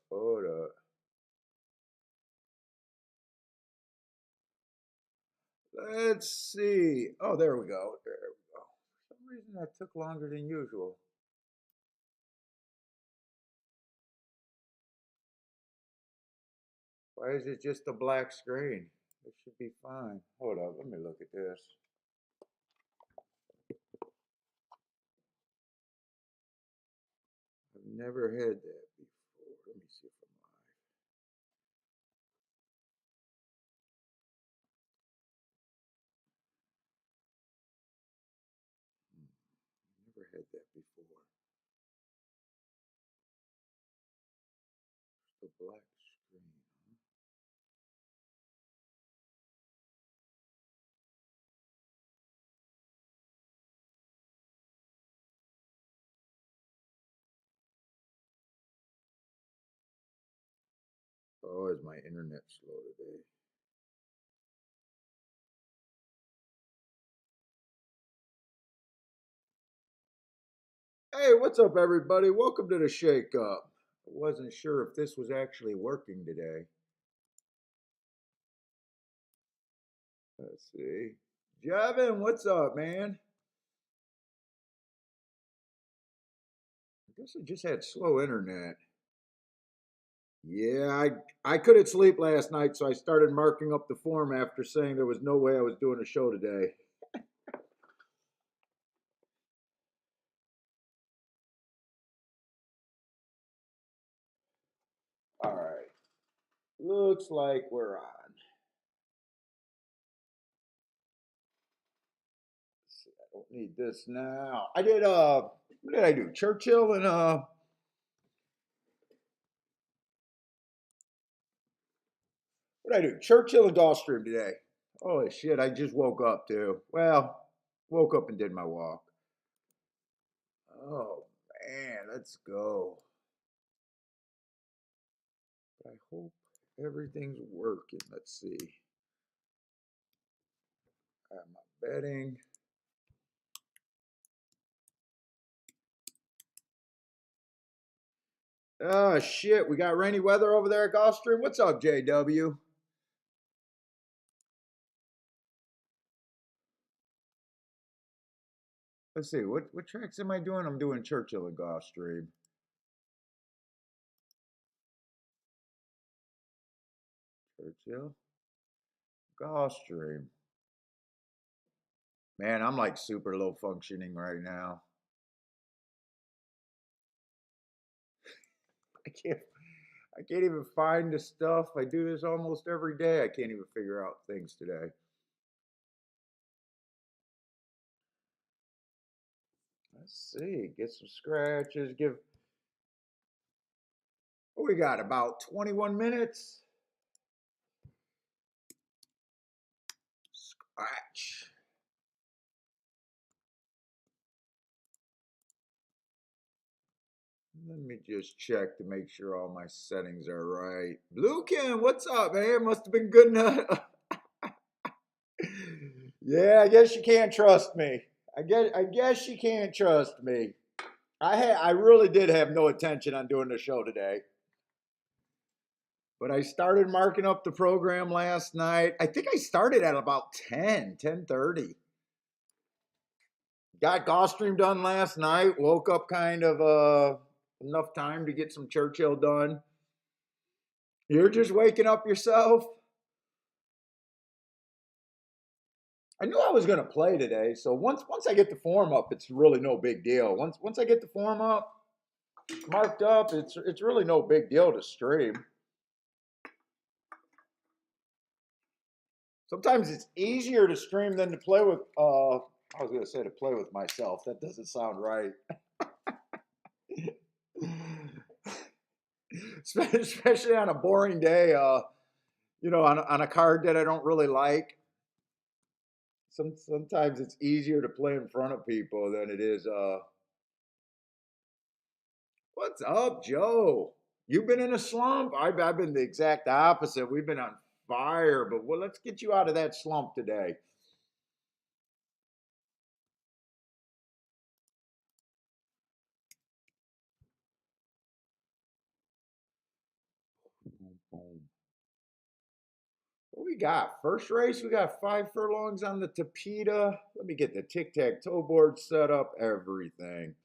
hold up. Let's see. Oh, there we go. There we go. For some reason that took longer than usual. Why is it just a black screen? It should be fine. Hold up, let me look at this. I've never had that before. Let me see if I'm live. Never had that before. The black screen. Huh? Oh, is my internet slow today? Hey, what's up, everybody? Welcome to the Shake Up. I wasn't sure if this was actually working today. Let's see. Javin, what's up, man? I guess I just had slow internet. Yeah, I couldn't sleep last night, so I started marking up the form after saying there was no way I was doing a show today. All right. Looks like we're on. Let's see, I don't need this now. I did what did I do? Churchill and what did I do? Churchill and Gulfstream today. Holy shit, I just woke up too. Well, woke up and did my walk. Oh man, let's go. I hope everything's working. Let's see. I have my betting. Oh shit, we got rainy weather over there at Gulfstream. What's up, JW? Let's see, what tracks am I doing? I'm doing Churchill and Gulfstream. Churchill, Gulfstream. Man, I'm like super low functioning right now. I can't I can't even find the stuff. I do this almost every day. I can't even figure out things today. Let's see. Get some scratches. Give what we got? About 21 minutes. Scratch. Let me just check to make sure all my settings are right. Blue Ken, what's up, man? Must have been good enough. Yeah, I guess you can't trust me. I guess you can't trust me. I really did have no intention on doing the show today. But I started marking up the program last night. I think I started at about 10:30. Got Gulfstream done last night. Woke up kind of enough time to get some Churchill done. You're just waking up yourself? I knew I was going to play today, so once I get the form up, it's really no big deal. Once I get the form up, marked up, it's really no big deal to stream. Sometimes it's easier to stream than to play with. I was going to say to play with myself. That doesn't sound right. Especially on a boring day. On a card that I don't really like. Sometimes it's easier to play in front of people than it is. What's up, Joe? You've been in a slump. I've been the exact opposite. We've been on fire, but well, let's get you out of that slump today. Boom. What we got? First race, we got 5 furlongs on the Tapeta. Let me get the tic-tac-toe board set up, everything.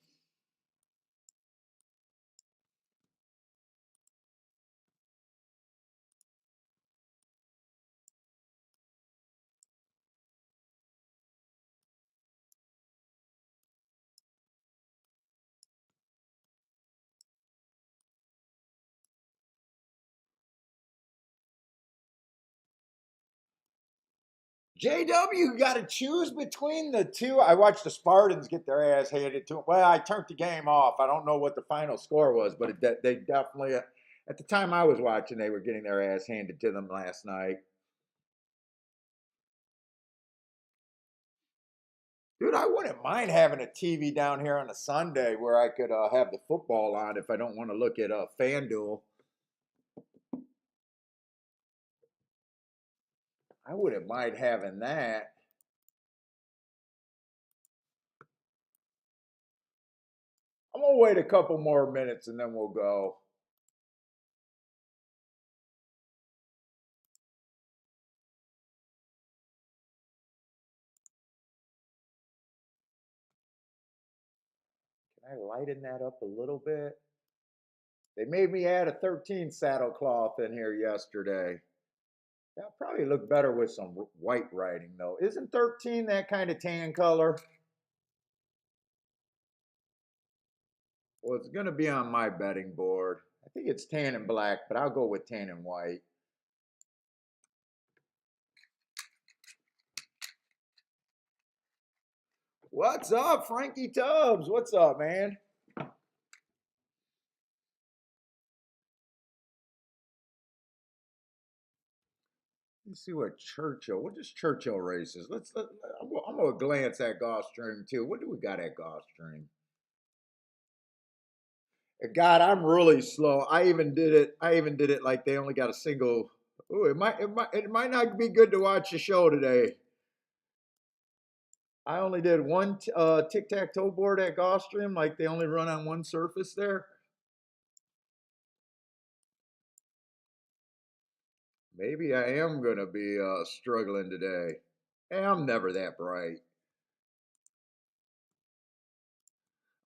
JW got to choose between the two. I watched the Spartans get their ass handed to them. Well, I turned the game off. I don't know what the final score was, but they definitely, at the time I was watching, they were getting their ass handed to them last night. Dude, I wouldn't mind having a TV down here on a Sunday where I could have the football on if I don't want to look at FanDuel. I wouldn't mind having that. I'm gonna wait a couple more minutes and then we'll go. Can I lighten that up a little bit? They made me add a 13 saddlecloth in here yesterday. That'll probably look better with some white writing though. Isn't 13 that kind of tan color? Well, it's gonna be on my betting board. I think it's tan and black, but I'll go with tan and white. What's up, Frankie Tubbs? What's up, man? Let's see what Churchill. What is Churchill races? I'm gonna glance at Gulfstream too. What do we got at Gulfstream? God, I'm really slow. I even did it. I even did it like they only got a single. Ooh, it might not be good to watch the show today. I only did one tic tac toe board at Gulfstream. Like they only run on one surface there. Maybe I am gonna be struggling today. Hey, I'm never that bright.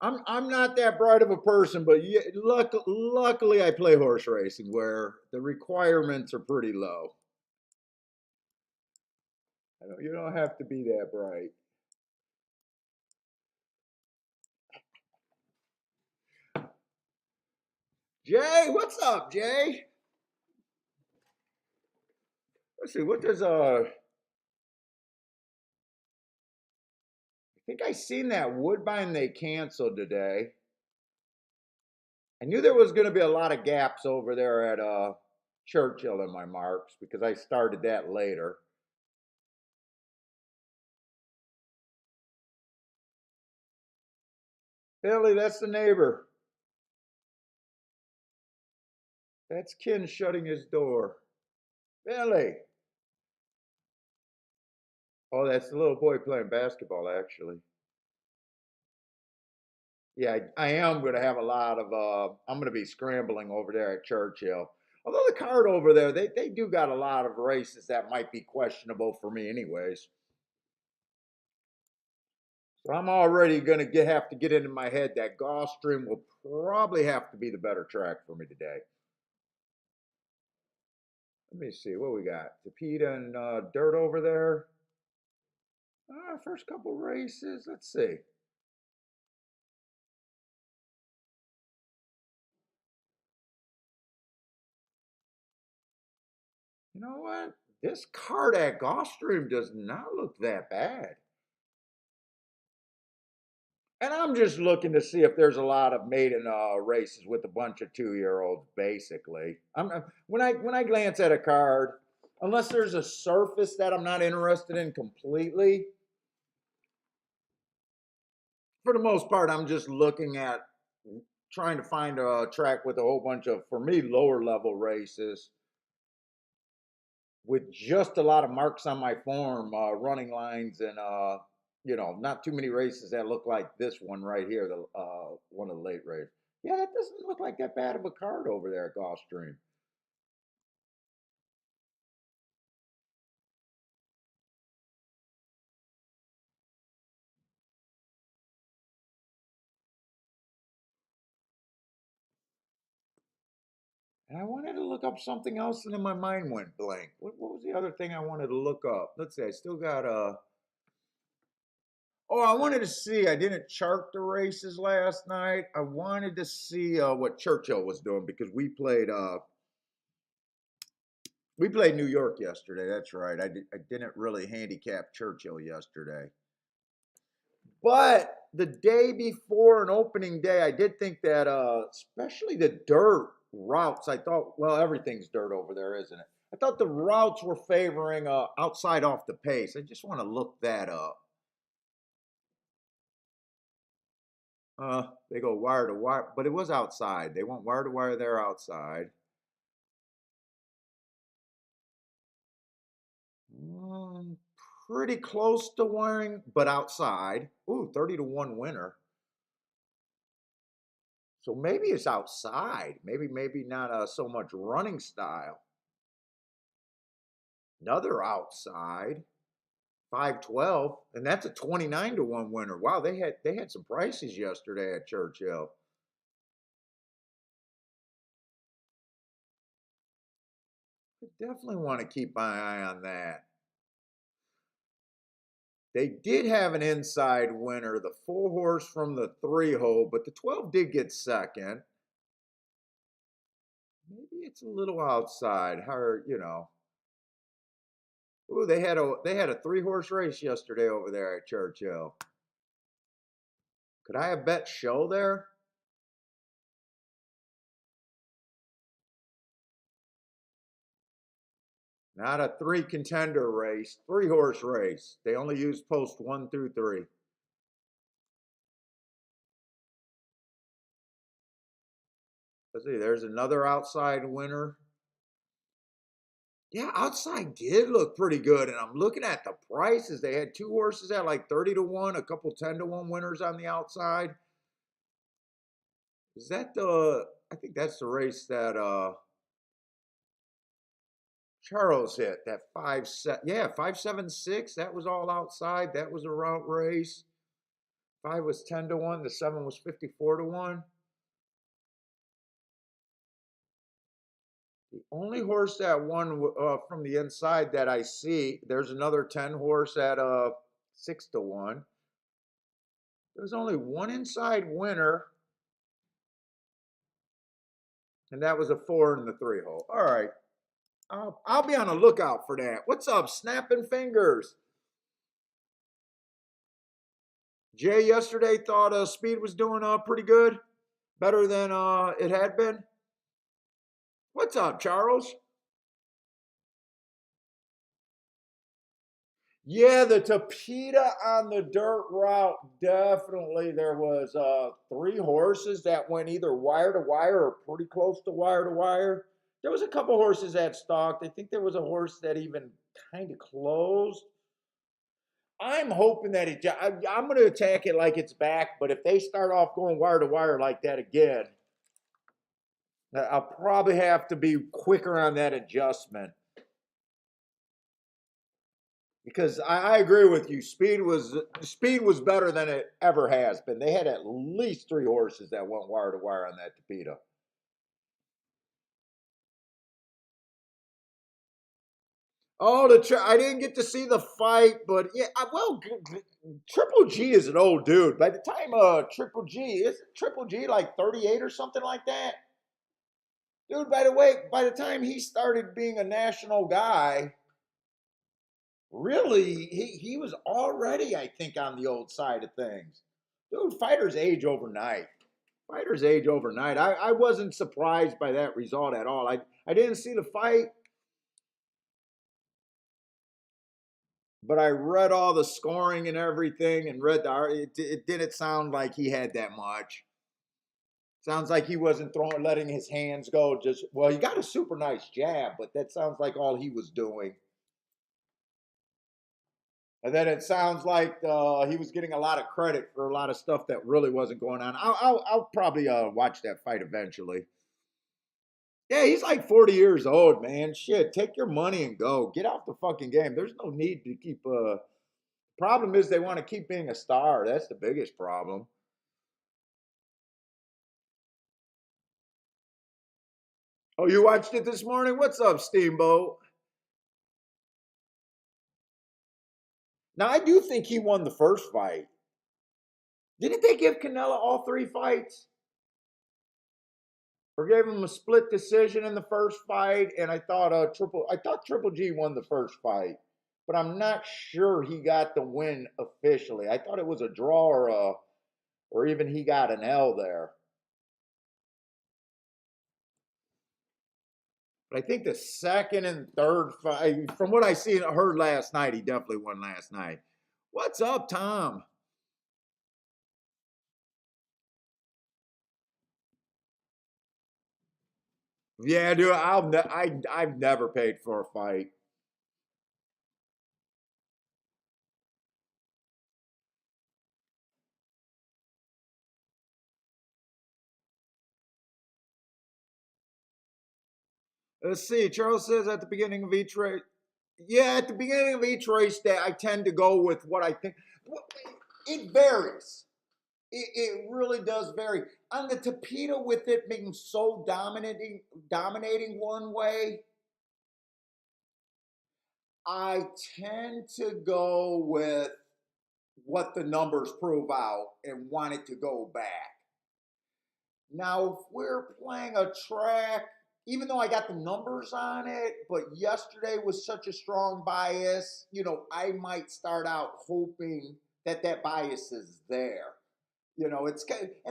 I'm not that bright of a person, but yeah, luckily I play horse racing where the requirements are pretty low. You don't have to be that bright. Jay, what's up, Jay? Let's see, what does I think I seen that Woodbine they canceled today. I knew there was going to be a lot of gaps over there at Churchill in my marks because I started that later. Billy, that's the neighbor. That's Ken shutting his door. Billy. Oh, that's the little boy playing basketball, actually. Yeah, I am going to have a lot of, I'm going to be scrambling over there at Churchill. Although the card over there, they do got a lot of races that might be questionable for me, anyways. So I'm already going to have to get into my head that Gulfstream will probably have to be the better track for me today. Let me see what we got. Tapeta and dirt over there. First couple races. Let's see. You know what? This card at Gulfstream does not look that bad. And I'm just looking to see if there's a lot of maiden races with a bunch of 2-year-olds, basically. When I glance at a card, unless there's a surface that I'm not interested in completely, for the most part, I'm just looking at trying to find a track with a whole bunch of, for me, lower level races with just a lot of marks on my form, running lines, and not too many races that look like this one right here, the one of the late races. Yeah, it doesn't look like that bad of a card over there at Gulfstream. And I wanted to look up something else, and then my mind went blank. What was the other thing I wanted to look up? Let's see. I still got Oh, I wanted to see. I didn't chart the races last night. I wanted to see what Churchill was doing because we played New York yesterday. That's right. I didn't really handicap Churchill yesterday. But the day before an opening day, I did think that especially the dirt routes, I thought, well, everything's dirt over there, isn't it? I thought the routes were favoring outside off the pace. I just want to look that up. They go wire to wire, but it was outside. They went wire to wire there outside. Um, Pretty close to wiring, but outside. Ooh, 30 to 1 winner. So maybe it's outside. Maybe not so much running style. Another outside. 512, and that's a 29 to 1 winner. Wow, they had some prices yesterday at Churchill. I definitely want to keep my eye on that. They did have an inside winner, the 4 horse from the 3 hole, but the 12 did get second. Maybe it's a little outside. How. Ooh, they had a 3 horse race yesterday over there at Churchill. Could I have bet show there? Not a 3 contender race, 3 horse race. They only use post 1 through 3. Let's see, there's another outside winner. Yeah, outside did look pretty good. And I'm looking at the prices. They had 2 horses at like 30 to 1, a couple 10 to 1 winners on the outside. Is that I think that's the race that Charles hit. That 576. That was all outside. That was a route race. 5 was 10 to 1. The 7 was 54 to 1. The only horse that won from the inside that I see, there's another 10 horse at 6 to 1. There's only one inside winner, and that was a 4 in the 3 hole. All right, I'll be on the lookout for that. What's up, snapping fingers? Jay yesterday thought Speed was doing pretty good, better than it had been. What's up, Charles? Yeah, the Tapeta on the dirt route, definitely. There was 3 horses that went either wire to wire or pretty close to wire. There was a couple horses that stalked. I think there was a horse that even kind of closed. I'm hoping that I'm going to attack it like it's back, but if they start off going wire to wire like that again, I'll probably have to be quicker on that adjustment. Because I agree with you. Speed was better than it ever has been. They had at least 3 horses that went wire to wire on that Tapeta. Oh, I didn't get to see the fight, but yeah, Triple G is an old dude. By the time Triple G like 38 or something like that? Dude, by the way, by the time he started being a national guy, really, he was already, I think, on the old side of things. Dude, fighters age overnight. Fighters age overnight. I wasn't surprised by that result at all. I didn't see the fight, but I read all the scoring and everything and read it didn't sound like he had that much. Sounds like he wasn't letting his hands go. Well, he got a super nice jab, but that sounds like all he was doing. And then it sounds like he was getting a lot of credit for a lot of stuff that really wasn't going on. I'll probably watch that fight eventually. Yeah, he's like 40 years old, man. Shit, take your money and go. Get off the fucking game. There's no need to keep. Problem is they want to keep being a star. That's the biggest problem. Oh, you watched it this morning? What's up, Steamboat? Now, I do think he won the first fight. Didn't they give Canelo all three fights? Or gave him a split decision in the first fight? And I thought Triple G won the first fight, but I'm not sure he got the win officially. I thought it was a draw or even he got an L there. But I think the second and third fight, from what I seen heard last night, he definitely won last night. What's up, Tom? Yeah, dude, I've never paid for a fight. Let's see. Charles says at the beginning of each race. Yeah, at the beginning of each race day, I tend to go with what I think. It varies. It really does vary. On the Tapeta, with it being so dominating one way, I tend to go with what the numbers prove out and want it to go back. Now, if we're playing a track, even though I got the numbers on it, but yesterday was such a strong bias, I might start out hoping that that bias is there. And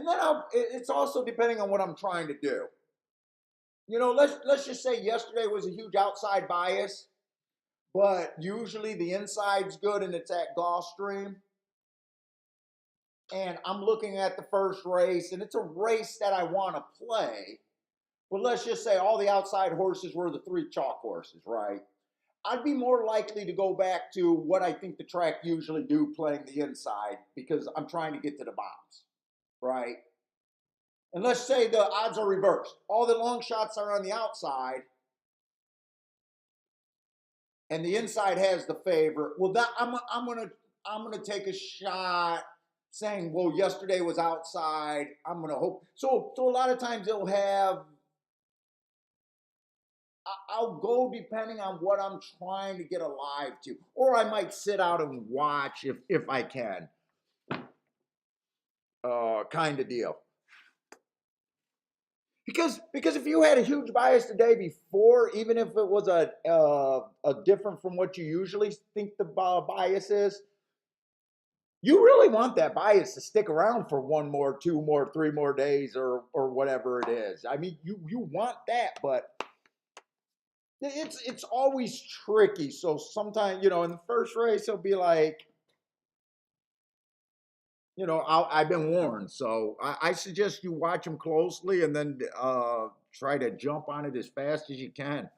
then it's also depending on what I'm trying to do. Let's just say yesterday was a huge outside bias, but usually the inside's good and it's at Gulfstream. And I'm looking at the first race, and it's a race that I want to play. But let's just say all the outside horses were the three chalk horses, right? I'd be more likely to go back to what I think the track usually do playing the inside because I'm trying to get to the bombs, right? And let's say the odds are reversed. All the long shots are on the outside, and the inside has the favor. Well, that I'm gonna take a shot saying, well, yesterday was outside. I'm gonna hope. So a lot of times they'll have. I'll go depending on what I'm trying to get alive to, or I might sit out and watch if I can. Kind of deal. Because if you had a huge bias the day before, even if it was a different from what you usually think the bias is, you really want that bias to stick around for one more, two more, three more days, or whatever it is. I mean, you want that, but it's always tricky. So sometimes, in the first race, it'll be like, I've been warned. So I suggest you watch them closely and then try to jump on it as fast as you can.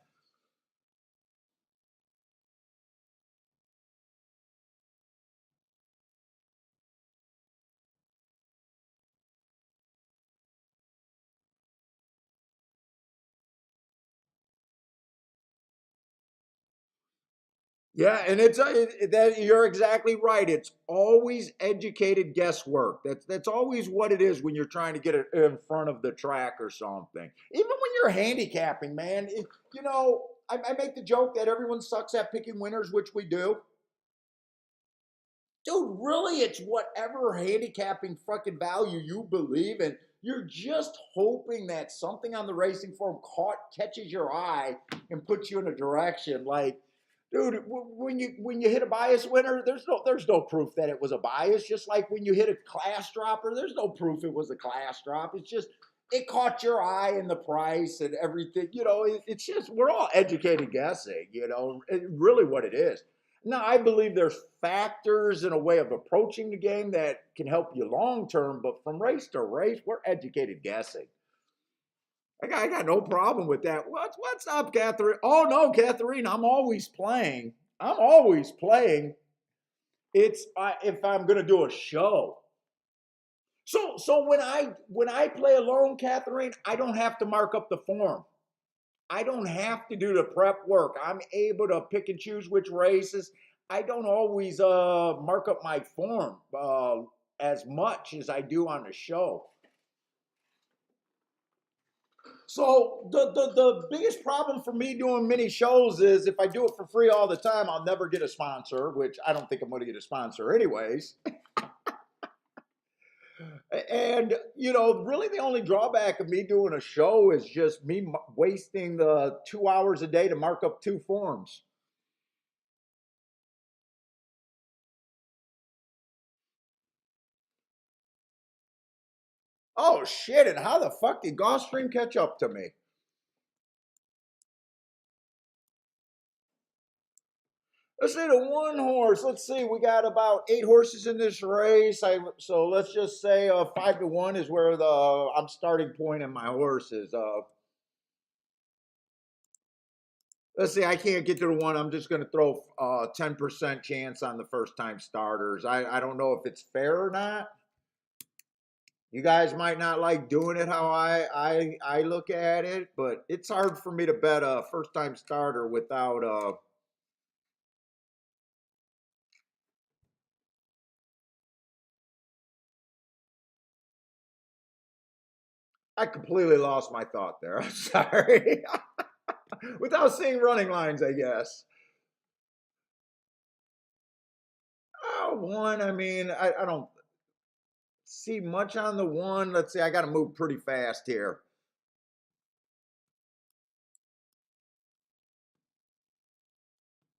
Yeah, and that you're exactly right. It's always educated guesswork. That's always what it is when you're trying to get it in front of the track or something. Even when you're handicapping, man. I make the joke that everyone sucks at picking winners, which we do. Dude, really, it's whatever handicapping fucking value you believe in. You're just hoping that something on the racing form catches your eye and puts you in a direction. Like, dude, when you hit a bias winner, there's no proof that it was a bias. Just like when you hit a class dropper, there's no proof it was a class drop. It's just it caught your eye and the price and everything. It's just we're all educated guessing. Really what it is. Now, I believe there's factors and a way of approaching the game that can help you long term, but from race to race, we're educated guessing. I got no problem with that. What's up, Catherine? Oh no, Catherine, I'm always playing. I'm always playing. It's if I'm gonna do a show. So when I play alone, Catherine, I don't have to mark up the form. I don't have to do the prep work. I'm able to pick and choose which races. I don't always mark up my form as much as I do on the show. So the biggest problem for me doing mini shows is if I do it for free all the time, I'll never get a sponsor, which I don't think I'm going to get a sponsor anyways. And really the only drawback of me doing a show is just me wasting the 2 hours a day to mark up two forms. Oh shit! And how the fuck did Gulfstream catch up to me? Let's say the one horse. Let's see, we got about 8 horses in this race. So let's just say 5 to 1 is where the I'm starting point in my horses. Let's see, I can't get to the one. I'm just going to throw 10% chance on the first time starters. I don't know if it's fair or not. You guys might not like doing it how I look at it, but it's hard for me to bet a first time starter without I completely lost my thought there. I'm sorry. Without seeing running lines, I guess. Oh, one. I mean, I don't see much on the one. Let's see. I got to move pretty fast here.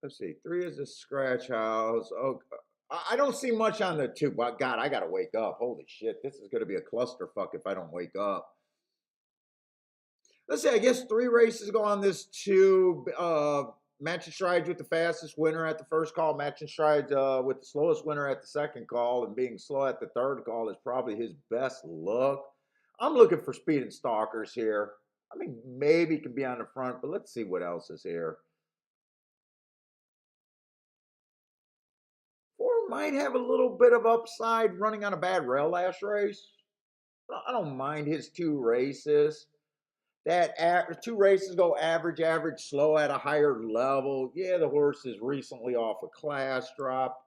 Let's see. Three is a scratch house. Oh, I don't see much on the two. But God, I got to wake up. Holy shit. This is going to be a clusterfuck if I don't wake up. Let's see. I guess 3 races go on this two. Matching strides with the fastest winner at the first call, matching strides with the slowest winner at the second call, and being slow at the third call is probably his best look. I'm looking for speed and stalkers here. I mean, maybe can be on the front, but let's see what else is here. 4 might have a little bit of upside running on a bad rail last race. I don't mind his 2 races. That 2 races go average, average, slow at a higher level. Yeah, the horse is recently off a class drop.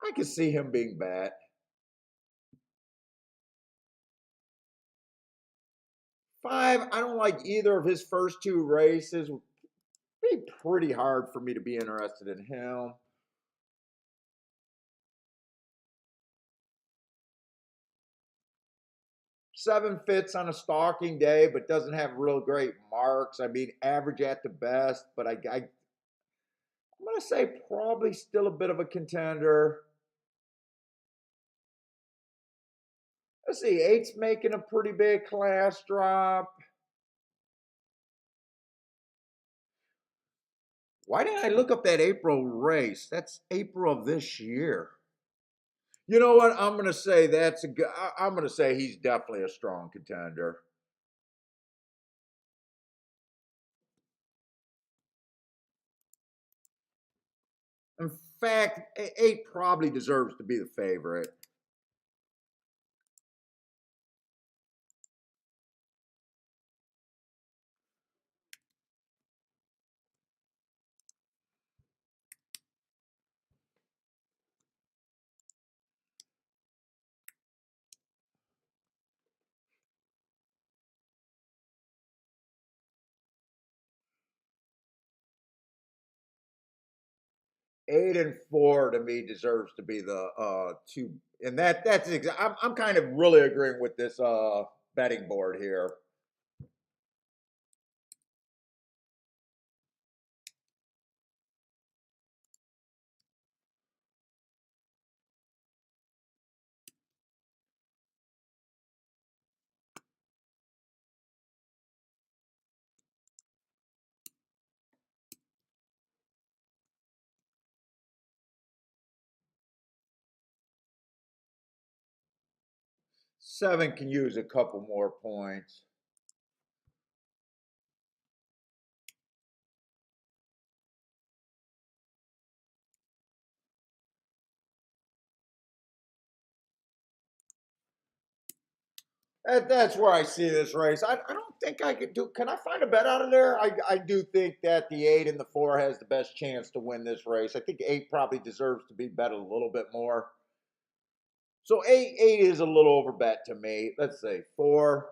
I can see him being bad. 5, I don't like either of his first 2 races. It'd be pretty hard for me to be interested in him. 7 fits on a stalking day, but doesn't have real great marks. I mean, average at the best, but I'm going to say probably still a bit of a contender. Let's see, 8's making a pretty big class drop. Why didn't I look up that April race? That's April of this year. You know what? I'm going to say I'm going to say he's definitely a strong contender. In fact, 8 probably deserves to be the favorite. Eight and four to me deserves to be the two, and I'm kind of really agreeing with this betting board here. 7 can use a couple more points. That's where I see this race. I don't think I could do. Can I find a bet out of there? I do think that the 8 and the 4 has the best chance to win this race. I think 8 probably deserves to be bet a little bit more. So eight is a little over bet to me. Let's say 4,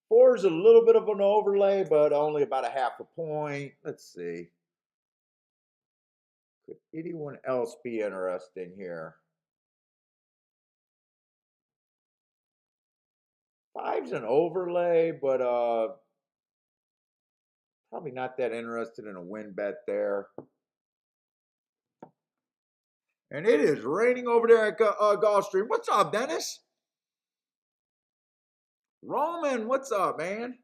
4 is a little bit of an overlay, but only about a half a point. Let's see. Could anyone else be interesting here? 5's an overlay, but probably not that interested in a win bet there. And it is raining over there at Gulfstream. What's up, Dennis? Roman, what's up, man?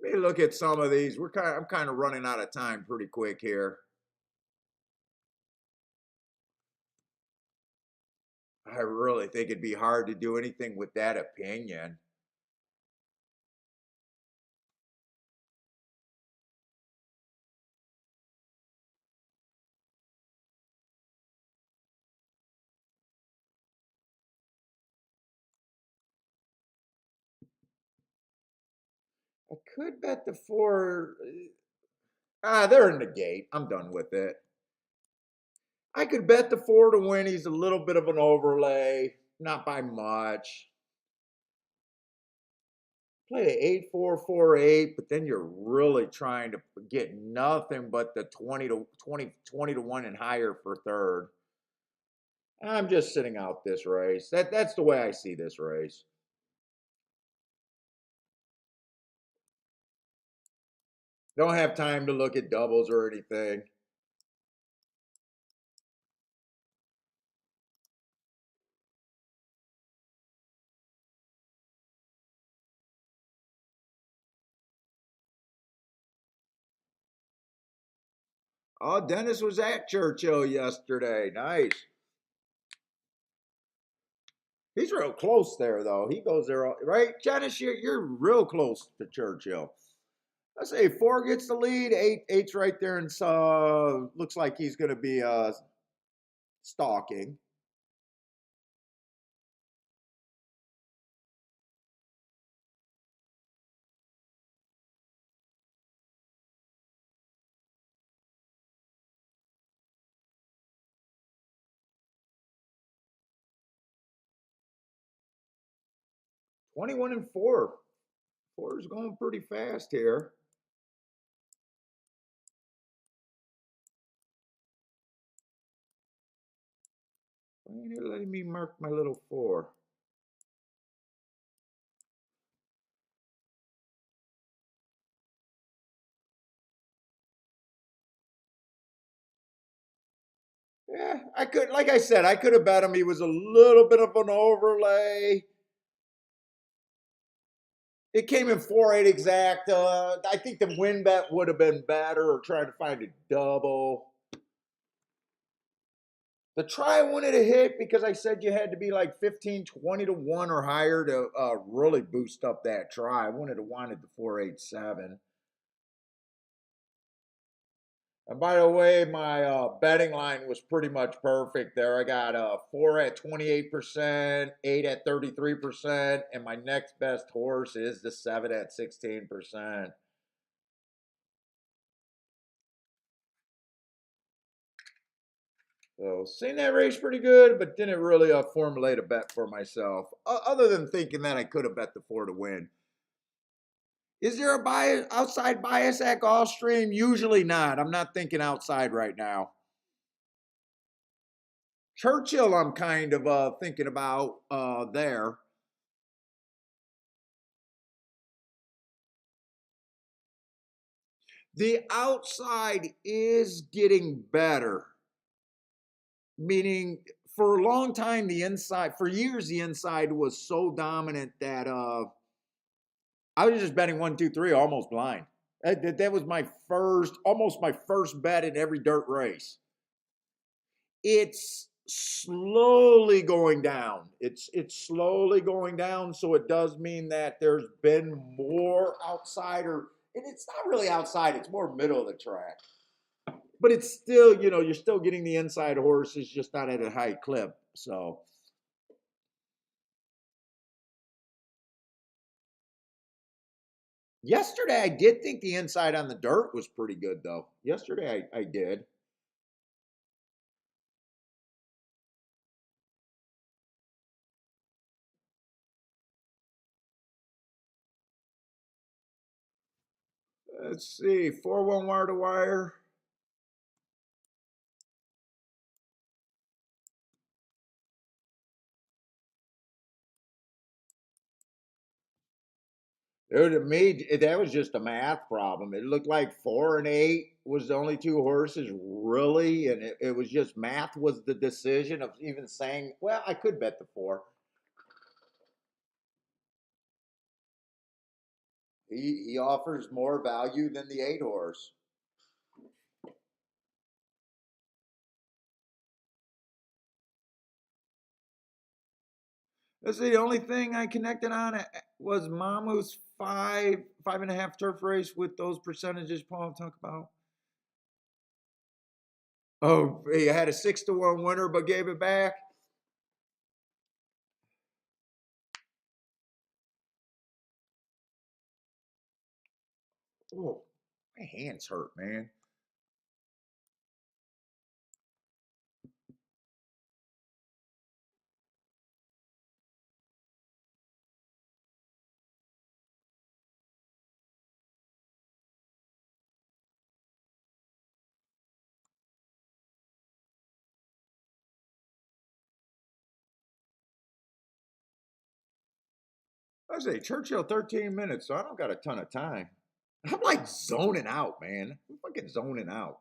Let me look at some of these. I'm kind of running out of time pretty quick here. I really think it'd be hard to do anything with that opinion. I could bet the 4. They're in the gate. I'm done with it. I could bet the 4 to win. He's a little bit of an overlay, not by much. Play a 8-4-4-8, but then you're really trying to get nothing but the 20 to 1 and higher for third. I'm just sitting out this race. That's the way I see this race. Don't have time to look at doubles or anything. Oh, Dennis was at Churchill yesterday. Nice. He's real close there, though. He goes there, right? Dennis, you're real close to Churchill. I say 4 gets the lead. Eight's right there, and looks like he's going to be stalking. $21 and 4. 4 is going pretty fast here. Why ain't it letting me mark my little 4? Yeah, I could, like I said, I could have bet him. He was a little bit of an overlay. It came in 4-8 exact. I think the win bet would have been better, or trying to find a double. The try wanted to hit because I said you had to be like 15, 20 to 1 or higher to really boost up that try. I wanted the 4-8-7. And by the way, my betting line was pretty much perfect there. I got 4 at 28%, 8 at 33%, and my next best horse is the 7 at 16%. So, seen that race pretty good, but didn't really formulate a bet for myself, other than thinking that I could have bet the 4 to win. Is there a bias, outside bias at Gulfstream? Usually not. I'm not thinking outside right now. Churchill, I'm kind of thinking about there. The outside is getting better, meaning for a long time, the inside, for years, the inside was so dominant that I was just betting 1, 2, 3 almost blind. That was almost my first bet in every dirt race. It's slowly going down. It's slowly going down. So it does mean that there's been more outsider, and it's not really outside. It's more middle of the track. But it's still, you're still getting the inside horses, just not at a high clip. So yesterday, I did think the inside on the dirt was pretty good, though. Yesterday, I did. Let's see, 4-1 wire to wire. Dude, to me, that was just a math problem. It looked like 4 and 8 was the only two horses, really, and it was just math was the decision of even saying, well, I could bet the 4. He offers more value than the 8 horse. Let's see, the only thing I connected on was Mamu's 5.5 turf race with those percentages Paul talked about. Oh, he had a 6-1 winner, but gave it back. Oh, my hands hurt, man. I say Churchill 13 minutes, so I don't got a ton of time. I'm like zoning out, man. I'm fucking zoning out.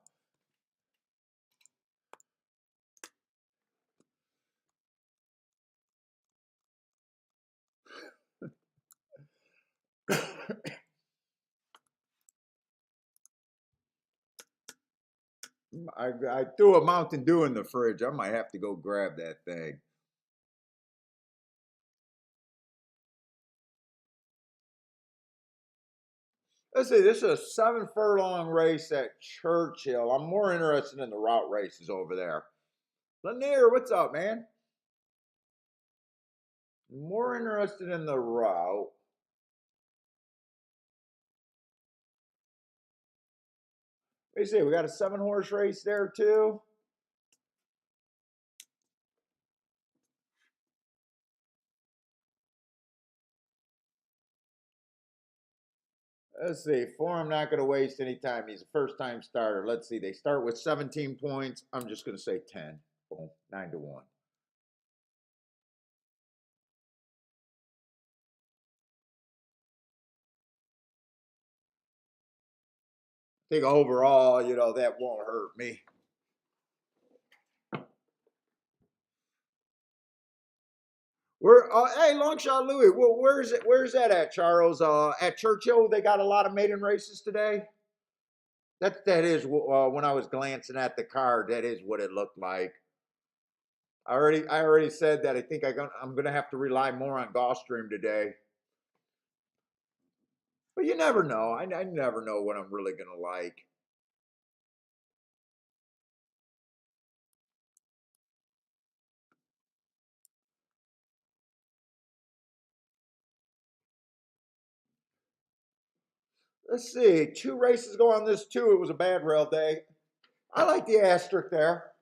I threw a Mountain Dew in the fridge. I might have to go grab that thing. Let's see, this is a 7 furlong race at Churchill. I'm more interested in the route races over there. Lanier, what's up, man? More interested in the route. Let me see, we got a 7-horse race there too. Let's see. 4, I'm not going to waste any time. He's a first-time starter. Let's see. They start with 17 points. I'm just going to say 10. Boom. 9-1. I think overall, that won't hurt me. Hey, Longshot Louis, where's it? Where's that at, Charles? At Churchill, they got a lot of maiden races today. That is when I was glancing at the card, that is what it looked like. I already said that I think I'm gonna have to rely more on Gulfstream today. But you never know. I never know what I'm really gonna like. Let's see. 2 races go on this too. It was a bad rail day. I like the asterisk there.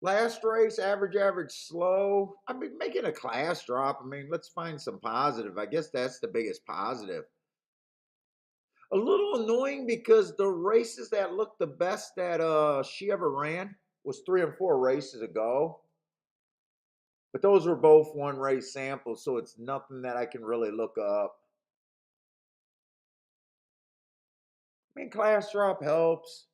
Last race, average, slow. I mean, making a class drop. I mean, let's find some positive. I guess that's the biggest positive. A little annoying because the races that looked the best that she ever ran was 3 and 4 races ago. But those were both 1 race samples, so it's nothing that I can really look up. I mean, class drop helps.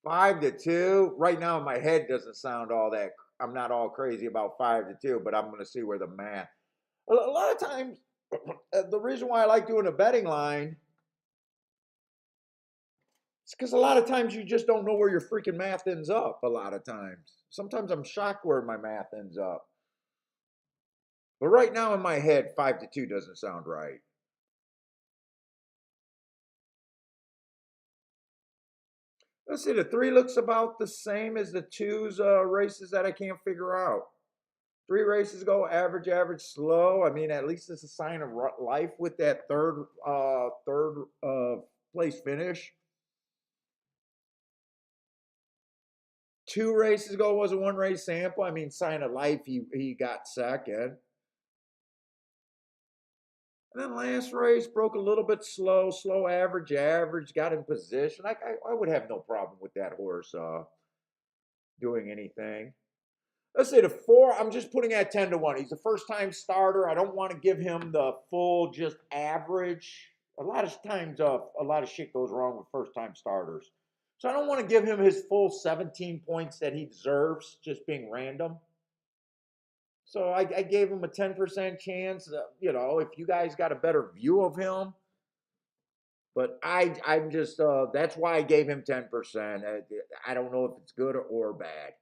5-2. Right now, my head doesn't sound all that. I'm not all crazy about 5-2, but I'm going to see where the math. A lot of times, the reason why I like doing a betting line is because a lot of times you just don't know where your freaking math ends up. A lot of times, sometimes I'm shocked where my math ends up. But right now in my head, 5-2 doesn't sound right. Let's see, the 3 looks about the same as the 2's races that I can't figure out. 3 races go, average, slow. I mean, at least it's a sign of life with that third place finish. 2 races ago was a 1 race sample. I mean, Sign of Life, he got second. And then last race broke a little bit slow, average, got in position. I would have no problem with that horse doing anything. Let's say the 4, I'm just putting at 10 to 1. He's a first time starter. I don't want to give him the full just average. A lot of times, a lot of shit goes wrong with first time starters. So I don't want to give him his full 17 points that he deserves just being random. So I gave him a 10% chance. If you guys got a better view of him, but I'm just that's why I gave him 10%. I don't know if it's good or bad.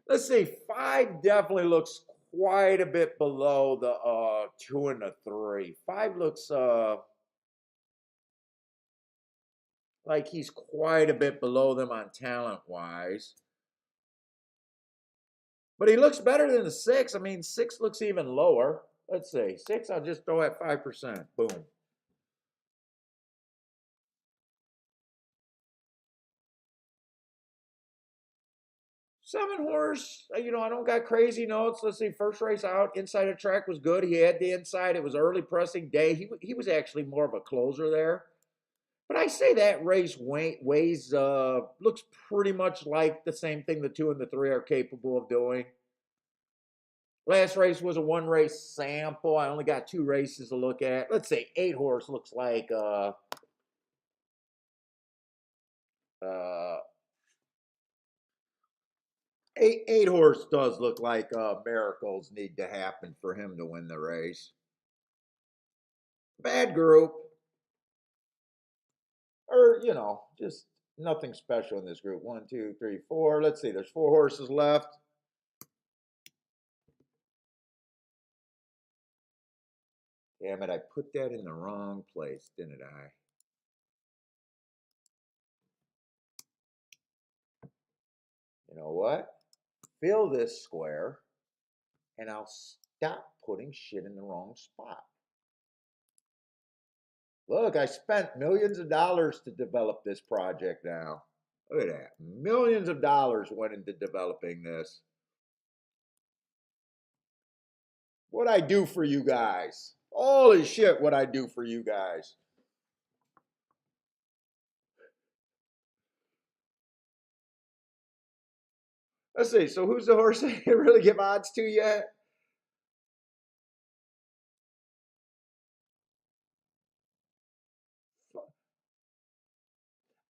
Let's see, 5 definitely looks quite a bit below the 2 and the 3. 5 looks like he's quite a bit below them on talent wise. But he looks better than the 6. I mean, 6 looks even lower. Let's see. 6, I'll just throw at 5%. Boom. 7 horse, I don't got crazy notes. Let's see. First race out, inside of track was good. He had the inside. It was early pressing day. He was actually more of a closer there. But I say that race weighs looks pretty much like the same thing the 2 and the 3 are capable of doing. Last race was a 1 race sample. I only got 2 races to look at. Let's say 8 horse looks like eight horse does look like miracles need to happen for him to win the race. Bad group. Or, just nothing special in this group. 1, 2, 3, 4. Let's see. There's 4 horses left. Damn it, I put that in the wrong place, didn't I? You know what? Fill this square, and I'll stop putting shit in the wrong spot. Look, I spent millions of dollars to develop this project now. Look at that. Millions of dollars went into developing this. What I do for you guys. Holy shit, what I do for you guys. Let's see. So who's the horse I didn't really give odds to yet?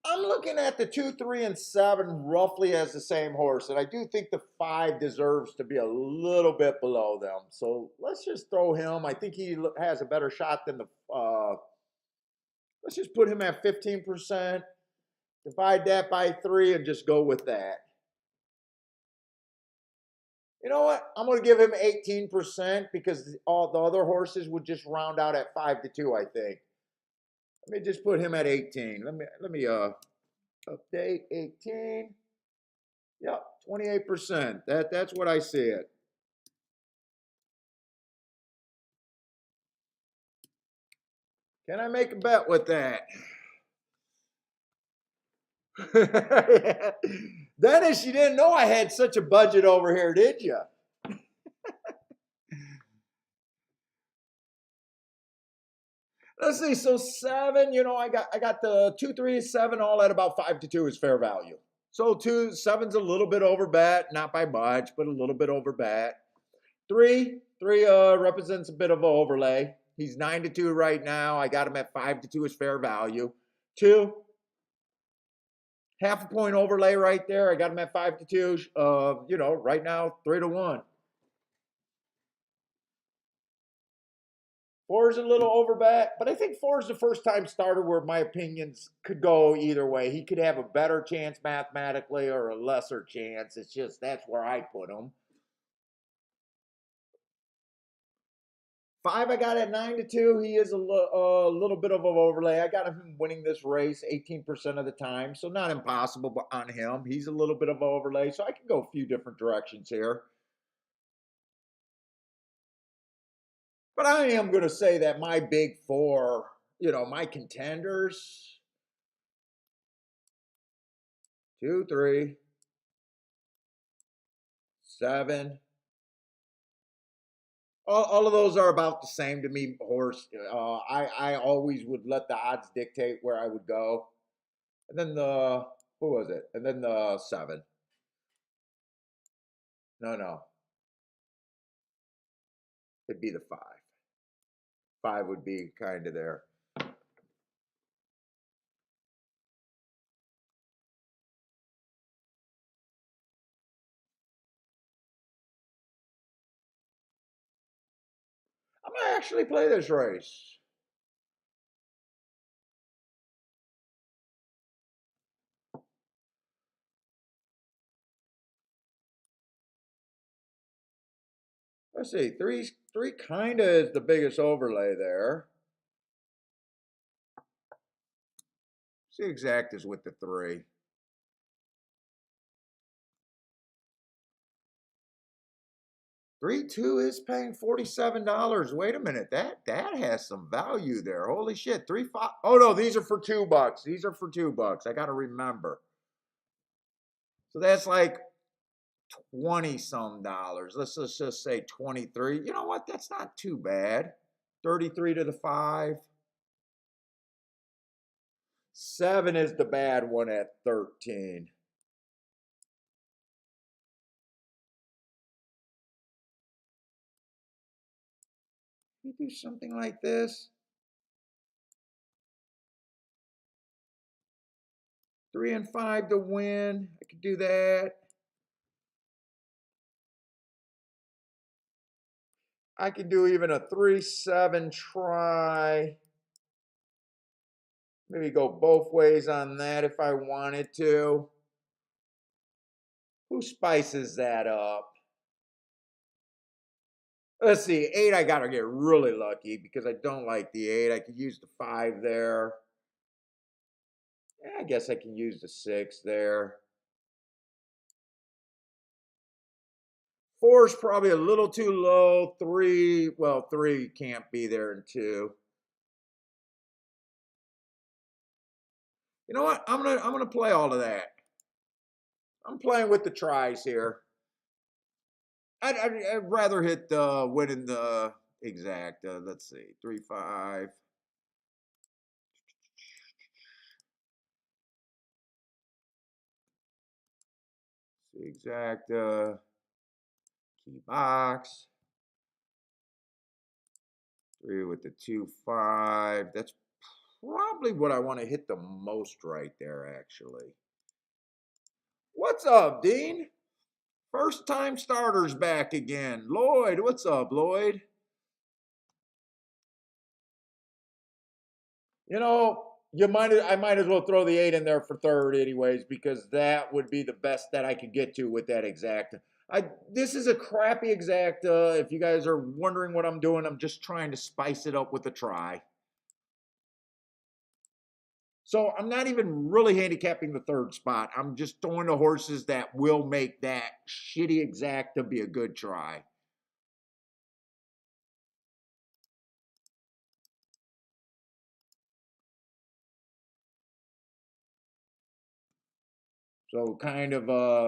I'm looking at the 2, 3, and 7 roughly as the same horse, and I do think the 5 deserves to be a little bit below them. So let's just throw him. I think he has a better shot than the. Let's just put him at 15%. Divide that by 3 and just go with that. You know what? I'm going to give him 18% because all the other horses would just round out at 5 to 2, I think. Let me just put him at 18. Let me update 18. Yep, 28%. That's what I see it. Can I make a bet with that? Dennis, you didn't know I had such a budget over here, did you? Let's see. So 7, I got the 2, 3, 7 all at about 5 to 2 is fair value. So 7's a little bit over bet, not by much, but a little bit over bet. 3 represents a bit of an overlay. He's 9 to 2 right now. I got him at 5 to 2 is fair value. 2, half a point overlay right there. I got him at 5 to 2. Right now 3 to 1. 4 is a little over bet, but I think 4 is the first time starter where my opinions could go either way. He could have a better chance mathematically or a lesser chance. It's just that's where I put him. 5, I got at 9 to 2. He is a little bit of an overlay. I got him winning this race 18% of the time, so not impossible but on him. He's a little bit of an overlay, so I can go a few different directions here. But I am going to say that my big 4, my contenders, 2, 3, 7. All of those are about the same to me, horse. I always would let the odds dictate where I would go. And then who was it? And then the 7. No, no, it'd be the 5. 5 would be kind of there. I'm gonna actually play this race. Let's see, three kind of is the biggest overlay there. See, exact is with the 3. 3-2 is paying $47. Wait a minute, that has some value there. Holy shit, 3-5. Oh no, these are for $2. These are for $2. I gotta remember. So that's like 20 some dollars. Let's just say 23. You know what? That's not too bad. 33 to the 5. 7 is the bad one at 13. You do something like this. 3 and 5 to win. I could do that. I could do even a 3-7 try. Maybe go both ways on that if I wanted to. Who spices that up? Let's see, 8, I gotta get really lucky because I don't like the 8. I could use the 5 there. Yeah, I guess I can use the 6 there. 4 is probably a little too low. 3, well, 3 can't be there in 2. You know what? I'm gonna play all of that. I'm playing with the tries here. I'd rather hit winning the exact. Let's see, 3-5. See exact key box. 3 with the 2-5. That's probably what I want to hit the most right there, actually. What's up, Dean? First time starters back again. Lloyd, what's up, Lloyd? You know, I might as well throw the 8 in there for third anyways, because that would be the best that I could get to with that exact. This is a crappy exact. If you guys are wondering what I'm doing, I'm just trying to spice it up with a try. So I'm not even really handicapping the third spot. I'm just throwing the horses that will make that shitty exact to be a good try. So kind of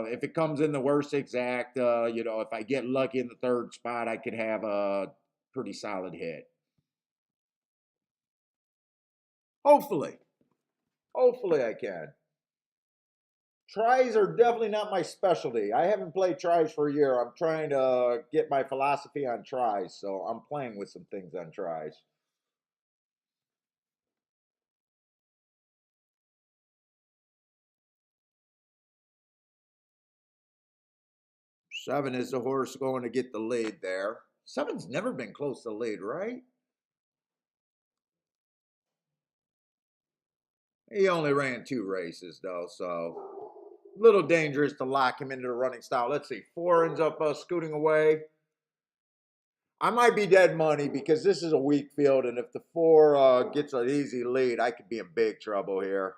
if it comes in the worst exact, if I get lucky in the third spot, I could have a pretty solid hit. Hopefully. Hopefully I can. Tries are definitely not my specialty. I haven't played tries for a year. I'm trying to get my philosophy on tries, so I'm playing with some things on tries. Seven is the horse going to get the lead there. Seven's never been close to the lead, right? He only ran 2 races, though, so a little dangerous to lock him into the running style. Let's see. 4 ends up scooting away. I might be dead money because this is a weak field, and if the 4 gets an easy lead, I could be in big trouble here.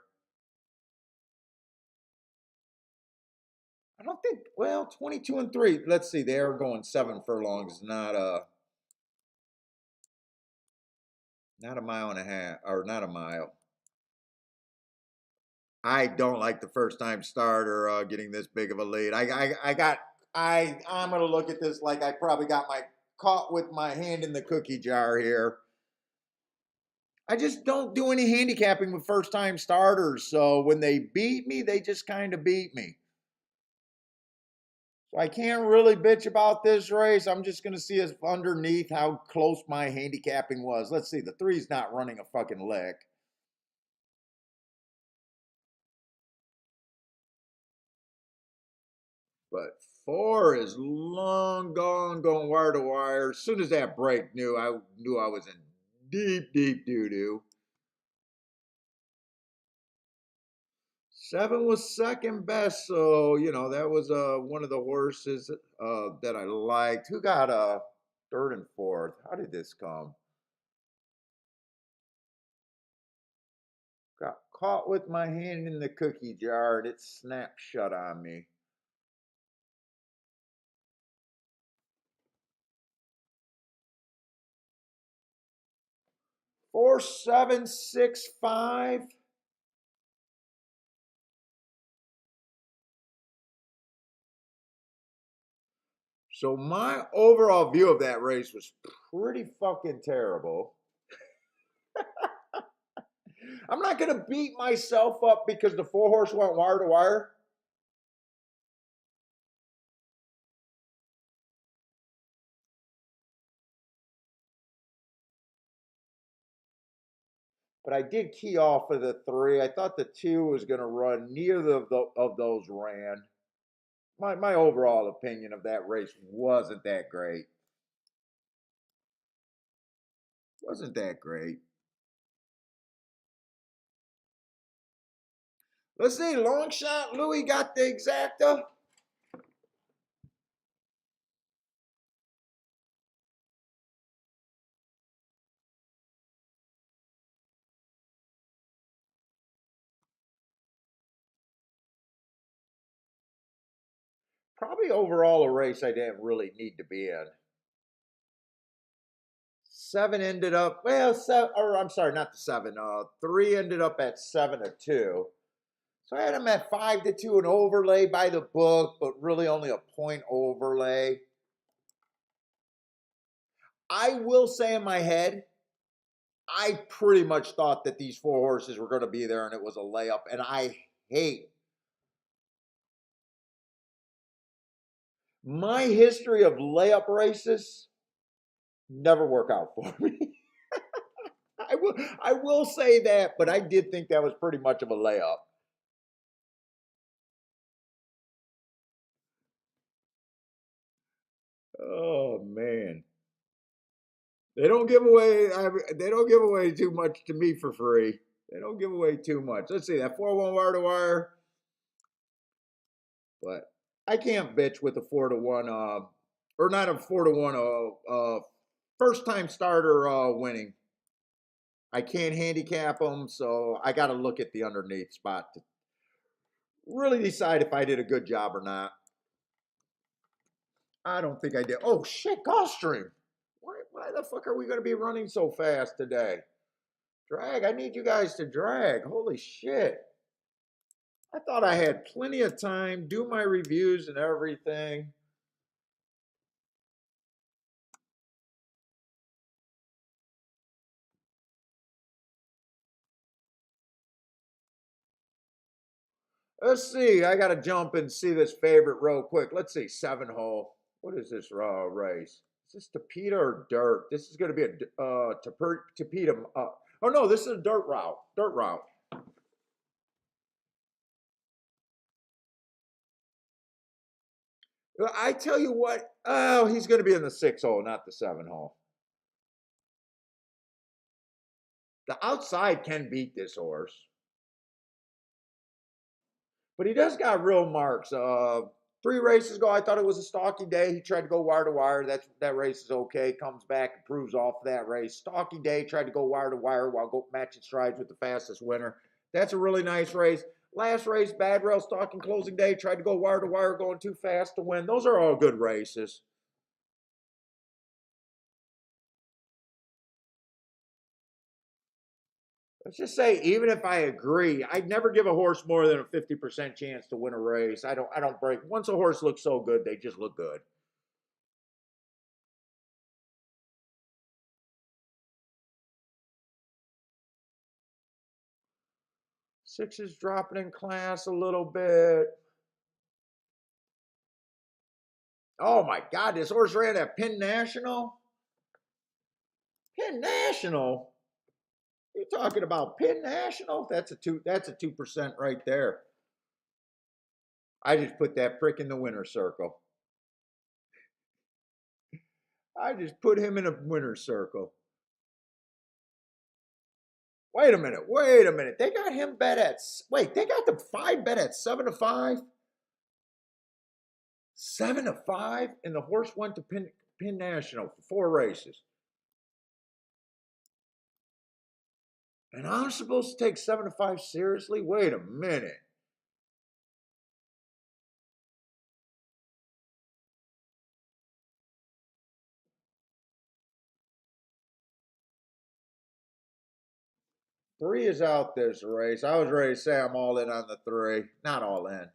I don't think, well, 22 and 3. Let's see, they are going 7 furlongs, not a mile and a half, or not a mile. I don't like the first time starter getting this big of a lead. I got I'm gonna look at this like I probably got my caught with my hand in the cookie jar here. I just don't do any handicapping with first time starters. So when they beat me, they just kind of beat me. So I can't really bitch about this race. I'm just going to see us underneath how close my handicapping was. Let's see. The three's not running a fucking lick. But four is long gone, going wire to wire. As soon as that break, I knew I was in deep, deep doo doo. Seven was second best, so that was one of the horses that I liked. Who got third and fourth? How did this come? Got caught with my hand in the cookie jar and it snapped shut on me. Four, 7, 6, 5. So my overall view of that race was pretty fucking terrible. I'm not going to beat myself up because the four horse went wire to wire. But I did key off of the three. I thought the two was going to run. Neither of those ran. My overall opinion of that race wasn't that great. Wasn't that great. Let's see. Long shot. Louis got the exacta. Probably overall a race I didn't really need to be in. Seven ended up, well, seven, or I'm sorry, not the seven. Three ended up at 7-2. So I had them at 5-2, an overlay by the book, but really only a point overlay. I will say in my head, I pretty much thought that these four horses were going to be there and it was a layup. And I hate my history of layup races never work out for me. I will say that, but I did think that was pretty much of a layup. Oh man. They don't give away too much to me for free. They don't give away too much. Let's see that 4-1 wire to wire. But I can't bitch with a 4-1 or not a 4-1 first time starter winning. I can't handicap them, so I got to look at the underneath spot to really decide if I did a good job or not. I don't think I did. Oh shit, Gulfstream. Why the fuck are we going to be running so fast today? Drag. I need you guys to drag. Holy shit. I thought I had plenty of time, do my reviews and everything. Let's see. I got to jump and see this favorite real quick. Let's see. 7-hole. What is this race? Is this Tapeta or dirt? This is going to be a Tapeta. Oh no, this is a dirt route. Dirt route. I tell you what. Oh, he's going to be in the 6-hole, not the 7-hole. The outside can beat this horse. But he does got real marks. 3 races ago, I thought it was a stocky day. He tried to go wire to wire. That race is okay. Comes back, improves off that race. Stocky day, tried to go wire to wire while go matching strides with the fastest winner. That's a really nice race. Last race, bad rail, stalking closing day. Tried to go wire to wire, going too fast to win. Those are all good races. Let's just say, even if I agree, I'd never give a horse more than a 50% chance to win a race. I don't break. Once a horse looks so good, they just look good. Six is dropping in class a little bit. Oh my God, this horse ran at Penn National. Penn National. You talking about Penn National? That's a 2% right there. I just put that prick in the winner's circle. I just put him in a winner's circle. Wait a minute. Wait a minute. They got him bet at. Wait, they got the 5 bet at 7-5. 7-5, and the horse went to Penn National for 4 races. And I'm supposed to take 7-5 seriously? Wait a minute. Three is out this race. I was ready to say I'm all in on the 3. Not all in.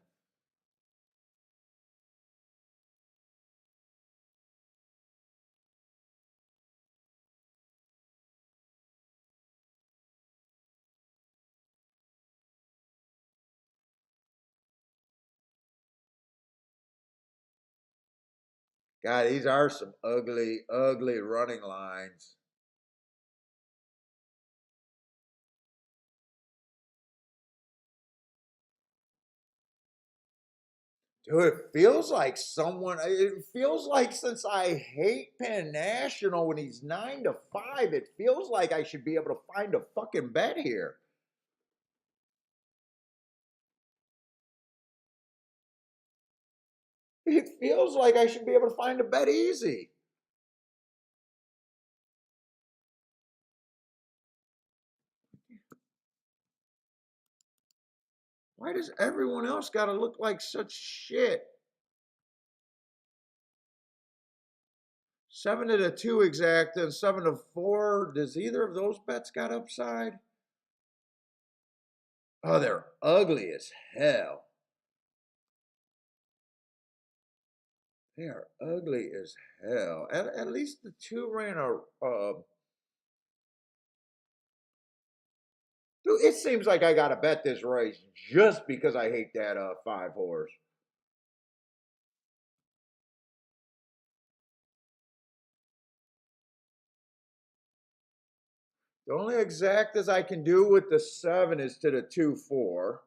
God, these are some ugly, ugly running lines. Dude, it feels like it feels like, since I hate Penn National when he's 9-5, it feels like I should be able to find a fucking bet here. It feels like I should be able to find a bet easy. Why does everyone else got to look like such shit? 7-2 exacta and 7-4. Does either of those bets got upside? Oh, they're ugly as hell. They are ugly as hell. At least the 2 ran a. Dude, it seems like I got to bet this race just because I hate that 5 horse. The only exact as I can do with the 7 is to the 2-4.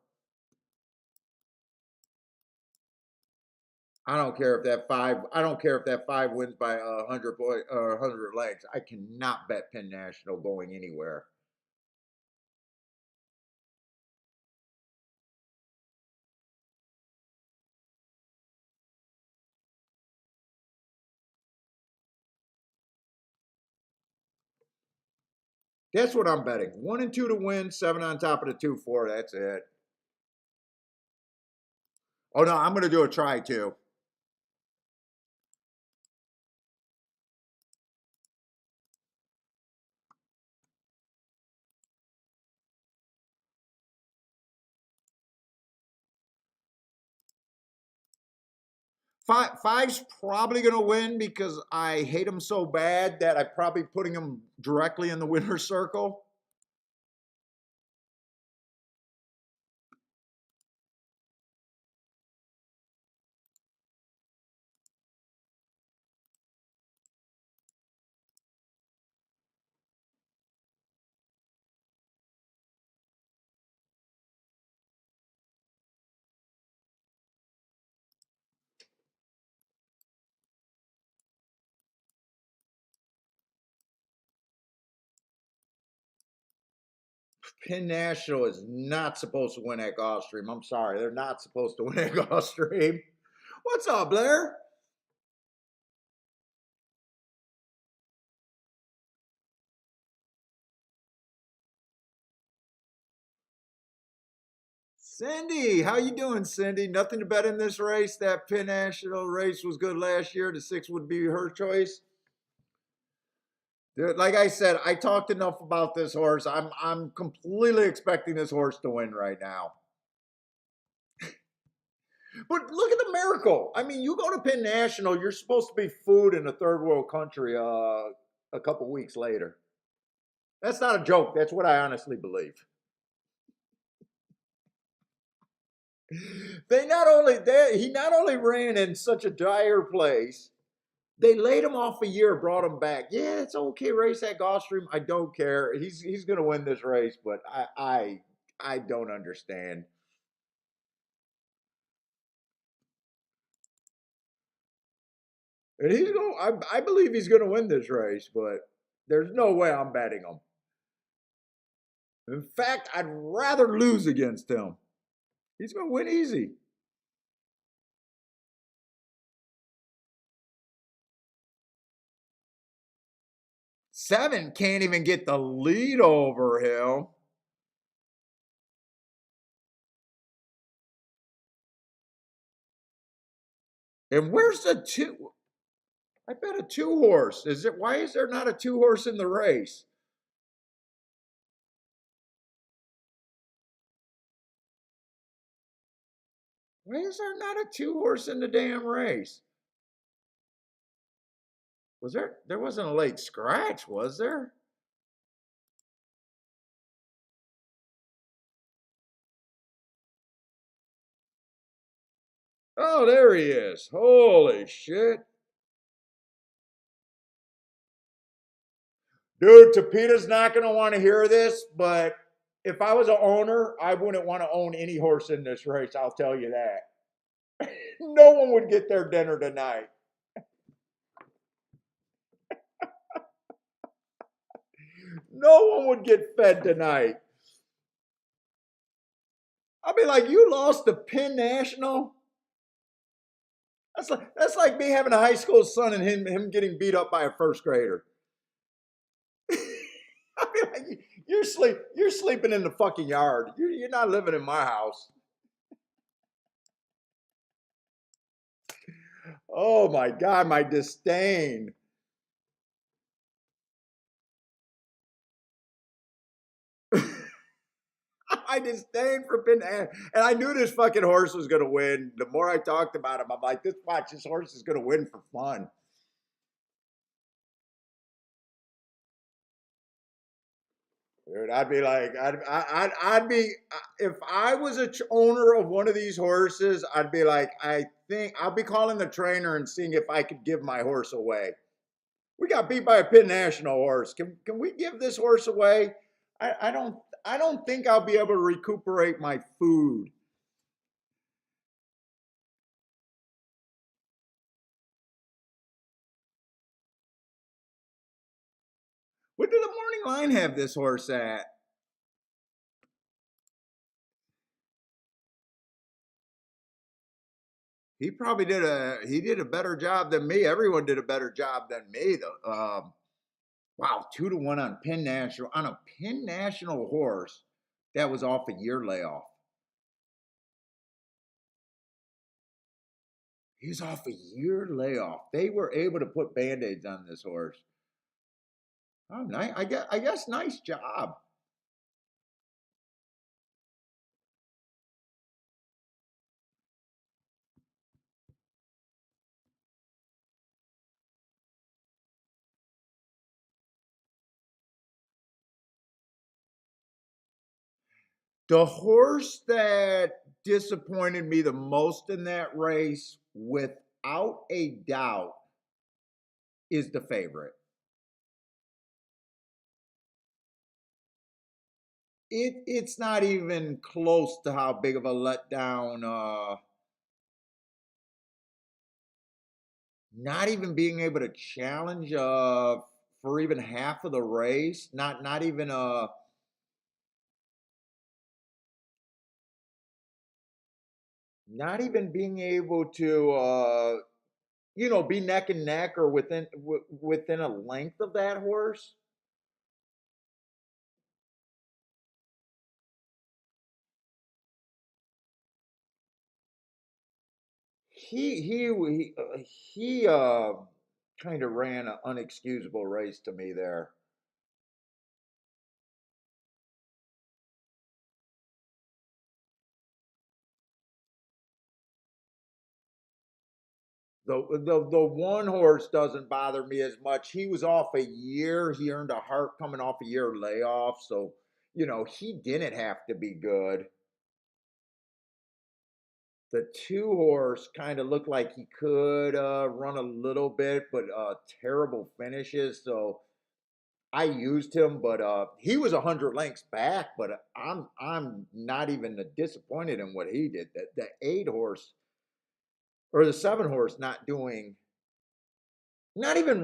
I don't care if that 5. I don't care if that 5 wins by 100 legs. I cannot bet Penn National going anywhere. Guess what I'm betting? 1 and 2 to win, 7 on top of the 2-4. That's it. Oh no, I'm going to do a try too. Five's probably going to win because I hate him so bad that I'm probably putting him directly in the winner's circle. Penn National is not supposed to win at Gulfstream. I'm sorry, they're not supposed to win at Gulfstream. What's up, Blair? Cindy, how you doing, Cindy? Nothing to bet in this race. That Penn National race was good last year. The 6 would be her choice. Dude, like I said, I talked enough about this horse. I'm completely expecting this horse to win right now. But look at the miracle. I mean, you go to Penn National, you're supposed to be food in a third world country a couple weeks later. That's not a joke. That's what I honestly believe. He not only ran in such a dire place, they laid him off a year, brought him back. Yeah, it's okay. Race at Gulfstream. I don't care. He's gonna win this race, but I don't understand. And he's going. I believe he's gonna win this race, but there's no way I'm betting him. In fact, I'd rather lose against him. He's gonna win easy. 7 can't even get the lead over him. And where's the two? I bet a 2 horse. Is it? Why is there not a 2 horse in the race? Why is there not a 2 horse in the damn race? Was there? There wasn't a late scratch, was there? Oh, there he is. Holy shit. Dude, Topita's not going to want to hear this, but if I was an owner, I wouldn't want to own any horse in this race. I'll tell you that. No one would get their dinner tonight. No one would get fed tonight. I'll be like, you lost to Penn National? That's like me having a high school son and him getting beat up by a first grader. I'll be like, you're sleeping in the fucking yard. You're not living in my house. Oh my God, my disdain. I disdain for Penn, and I knew this fucking horse was gonna win. The more I talked about him, I'm like, this horse is gonna win for fun. Dude, I'd be like, I'd be if I was a owner of one of these horses, I'd be like, I think I'll be calling the trainer and seeing if I could give my horse away. We got beat by a Penn National horse. Can we give this horse away? I don't think I'll be able to recuperate my food. What did the morning line have this horse at? He did a better job than me. Everyone did a better job than me though. Wow, 2-1 on a Penn National horse that was off a year layoff. He's off a year layoff. They were able to put band-aids on this horse. Oh, nice. I guess nice job. The horse that disappointed me the most in that race, without a doubt, is the favorite. It's not even close to how big of a letdown. Not even being able to challenge for even half of the race. Not even not even being able to be neck and neck or within a length of that horse. He kind of ran an unexcusable race to me there. The one horse doesn't bother me as much. He was off a year. He earned a heart coming off a year layoff, so he didn't have to be good. The two horse kind of looked like he could run a little bit, but terrible finishes. So I used him, but he was 100 lengths back. But I'm not even disappointed in what he did. The 8 horse or the 7 horse not even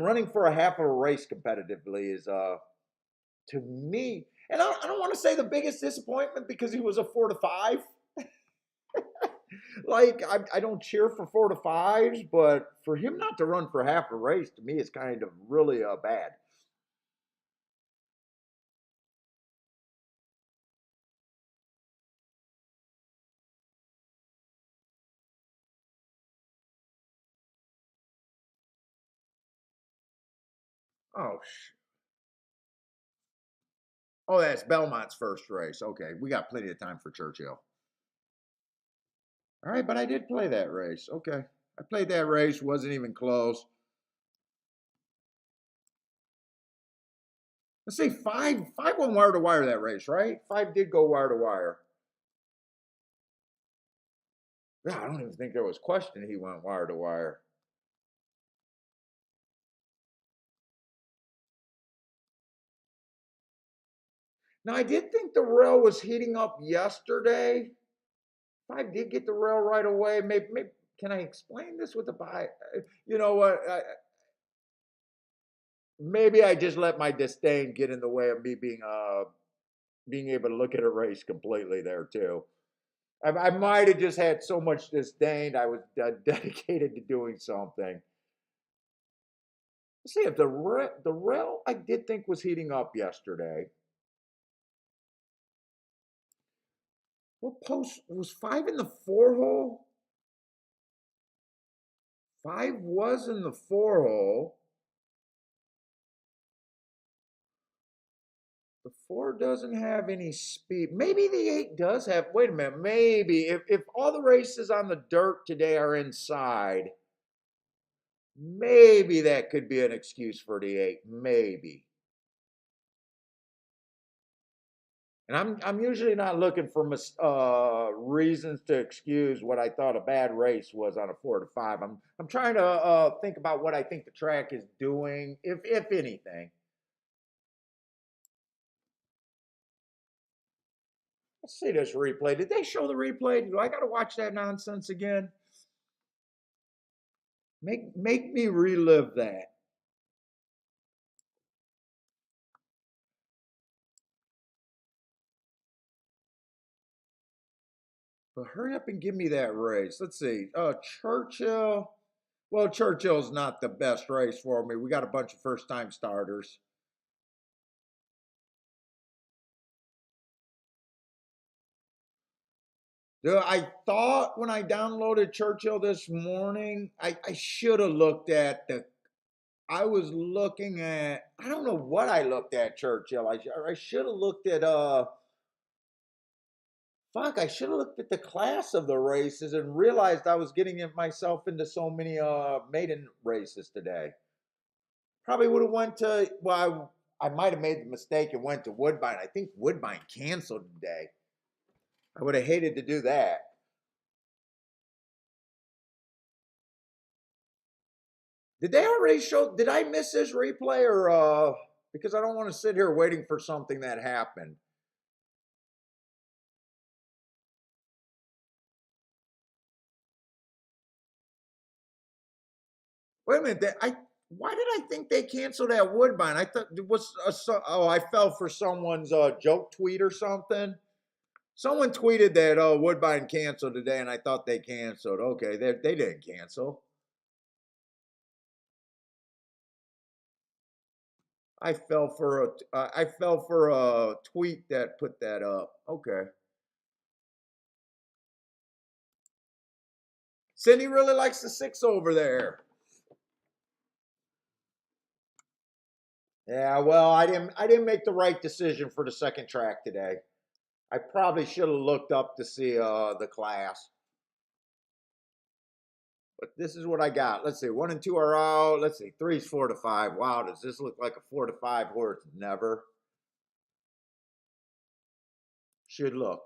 running for a half of a race competitively is to me. And I don't want to say the biggest disappointment because he was a 4 to 5. Like I don't cheer for 4 to 5s, but for him not to run for half a race to me is kind of really bad. Oh, oh, that's Belmont's first race. Okay, we got plenty of time for Churchill. All right, but I did play that race. Okay, I played that race. Wasn't even close. Let's see, five went wire to wire that race, right? 5 did go wire to wire. Yeah, I don't even think there was question he went wire to wire. Now I did think the rail was heating up yesterday. If I did get the rail right away, maybe can I explain this with the buy? You know what? Maybe I just let my disdain get in the way of me being able to look at a race completely there too. I might have just had so much disdain. I was dedicated to doing something. Let's see if the rail I did think was heating up yesterday. What post was 5 in the 4 hole? 5 was in the 4 hole. The 4 doesn't have any speed. Maybe the 8 does have. Wait a minute. Maybe if all the races on the dirt today are inside, maybe that could be an excuse for the 8. Maybe. And I'm usually not looking for reasons to excuse what I thought a bad race was on a 4 to 5. I'm trying to think about what I think the track is doing, if anything. Let's see this replay. Did they show the replay? Do I got to watch that nonsense again? Make me relive that. But hurry up and give me that race. Let's see. Churchill. Well, Churchill's not the best race for me. We got a bunch of first time starters. Dude, I thought when I downloaded Churchill this morning, I should have looked at the. I was looking at. I don't know what I looked at Churchill. I should have looked at Fuck, I should have looked at the class of the races and realized I was getting myself into so many maiden races today. Probably would have went to. Well, I might have made the mistake and went to Woodbine. I think Woodbine canceled today. I would have hated to do that. Did they already show? Did I miss this replay or because I don't want to sit here waiting for something that happened. Wait a minute. Why did I think they canceled at Woodbine? I thought it was I fell for someone's joke tweet or something. Someone tweeted that Woodbine canceled today, and I thought they canceled. Okay, they didn't cancel. I fell for a tweet that put that up. Okay. Cindy really likes the 6 over there. Yeah, well, I didn't make the right decision for the second track today. I probably should have looked up to see the class. But this is what I got. Let's see. 1 and 2 are out. Let's see. Three's 4 to 5. Wow, does this look like a 4 to 5 horse? Never. Should look.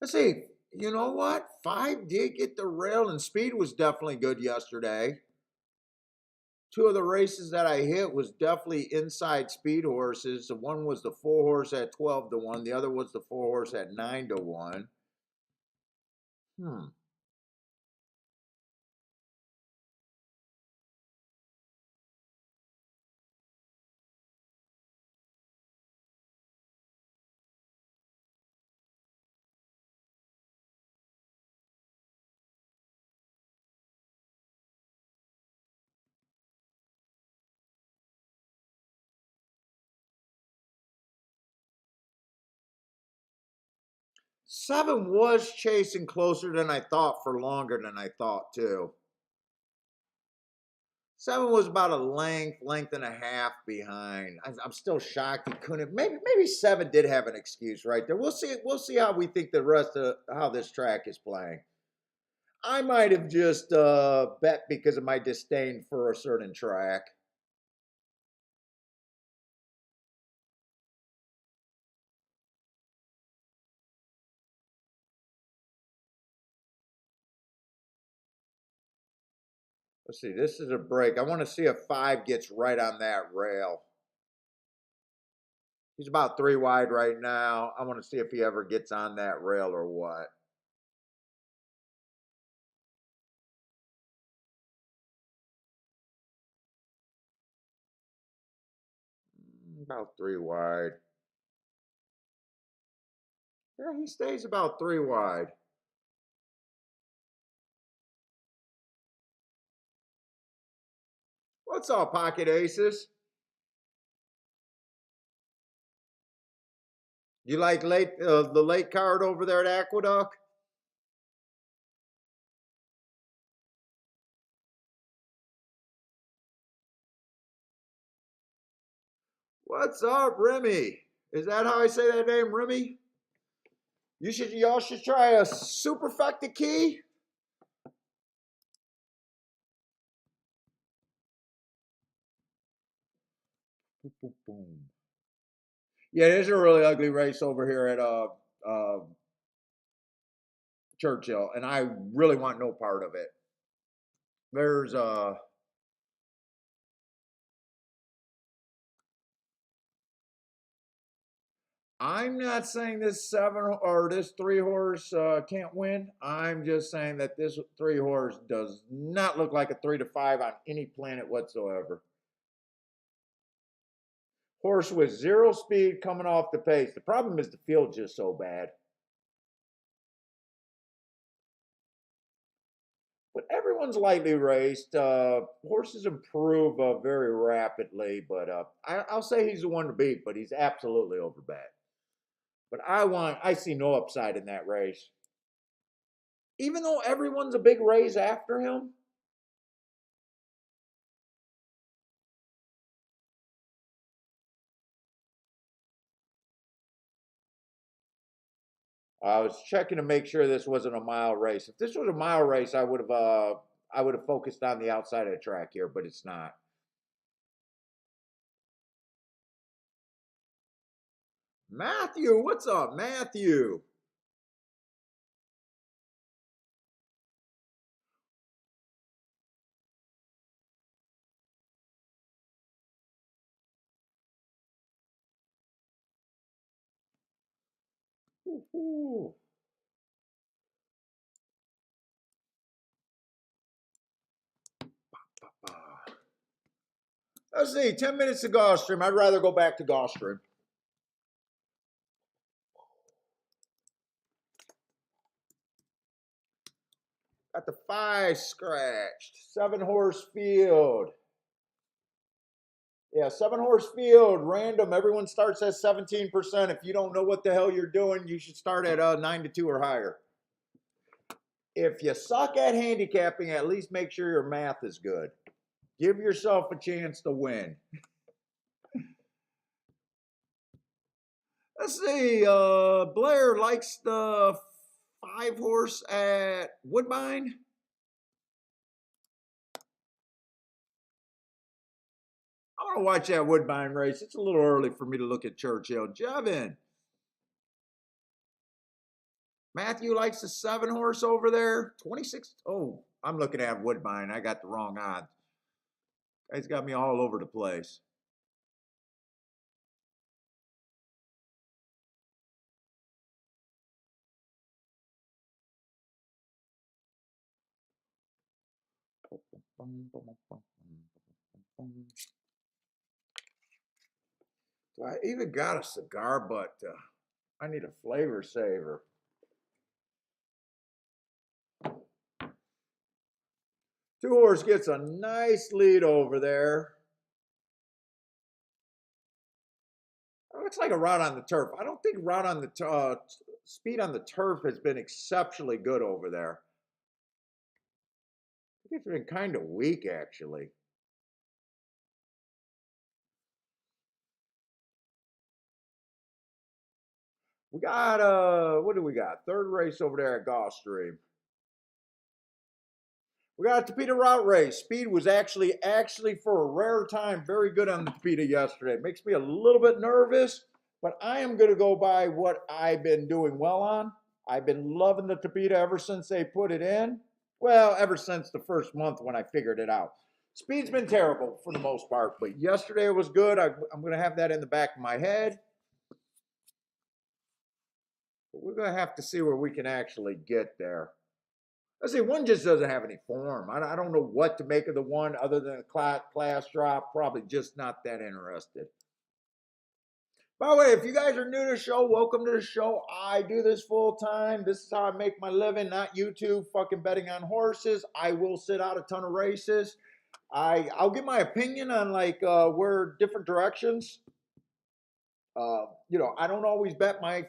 Let's see. You know what? 5 did get the rail, and speed was definitely good yesterday. Two of the races that I hit was definitely inside speed horses. The one was the 4 horse at 12 to 1. The other was the 4 horse at 9 to 1. Hmm. Seven was chasing closer than I thought for longer than I thought too. Seven was about a length and a half behind. I'm still shocked he couldn't. Maybe seven did have an excuse right there. We'll see. We'll see how we think the rest of how this track is playing. I might have just bet because of my disdain for a certain track. Let's see. This is a break. I want to see if 5 gets right on that rail. He's about 3 wide right now. I want to see if he ever gets on that rail or what. About 3 wide. Yeah, he stays about 3 wide. What's up, pocket aces? You like the late card over there at Aqueduct? What's up, Remy? Is that how I say that name, Remy? Y'all should try a superfecta key. Boom, boom. Yeah, there's a really ugly race over here at Churchill, and I really want no part of it. There's I'm not saying this 7 or this 3 horse can't win. I'm just saying that this 3 horse does not look like a 3 to 5 on any planet whatsoever. Horse with 0 speed coming off the pace. The problem is the field's just so bad. But everyone's lightly raced. Horses improve very rapidly, but I'll say he's the one to beat, but he's absolutely overbet. But I see no upside in that race. Even though everyone's a big raise after him. I was checking to make sure this wasn't a mile race. If this was a mile race, I would have focused on the outside of the track here, but it's not. Matthew, what's up, Matthew? Woo-hoo. Let's see, 10 minutes to Gulfstream. I'd rather go back to Gulfstream. Got the 5 scratched. 7 horse field. Yeah, 7 horse field, random. Everyone starts at 17%. If you don't know what the hell you're doing, you should start at 9 to 2 or higher. if you suck at handicapping, at least make sure your math is good. Give yourself a chance to win. Let's see. Blair likes the 5-horse at Woodbine. I want to watch that Woodbine race. It's a little early for me to look at Churchill. Jevin. Matthew likes the 7-horse over there. 26. Oh, I'm looking at Woodbine. I got the wrong odds. Guy's got me all over the place. So I even got a cigar, but I need a flavor saver. Two-horse gets a nice lead over there. It looks like a route on the turf. I don't think route on the speed on the turf has been exceptionally good over there. I think it's been kind of weak, actually. We got what do we got? Third race over there at Gulfstream. We got a Tapeta route race. Speed was actually for a rare time very good on the Tapeta yesterday. It makes me a little bit nervous, but I am going to go by what I've been doing well on. I've been loving the Tapeta ever since they put it in. Well, ever since the first month when I figured it out. Speed's been terrible for the most part, but yesterday it was good. I'm going to have that in the back of my head. But we're going to have to see where we can actually get there. Let's see, one just doesn't have any form. I don't know what to make of the one other than a class drop. Probably just not that interested. By the way, if you guys are new to the show, welcome to the show. I do this full time. This is how I make my living, not YouTube fucking betting on horses. I will sit out a ton of races. I'll give my opinion on like where different directions. I don't always bet my.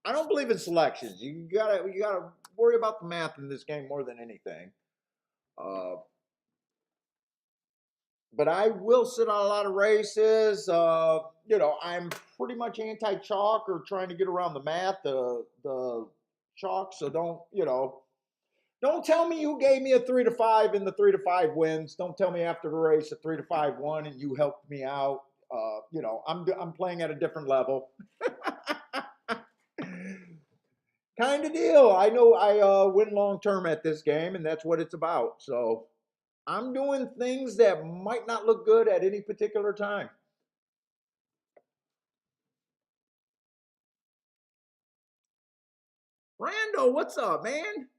I don't believe in selections. You gotta worry about the math in this game more than anything. But I will sit on a lot of races. I'm pretty much anti-chalk or trying to get around the math, the chalk. So don't tell me you gave me a 3-5 and the 3-5 wins. Don't tell me after the race a 3-5 won and you helped me out. I'm playing at a different level. Kind of deal. I know I win long term at this game, and that's what it's about. So I'm doing things that might not look good at any particular time. Rando, what's up, man?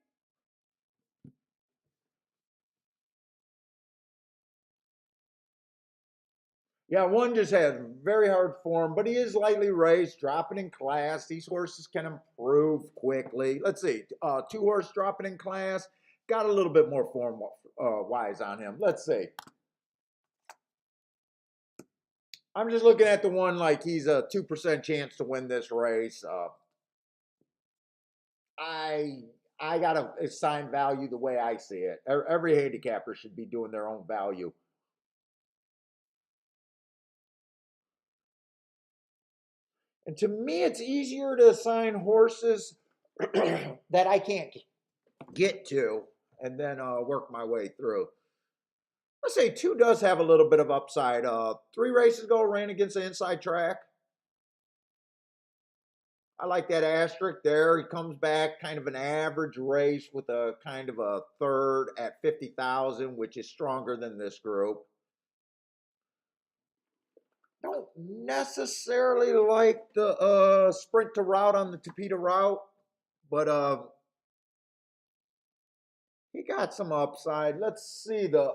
Yeah, one just has very hard form, but he is lightly raised, dropping in class. These horses can improve quickly. Let's see, 2-horse dropping in class, got a little bit more form wise on him. Let's see. I'm just looking at the one like he's a 2% chance to win this race. I gotta assign value the way I see it. Every handicapper should be doing their own value. And to me, it's easier to assign horses that I can't get to and then work my way through. Let's say 2 does have a little bit of upside. 3 races ago, ran against the inside track. I like that asterisk there. He comes back kind of an average race with a kind of a third at 50,000, which is stronger than this group. Don't necessarily like the sprint to route on the Tapeta route, but he got some upside. Let's see the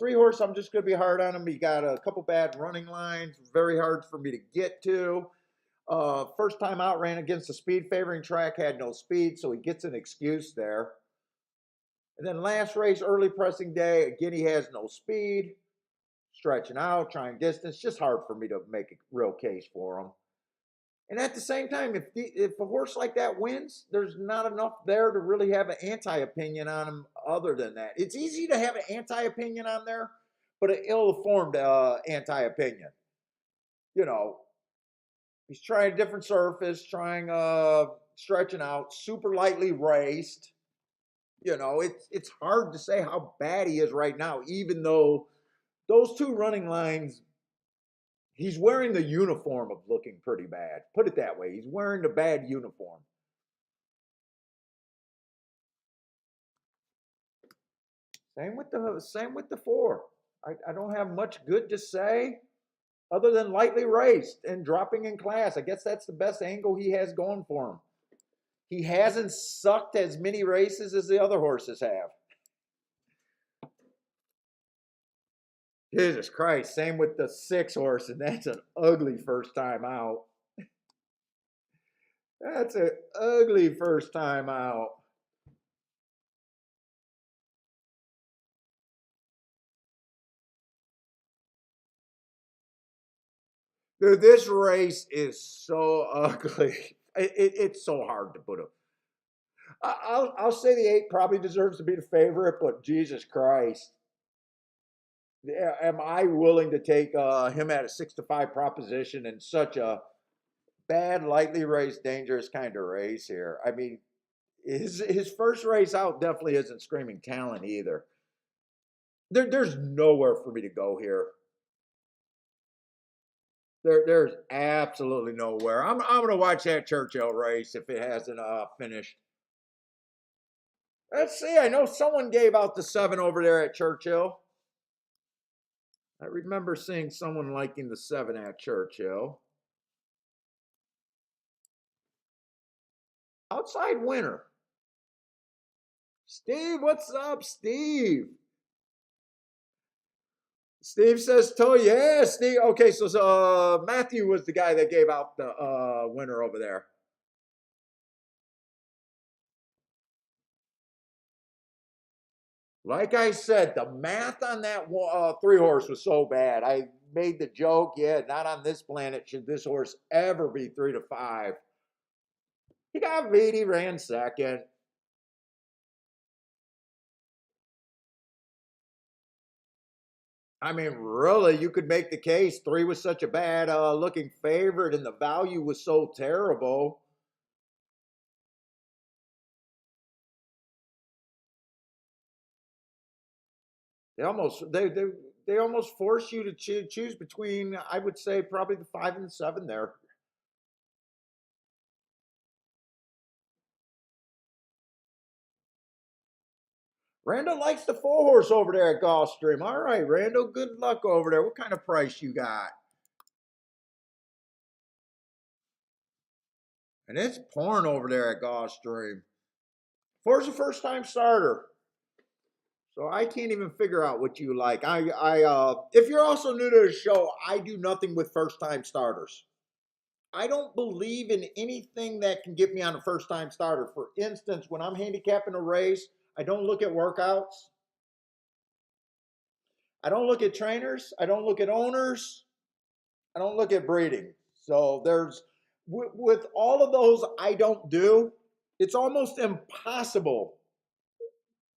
3-horse. I'm just going to be hard on him. He got a couple bad running lines, very hard for me to get to. First time out, ran against the speed favoring track, had no speed, so he gets an excuse there. And then last race, early pressing day, again, he has no speed. Stretching out, trying distance, just hard for me to make a real case for him. And at the same time, if a horse like that wins, there's not enough there to really have an anti-opinion on him other than that. It's easy to have an anti-opinion on there, but an ill-formed anti-opinion. You know, he's trying a different surface, trying stretching out, super lightly raced. You know, it's hard to say how bad he is right now, even though those two running lines, he's wearing the uniform of looking pretty bad. Put it that way. He's wearing the bad uniform. Same with the four. I don't have much good to say other than lightly raced and dropping in class. I guess that's the best angle he has going for him. He hasn't sucked as many races as the other horses have. Jesus Christ. Same with the 6 horse, and that's an ugly first time out. That's an ugly first time out. Dude, this race is so ugly. It's so hard to put a. I'll say the 8 probably deserves to be the favorite, but Jesus Christ, am I willing to take him at a 6-5 proposition in such a bad, lightly raced, dangerous kind of race here? I mean, his first race out definitely isn't screaming talent either. There's nowhere for me to go here. There's absolutely nowhere. I'm going to watch that Churchill race if it hasn't finished. Let's see. I know someone gave out the 7 over there at Churchill. I remember seeing someone liking the 7 at Churchill. Outside winner. Steve, what's up, Steve? Steve says, yeah, Steve. Okay, so Matthew was the guy that gave out the winner over there. Like I said, the math on that 3 horse was so bad. I made the joke, yeah, not on this planet should this horse ever be 3-5. He got beat, he ran second. I mean, really, you could make the case 3 was such a bad looking favorite and the value was so terrible. They almost force you to choose between, I would say, probably the 5 and the 7 there. Randall likes the 4 horse over there at Gulfstream. All right, Randall, good luck over there. What kind of price you got? And it's pouring over there at Gulfstream. 4's a first time starter. So I can't even figure out what you like. If you're also new to the show, I do nothing with first time starters. I don't believe in anything that can get me on a first time starter. For instance, when I'm handicapping a race, I don't look at workouts. I don't look at trainers. I don't look at owners. I don't look at breeding. So with all of those I don't do, it's almost impossible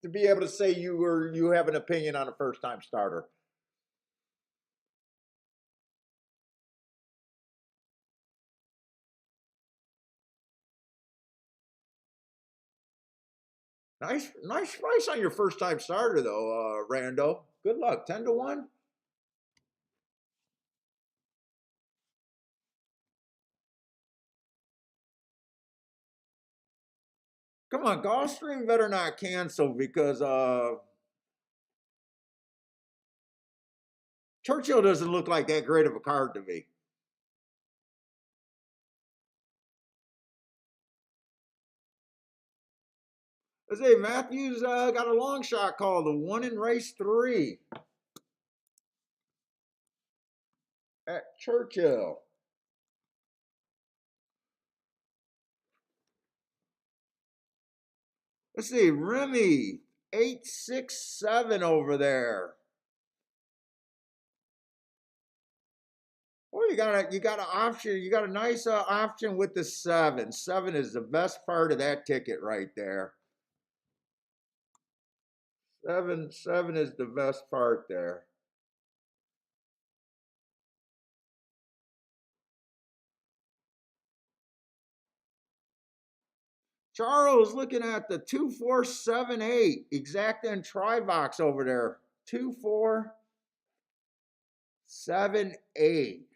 to be able to say you have an opinion on a first time starter. Nice price on your first time starter though, Rando. Good luck. 10-1. Come on, Gulfstream better not cancel because Churchill doesn't look like that great of a card to me. Let's say Matthews got a long shot call, the 1 in race 3 at Churchill. Let's see, Remy, 867 over there. Oh, you got an option. You got a nice option with the 7. 7 is the best part of that ticket right there. 7 is the best part there. Charles looking at the 2478 exacting try box over there. 2478.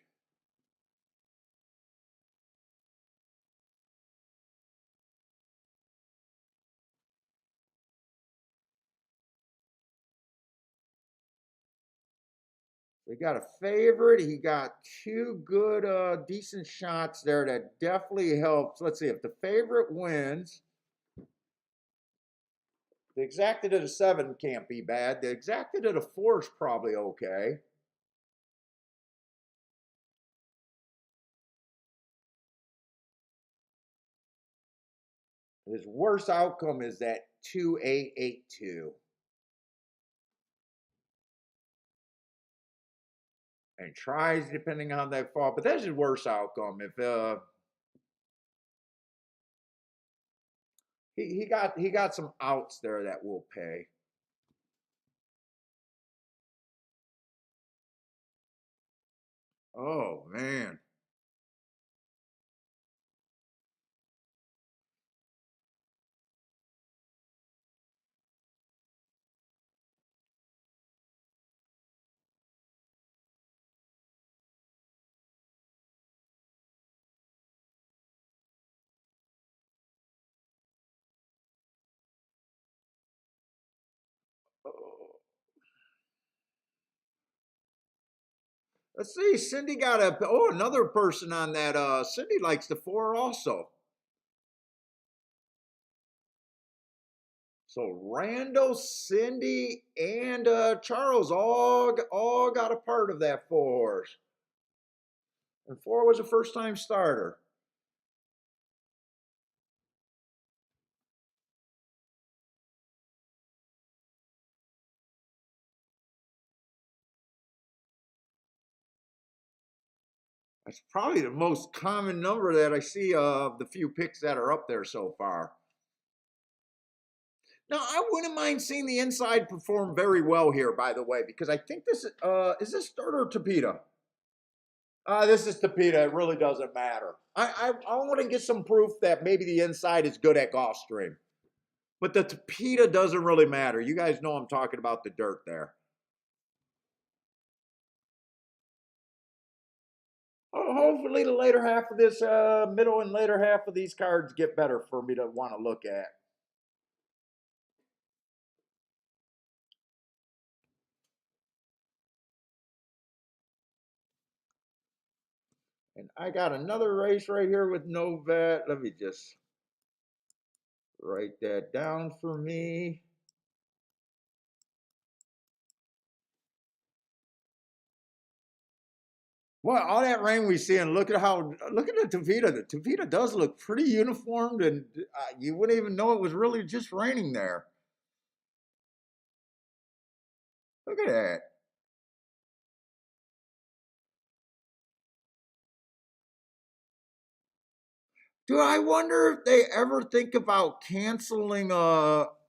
We got a favorite. He got two good, decent shots there that definitely helps. Let's see if the favorite wins. The exacted at a 7 can't be bad. The exacted at a 4 is probably okay. His worst outcome is that 2882. And tries depending on that fall, but that's his worst outcome. If he got some outs there that will pay. Oh man. Oh. Let's see. Cindy got another person on that. Cindy likes the 4 also. So Randall, Cindy, and Charles all got a part of that 4 horse. And 4 was a first time starter. That's probably the most common number that I see of the few picks that are up there so far. Now, I wouldn't mind seeing the inside perform very well here, by the way, because I think this is this dirt or Tapeta? This is Tapeta. It really doesn't matter. I want to get some proof that maybe the inside is good at Gulfstream. But the Tapeta doesn't really matter. You guys know I'm talking about the dirt there. Oh, hopefully the later half of this, middle and later half of these cards get better for me to want to look at. And I got another race right here with no vet. Let me just write that down for me. Well, all that rain we see, and look at the Tavita. The Tavita does look pretty uniformed, and you wouldn't even know it was really just raining there. Look at that. Do I wonder if they ever think about canceling?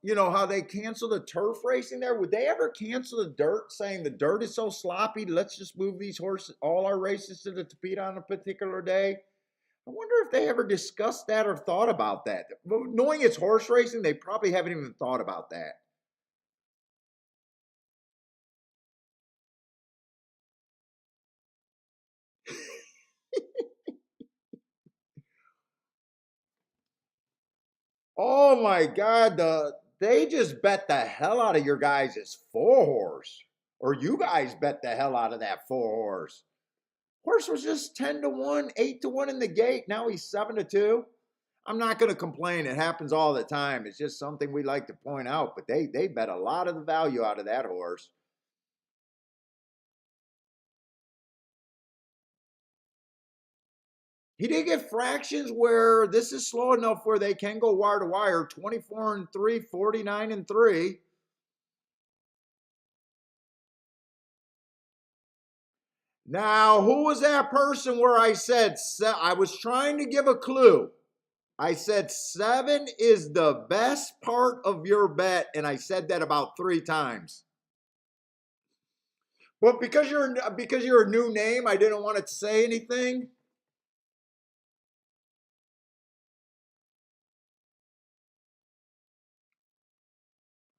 You know how they cancel the turf racing there? Would they ever cancel the dirt, saying the dirt is so sloppy? Let's just move these horses, all our races, to the Tavita on a particular day. I wonder if they ever discussed that or thought about that. Knowing it's horse racing, they probably haven't even thought about that. Oh my God, they just bet the hell out of your guys' 4 horse. Or you guys bet the hell out of that 4 horse. Horse was just 10-1, 8-1 in the gate. Now he's 7-2. I'm not going to complain. It happens all the time. It's just something we like to point out. But they bet a lot of the value out of that horse. He did get fractions where this is slow enough where they can go wire to wire. 24-3, 49-3. Now, who was that person where I said, I was trying to give a clue. I said 7 is the best part of your bet, and I said that about 3 times. But because you're a new name, I didn't want to say anything.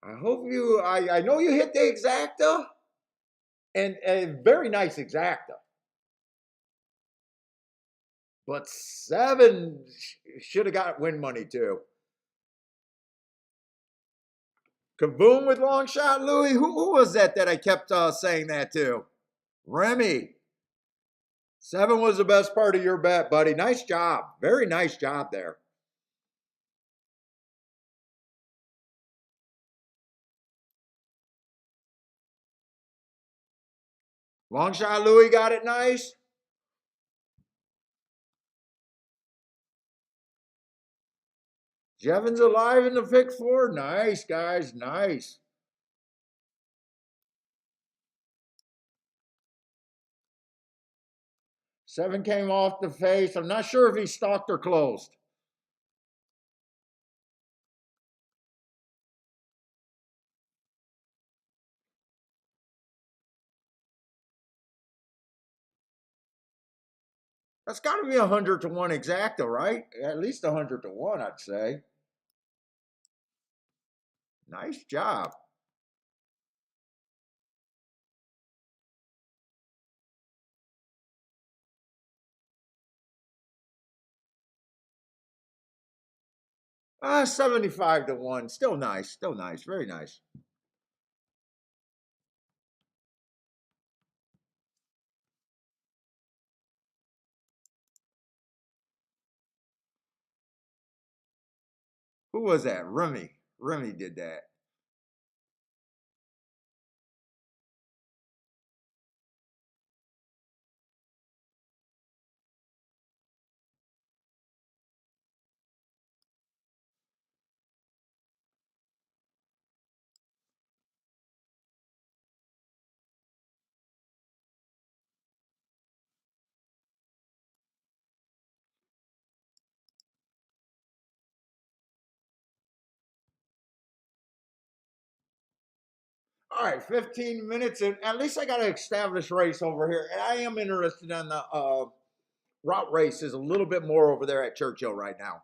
I know you hit the exacta, and a very nice exacta. But 7 should have got win money too. Kaboom with long shot, Louis. Who was that I kept saying that to? Remy. 7 was the best part of your bet, buddy. Nice job. Very nice job there. Long shot, Louis got it nice. Jevons alive in the Vic 4. Nice, guys. Nice. Seven came off the face. I'm not sure if he stalked or closed. That's got to be 100 to 1 exacta, right? At least 100 to 1, I'd say. Nice job. Ah, 75 to 1. Still nice. Still nice. Very nice. Who was that? Remy. Remy did that. All right, 15 minutes, and at least I got an established race over here. And I am interested in the route races a little bit more over there at Churchill right now.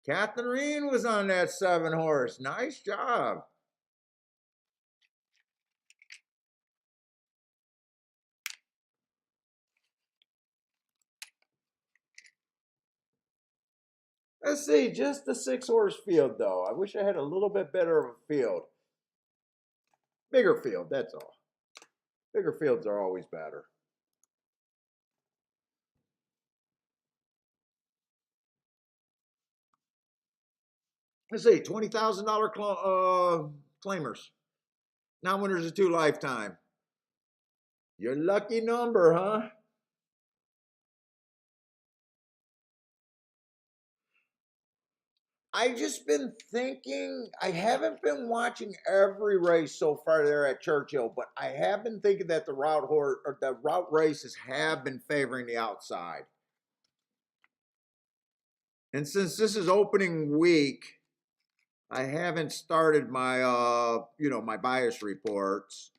Catherine was on that 7 horse. Nice job. Let's see, just the 6 horse field though. I wish I had a little bit better of a field. Bigger field, that's all. Bigger fields are always better. Let's see, $20,000 claimers. Non-winners of 2 lifetime. Your lucky number, huh? I just been thinking, I haven't been watching every race so far there at Churchill, but I have been thinking that the route races have been favoring the outside. And since this is opening week, I haven't started my my bias reports.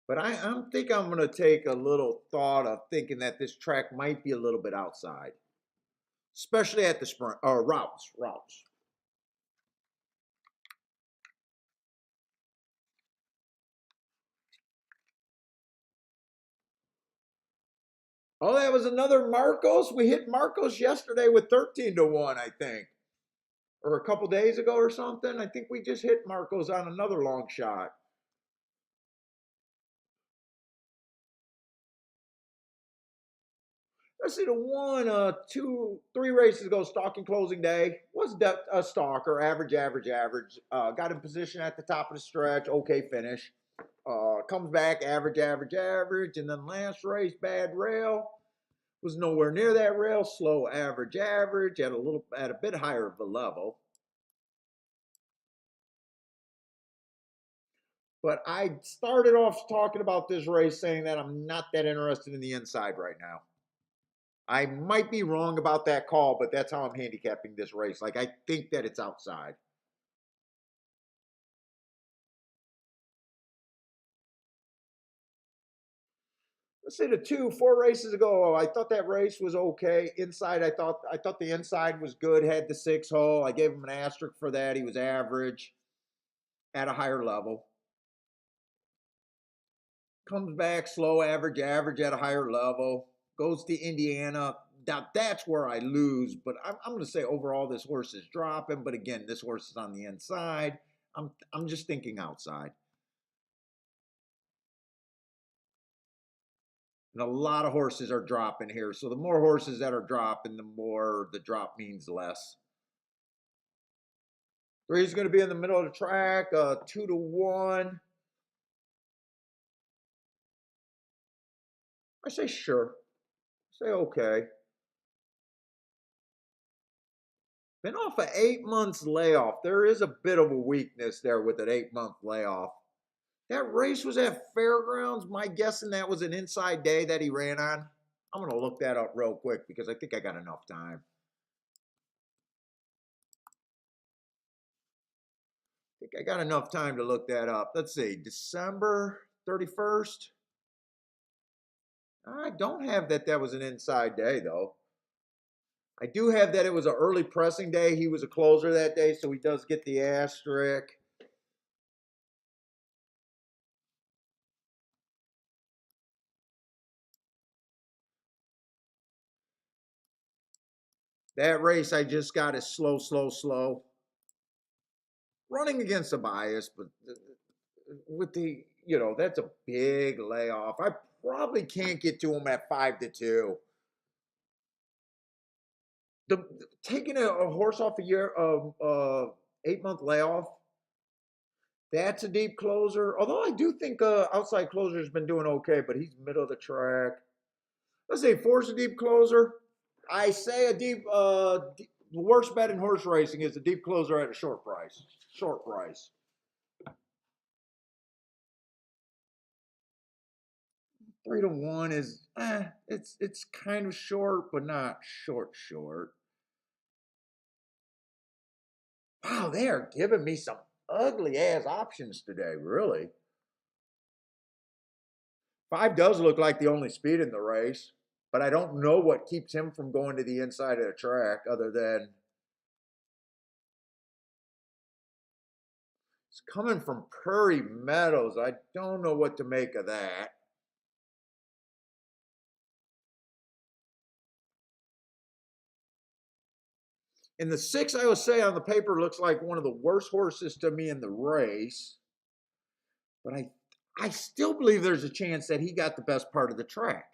But I think I'm gonna take a little thought of thinking that this track might be a little bit outside. Especially at the sprint or routes. Oh, that was another Marcos. We hit Marcos yesterday with 13 to 1, I think. Or a couple days ago or something. I think we just hit Marcos on another long shot. Let's see, the 3 races ago, stalking closing day. Was a stalker, average. Got in position at the top of the stretch. Okay finish. Comes back average, average, average, and then last race bad rail. Was nowhere near that rail. Slow, average, average at a bit higher of a level. But I started off talking about this race saying that I'm not that interested in the inside right now. I might be wrong about that call, but that's how I'm handicapping this race. Like, I think that it's outside. Let's say the 4 races ago, I thought that race was okay. Inside, I thought the inside was good. Had the 6 hole. I gave him an asterisk for that. He was average at a higher level. Comes back slow, average, average at a higher level. Goes to Indiana. Now that's where I lose. But I'm going to say overall this horse is dropping. But again, this horse is on the inside. I'm just thinking outside. And a lot of horses are dropping here. So the more horses that are dropping, the more the drop means less. 3 is going to be in the middle of the track, 2-1. I say sure. I say okay. Been off an 8 months layoff. There is a bit of a weakness there with an 8 month layoff. That race was at Fairgrounds. My guessing that was an inside day that he ran on. I'm going to look that up real quick because I think I got enough time. I think I got enough time to look that up. Let's see, December 31st. I don't have that was an inside day, though. I do have that it was an early pressing day. He was a closer that day, so he does get the asterisk. That race I just got is slow, slow, slow. Running against a bias, but with the, that's a big layoff. I probably can't get to him at 5-2. Taking a horse off a year of 8 month layoff, that's a deep closer. Although I do think outside closer's been doing okay, but he's middle of the track. Let's say 4's a deep closer. I say a deep. The worst bet in horse racing is a deep closer at a short price. Short price. 3-1 is it's kind of short, but not short. Wow, they are giving me some ugly ass options today, really. 5 does look like the only speed in the race, but I don't know what keeps him from going to the inside of the track other than it's coming from Prairie Meadows. I don't know what to make of that. In the 6, I would say on the paper looks like one of the worst horses to me in the race, but I still believe there's a chance that he got the best part of the track.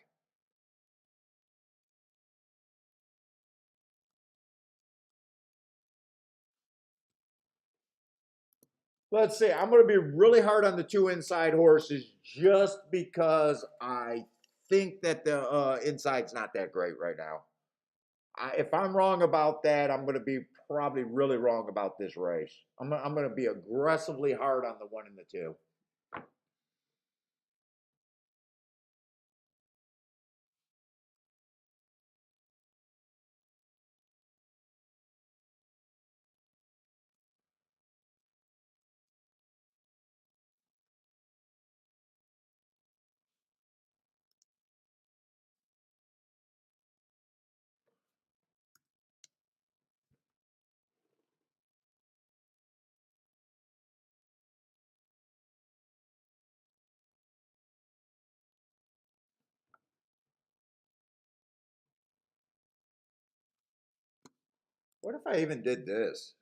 Let's see. I'm going to be really hard on the 2 inside horses just because I think that the inside's not that great right now. If I'm wrong about that, I'm going to be probably really wrong about this race. I'm going to be aggressively hard on the 1 and the 2. What if I even did this?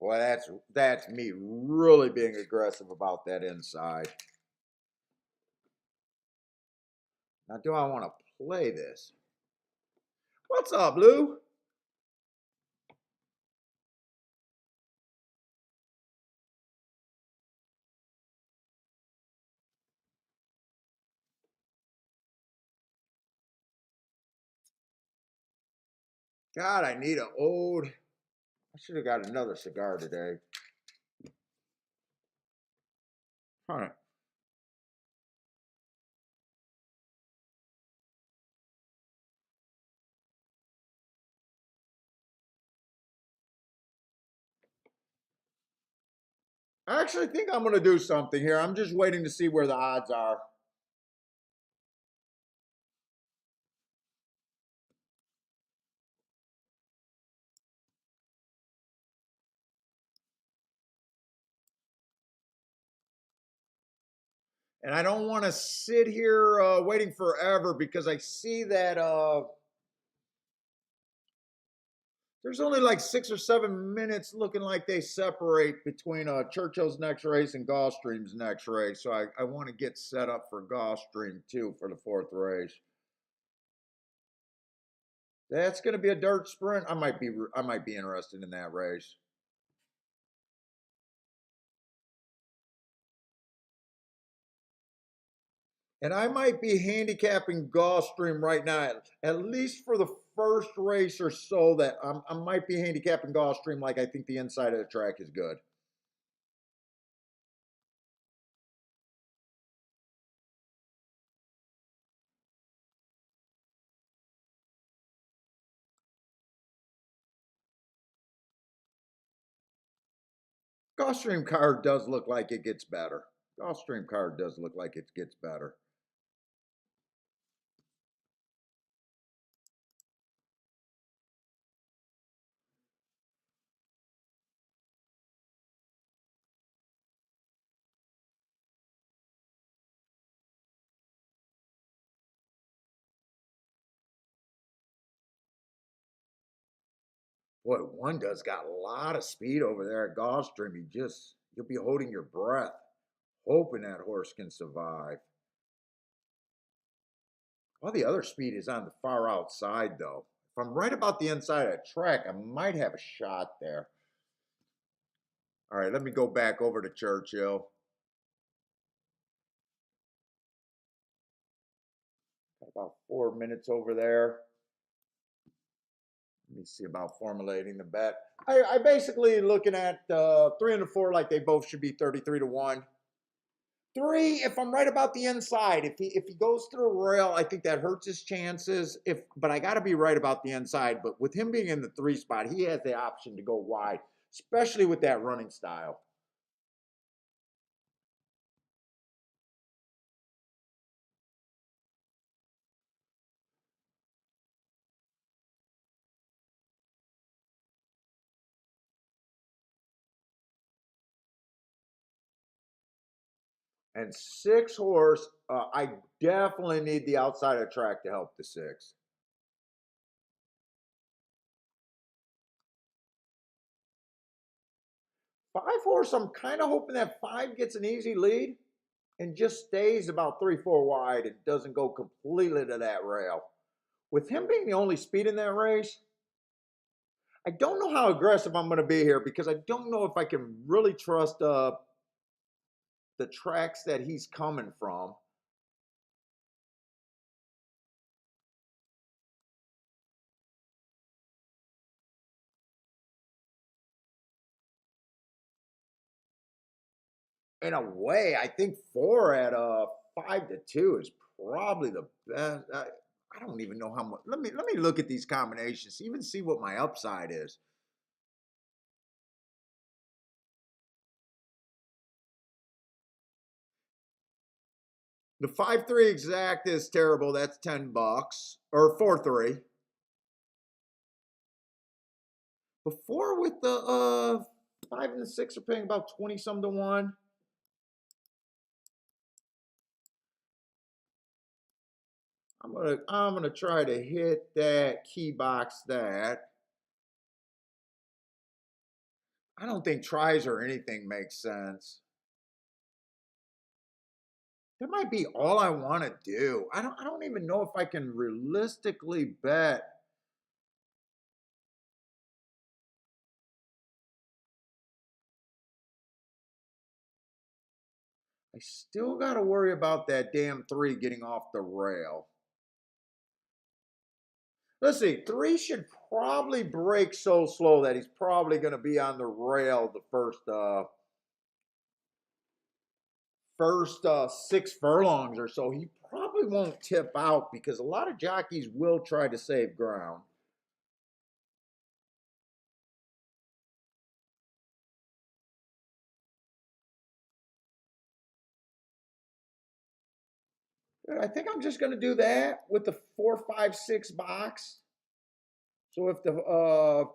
Boy, that's me really being aggressive about that inside. Now, do I want to play this. What's up, Lou? God, I need an old. I should have got another cigar today. Huh. I actually think I'm going to do something here. I'm just waiting to see where the odds are. And I don't want to sit here waiting forever because I see that there's only like 6 or 7 minutes looking like they separate between Churchill's next race and Gulfstream's next race. So I want to get set up for Gulfstream too for the fourth race. That's going to be a dirt sprint. I might be interested in that race. And I might be handicapping Gulfstream right now, at least for the first race or so. That I might be handicapping Gulfstream like I think the inside of the track is good. Gulfstream card does look like it gets better. Gulfstream card does look like it gets better. Boy, one does got a lot of speed over there at Gulfstream. You'll be holding your breath, hoping that horse can survive. All the other speed is on the far outside, though. If I'm right about the inside of the track, I might have a shot there. All right, let me go back over to Churchill. Got about 4 minutes over there. Let me see about formulating the bet. I basically looking at 3 and 4 like they both should be 33 to 1. Three, if I'm right about the inside, if he goes through a rail, I think that hurts his chances. But I got to be right about the inside. But with him being in the 3 spot, he has the option to go wide, especially with that running style. And 6 horse, I definitely need the outside of the track to help the 6. 5 horse, I'm kind of hoping that 5 gets an easy lead and just stays about 3, 4 wide and doesn't go completely to that rail. With him being the only speed in that race, I don't know how aggressive I'm going to be here because I don't know if I can really trust the tracks that he's coming from. In a way, I think 4 at 5 to 2 is probably the best. I don't even know how much. Let me look at these combinations, even see what my upside is. The 5-3 exact is terrible. That's $10 or 4-3. Before with the 5 and the 6 are paying about 20 some to 1. I'm gonna try to hit that key box that. I don't think tries or anything makes sense. That might be all I want to do. I don't even know if I can realistically bet. I still got to worry about that damn 3 getting off the rail. Let's see, 3 should probably break so slow that he's probably going to be on the rail the first 6 furlongs or so. He probably won't tip out because a lot of jockeys will try to save ground. I think I'm just going to do that with the 4, 5, 6 box. So if the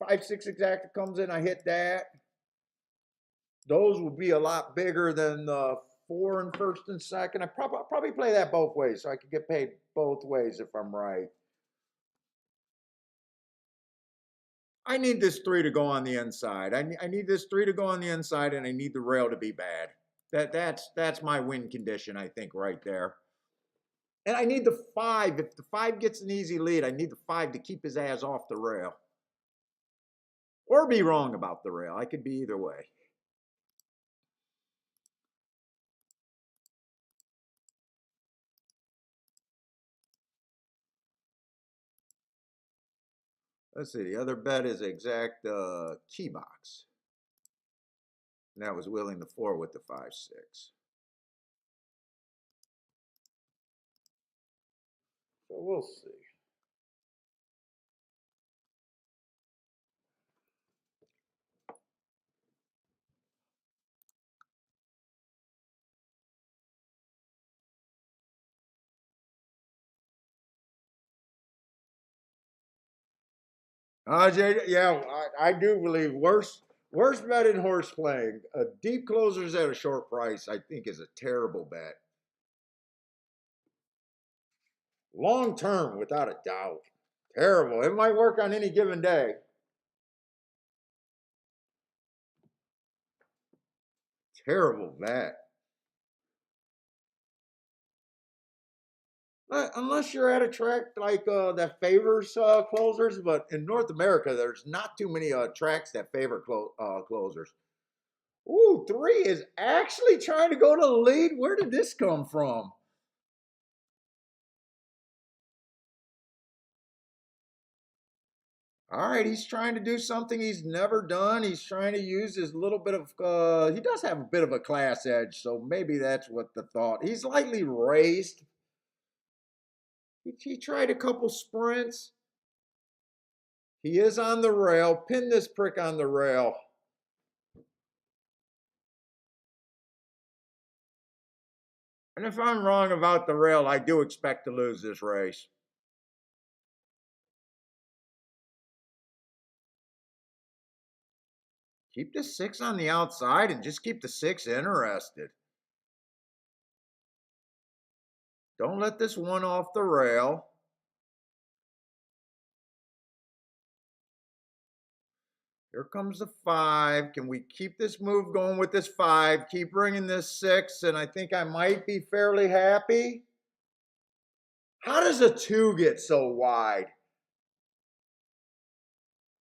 5, 6 exacta comes in, I hit that. Those will be a lot bigger than the 4 in first and second. I'll probably play that both ways so I can get paid both ways if I'm right. I need this 3 to go on the inside. I need this 3 to go on the inside, and I need the rail to be bad. That's my win condition, I think, right there. And I need the 5. If the 5 gets an easy lead, I need the 5 to keep his ass off the rail. Or be wrong about the rail. I could be either way. Let's see. The other bet is exact key box. And that was wheeling the 4 with the 5, 6. So we'll see. Yeah, I do believe worst bet in horse playing. Deep closers at a short price, I think, is a terrible bet. Long term, without a doubt. Terrible. It might work on any given day. Terrible bet. Unless you're at a track like that favors closers, but in North America, there's not too many tracks that favor closers. Ooh, 3 is actually trying to go to the lead. Where did this come from? All right, he's trying to do something he's never done. He's trying to use his little bit of, he does have a bit of a class edge, so maybe that's what the thought. He's lightly raised. He tried a couple sprints. He is on the rail. Pin this prick on the rail. And if I'm wrong about the rail, I do expect to lose this race. Keep the 6 on the outside and just keep the 6 interested. Don't let this one off the rail. Here comes the 5. Can we keep this move going with this 5? Keep bringing this 6, and I think I might be fairly happy. How does a 2 get so wide?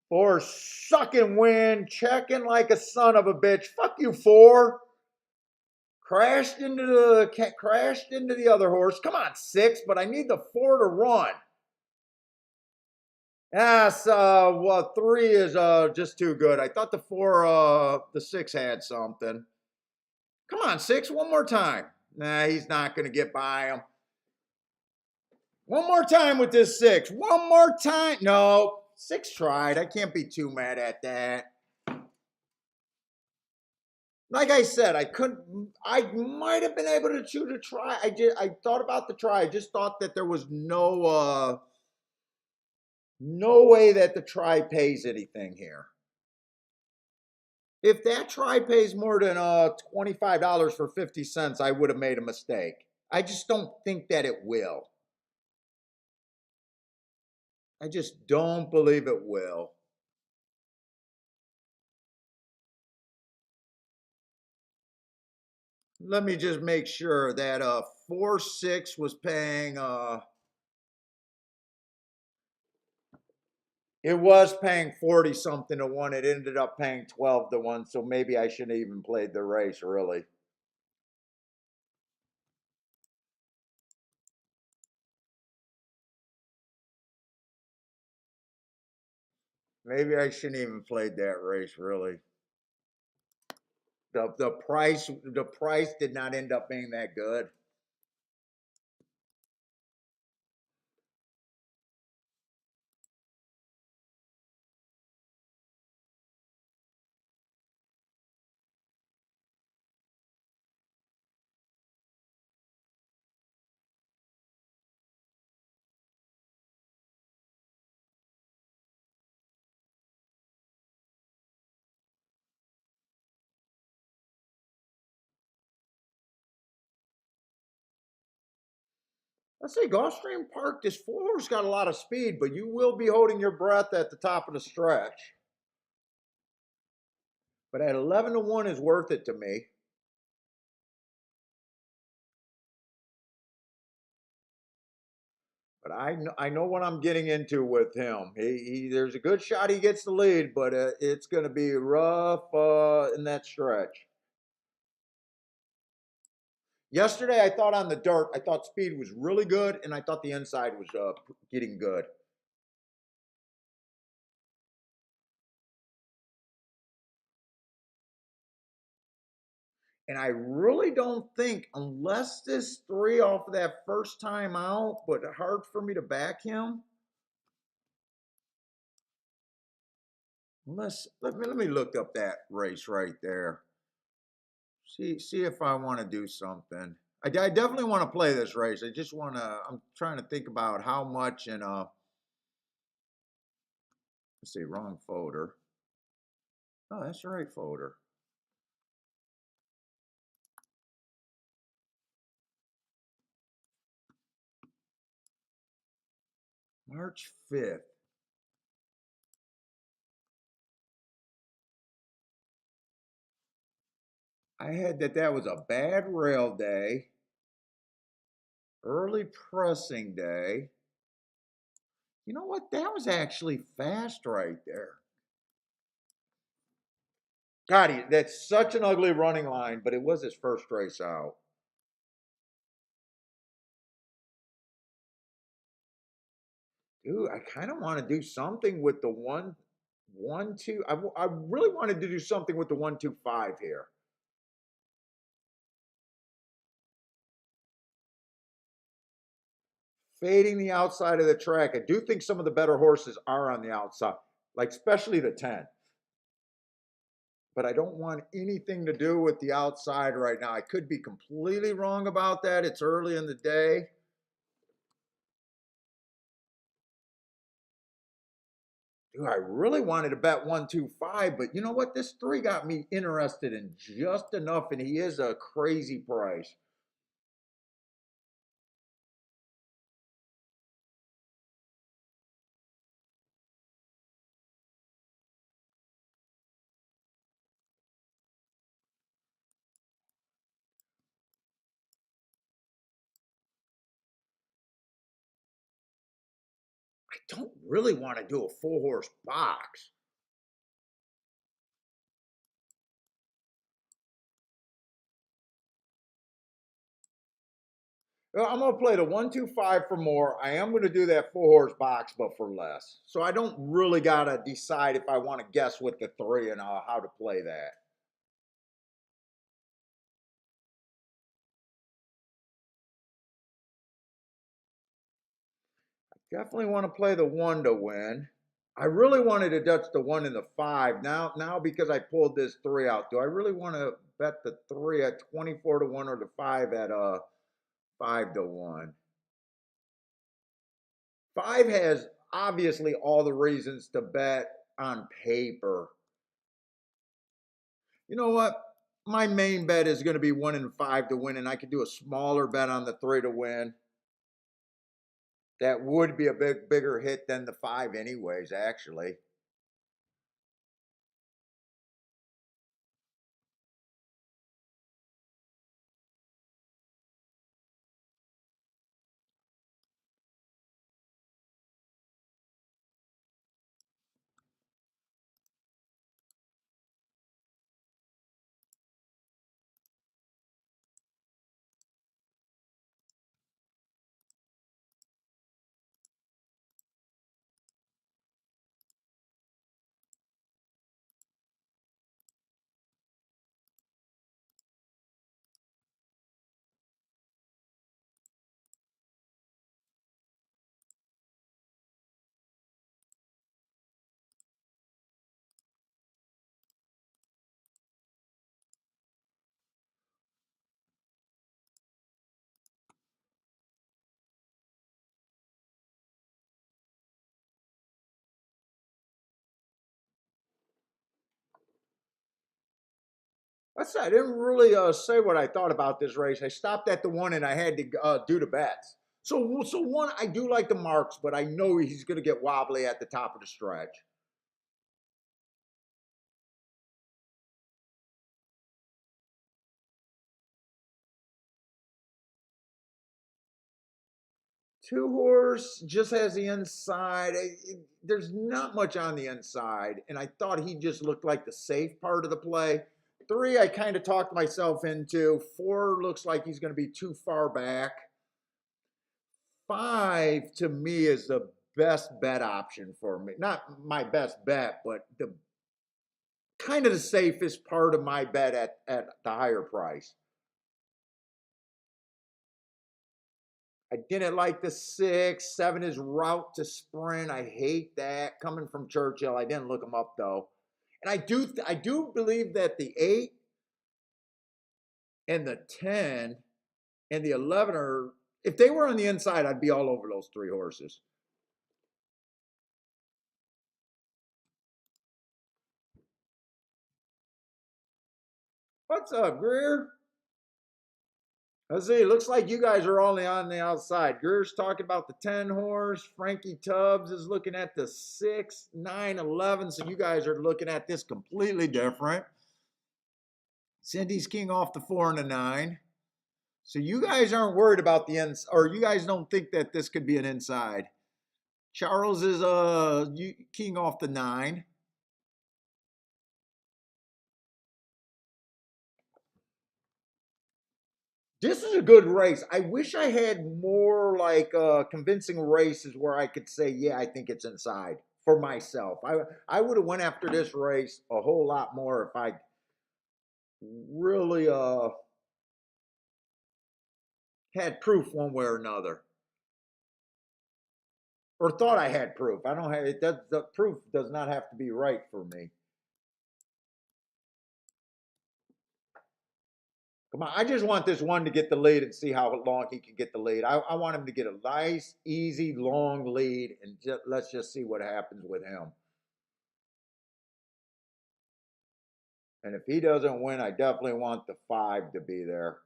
4 sucking wind, checking like a son of a bitch. Fuck you, 4. Crashed into the other horse. Come on, 6, but I need the 4 to run. Yes, well, 3 is just too good. I thought the 6 had something. Come on, 6, one more time. Nah, he's not going to get by him. One more time with this 6. One more time. No, 6 tried. I can't be too mad at that. Like I said, I might have been able to choose a try. I thought about the try. I just thought that there was no way that the try pays anything here. If that try pays more than $25 for 50 cents, I would have made a mistake. I just don't think that it will. I just don't believe it will. Let me just make sure that 4-6 was paying it was paying 40 something to 1. It ended up paying 12 to 1, so maybe I shouldn't have even played the race really. Maybe I shouldn't even played that race really. The price did not end up being that good. Let's say Gulfstream Park, this four's got a lot of speed, but you will be holding your breath at the top of the stretch. But at 11 to 1 is worth it to me. But I know what I'm getting into with him. There's a good shot he gets the lead, but it's going to be rough in that stretch. Yesterday, I thought on the dirt, I thought speed was really good, and I thought the inside was getting good. And I really don't think, unless this 3 off of that first time out, but hard for me to back him. Let me look up that race right there. See if I want to do something. I definitely want to play this race. I just want to. I'm trying to think about how much in let's see, wrong folder. Oh, that's the right folder. March 5th. I had that was a bad rail day, early pressing day. You know what? That was actually fast right there. God, that's such an ugly running line, but it was his first race out. Dude, I kind of want to do something with the 1-2. I really wanted to do something with the 1-2-5 here. Fading the outside of the track. I do think some of the better horses are on the outside, like especially the 10. But I don't want anything to do with the outside right now. I could be completely wrong about that. It's early in the day. Dude, I really wanted to bet 1-2-5, but you know what? This 3 got me interested in just enough, and he is a crazy price. I don't really want to do a 4-horse box. Well, I'm gonna play the 1-2-5 for more. I am gonna do that 4-horse box, but for less. So I don't really gotta decide if I want to guess with the 3 and how to play that. Definitely want to play the 1 to win. I really wanted to Dutch the 1 and the 5. Now because I pulled this 3 out, do I really want to bet the 3 at 24 to 1 or the 5 at 5 to 1? 5 has obviously all the reasons to bet on paper. You know what? My main bet is going to be 1 and 5 to win, and I could do a smaller bet on the 3 to win. That would be a bigger hit than the 5 anyways, actually. I didn't really say what I thought about this race. I stopped at the one and I had to do the bets. So one, I do like the marks, but I know he's going to get wobbly at the top of the stretch. Two horse just has the inside. There's not much on the inside, and I thought he just looked like the safe part of the play. Three, I kind of talked myself into. Four looks like he's going to be too far back. Five to me is the best bet option for me. Not my best bet, but the kind of the safest part of my bet at the higher price. I didn't like the six. Seven is route to sprint. I hate that coming from Churchill. I didn't look him up though, and I do believe that the eight and the 10 and the 11 are. If they were on the inside, I'd be all over those three horses. What's up, Greer? Let's see. Looks like you guys are only on the outside. Greer's talking about the 10 horse. Frankie Tubbs is looking at the 6, 9, 11. So you guys are looking at this completely different. Cindy's king off the 4 and the 9. So you guys aren't worried about the ins, or you guys don't think that this could be an inside. Charles is king off the 9. This is a good race. I wish I had more like convincing races where I could say, yeah, I think it's inside for myself. I would have went after this race a whole lot more if I really had proof one way or another, or thought I had proof. I don't have it. Does the proof does not have to be right for me. Come on, I just want this one to get the lead and see how long he can get the lead. I want him to get a nice, easy, long lead, and let's just see what happens with him. And if he doesn't win, I definitely want the 5 to be there.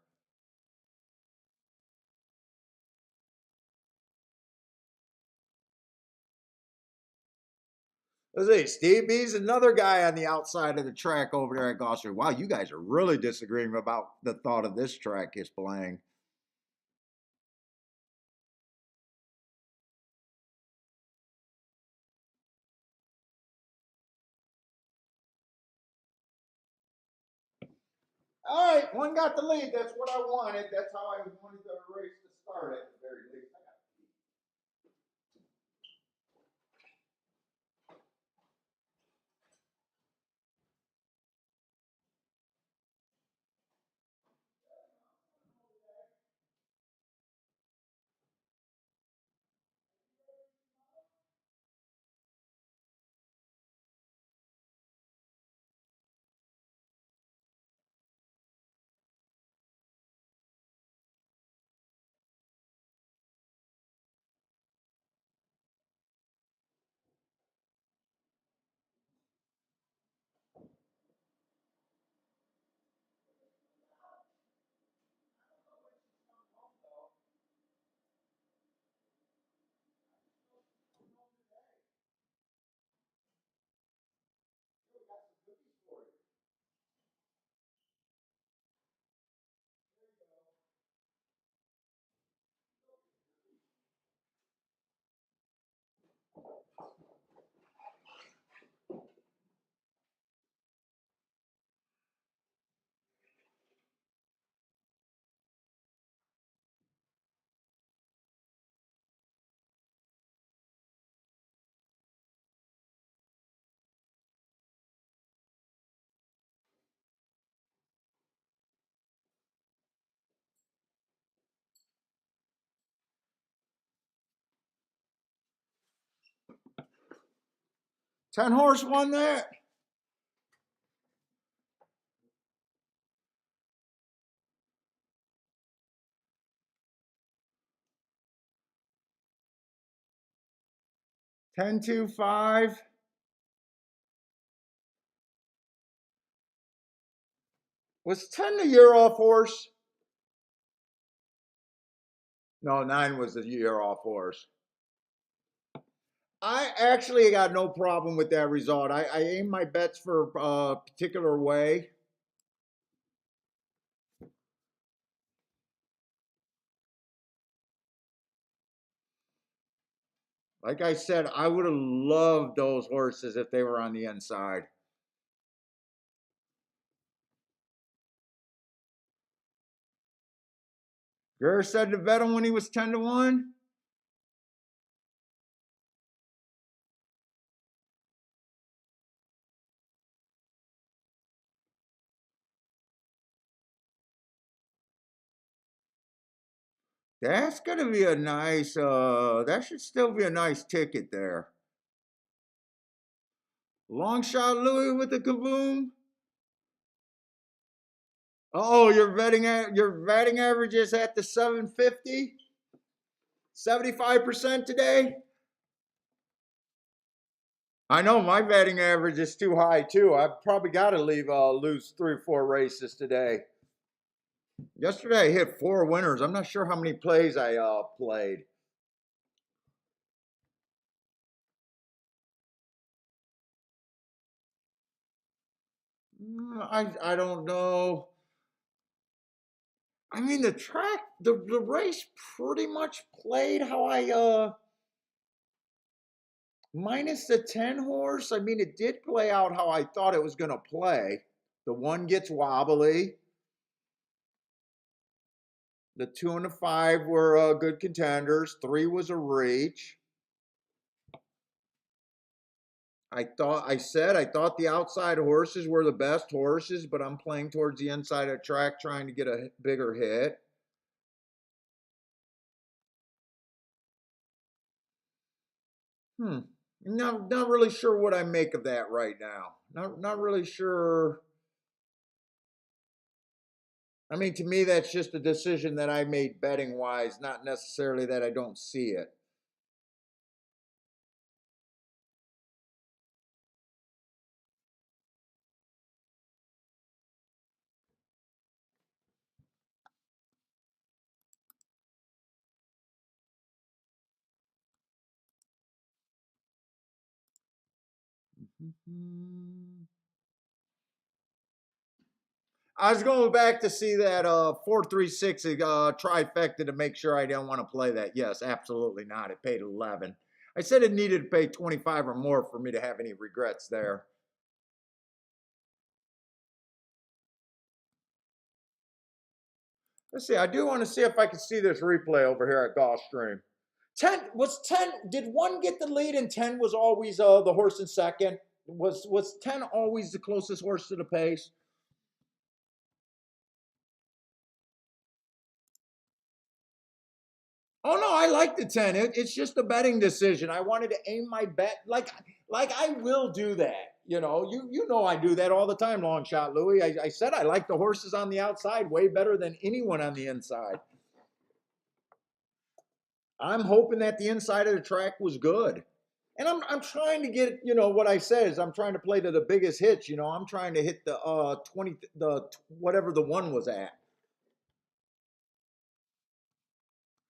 Let's see, Steve B's another guy on the outside of the track over there at Gulfstream. Wow, you guys are really disagreeing about the thought of this track is playing. All right, one got the lead. That's what I wanted. That's how I wanted the race to start at the very least. 10 horse won that. Ten two five. Was 10 the year off horse? No, 9 was the year off horse. I actually got no problem with that result. I aim my bets for a particular way. Like I said, I would have loved those horses if they were on the inside. Gurr said to bet him when he was 10-1. That's gonna be a nice that should still be a nice ticket there. Long shot Louis with the kaboom. Oh, your betting average is at the 750? 75% today? I know my betting average is too high too. I've probably got to lose 3 or 4 races today. Yesterday I hit 4 winners. I'm not sure how many plays I played. I don't know. I mean the race pretty much played how I minus the 10 horse. I mean it did play out how I thought it was gonna play. The 1 gets wobbly. The 2 and the 5 were good contenders. 3 was a reach. I thought the outside horses were the best horses, but I'm playing towards the inside of the track trying to get a bigger hit. Not really sure what I make of that right now. Not really sure. I mean, to me, that's just a decision that I made betting wise, not necessarily that I don't see it. I was going back to see that 436 trifecta to make sure I didn't want to play that. Yes, absolutely not. It paid 11. I said it needed to pay 25 or more for me to have any regrets there. Let's see. I do want to see if I can see this replay over here at Gulfstream. 10 did 1 get the lead and 10 was always the horse in second? Was 10 always the closest horse to the pace? Oh no, I like the 10. It's just a betting decision. I wanted to aim my bet like I will do that. You know I do that all the time, long shot Louis. I said I like the horses on the outside way better than anyone on the inside. I'm hoping that the inside of the track was good. And I'm trying to get, what I said is I'm trying to play to the biggest hits, I'm trying to hit the 20 the whatever the 1 was at.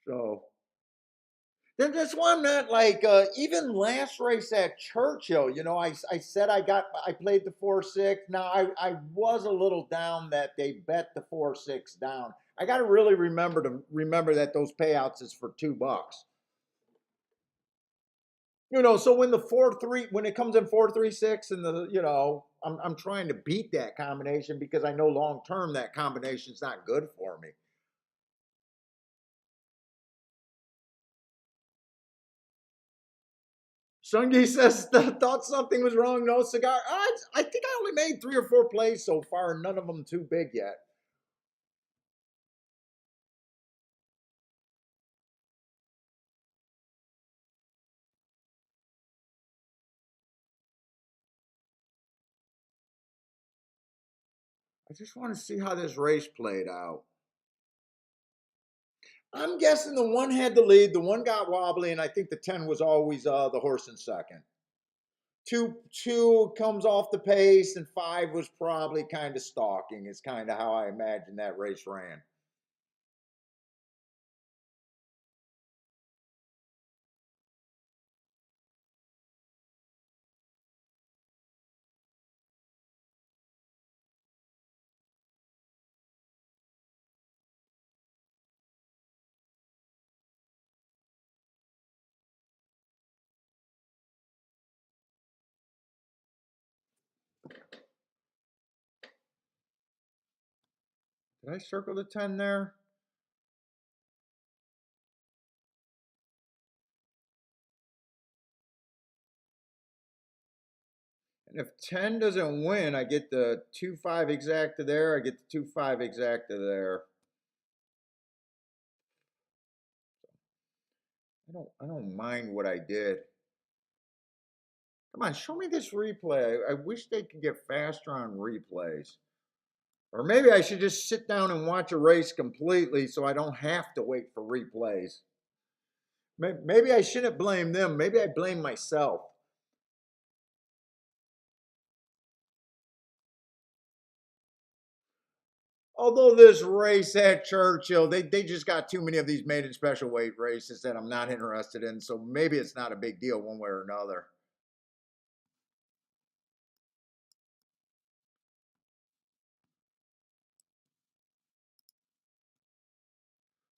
So that's why I'm not like even last race at Churchill. I said I played the 4-6. Now I was a little down that they bet the 4-6 down. I got to really remember that those payouts is for $2. So when the 4-3 when it comes in 4-3-6 and I'm trying to beat that combination because I know long term that combination's not good for me. Sungi says thought something was wrong. No cigar. I think I only made 3 or 4 plays so far, and none of them too big yet. I just want to see how this race played out. I'm guessing the 1 had the lead, the 1 got wobbly, and I think the 10 was always the horse in second. Two comes off the pace, and 5 was probably kind of stalking. Is kind of how I imagine that race ran. Did I circle the 10 there? And if 10 doesn't win, I get the 2-5 exacta there. I get the 2-5 exacta there. I don't mind what I did. Come on, show me this replay. I wish they could get faster on replays. Or maybe I should just sit down and watch a race completely so I don't have to wait for replays. Maybe I shouldn't blame them. Maybe I blame myself. Although this race at Churchill, they just got too many of these maiden special weight races that I'm not interested in. So maybe it's not a big deal one way or another.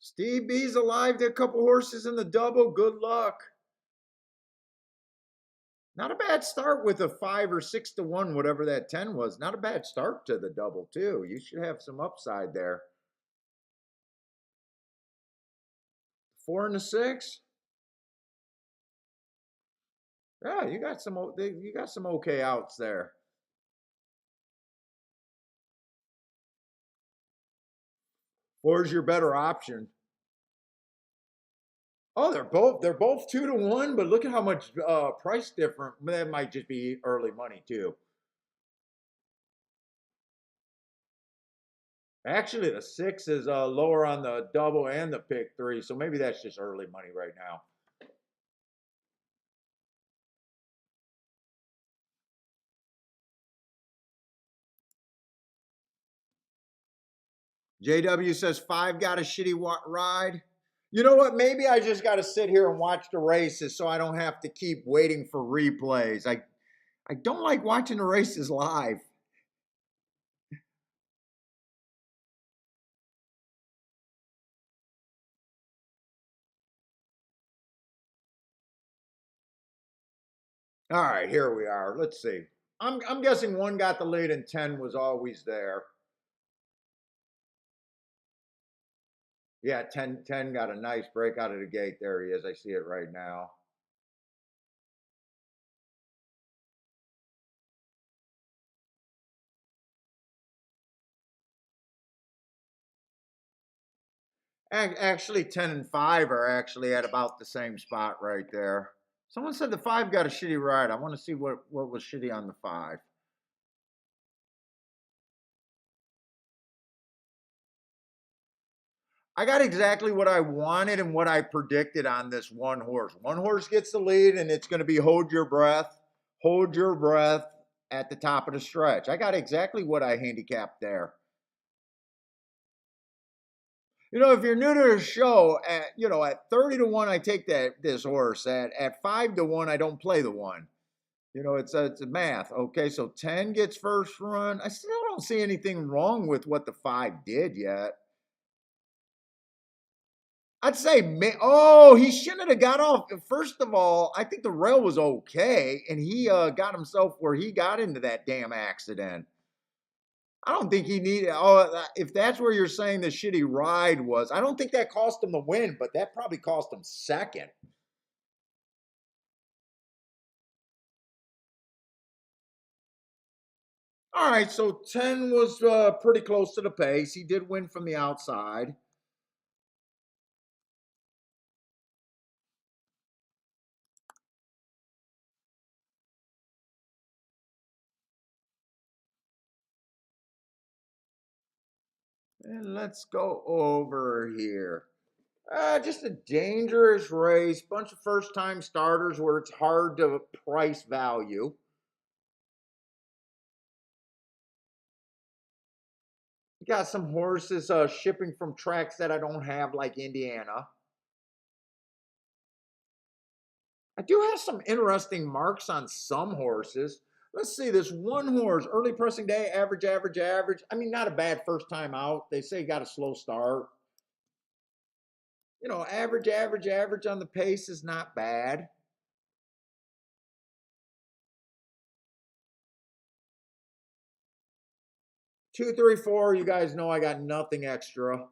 Steve B's alive to a couple horses in the double. Good luck. Not a bad start with a 5 or 6-1, whatever that 10 was. Not a bad start to the double, too. You should have some upside there. 4 and a 6. Yeah, you got some okay outs there. Four's your better option. Oh, they're both 2-1, but look at how much price different. That might just be early money too. Actually, the 6 is lower on the double and the pick 3, so maybe that's just early money right now. JW says 5 got a shitty ride. You know what? Maybe I just got to sit here and watch the races so I don't have to keep waiting for replays. I don't like watching the races live. All right, here we are. Let's see. I'm guessing 1 got the lead and 10 was always there. Yeah, 10 got a nice break out of the gate. There he is. I see it right now. Actually, 10 and 5 are actually at about the same spot right there. Someone said the 5 got a shitty ride. I want to see what was shitty on the 5. I got exactly what I wanted and what I predicted on this one horse. One horse gets the lead, and it's going to be hold your breath at the top of the stretch. I got exactly what I handicapped there. You know, if you're new to the show, at 30-1, I take this horse. At 5-1, I don't play the one. It's a math. Okay, so 10 gets first run. I still don't see anything wrong with what the 5 did yet. I'd say, he shouldn't have got off. First of all, I think the rail was okay, and he got himself where he got into that damn accident. I don't think he needed. Oh, if that's where you're saying the shitty ride was, I don't think that cost him the win, but that probably cost him second. All right, so 10 was pretty close to the pace. He did win from the outside. And let's go over here. Just a dangerous race. Bunch of first time starters where it's hard to price value. You got some horses shipping from tracks that I don't have, like Indiana. I do have some interesting marks on some horses. Let's see, this one horse, early pressing day, average, average, average. I mean, not a bad first time out. They say he got a slow start. You know, average, average, average on the pace is not bad. 2, 3, 4. You guys know I got nothing extra.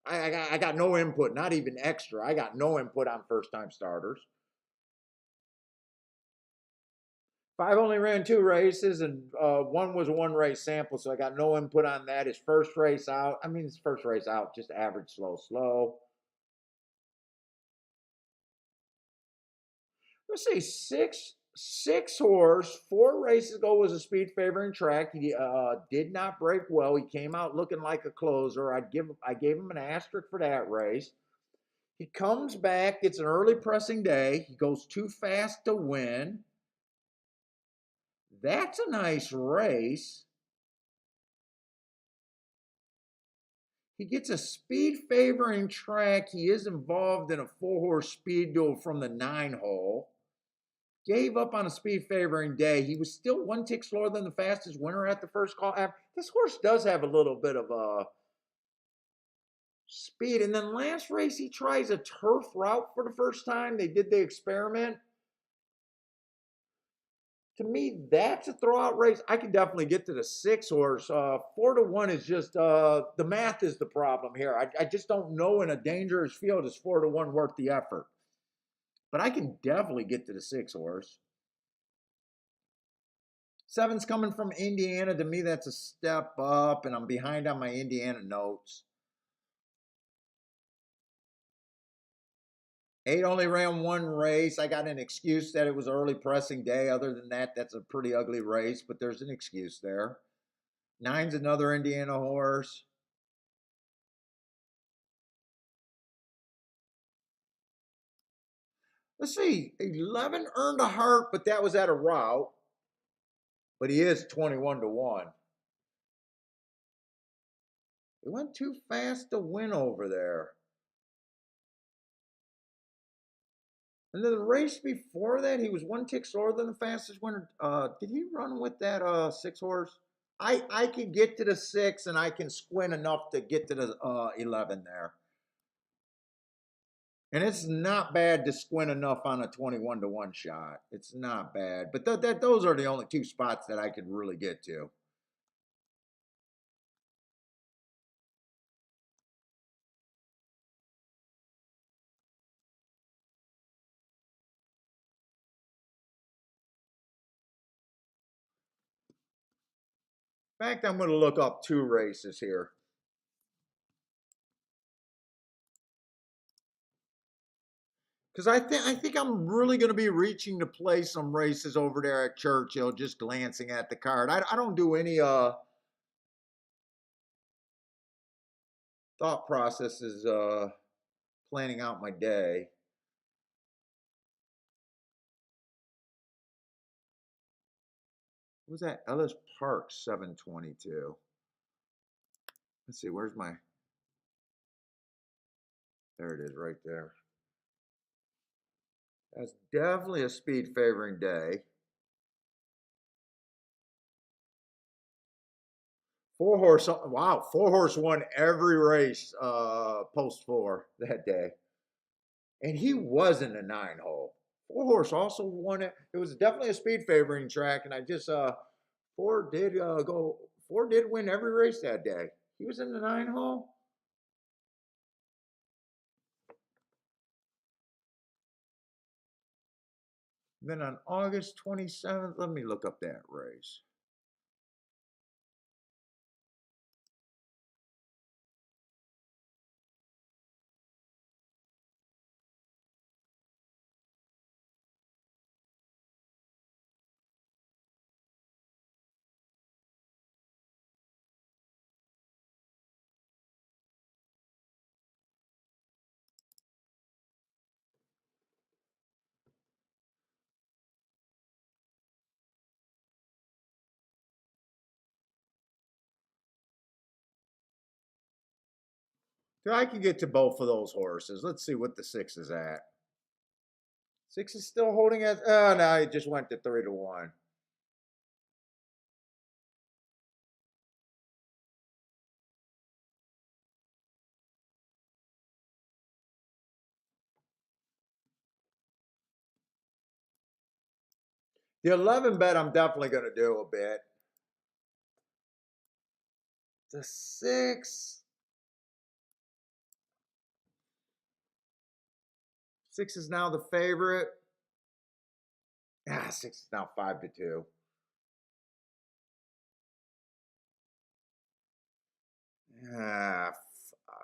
I got no input, not even extra. I got no input on first time starters. 5 only ran 2 races, and one was a 1 race sample, so I got no input on that. His first race out, I mean, his first race out, just average, slow, slow. Let's see, six horse, 4 races ago was a speed favoring track. He did not break well. He came out looking like a closer. I gave him an asterisk for that race. He comes back. It's an early pressing day. He goes too fast to win. That's a nice race. He gets a speed favoring track. He is involved in a 4 horse speed duel from the 9 hole. Gave up on a speed favoring day. He was still 1 tick slower than the fastest winner at the first call. This horse does have a little bit of speed. And then last race, he tries a turf route for the first time. They did the experiment. To me, that's a throwout race. I can definitely get to the 6 horse. 4-1 is just the math is the problem here. I just don't know in a dangerous field is 4-1 worth the effort. But I can definitely get to the 6 horse. 7's coming from Indiana. To me, that's a step up, and I'm behind on my Indiana notes. 8 only ran 1 race. I got an excuse that it was early pressing day. Other than that, that's a pretty ugly race, but there's an excuse there. 9's another Indiana horse. Let's see, 11 earned a heart, but that was at a route. But he is 21-1. He went too fast to win over there. And then the race before that, he was 1 tick slower than the fastest winner. Did he run with that 6 horse? I can get to the 6, and I can squint enough to get to the 11 there. And it's not bad to squint enough on a 21-1 shot. It's not bad. But those are the only 2 spots that I could really get to. In fact, I'm going to look up 2 races here. Because I think I'm really going to be reaching to play some races over there at Churchill, just glancing at the card. I don't do any thought processes planning out my day. What was that? Ellis Park 722. Let's see, where's my. There it is, right there. That's definitely a speed favoring day. 4 horse, wow, 4 horse won every race post 4 that day. And he was in the 9 hole. 4 horse also won it. It was definitely a speed favoring track, and I just 4 did win every race that day. He was in the 9 hole. Then on August 27th, let me look up that race. I can get to both of those horses. Let's see what the 6 is at. 6 is still holding at. Oh no, it just went to 3-1. The 11 bet I'm definitely going to do a bit. The 6. 6 is now the favorite. 6 is now 5-2. Fuck. I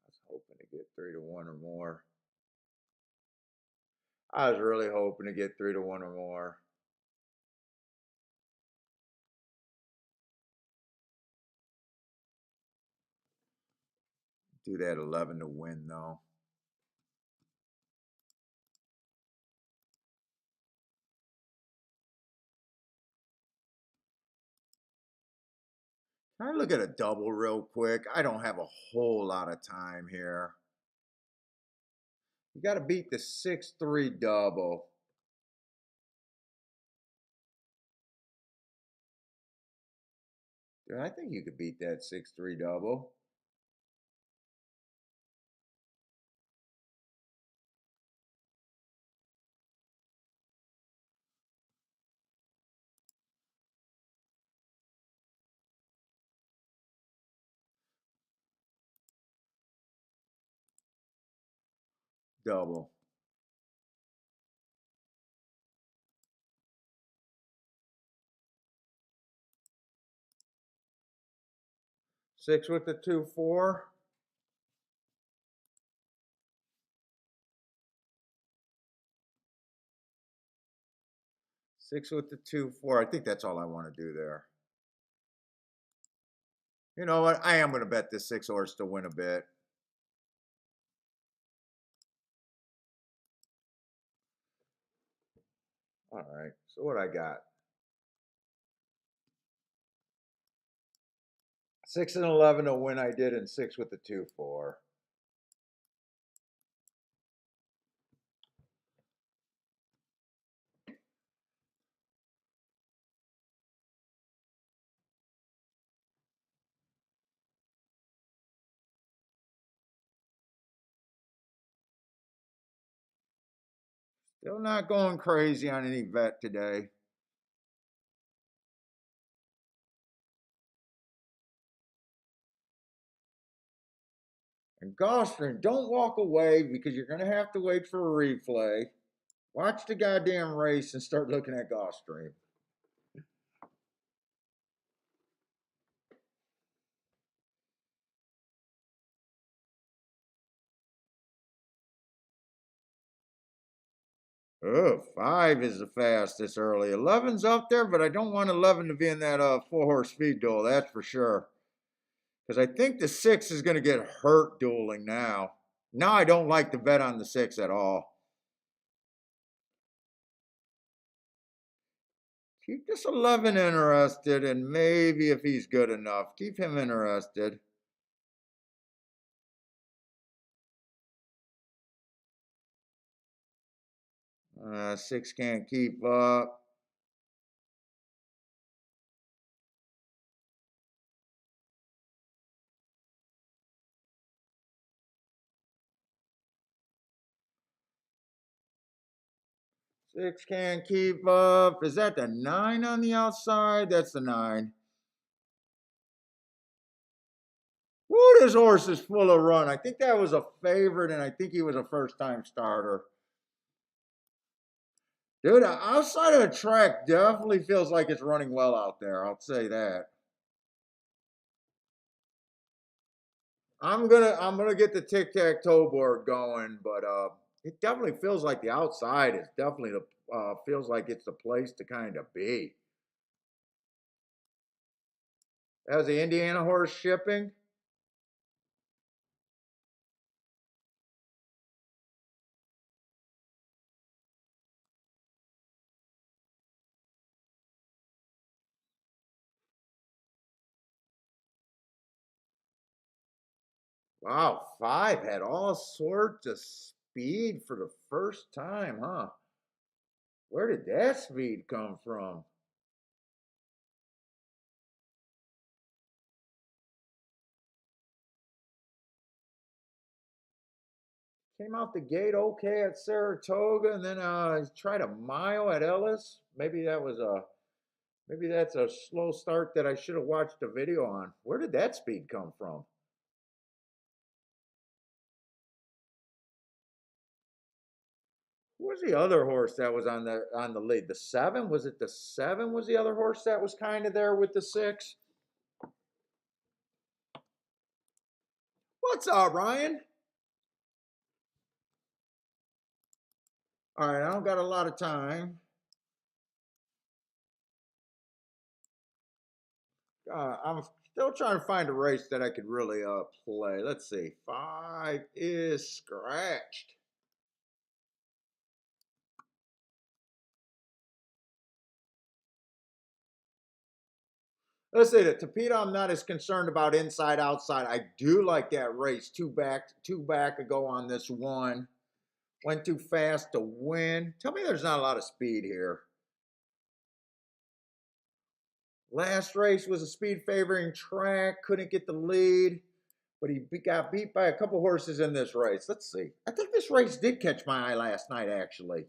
was hoping to get 3-1 or more. I was really hoping to get 3-1 or more. Do that 11 to win though. Can I look at a double real quick? I don't have a whole lot of time here. You got to beat the 6-3 double. Dude, I think you could beat that 6-3 double. Double. Six with the 2-4. Six with the 2-4. I think that's all I want to do there. You know what? I am going to bet this 6 horse to win a bit. All right. So what I got? 6 and 11 to win I did, and 6 with the 2-4. Still not going crazy on any bet today. And Gulfstream, don't walk away because you're going to have to wait for a replay. Watch the goddamn race and start looking at Gulfstream. Oh, 5 is the fastest early. 11's up there, but I don't want 11 to be in that 4-horse speed duel, that's for sure. Because I think the 6 is going to get hurt dueling now. Now I don't like to bet on the 6 at all. Keep this 11 interested, and maybe if he's good enough, keep him interested. Six can't keep up. Six can't keep up. Is that the 9 on the outside? That's the 9. Woo, this horse is full of run. I think that was a favorite, and I think he was a first-time starter. Dude, outside of the track definitely feels like it's running well out there. I'll say that. I'm gonna get the tic-tac-toe board going, but it definitely feels like the outside is definitely the feels like it's the place to kind of be. That was the Indiana horse shipping. Wow, 5 had all sorts of speed for the first time, huh? Where did that speed come from? Came out the gate okay at Saratoga, and then tried a mile at Ellis. Maybe that's a slow start that I should have watched a video on. Where did that speed come from? Who was the other horse that was on the lead? The 7? Was it the 7 was the other horse that was kind of there with the 6? What's up, Ryan? All right, I don't got a lot of time. I'm still trying to find a race that I could really play. Let's see. 5 is scratched. Let's say that Tapeta, I'm not as concerned about inside outside. I do like that race. Two back ago on this one. Went too fast to win. Tell me there's not a lot of speed here. Last race was a speed favoring track. Couldn't get the lead, but he got beat by a couple horses in this race. Let's see. I think this race did catch my eye last night, actually. I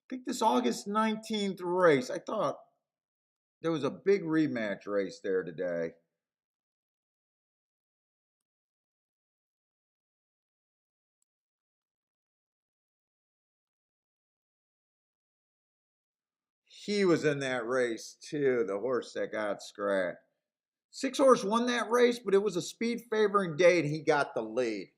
think this August 19th race. I thought there was a big rematch race there today. He was in that race too, the horse that got scratched. 6 horse won that race, but it was a speed favoring day and he got the lead.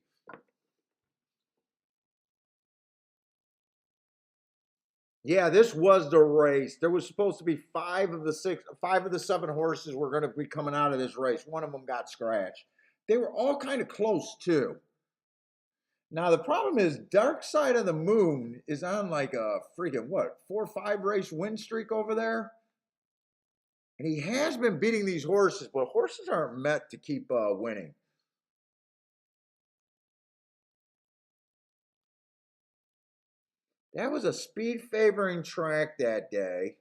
Yeah, this was the race. There was supposed to be 5 of the 7 horses were going to be coming out of this race. One of them got scratched. They were all kind of close too. Now the problem is, Dark Side of the Moon is on like a freaking what 4 or 5 race win streak over there, and he has been beating these horses, but horses aren't meant to keep winning. That was a speed favoring track that day.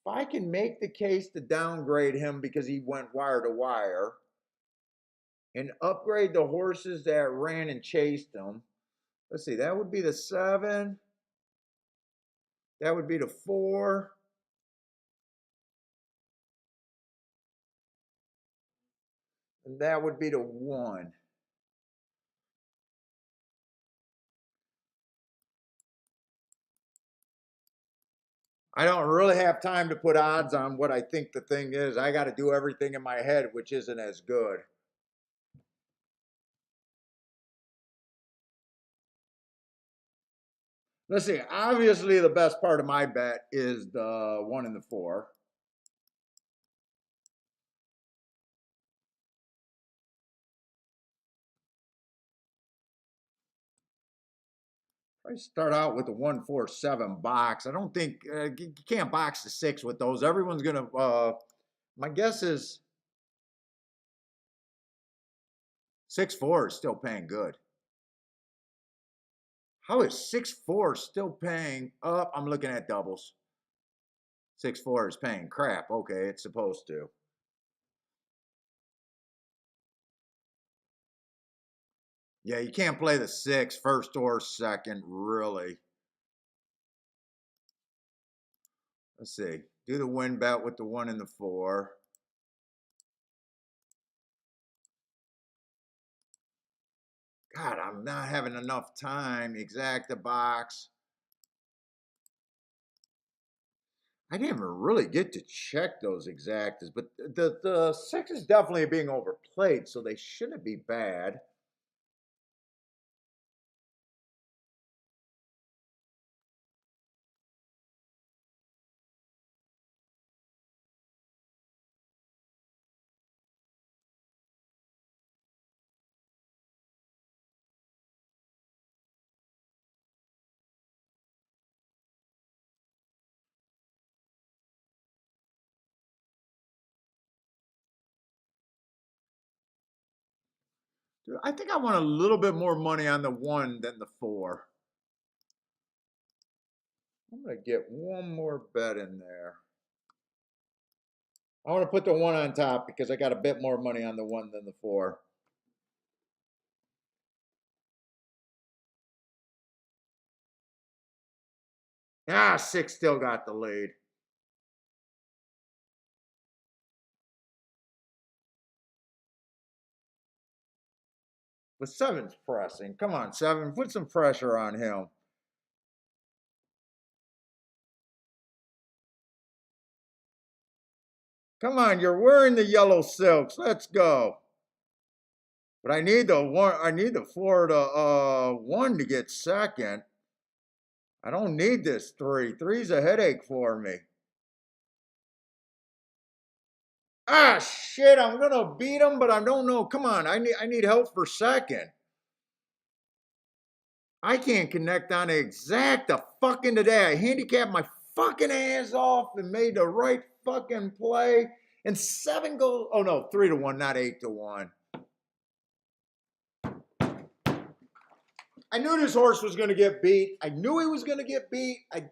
If I can make the case to downgrade him because he went wire to wire and upgrade the horses that ran and chased him, let's see, that would be the 7, that would be the 4, and that would be the 1. I don't really have time to put odds on what I think the thing is. I got to do everything in my head, which isn't as good. Let's see. Obviously, the best part of my bet is the 1 and the 4. I start out with the 1-4-7 box. I don't think you can't box the 6 with those. Everyone's gonna. My guess is 6-4 is still paying good. How is 6-4 still paying up? I'm looking at doubles. 6-4 is paying crap. Okay, it's supposed to. Yeah, you can't play the 6 first or second, really. Let's see. Do the win bet with the 1 and the 4. God, I'm not having enough time. Exact the box. I didn't even really get to check those exactas, but the 6 is definitely being overplayed, so they shouldn't be bad. Dude, I think I want a little bit more money on the 1 than the 4. I'm going to get one more bet in there. I want to put the 1 on top because I got a bit more money on the 1 than the 4. Ah, 6 still got the lead. But 7's pressing. Come on, 7. Put some pressure on him. Come on, you're wearing the yellow silks. Let's go. But I need the 1. I need the 4 to 1 to get second. I don't need this 3. 3's a headache for me. Ah, shit, I'm gonna beat him, but I don't know. Come on, I need help for second. I can't connect on the exact the fucking today. I handicapped my fucking ass off and made the right fucking play. And 7 goes, oh no, 3 to 1, not 8 to 1. I knew this horse was gonna get beat. I knew he was gonna get beat. I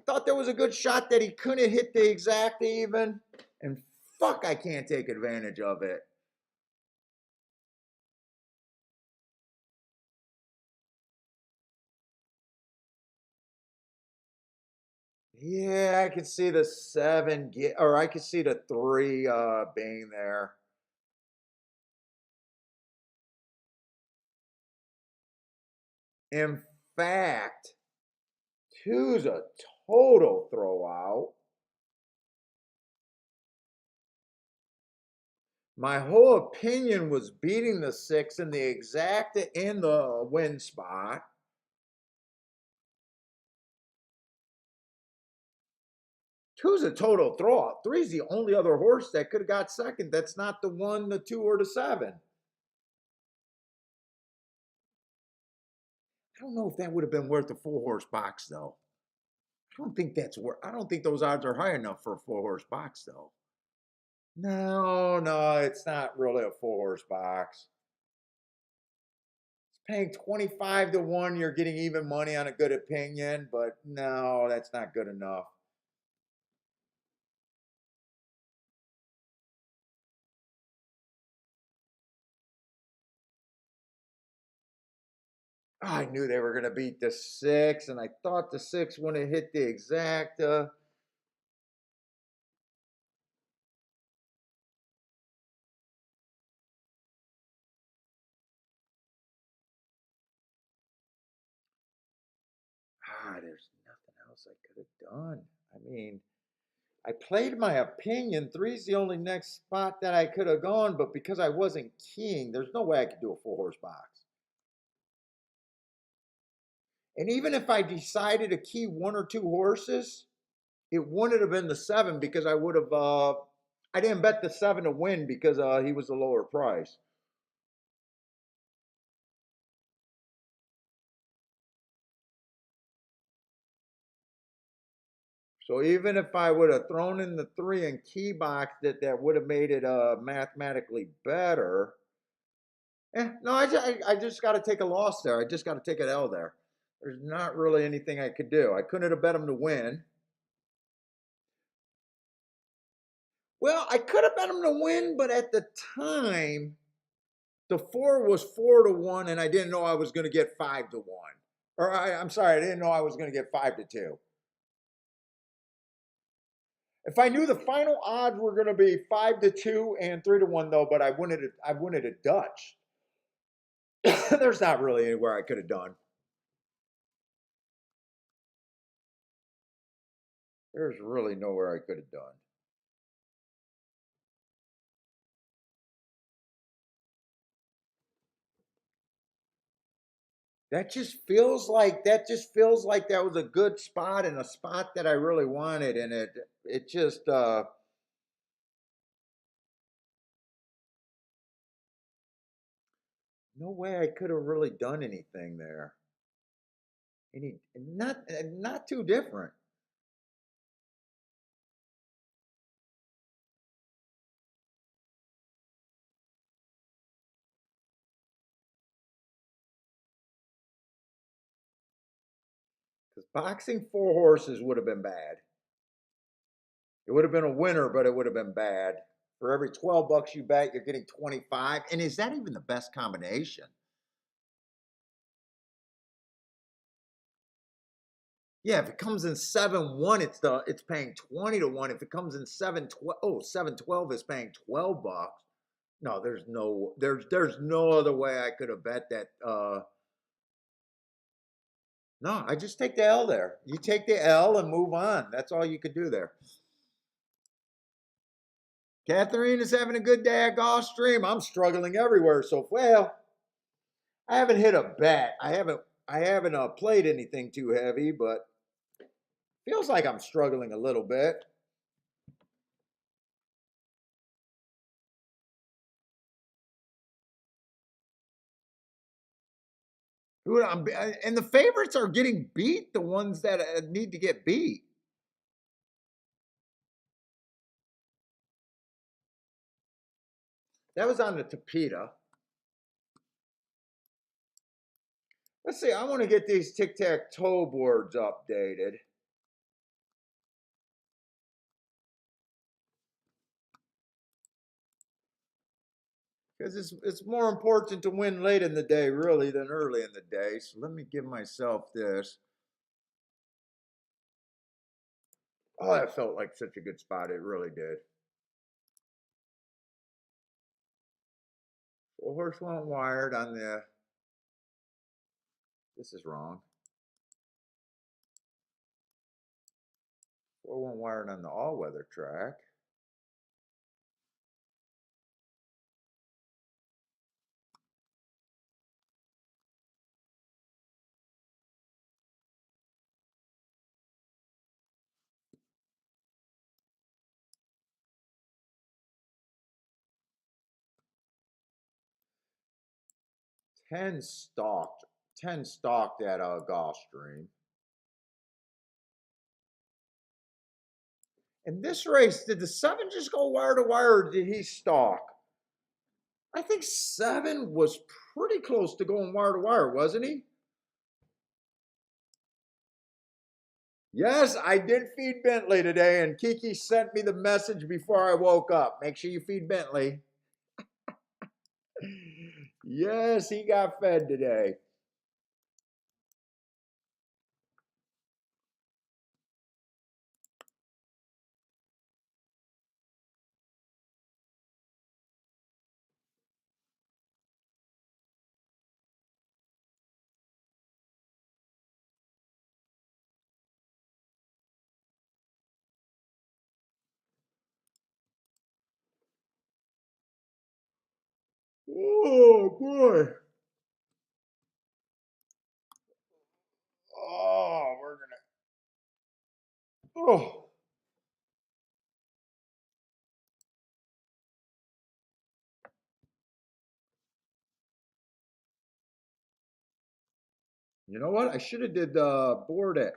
thought there was a good shot that he couldn't hit the exact even. And fuck, I can't take advantage of it. Yeah, I could see the 7 get, or I could see the 3 being there. In fact, 2's a total throwout. My whole opinion was beating the 6 in the exact in the win spot. 2's a total throwout. 3's the only other horse that could have got second. That's not the 1, the 2, or the 7. I don't know if that would have been worth a 4-horse box though. I don't think that's worth. I don't think those odds are high enough for a 4-horse box though. No, no, it's not really a 4-horse box. It's paying 25 to 1. You're getting even money on a good opinion, but no, that's not good enough. I knew they were going to beat the 6, and I thought the 6 wouldn't hit the exact. There's nothing else I could have done. I mean, I played my opinion. 3's the only next spot that I could have gone, but because I wasn't keying, there's no way I could do a 4-horse box. And even if I decided to key 1 or 2 horses, it wouldn't have been the 7 because I would have. I didn't bet the 7 to win because he was a lower price. So even if I would have thrown in the 3 and key box, that would have made it mathematically better. No, I just got to take a loss there. I just got to take an L there. There's not really anything I could do. I couldn't have bet him to win. Well, I could have bet him to win, but at the time, the 4 was 4 to 1, and I didn't know I was going to get 5 to 1. Or I'm sorry, I didn't know I was going to get 5 to 2. If I knew the final odds were going to be 5 to 2 and 3 to 1, though, but I wanted a Dutch. There's not really anywhere I could have done. There's really nowhere I could have done. That just feels like that was a good spot and a spot that I really wanted, and it just no way I could have really done anything there. Not too different. Because boxing 4 horses would have been bad. It would have been a winner, but it would have been bad. For every 12 bucks you bet, you're getting 25. And is that even the best combination? Yeah, if it comes in 7-1, it's paying 20 to 1. If it comes in 7-12, oh, 7-12 is paying 12 bucks. No, there's no other way I could have bet that. No, I just take the L there. You take the L and move on. That's all you could do there. Catherine is having a good day at Gulfstream. I'm struggling everywhere. So, well, I haven't hit a bet. I haven't played anything too heavy, but feels like I'm struggling a little bit. And the favorites are getting beat. The ones that need to get beat. That was on the Tapeta. Let's see. I want to get these tic-tac-toe boards updated. Because it's more important to win late in the day, really, than early in the day. So let me give myself this. Oh, that felt like such a good spot. It really did. 4 horse went wired on the. This is wrong. 4 went wired on the all-weather track. Ten stalked. 10 stalked at a Gulfstream. In this race, did the 7 just go wire to wire or did he stalk? I think 7 was pretty close to going wire to wire, wasn't he? Yes, I did feed Bentley today, and Kiki sent me the message before I woke up. Make sure you feed Bentley. Yes, he got fed today. Oh boy. Oh, we're gonna. Oh. You know what? I should have did the board at.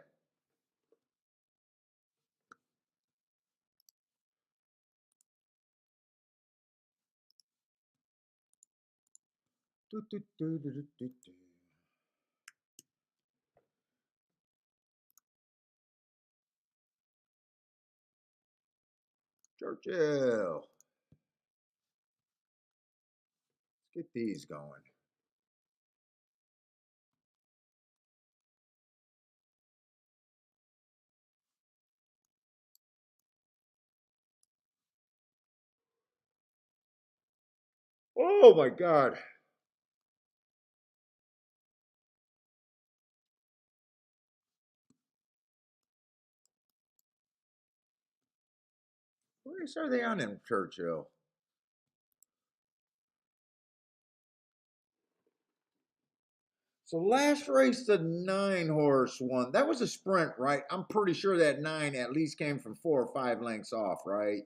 Do, do, do, do, do, do, do. Churchill. Let's get these going. Oh my God. What race are they on in Churchill? So last race, the 9 horse one. That was a sprint, right? I'm pretty sure that 9 at least came from 4 or 5 lengths off, right?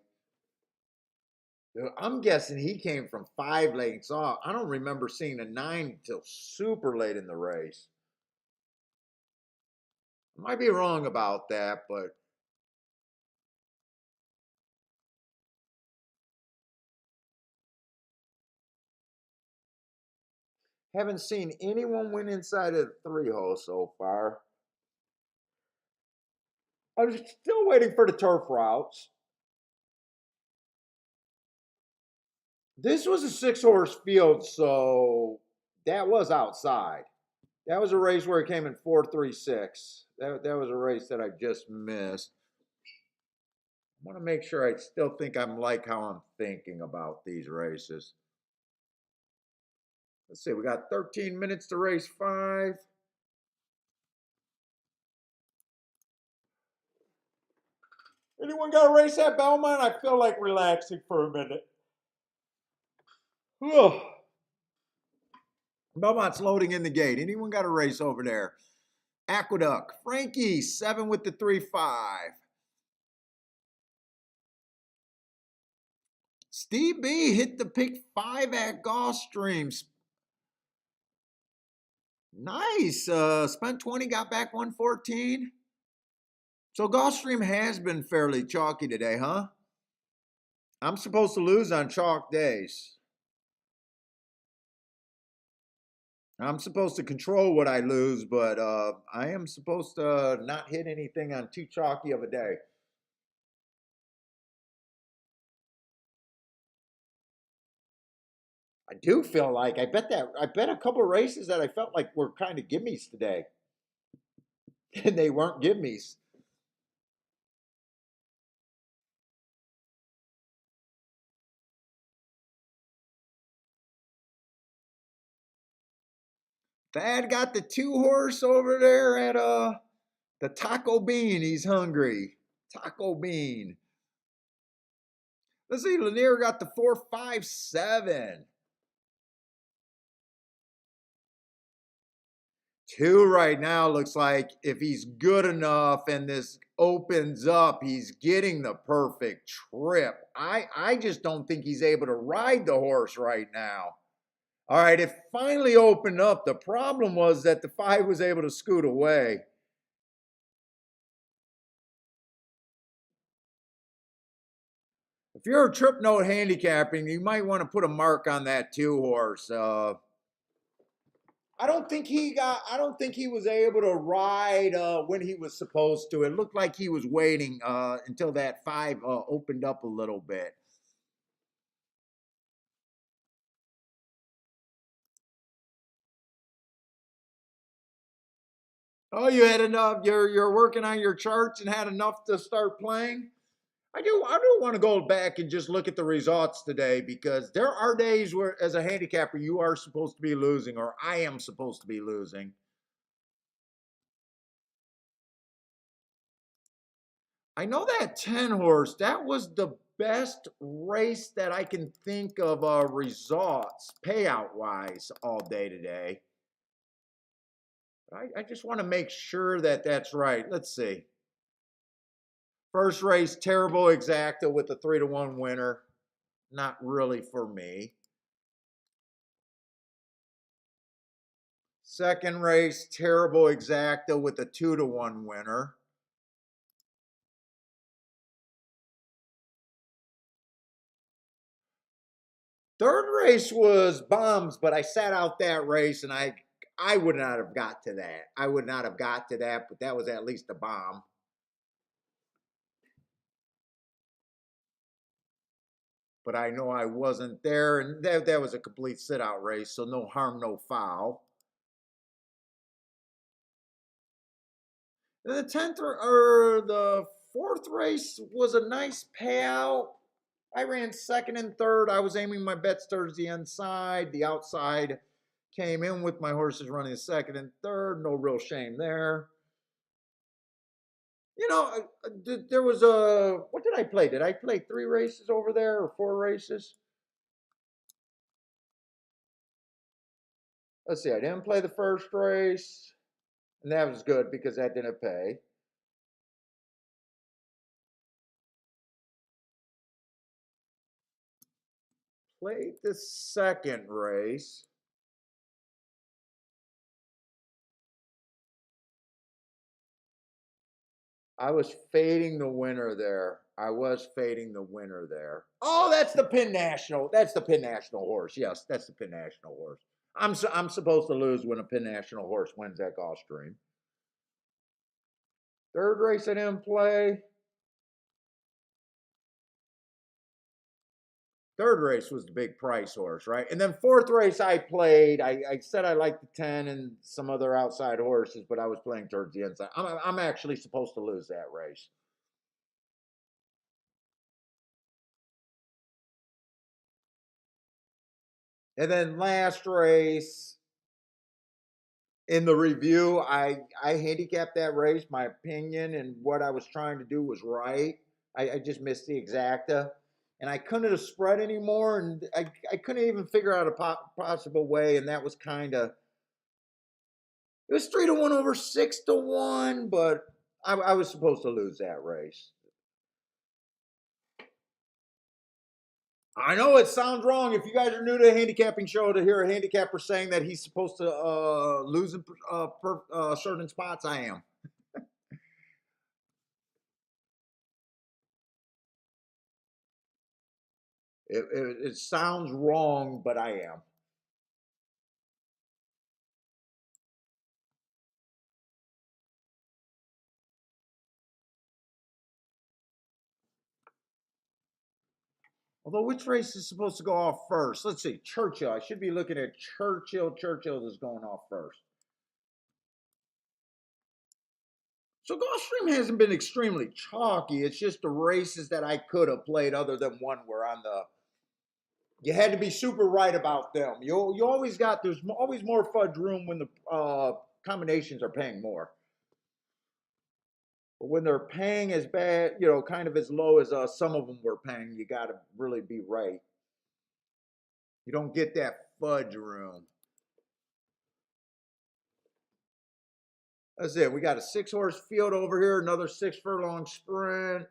I'm guessing he came from 5 lengths off. I don't remember seeing a 9 till super late in the race. I might be wrong about that, but haven't seen anyone win inside of the 3 hole so far. I was still waiting for the turf routes. This was a 6-horse field, so that was outside. That was a race where it came in 4-3-6. That was a race that I just missed. I want to make sure I still think I'm like how I'm thinking about these races. Let's see, we got 13 minutes to race 5. Anyone got a race at Belmont? I feel like relaxing for a minute. Ugh. Belmont's loading in the gate. Anyone got a race over there? Aqueduct. Frankie, 7 with the 3-5. Steve B hit the pick 5 at Gulfstream. Nice. Spent 20, got back 114. So Gulfstream has been fairly chalky today, huh? I'm supposed to lose on chalk days. I'm supposed to control what I lose, but I am supposed to not hit anything on too chalky of a day. I do feel like I bet a couple of races that I felt like were kind of gimmies today, and they weren't gimmies. Thad got the 2-horse over there at the Taco Bean. He's hungry. Taco Bean. Let's see. Lanier got the 4-5-7. 2 right now looks like if he's good enough and this opens up, he's getting the perfect trip. I just don't think he's able to ride the horse right now. All right, it finally opened up. The problem was that the 5 was able to scoot away. If you're a trip note handicapping, you might want to put a mark on that 2-horse. I don't think he was able to ride when he was supposed to. It looked like he was waiting until that 5 opened up a little bit. Oh, you had enough. You're working on your charts and had enough to start playing. I do want to go back and just look at the results today, because there are days where, as a handicapper, you are supposed to be losing, or I am supposed to be losing. I know that 10-horse, that was the best race that I can think of results, payout-wise, all day today. I just want to make sure that that's right. Let's see. First race, terrible exacta with the 3-1 winner. Not really for me. Second race, terrible exacta with a 2-1 winner. Third race was bombs, but I sat out that race, and I would not have got to that. I would not have got to that, but that was at least a bomb. But I know I wasn't there, and that was a complete sit-out race, so no harm, no foul. And the 10th or the 4th race was a nice payout. I ran 2nd and 3rd. I was aiming my bets towards the inside. The outside came in with my horses running 2nd and 3rd. No real shame there. You know, there was what did I play? Did I play 3 races over there or 4 races? Let's see. I didn't play the first race, and that was good because that didn't pay. Played the second race. I was fading the winner there. I was fading the winner there. Oh, that's the Pin National. That's the Pin National horse. Yes, that's the Pin National horse. I'm supposed to lose when a Pin National horse wins at Gulfstream. Third race I didn't play. Third race was the big price horse, right? And then fourth race I played. I said I liked the 10 and some other outside horses, but I was playing towards the inside. I'm actually supposed to lose that race. And then last race in the review, I handicapped that race. My opinion and what I was trying to do was right. I just missed the exacta. And I couldn't have spread anymore. And I couldn't even figure out a possible way. And that was kind of, it was 3-1 over 6-1, but I was supposed to lose that race. I know it sounds wrong. If you guys are new to a handicapping show, to hear a handicapper saying that he's supposed to lose in certain spots, I am. It sounds wrong, but I am. Although, which race is supposed to go off first? Let's see. Churchill. I should be looking at Churchill. Churchill is going off first. So Gulfstream hasn't been extremely chalky. It's just the races that I could have played, other than one where on the, you had to be super right about them. You always got, there's always more fudge room when the combinations are paying more. But when they're paying as bad, kind of as low as some of them were paying, you got to really be right. You don't get that fudge room. That's it. We got a 6-horse field over here, another 6-furlong sprint.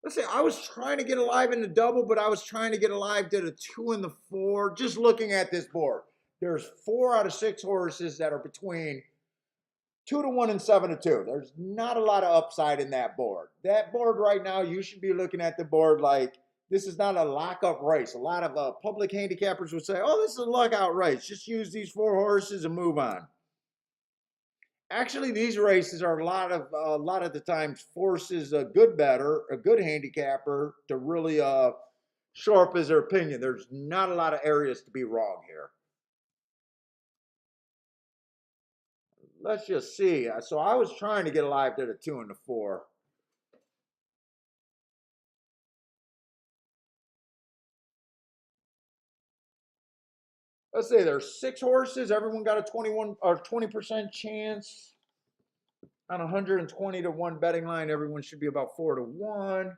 Let's say I was trying to get alive in the double, but I was trying to get alive to the 2 and the 4. Just looking at this board, there's 4 out of 6 horses that are between 2-1 and 7-2. There's not a lot of upside in that board. That board right now, you should be looking at the board like this is not a lockup race. A lot of public handicappers would say, "Oh, this is a lockout race. Just use these 4 horses and move on." Actually, these races are a lot of the times forces a good better, a good handicapper to really show up as their opinion. There's not a lot of areas to be wrong here. Let's just see. So I was trying to get alive to the 2 and the 4. Let's say there's 6 horses. Everyone got a 21 or 20% chance on 120 to 1 betting line. Everyone should be about 4 to 1.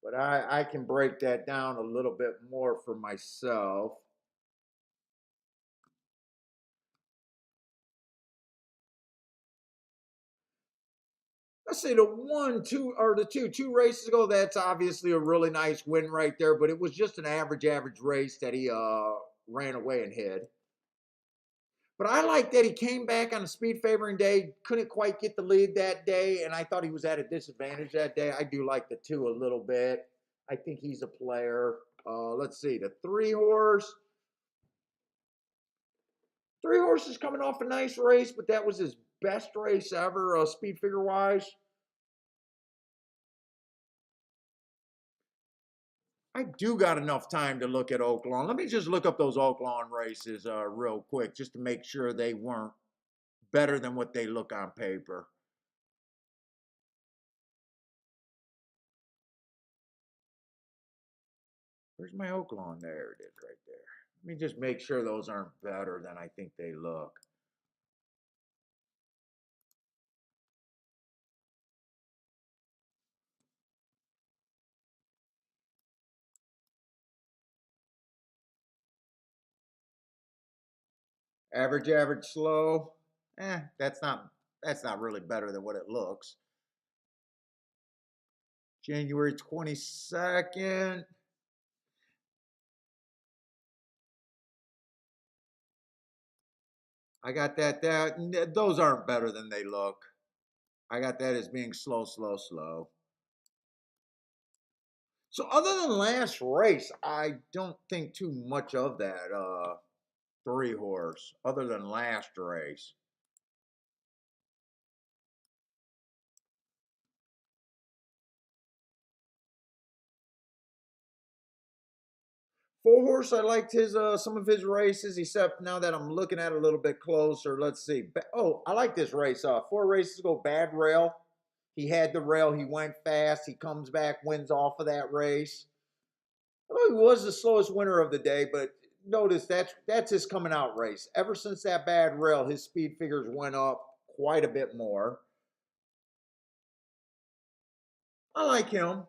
But I can break that down a little bit more for myself. Let's say the 1, 2, or the two races ago, that's obviously a really nice win right there, but it was just an average race that he ran away and hid. But I like that he came back on a speed favoring day, couldn't quite get the lead that day, and I thought he was at a disadvantage that day. I do like the 2 a little bit. I think he's a player. Let's see, the 3-horse. 3-horse is coming off a nice race, but that was his best race ever, speed figure wise. I do got enough time to look at Oaklawn. Let me just look up those Oaklawn races real quick, just to make sure they weren't better than what they look on paper. Where's my Oaklawn? There it is right there. Let me just make sure those aren't better than I think they look. Average, slow. That's not really better than what it looks. January 22nd. I got that. Those aren't better than they look. I got that as being slow, slow, slow. So other than last race, I don't think too much of that. 3 horse, other than last race. Four horse, I liked his some of his races, except now that I'm looking at it a little bit closer. Let's see. Oh, I like this race. 4 races ago, Bad Rail. He had the rail. He went fast. He comes back, wins off of that race. Well, he was the slowest winner of the day, but notice that's his coming out race. Ever since that Bad Rail, his speed figures went up quite a bit more. I like him.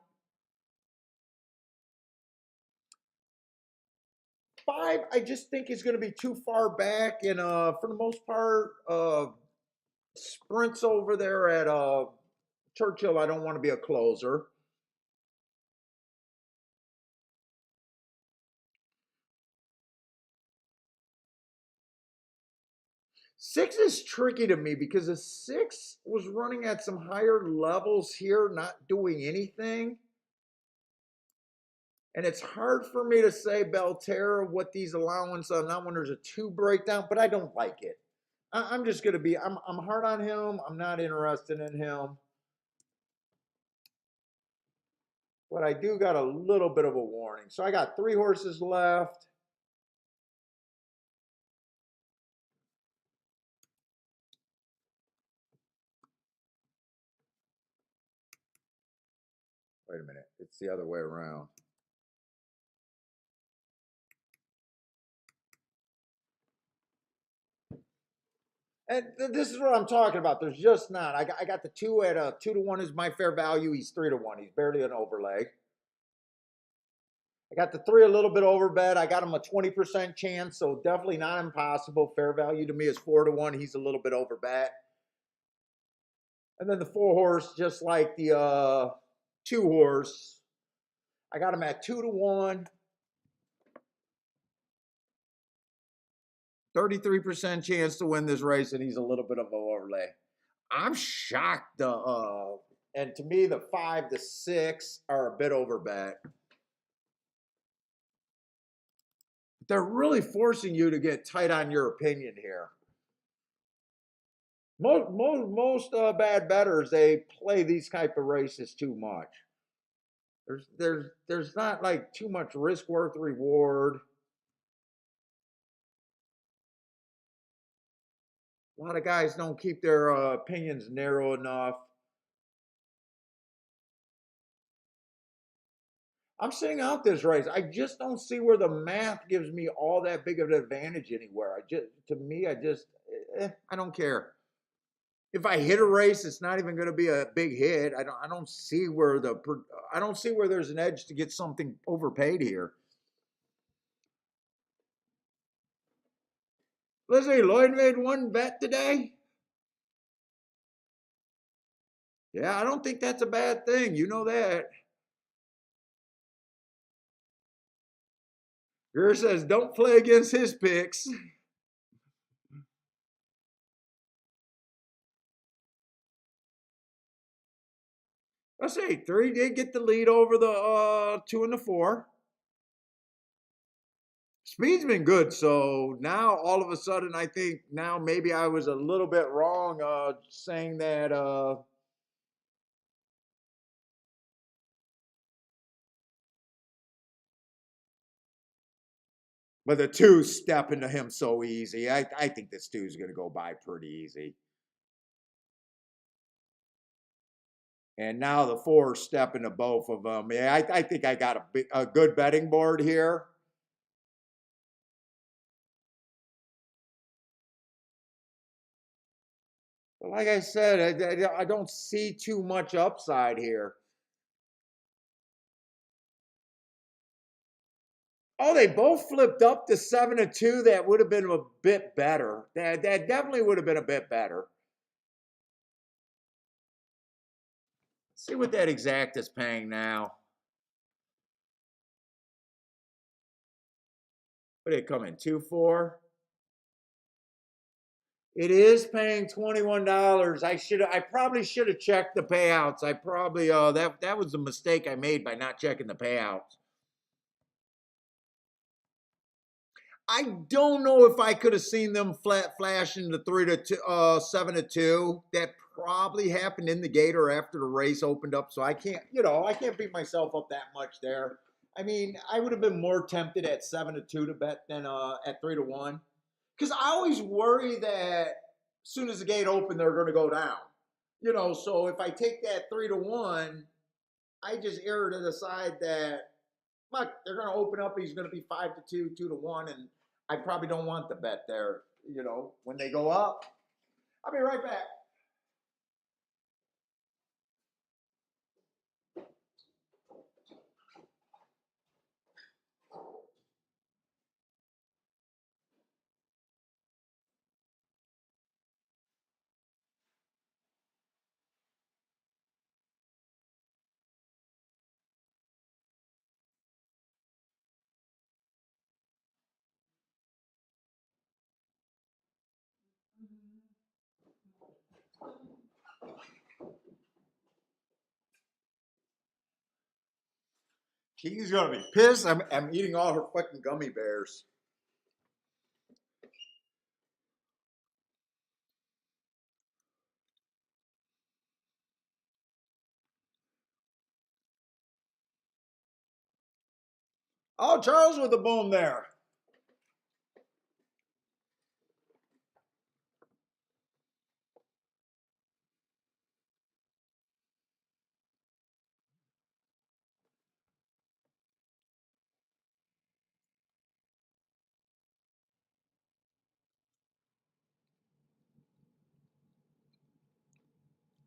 5, I just think is going to be too far back, and for the most part, sprints over there at Churchill. I don't want to be a closer. 6 is tricky to me because the 6 was running at some higher levels here, not doing anything. And it's hard for me to say Belterra what these allowance on that one. There's a 2 breakdown, but I don't like it. I'm just going to be, I'm hard on him. I'm not interested in him. But I do got a little bit of a warning. So I got 3 horses left. Wait a minute. It's the other way around. And this is what I'm talking about. There's just not. I got the 2 at 2-1 is my fair value. He's 3-1. He's barely an overlay. I got the 3 a little bit over bet. I got him a 20% chance, so definitely not impossible. Fair value to me is 4-1. He's a little bit over bet. And then the 4 horse, just like the 2 horse, I got him at 2-1. 33% chance to win this race, and he's a little bit of an overlay. I'm shocked. And to me, the 5, the 6 are a bit over bet. They're really forcing you to get tight on your opinion here. Most bad bettors, they play these type of races too much. There's not like too much risk worth reward. A lot of guys don't keep their opinions narrow enough. I'm sitting out this race. I just don't see where the math gives me all that big of an advantage anywhere. I don't care. If I hit a race, it's not even going to be a big hit. I don't see where there's an edge to get something overpaid here. Let's say Lloyd made 1 bet today. Yeah, I don't think that's a bad thing. You know that. Greer says, don't play against his picks. Let's say 3 did get the lead over the 2 and the 4. Speed's been good, so now all of a sudden I think now maybe I was a little bit wrong saying that but the 2's stepping to him so easy. I think this 2's going to go by pretty easy. And now the 4's stepping to both of them. Yeah, I think I got a good betting board here. But like I said, I don't see too much upside here. Oh, they both flipped up to 7-2. That would have been a bit better. That definitely would have been a bit better. Let's see what that exact is paying now. What did it come in? 2-4. It is paying $21. I probably should have checked the payouts. I probably that was a mistake I made by not checking the payouts. I don't know if I could have seen them flash into 7-2. That probably happened in the gate or after the race opened up. So I can't, I can't beat myself up that much there. I mean, I would have been more tempted at 7-2 to bet than at 3-1, because I always worry that as soon as the gate opened, they're going to go down. So if I take that 3-1, I just err to the side that, look, they're going to open up. He's going to be 5-2, 2-1, and I probably don't want the bet there. When they go up. I'll be right back. She's gonna be pissed. I'm eating all her fucking gummy bears. Oh, Charles with the boom there.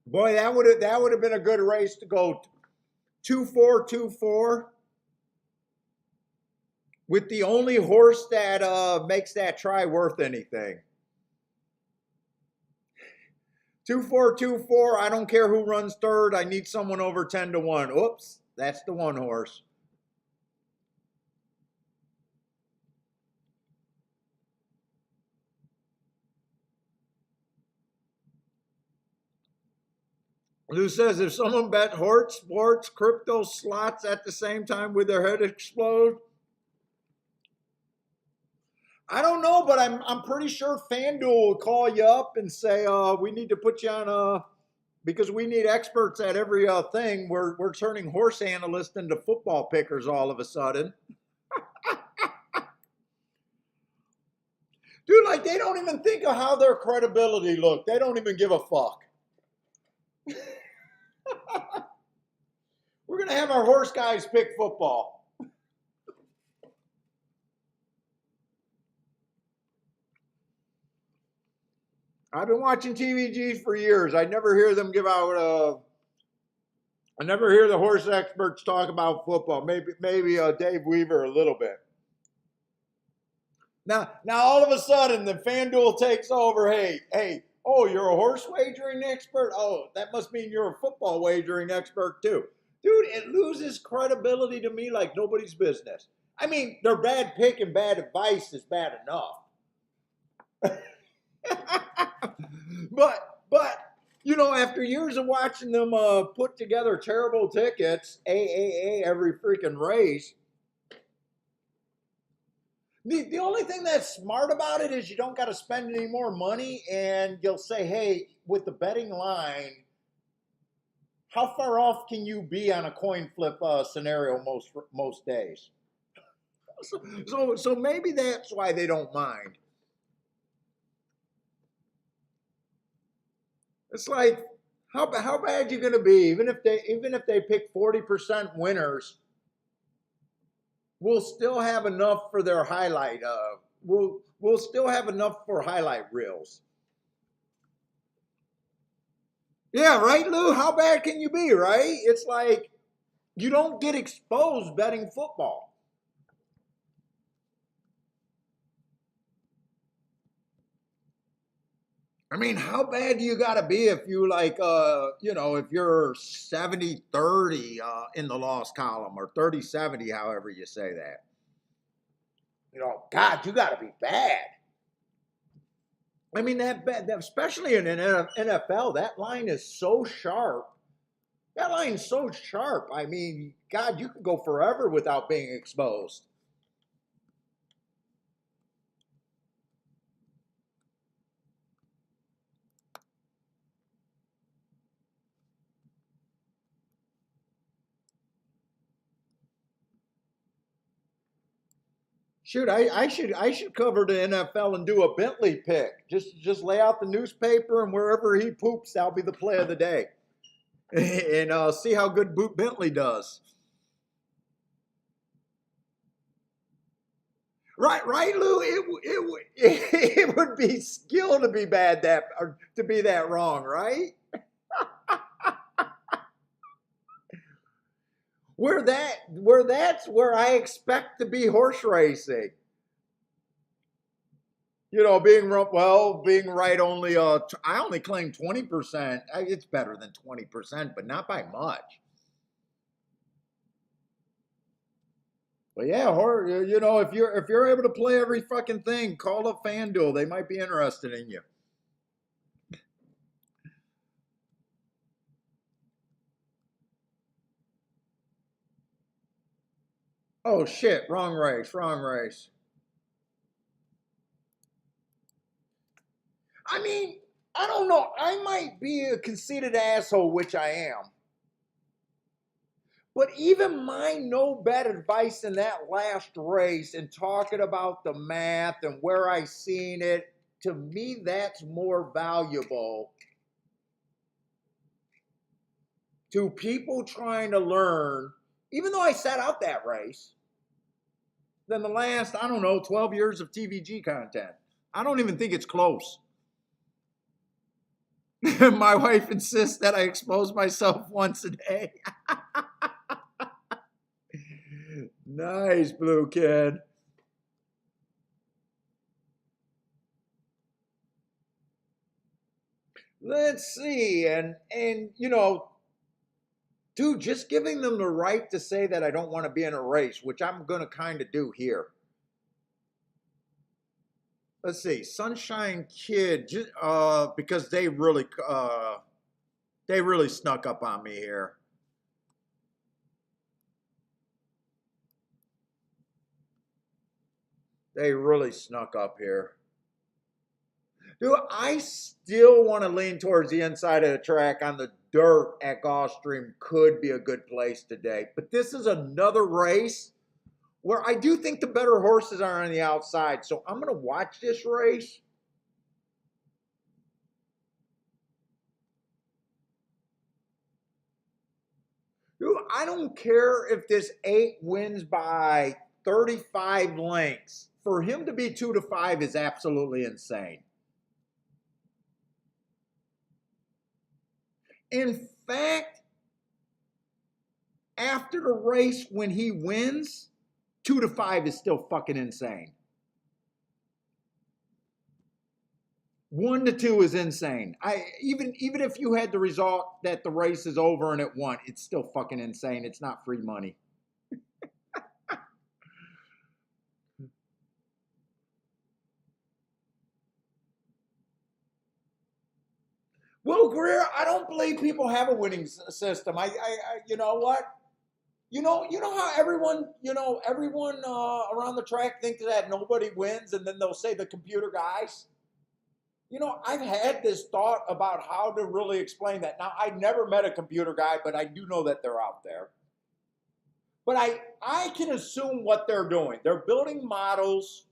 Boy, that would have been a good race to go 2-4, 2-4, with the only horse that makes that try worth anything. 2-4, 2-4. I don't care who runs third. I need someone over 10-1. Oops, that's the one horse. Lou says, if someone bet horse, sports, crypto, slots at the same time, would their head explode? I don't know, but I'm pretty sure FanDuel will call you up and say, we need to put you on because we need experts at every thing. We're turning horse analysts into football pickers all of a sudden. Dude, like, they don't even think of how their credibility look. They don't even give a fuck. We're going to have our horse guys pick football. I've been watching TVGs for years. I never hear them give out. I never hear the horse experts talk about football. Maybe Dave Weaver a little bit. Now all of a sudden the FanDuel takes over. Hey, oh, you're a horse wagering expert? Oh, that must mean you're a football wagering expert too. Dude, it loses credibility to me like nobody's business. I mean, their bad pick and bad advice is bad enough. but after years of watching them put together terrible tickets, AAA every freaking race, the only thing that's smart about it is you don't got to spend any more money, and you'll say, hey, with the betting line, how far off can you be on a coin flip scenario most days? So maybe that's why they don't mind. It's like, how bad you going to be? Even if they pick 40% winners, we'll still have enough for their highlight. We'll still have enough for highlight reels. Yeah, right, Lou? How bad can you be, right? It's like, you don't get exposed betting football. I mean, how bad do you got to be if you if you're 70-30 in the loss column, or 30-70, however you say that? God, you got to be bad. I mean, that especially in an NFL, that line is so sharp. That line's so sharp. I mean, God, you could go forever without being exposed. Shoot, I should cover the NFL and do a Bentley pick. Just lay out the newspaper and wherever he poops, that'll be the play of the day, and see how good Bentley does. Right, Lou. It would be skill to be bad that or to be that wrong, right? That's where I expect to be horse racing. Being right only I only claim 20%. It's better than 20%, but not by much. But yeah, if you're able to play every fucking thing, call up FanDuel. They might be interested in you. Oh shit, wrong race, wrong race. I mean, I don't know. I might be a conceited asshole, which I am. But even my no bet advice in that last race and talking about the math and where I seen it, to me, that's more valuable to people trying to learn, even though I sat out that race, than the last, I don't know, 12 years of TVG content. I don't even think it's close. My wife insists that I expose myself once a day. Nice, Blue Kid. Let's see, and dude, just giving them the right to say that I don't want to be in a race, which I'm gonna kind of do here. Let's see, Sunshine Kid, because they really snuck up on me here. They really snuck up here. Dude, I still want to lean towards the inside of the track on the dirt at Gulfstream. Could be a good place today. But this is another race where I do think the better horses are on the outside. So I'm going to watch this race. Dude, I don't care if this 8 wins by 35 lengths. For him to be 2-5 is absolutely insane. In fact, after the race, when he wins, 2-5 is still fucking insane. 1-2 is insane. Even if you had the result that the race is over and it won, it's still fucking insane. It's not free money. Will Greer, I don't believe people have a winning system. You know what? You know how everyone around the track thinks that nobody wins, and then they'll say the computer guys. I've had this thought about how to really explain that. Now, I never met a computer guy, but I do know that they're out there. But I can assume what they're doing. They're building models,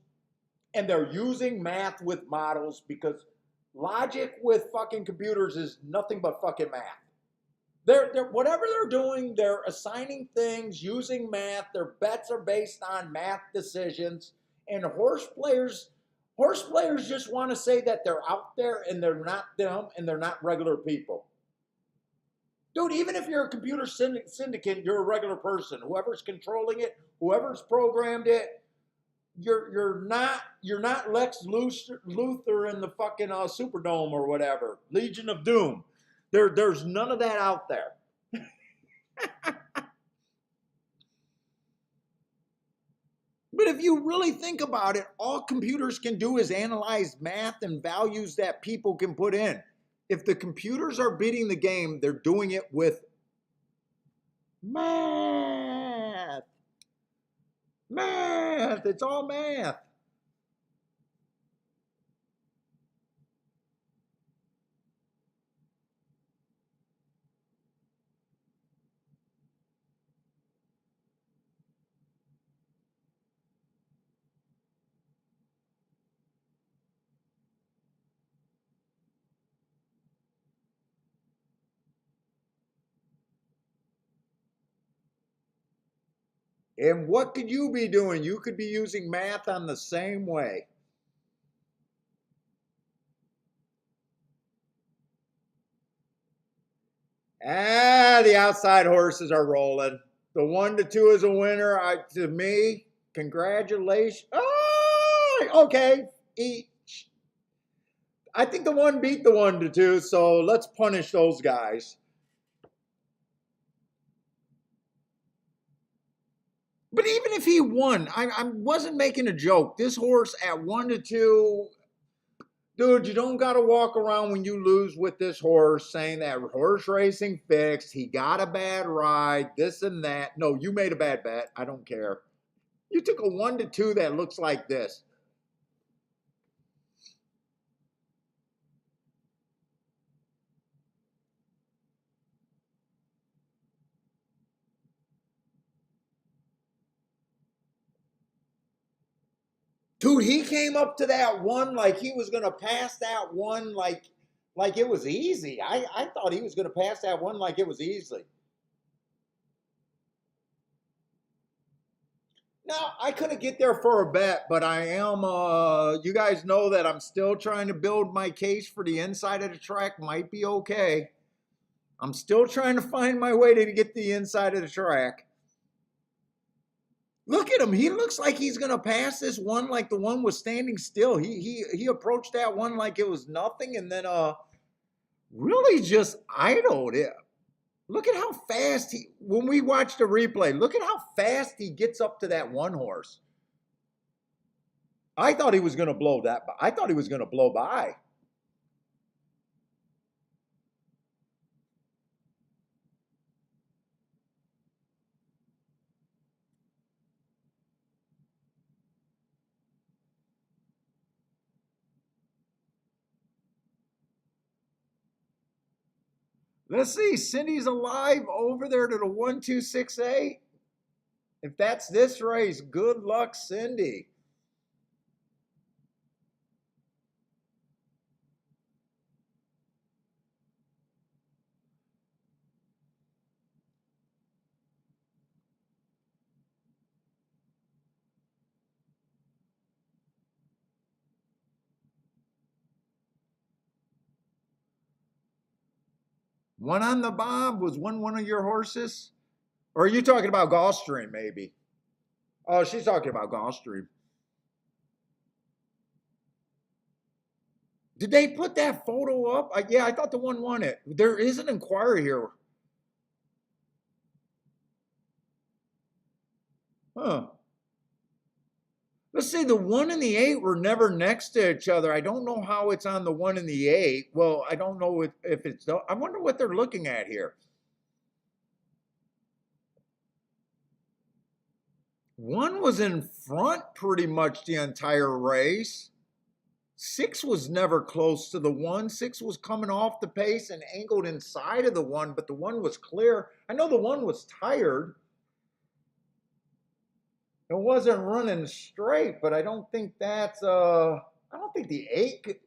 and they're using math with models because logic with fucking computers is nothing but fucking math. They're whatever they're doing, they're assigning things using math. Their bets are based on math decisions. And horse players just want to say that they're out there and they're not dumb and they're not regular people. Dude, even if you're a computer syndicate, you're a regular person. Whoever's controlling it, whoever's programmed it, you're not Lex Luthor in the fucking Superdome or whatever. Legion of Doom. There's none of that out there. But if you really think about it, all computers can do is analyze math and values that people can put in. If the computers are beating the game, they're doing it with math. Math. It's all math. And what could you be doing? You could be using math on the same way. The outside horses are rolling. The 1 to 2 is a winner. To me, congratulations. Oh, okay. Each. I think the 1 beat the 1 to 2, so let's punish those guys. But even if he won, I wasn't making a joke. This horse at 1 to 2, dude, you don't got to walk around when you lose with this horse saying that horse racing fixed. He got a bad ride, this and that. No, you made a bad bet. I don't care. You took a 1 to 2 that looks like this. Dude, he came up to that one like he was going to pass that one like it was easy. I thought he was going to pass that one like it was easy. Now, I couldn't get there for a bet, but I am, you guys know that I'm still trying to build my case for the inside of the track. Might be okay. I'm still trying to find my way to get the inside of the track. Look at him. He looks like he's going to pass this one like the one was standing still. He approached that one like it was nothing and then really just idled it. Look at how fast when we watch the replay, look at how fast he gets up to that one horse. I thought he was going to blow that. I thought he was going to blow by. Let's see. Cindy's alive over there to the 1-2-6-8. If that's this race, good luck, Cindy. One on the Bob. Was one of your horses? Or are you talking about Gulfstream, maybe? Oh, she's talking about Gulfstream. Did they put that photo up? Yeah, I thought the one won it. There is an inquiry here. Huh. Let's see, the 1 and the 8 were never next to each other. I don't know how it's on the 1 and the 8. Well, I don't know if it's, I wonder what they're looking at here. 1 was in front pretty much the entire race. 6 was never close to the 1. 6 was coming off the pace and angled inside of the 1, but the 1 was clear. I know the 1 was tired. It wasn't running straight, but I don't think that's I don't think the 8 could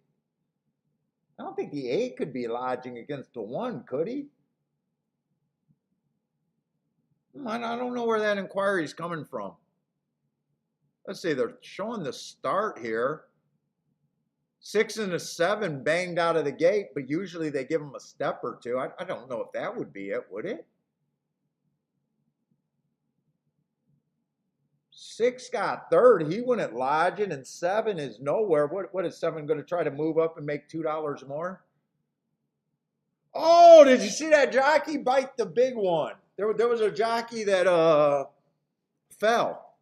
I don't think the 8 could be lodging against the 1, could he? I don't know where that inquiry is coming from. Let's see, they're showing the start here. 6 and a 7 banged out of the gate, but usually they give them a step or two. I don't know if that would be it, would it? 6 got third. He wouldn't lodging, and 7 is nowhere. What is 7 going to try to move up and make $2 more? Oh, did you see that jockey bite the big one? There was a jockey that fell.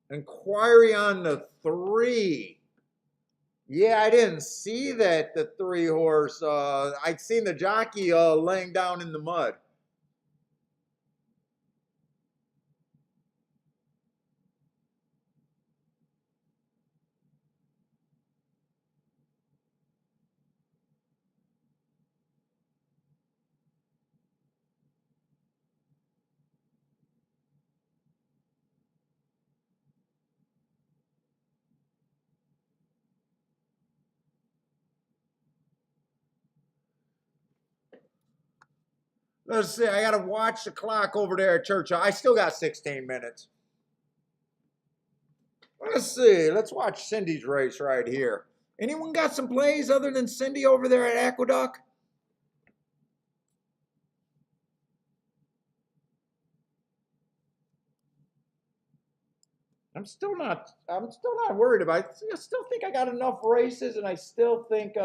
Inquiry on the 3. Yeah, I didn't see that, the 3 horse. I'd seen the jockey laying down in the mud. Let's see. I got to watch the clock over there at Churchill. I still got 16 minutes. Let's see. Let's watch Cindy's race right here. Anyone got some plays other than Cindy over there at Aqueduct? I'm still not worried about it. I still think I got enough races, and I still think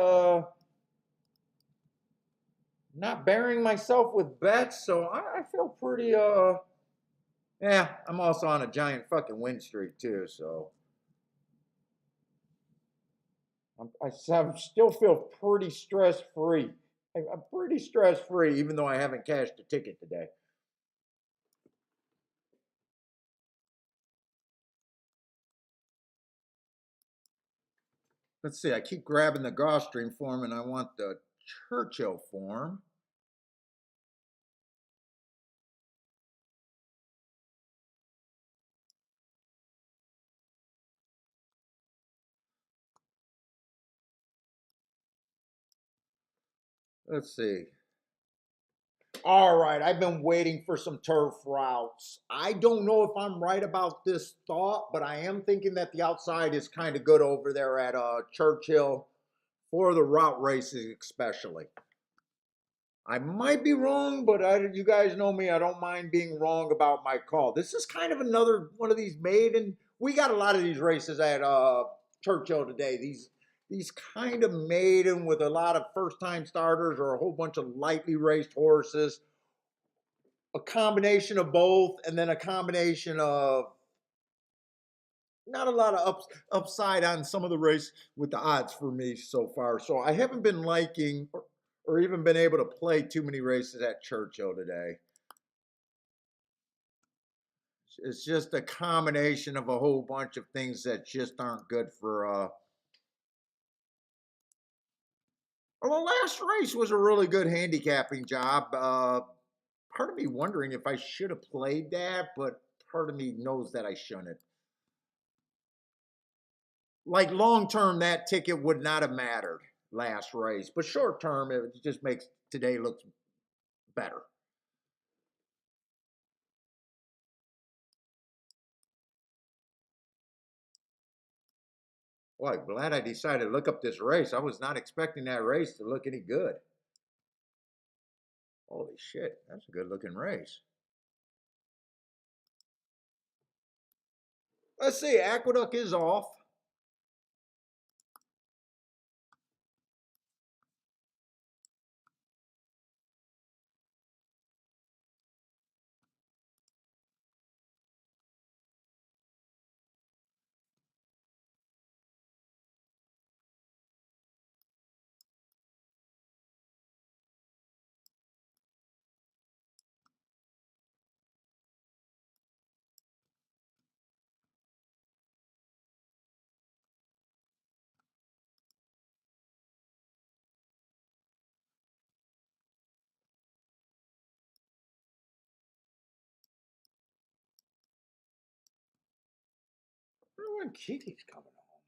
not burying myself with bets, so I feel pretty yeah, I'm also on a giant fucking win streak too, so I still feel pretty stress free. I'm pretty stress free, even though I haven't cashed a ticket today. Let's see. I keep grabbing the Gulfstream form, and I want the Churchill form. Let's see. All right, I've been waiting for some turf routes. I don't know if I'm right about this thought, but I am thinking that the outside is kind of good over there at Churchill for the route races, especially. I might be wrong, but you guys know me. I don't mind being wrong about my call. This is kind of another one of these maiden. We got a lot of these races at Churchill today. These kind of maiden with a lot of first time starters or a whole bunch of lightly raced horses. A combination of both, and then a combination of not a lot of upside on some of the race with the odds for me so far. So I haven't been liking or even been able to play too many races at Churchill today. It's just a combination of a whole bunch of things that just aren't good for well, the last race was a really good handicapping job. Part of me wondering if I should have played that, but part of me knows that I shouldn't. Like long term, that ticket would not have mattered last race, but short term, it just makes today look better. Boy, glad I decided to look up this race. I was not expecting that race to look any good. Holy shit, that's a good looking race. Let's see, Aqueduct is off. I wonder when Kiki's coming home.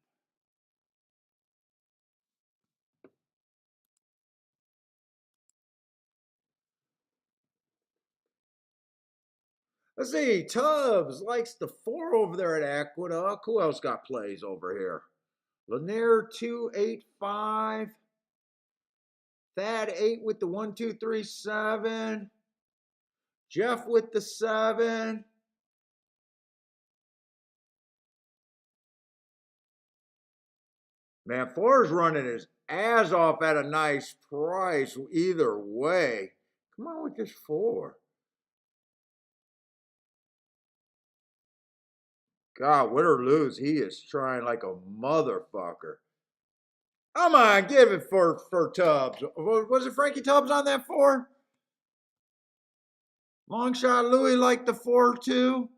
Let's see, Tubbs likes the 4 over there at Aqueduct. Who else got plays over here? Lanier 285. Thad 8 with the 1, 2, 3, 7. Jeff with the 7. Man, 4's running his ass off at a nice price either way. Come on with this 4. God, win or lose, he is trying like a motherfucker. Come on, give it for Tubbs. Was it Frankie Tubbs on that 4? Long shot Louis liked the 4 too.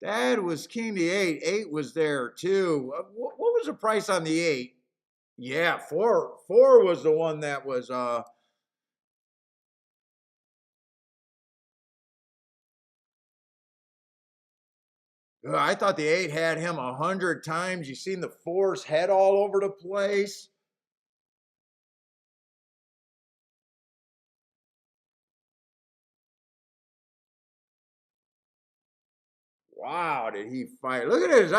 Dad was king the 8. 8 was there too. What was the price on the 8? Yeah, 4 was the one that was I thought the 8 had him 100 times. You seen the 4's head all over the place. Wow, did he fight? Look at this.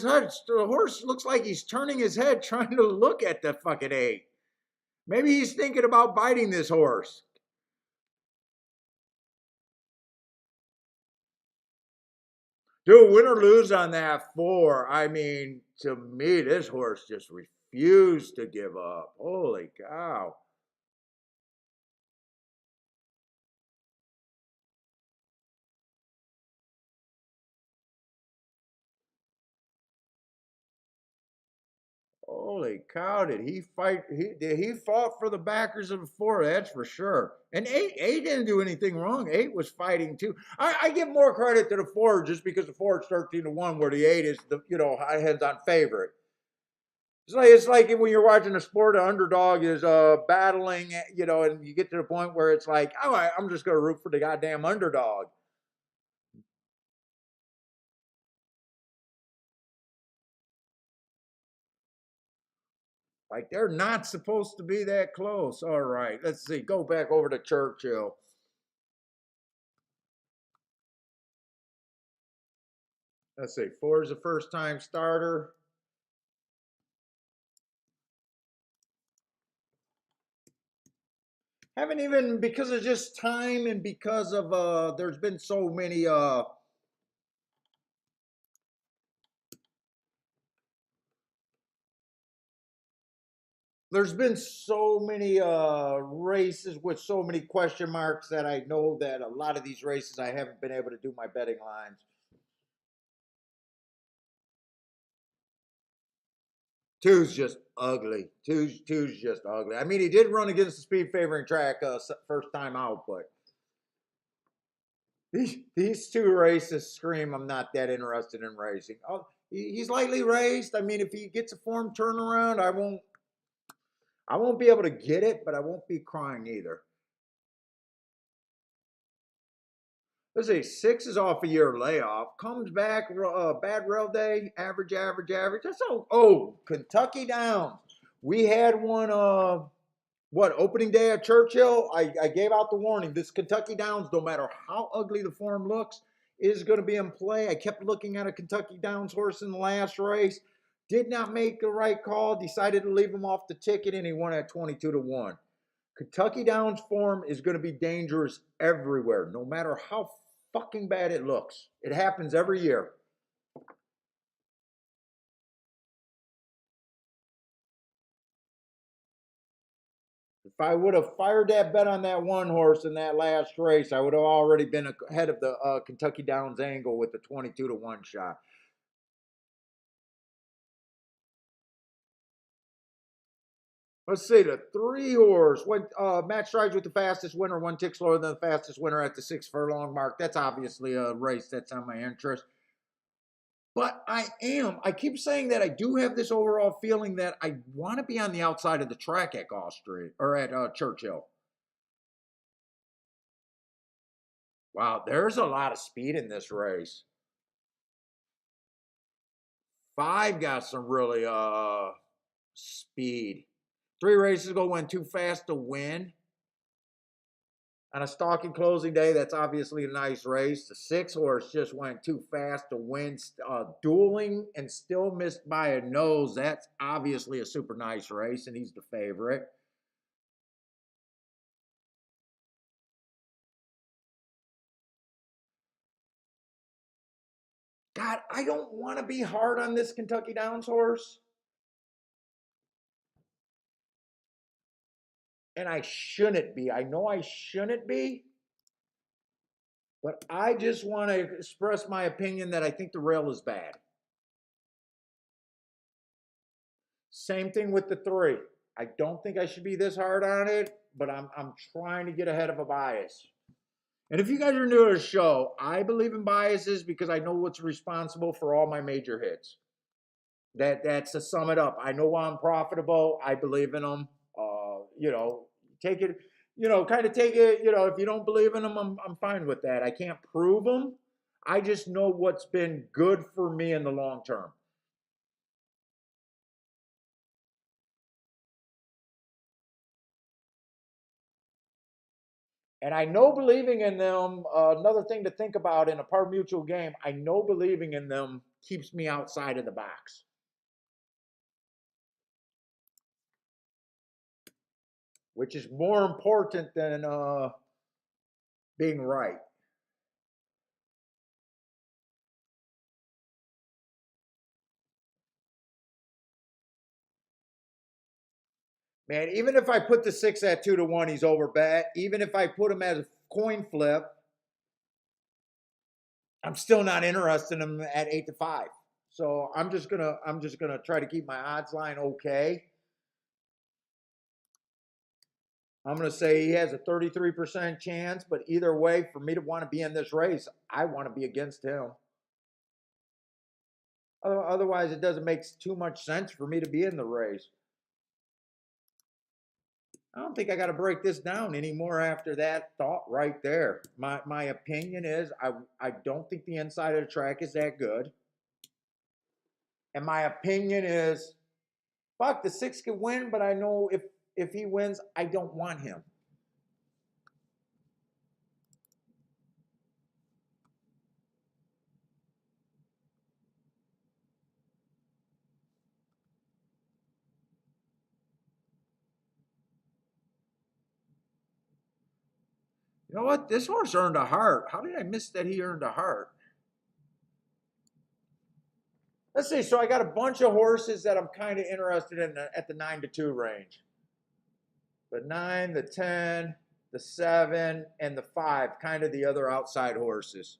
The horse looks like he's turning his head trying to look at the fucking 8. Maybe he's thinking about biting this horse. Dude, win or lose on that 4. I mean, to me, this horse just refused to give up. Holy cow. Holy cow! Did he fight? He fought for the backers of the 4? That's for sure. And 8 didn't do anything wrong. 8 was fighting too. I give more credit to the 4 just because the 4 is 13-1, where the 8 is the high heads on favorite. It's like when you're watching a sport, an underdog is battling, and you get to the point where it's like, all right, I'm just gonna root for the goddamn underdog. Like they're not supposed to be that close. All right, let's see. Go back over to Churchill. Let's see. 4 is a first time starter. Haven't even, because of just time and because of there's been so many races with so many question marks that I know that a lot of these races I haven't been able to do my betting lines. Two's just ugly. Two's just ugly. I mean, he did run against the speed favoring track first time out, but these 2 races scream I'm not that interested in racing. Oh, he's lightly raced. I mean, if he gets a form turnaround, I won't be able to get it, but I won't be crying either. Let's see, 6 is off a year layoff. Comes back, bad rail day, average, average, average. That's Kentucky Downs. We had one, opening day at Churchill. I gave out the warning. This Kentucky Downs, no matter how ugly the form looks, is going to be in play. I kept looking at a Kentucky Downs horse in the last race. Did not make the right call. Decided to leave him off the ticket, and he won at 22-1. Kentucky Downs form is going to be dangerous everywhere, no matter how fucking bad it looks. It happens every year. If I would have fired that bet on that one horse in that last race, I would have already been ahead of the Kentucky Downs angle with the 22-1 shot. Let's see, the 3 horse went match strides with the fastest winner, 1 tick slower than the fastest winner at the 6 furlong mark. That's obviously a race that's on my interest. But I keep saying that I do have this overall feeling that I want to be on the outside of the track at Gulfstream or at Churchill. Wow, there's a lot of speed in this race. 5 got some really speed. 3 races ago went too fast to win. On a stalking closing day, that's obviously a nice race. The 6 horse just went too fast to win. Dueling and still missed by a nose. That's obviously a super nice race, and he's the favorite. God, I don't want to be hard on this Kentucky Downs horse. And I shouldn't be. I know I shouldn't be. But I just want to express my opinion that I think the rail is bad. Same thing with the 3. I don't think I should be this hard on it, but I'm trying to get ahead of a bias. And if you guys are new to the show, I believe in biases because I know what's responsible for all my major hits. That's to sum it up. I know why I'm profitable. I believe in them. Take it. Kind of take it. If you don't believe in them, I'm fine with that. I can't prove them. I just know what's been good for me in the long term. And I know believing in them, another thing to think about in a par mutual game, I know believing in them keeps me outside of the box, which is more important than being right. Man, even if I put the six at 2-1, he's over bet. Even if I put him as a coin flip, I'm still not interested in him at 8-5. So I'm just gonna try to keep my odds line okay. I'm gonna say he has a 33% chance, but either way, for me to want to be in this race, I want to be against him. Otherwise, it doesn't make too much sense for me to be in the race. I don't think I got to break this down anymore after that thought right there. My opinion is I don't think the inside of the track is that good. And my opinion is, fuck, the six can win, but I know if he wins, I don't want him. You know what? This horse earned a heart. How did I miss that he earned a heart? Let's see. So I got a bunch of horses that I'm kind of interested in at the 9-2 range. The 9, the 10, the 7, and the 5, kind of the other outside horses.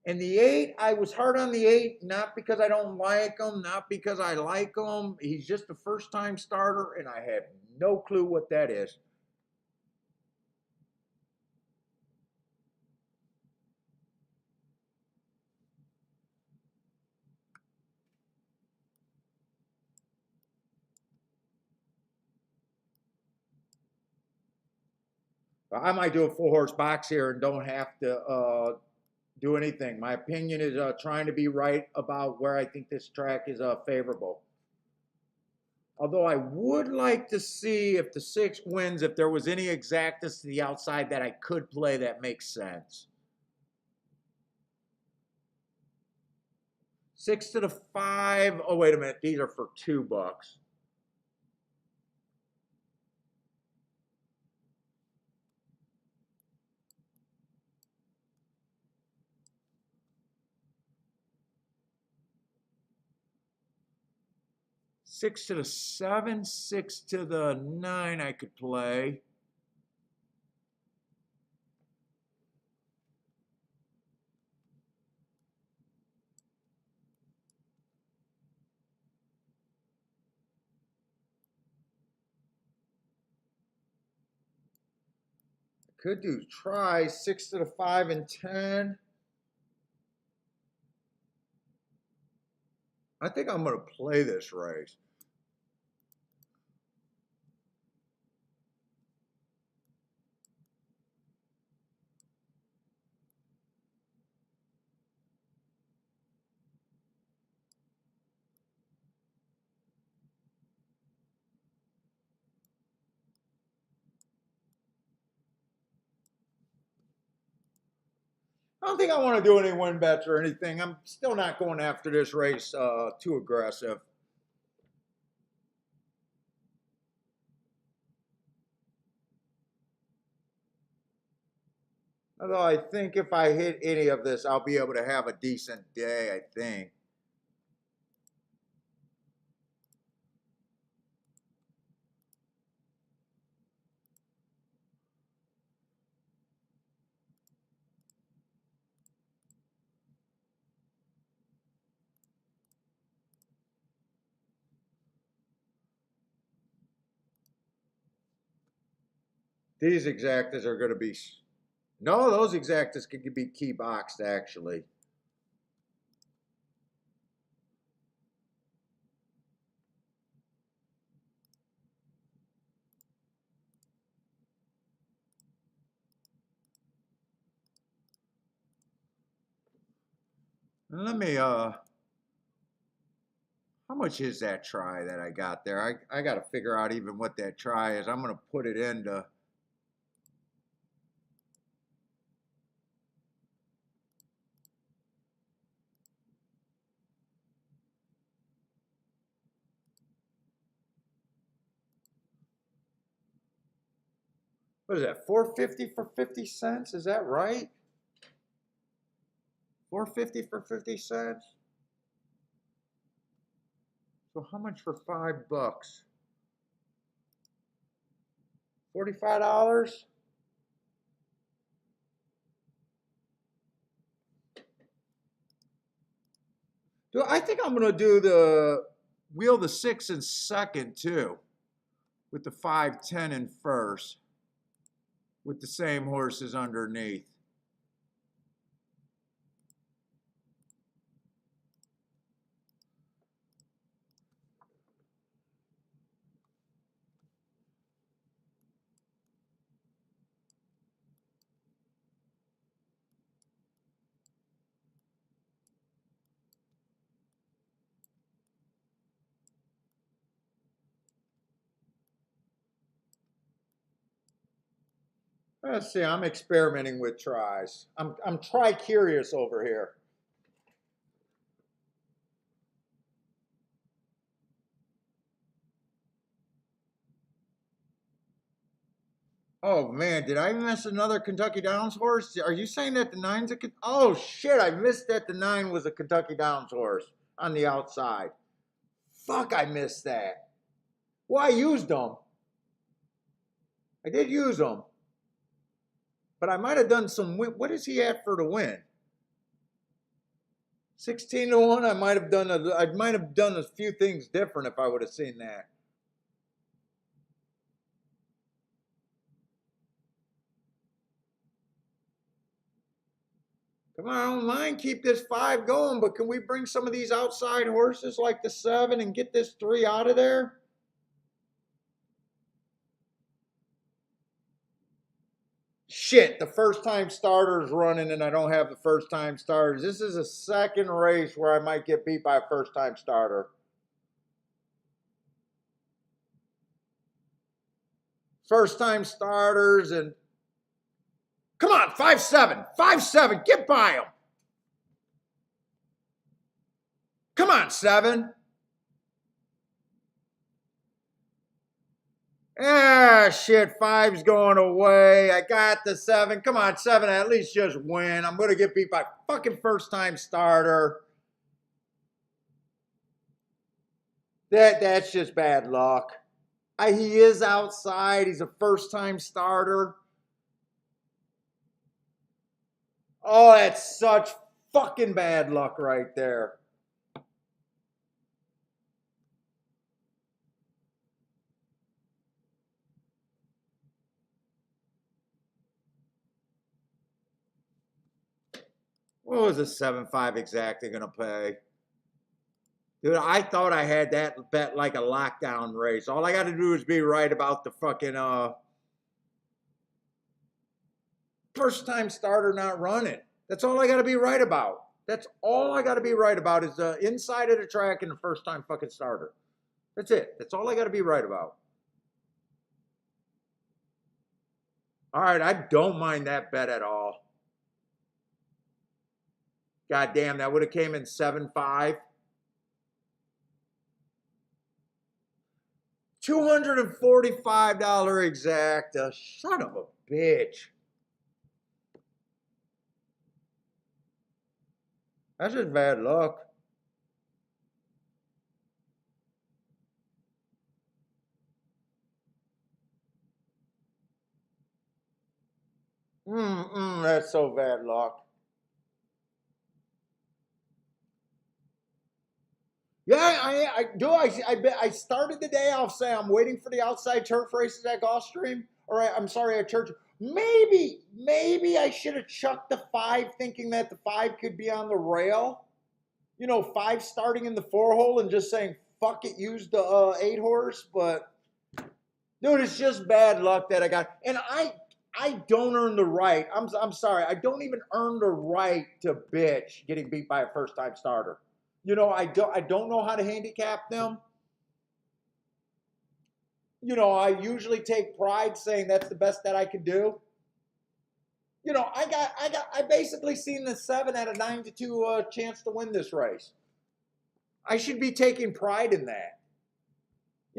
And the 8, I was hard on the 8, not because I don't like him, not because I like him. He's just a first time starter, and I have no clue what that is. I might do a full horse box here and don't have to do anything. My opinion is trying to be right about where I think this track is favorable. Although I would like to see if the 6 wins, if there was any exactness to the outside that I could play that makes sense. 6 to the 5. Oh, wait a minute. These are for $2. Six to the 7, 6 to the 9 I could play. Could do try 6 to the 5 and 10. I think I'm going to play this race. I don't think I want to do any win bets or anything. I'm still not going after this race too aggressive. Although I think if I hit any of this, I'll be able to have a decent day, I think. These exactas are going to be... No, those exactas could be key boxed, actually. Let me, how much is that try that I got there? I got to figure out even what that try is. I'm going to put it into, what is that, 450 for 50 cents? Is that right? 450 for 50 cents? So how much for $5? $45? Dude, I think I'm gonna do the wheel the 6 in second too, with the 5-10 in first, with the same horses underneath. Let's see, I'm experimenting with tries. I'm try curious over here. Oh man, did I miss another Kentucky Downs horse? Are you saying that the nine's a oh shit, I missed that the 9 was a Kentucky Downs horse on the outside. Fuck, I missed that. Well, I used them. I did use them. But I might have done some what is he at for the win? 16 to 1. I might have done a few things different if I would have seen that. Come on, I don't mind keep this 5 going, but can we bring some of these outside horses like the 7 and get this 3 out of there? Shit, the first time starter's running and I don't have the first time starters. This is a second race where I might get beat by a first time starter. First time starters and come on, 5-7, 5-7, get by them. Come on, 7. Ah, shit, 5's going away. I got the 7. Come on, 7, at least just win. I'm going to get beat by fucking first-time starter. That's just bad luck. He is outside. He's a first-time starter. Oh, that's such fucking bad luck right there. What was a 7-5 exactly going to pay? Dude, I thought I had that bet like a lockdown race. All I got to do is be right about the fucking first time starter not running. That's all I got to be right about. That's all I got to be right about is the inside of the track and the first time fucking starter. That's it. That's all I got to be right about. All right, I don't mind that bet at all. God damn, that would have came in 7-5. $245 exacta. Son of a bitch. That's just bad luck. That's so bad luck. Yeah, I do. I started the day off saying I'm waiting for the outside turf races at Gulfstream, or I'm sorry, at Churchill. Maybe I should have chucked the 5, thinking that the 5 could be on the rail. 5 starting in the 4 hole and just saying fuck it, use the 8 horse. But dude, it's just bad luck that I got, and I I don't earn the right. I'm sorry. I don't even earn the right to bitch getting beat by a first time starter. I don't know how to handicap them. I usually take pride saying that's the best that I could do. I basically seen the 7 at a 9-2 chance to win this race. I should be taking pride in that.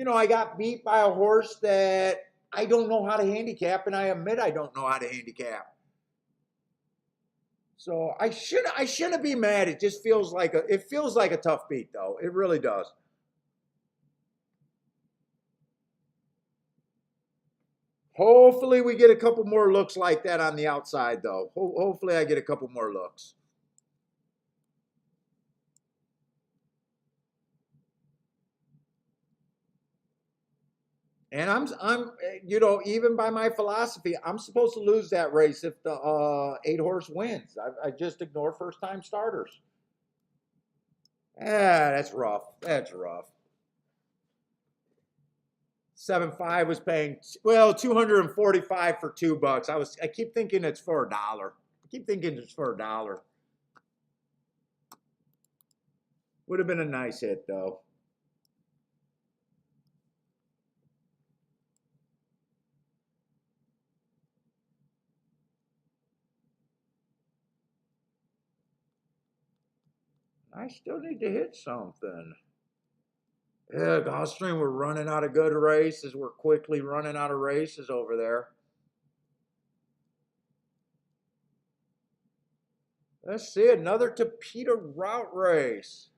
I got beat by a horse that I don't know how to handicap, and I admit I don't know how to handicap. So I shouldn't be mad. It just feels like a tough beat though. It really does. Hopefully we get a couple more looks like that on the outside though. Hopefully I get a couple more looks. And even by my philosophy, I'm supposed to lose that race if the 8 horse wins. I just ignore first time starters. That's rough. That's rough. 7.5 was paying 245 for $2. I keep thinking it's for $1. I keep thinking it's for $1. Would have been a nice hit though. I still need to hit something. Yeah, Gulfstream, we're running out of good races. We're quickly running out of races over there. Let's see, another Topeka route race.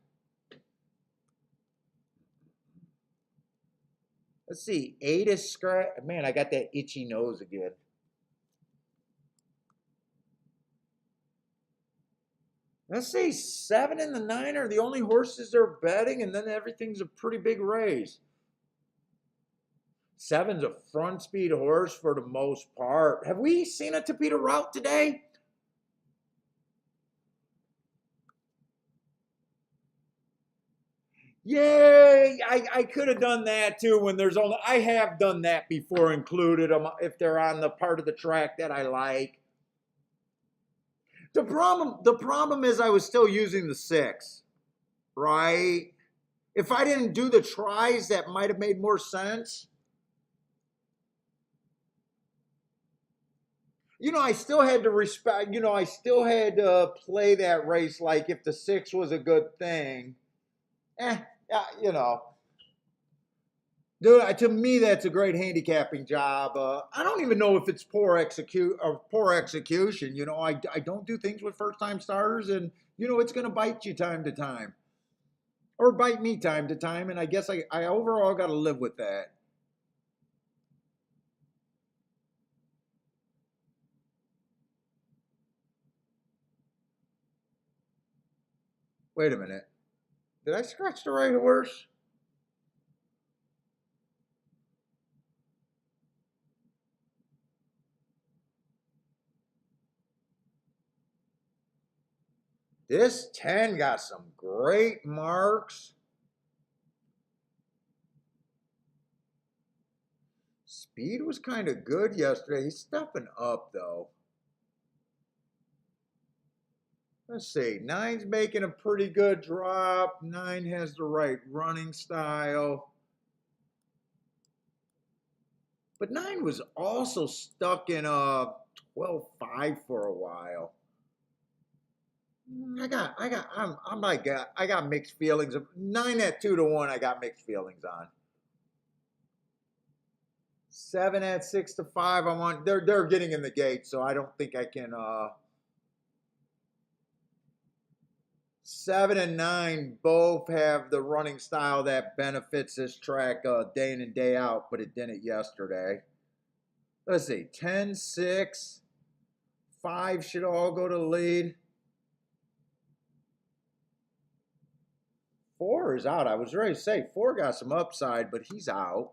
Let's see, 8 is scratch. Man, I got that itchy nose again. Let's see, 7 and the 9 are the only horses they're betting, and then everything's a pretty big race. 7's a front speed horse for the most part. Have we seen a Topeka route today? Yay! I could have done that too when there's only, I have done that before, included them if they're on the part of the track that I like. The problem is I was still using the 6, right? If I didn't do the tries, that might have made more sense. I still had to respect, I still had to play that race like if the 6 was a good thing. Yeah, Dude, to me, that's a great handicapping job. I don't even know if it's poor execution. I don't do things with first time starters, and it's going to bite you time to time, or bite me time to time, and I guess I overall got to live with that. Wait a minute, did I scratch the right horse? This 10 got some great marks. Speed was kind of good yesterday. He's stepping up though. Let's see. 9's making a pretty good drop. 9 has the right running style. But 9 was also stuck in a 12.5 for a while. I got mixed feelings. 9 at 2-1, I got mixed feelings on. 7 at 6-5, they're getting in the gate, so I don't think I can 7 and 9 both have the running style that benefits this track day in and day out, but it didn't yesterday. Let's see, 10, 6, 5 should all go to lead. 4 is out. I was ready to say 4 got some upside, but he's out.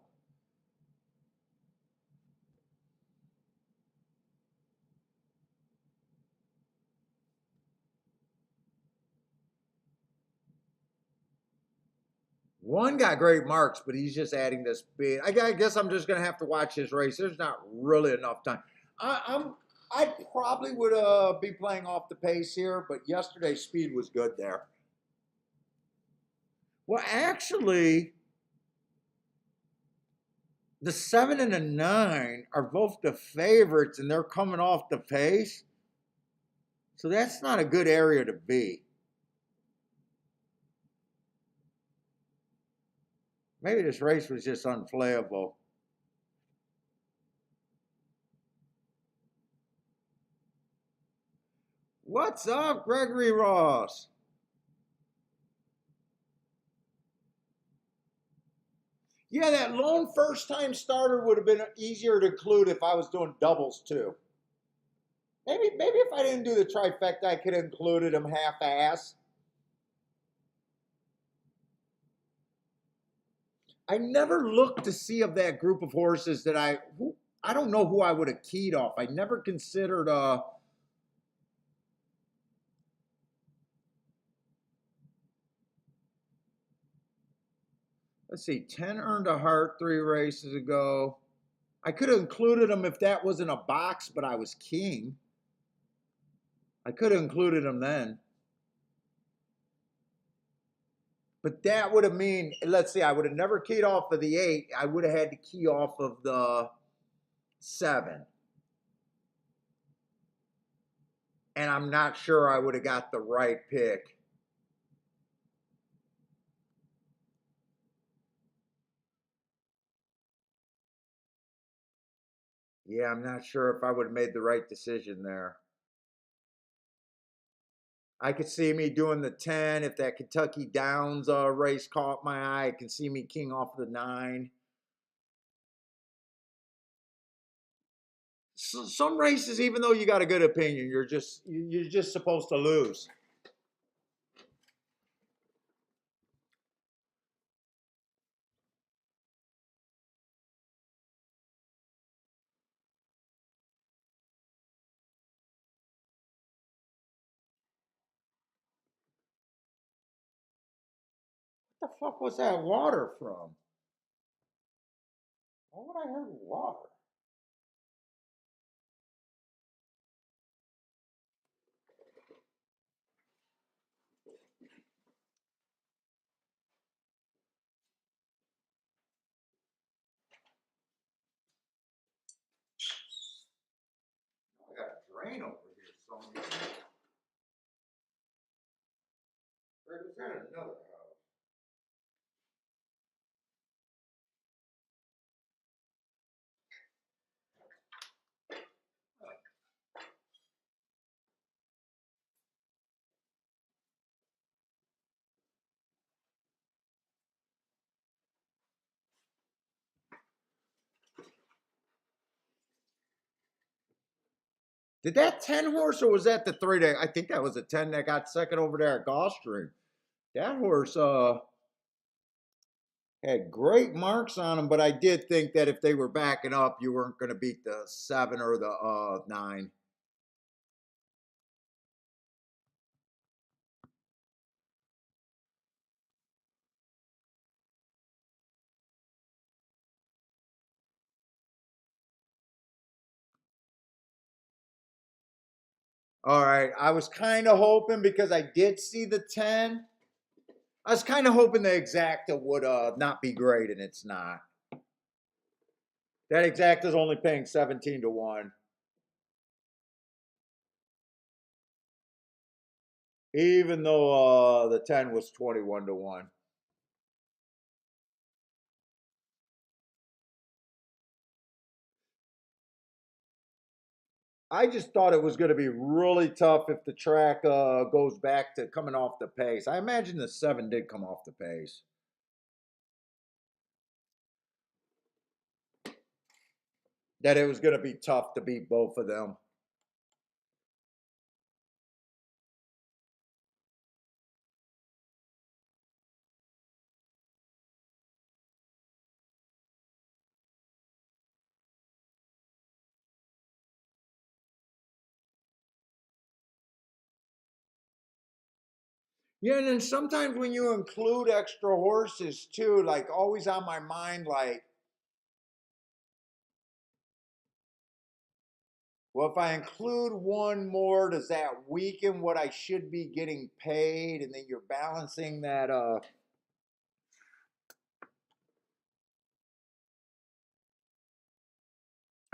One got great marks, but he's just adding this speed. I guess I'm just going to have to watch his race. There's not really enough time. I probably would be playing off the pace here, but yesterday's speed was good there. Well, actually, the 7 and the 9 are both the favorites, and they're coming off the pace. So that's not a good area to be. Maybe this race was just unplayable. What's up, Gregory Ross? Yeah, that lone first time starter would have been easier to include if I was doing doubles too. Maybe if I didn't do the trifecta, I could have included him half-ass. I never looked to see of that group of horses that I don't know who I would have keyed off. I never considered let's see, 10 earned a heart 3 races ago. I could have included him if that wasn't a box, but I was king. I could have included him then. But that would have mean, let's see, I would have never keyed off of the 8. I would have had to key off of the 7. And I'm not sure I would have got the right pick. Yeah, I'm not sure if I would have made the right decision there. I could see me doing the 10 if that Kentucky Downs race caught my eye. I can see me king off the 9. So, some races, even though you got a good opinion, you're just supposed to lose. What the fuck was that water from? Why would I have water? I got a drain over here somewhere. Or was that another house? Did that 10 horse or was that the 3 that I think that was a 10 that got second over there at Gulfstream? That horse had great marks on him, but I did think that if they were backing up, you weren't going to beat the 7 or the 9. All right, I was kind of hoping because I did see the 10. I was kind of hoping the exacta would not be great, and it's not. That exacta is only paying 17 to 1. Even though the 10 was 21 to 1. I just thought it was going to be really tough if the track goes back to coming off the pace. I imagine the 7 did come off the pace. That it was going to be tough to beat both of them. Yeah, and then sometimes when you include extra horses too, like always on my mind, like Well, if I include one more, does that weaken what I should be getting paid? And then you're balancing that. I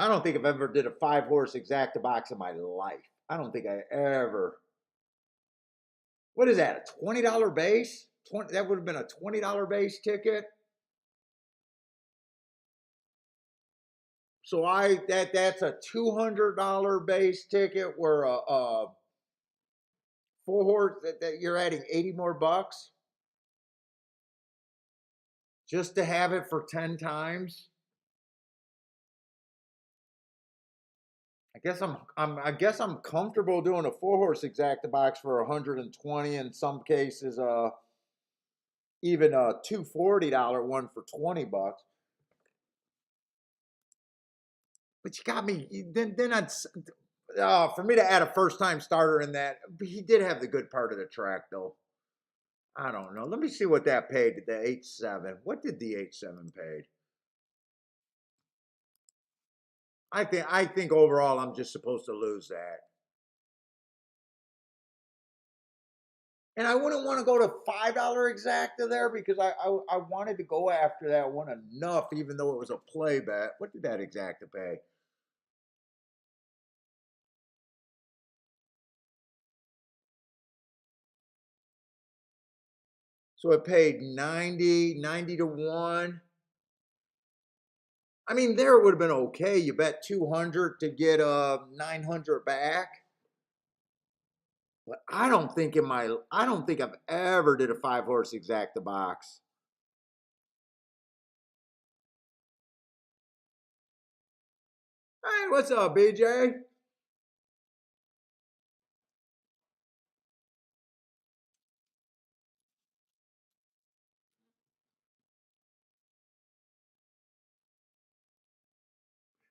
don't think I've ever did a 5 horse exacta box in my life. I don't think I ever. What is that? A $20 base? 20, that would have been a $20 base ticket. So that's a $200 base ticket where a 4 horse that you're adding 80 more bucks just to have it for 10 times. I guess I'm comfortable doing a 4 horse exacta box for 120 in some cases, even a $240 one for 20 bucks. But you got me. Then I'd for me to add a first time starter in that. He did have the good part of the track though. I don't know. Let me see what that paid. The 8.7. What did the 8.7 paid? I think overall I'm just supposed to lose that. And I wouldn't want to go to $5 exacta there because I wanted to go after that one enough, even though it was a play bet. What did that exacta pay? So it paid 90 to 1. I mean, there it would have been okay. You bet 200 to get 900 back. But I don't think I've ever did a 5 horse exacta box. Hey, what's up, BJ?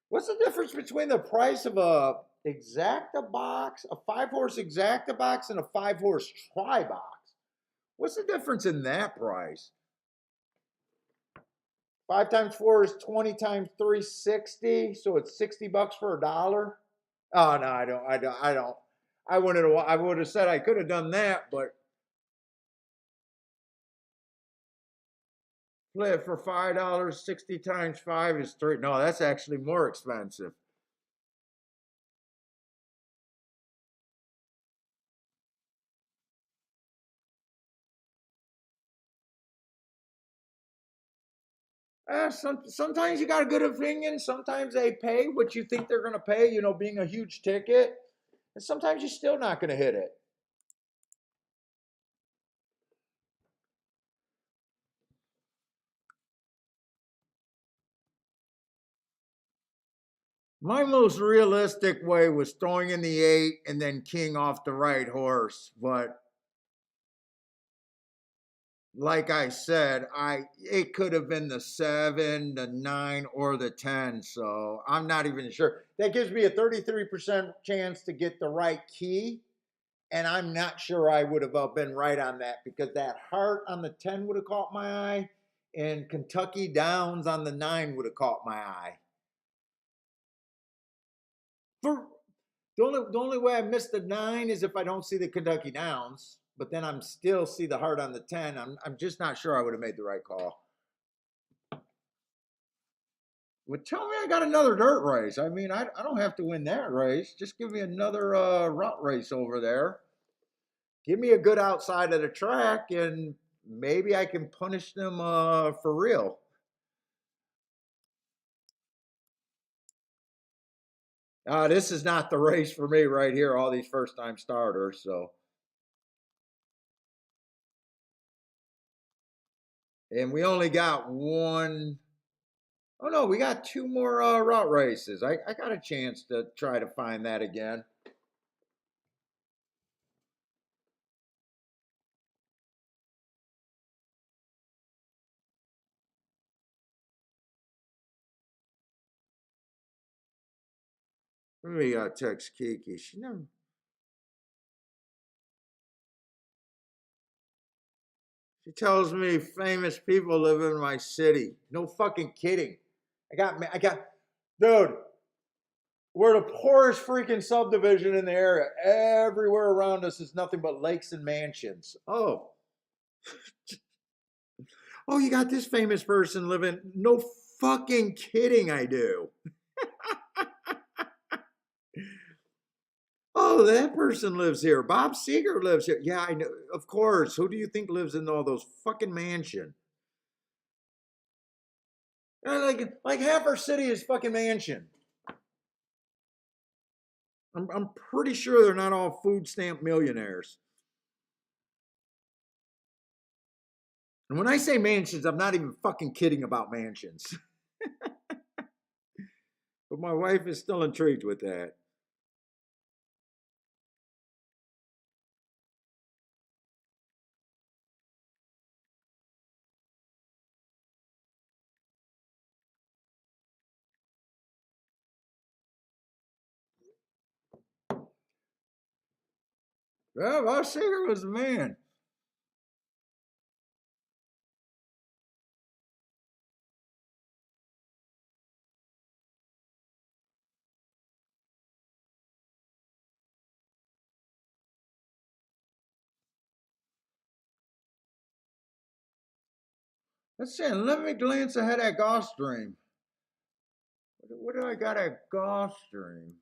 What's the difference between the price of a exacta box, a 5 horse exacta box, and a 5 horse try box? What's the difference in that price? 5 times 4 is 20 times 360, so it's 60 bucks for $1. Oh no, I don't. I would have said I could have done that, but flip for $5, 60 times 5 is 3. No, that's actually more expensive. Sometimes you got a good opinion. Sometimes they pay what you think they're going to pay, being a huge ticket. And sometimes you're still not going to hit it. My most realistic way was throwing in the 8 and then king off the right horse. But like I said, it could have been the 7, the 9, or the 10. So I'm not even sure. That gives me a 33% chance to get the right key. And I'm not sure I would have been right on that because that heart on the 10 would have caught my eye, and Kentucky Downs on the 9 would have caught my eye. For the only way I miss the 9 is if I don't see the Kentucky Downs, but then I'm still see the heart on the 10. I'm just not sure I would have made the right call. Well, tell me I got another dirt race. I mean, I don't have to win that race. Just give me another route race over there. Give me a good outside of the track, and maybe I can punish them for real. This is not the race for me right here. All these first time starters. So, and we only got one. Oh no, we got 2 more route races. I got a chance to try to find that again. Let me text Kiki. She tells me famous people live in my city. No fucking kidding. I got, dude. We're the poorest freaking subdivision in the area. Everywhere around us is nothing but lakes and mansions. Oh, you got this famous person living. No fucking kidding, I do. Oh, that person lives here. Bob Seger lives here. Yeah, I know. Of course. Who do you think lives in all those fucking mansions? Like half our city is fucking mansion. I'm pretty sure they're not all food stamp millionaires. And when I say mansions, I'm not even fucking kidding about mansions. But my wife is still intrigued with that. Well, Bob Seger was the man. Let's see. Let me glance ahead at Gulfstream. What do I got at Gulfstream?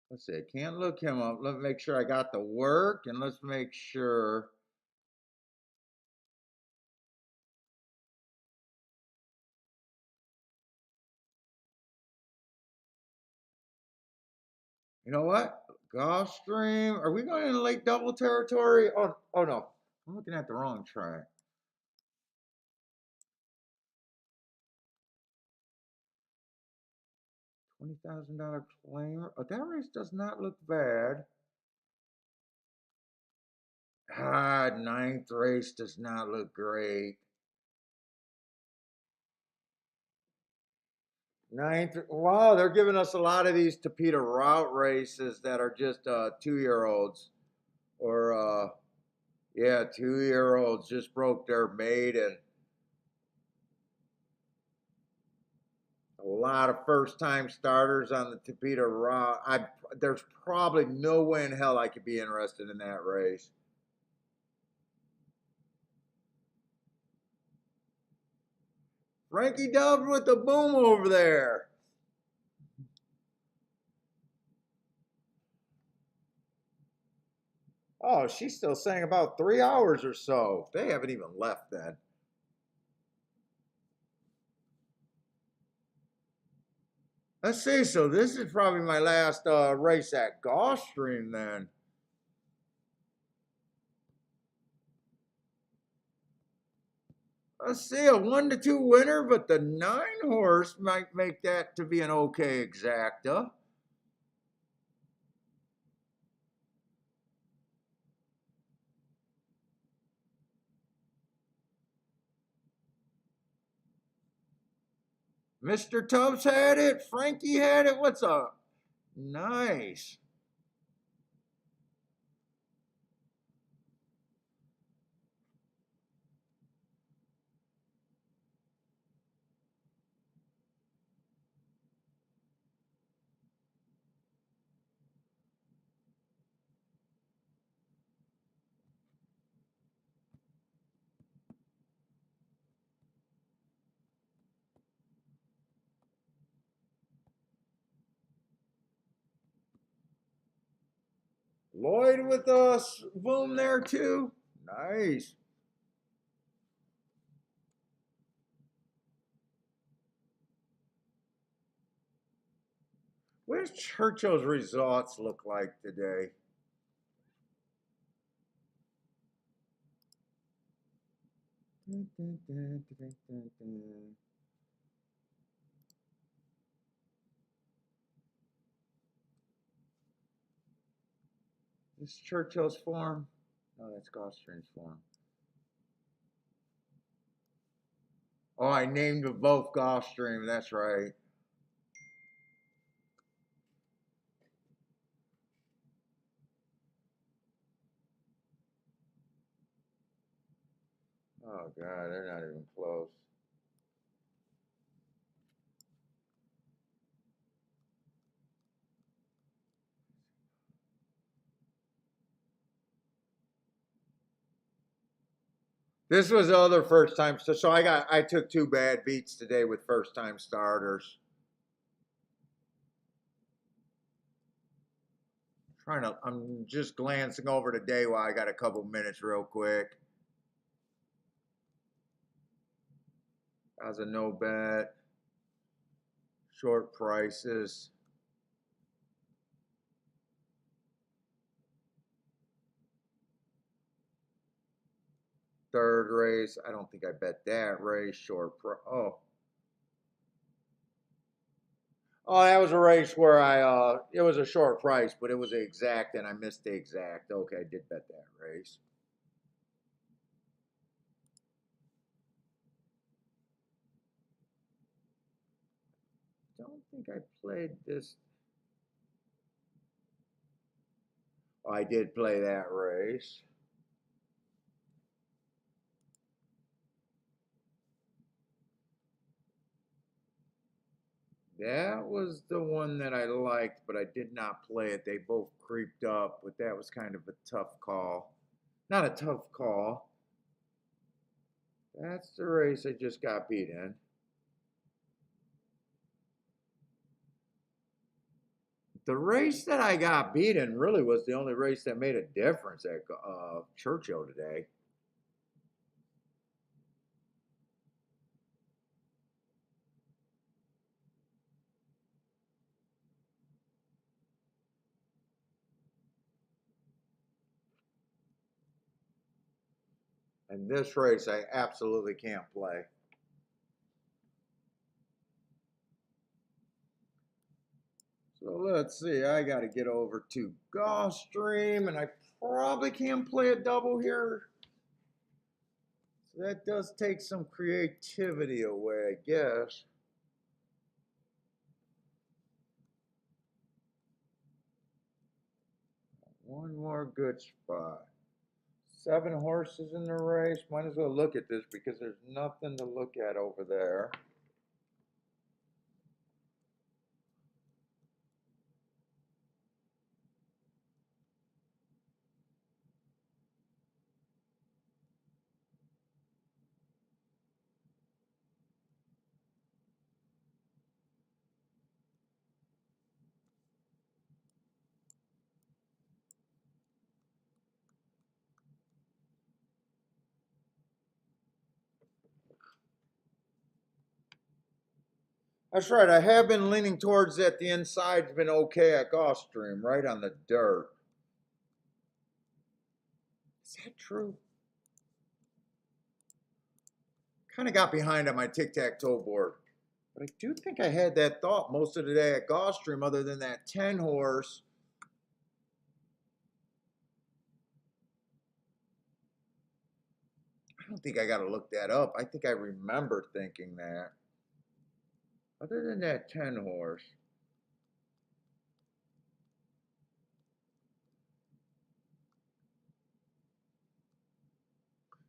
Let's see. I can't look him up. Let's make sure I got the work, and let's make sure. You know what? Gulfstream. Are we going into Lake Double territory? Oh no. I'm looking at the wrong track. $20,000 claim. Oh, that race does not look bad. Ninth race does not look great. Ninth. Wow, they're giving us a lot of these Tapeta route races that are just 2-year-olds. Or, yeah, 2-year-olds just broke their maiden. A lot of first-time starters on the Tapeta route. There's probably no way in hell I could be interested in that race. Frankie Dubs with the boom over there. Oh, she's still saying about 3 hours or so. They haven't even left then. Let's see. So this is probably my last race at Gulfstream then. Let's see, a 1-2 winner, but the 9 horse might make that to be an okay exacta. Mr. Tubbs had it. Frankie had it. What's up? Nice. Lloyd with us. Boom there too. Nice. Where's Churchill's results look like today? This Churchill's form? No, that's Gulfstream's form. Oh, I named them both Gulfstream. That's right. Oh God, they're not even close. This was the other first time. So I took 2 bad beats today with first time starters. I'm just glancing over today while I got a couple minutes real quick. As a no bet. Short prices. Third race. I don't think I bet that race. Short price. Oh, that was a race where it was a short price, but it was the exact, and I missed the exact. Okay, I did bet that race. Don't think I played this. Oh, I did play that race. That was the one that I liked, but I did not play it. They both creeped up, but that was kind of a tough call. Not a tough call. That's the race I just got beat in. The race that I got beat in really was the only race that made a difference at Churchill today. And this race I absolutely can't play. So let's see, I got to get over to Gulfstream, and I probably can't play a double here. So that does take some creativity away, I guess. One more good spot. 7 horses in the race. Might as well look at this because there's nothing to look at over there. That's right. I have been leaning towards that. The inside's been okay at Gulfstream, right on the dirt. Is that true? Kind of got behind on my tic-tac-toe board. But I do think I had that thought most of the day at Gulfstream, other than that 10 horse. I don't think I got to look that up. I think I remember thinking that. Other than that 10 horse.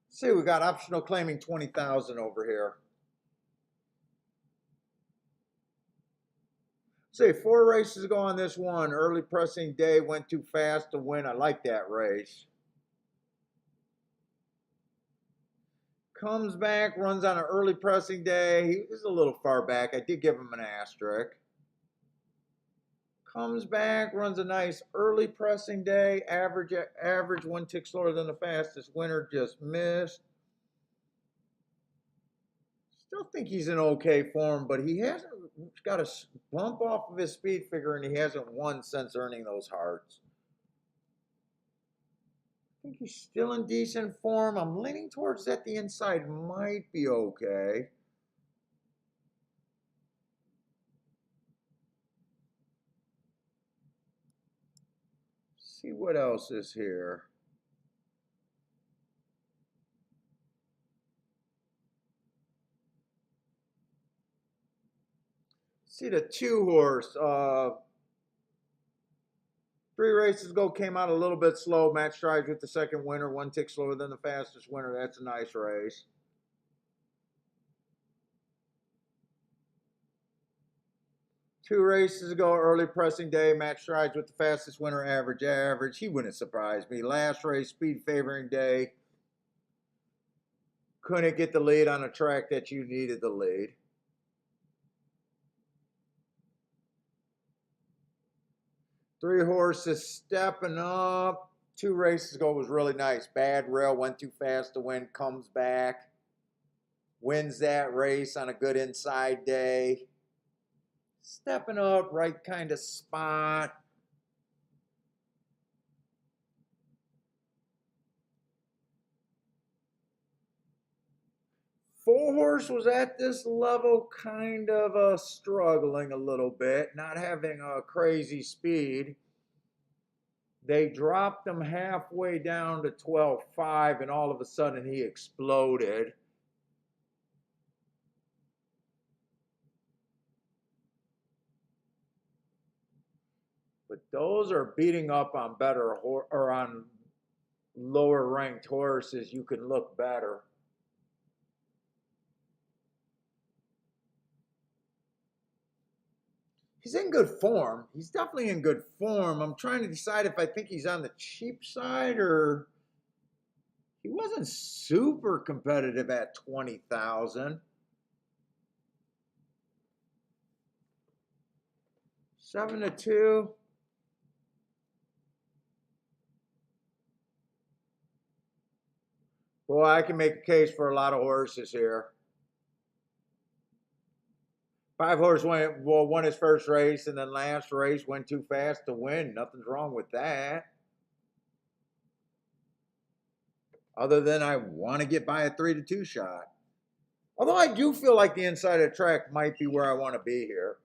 See, we got optional claiming 20,000 over here. See, 4 races ago on this one. Early pressing day went too fast to win. I like that race. Comes back, runs on an early pressing day. He was a little far back. I did give him an asterisk. Comes back, runs a nice early pressing day. Average 1 tick slower than the fastest winner. Just missed. Still think he's in okay form, but he hasn't got a bump off of his speed figure, and he hasn't won since earning those hearts. I think he's still in decent form. I'm leaning towards that the inside might be okay. See what else is here. See the 2 horse. 3 races ago came out a little bit slow. Match strides with the second winner. 1 tick slower than the fastest winner. That's a nice race. Two races ago, early pressing day, match strides with the fastest winner. Average. He wouldn't surprise me. Last race, speed favoring day. couldn't get the lead on a track that you needed the lead. Three horses stepping up. 2 races ago was really nice. Bad Rail went too fast to win, comes back, wins that race on a good inside day. Stepping up, right kind of spot. Four Horse was at this level kind of struggling a little bit, not having a crazy speed. They dropped him halfway down to 12.5, and all of a sudden he exploded. But those are beating up on better or on lower ranked horses. You can look better. He's in good form. He's definitely in good form. I'm trying to decide if I think he's on the cheap side or he wasn't super competitive at 20,000. 7-2. Boy, I can make a case for a lot of horses here. 5 Horse won his first race, and then last race went too fast to win. Nothing's wrong with that. Other than I want to get by a 3-2 shot. Although I do feel like the inside of the track might be where I want to be here.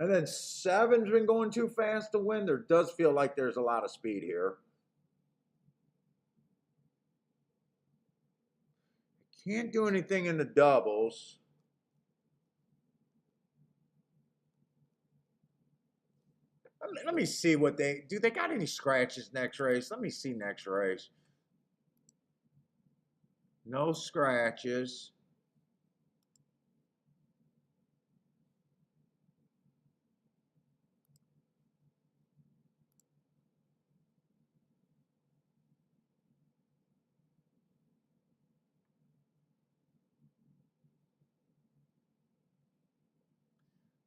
And then 7's been going too fast to win. There does feel like there's a lot of speed here. Can't do anything in the doubles. Let me see what they do. They got any scratches next race? Let me see next race. No scratches.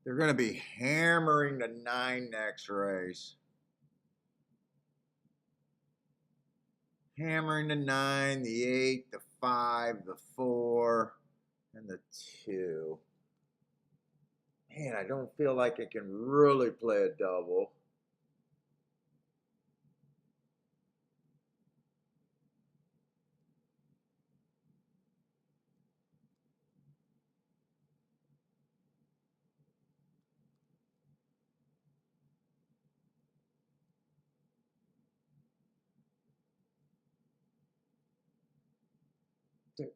They're going to be hammering the 9 next race. Hammering the 9, the 8, the 5, the 4, and the 2. Man, I don't feel like I can really play a double.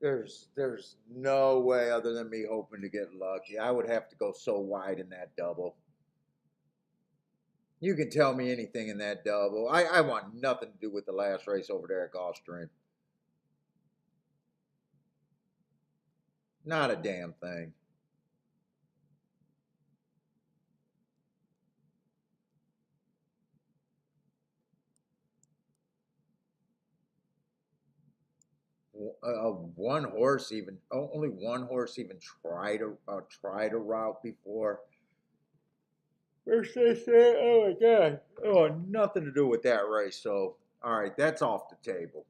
There's no way other than me hoping to get lucky. I would have to go so wide in that double. You can tell me anything in that double. I want nothing to do with the last race over there at Gulfstream. Not a damn thing. One horse even only one horse even tried a route before. Where's this? Oh my god! Oh, nothing to do with that race. So, all right, that's off the table.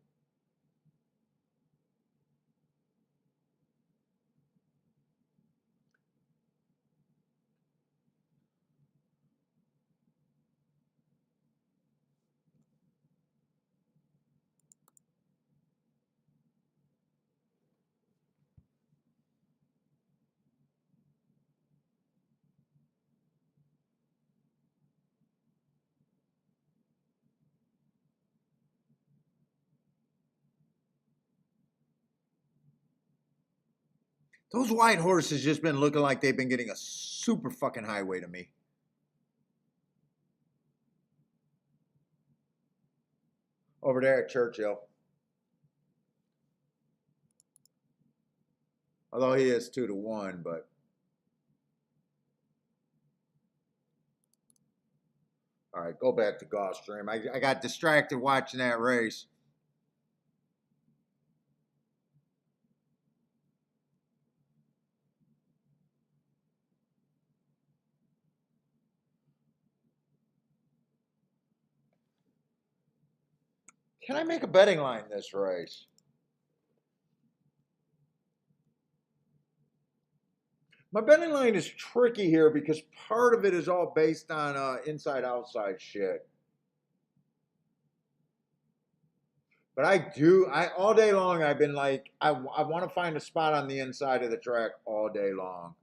Those white horses just been looking like they've been getting a super fucking highway to me. Over there at Churchill. Although he is 2-1, but all right, go back to Gulfstream. I got distracted watching that race. Can I make a betting line this race? My betting line is tricky here because part of it is all based on inside outside shit. But I all day long I've been like, I want to find a spot on the inside of the track all day long.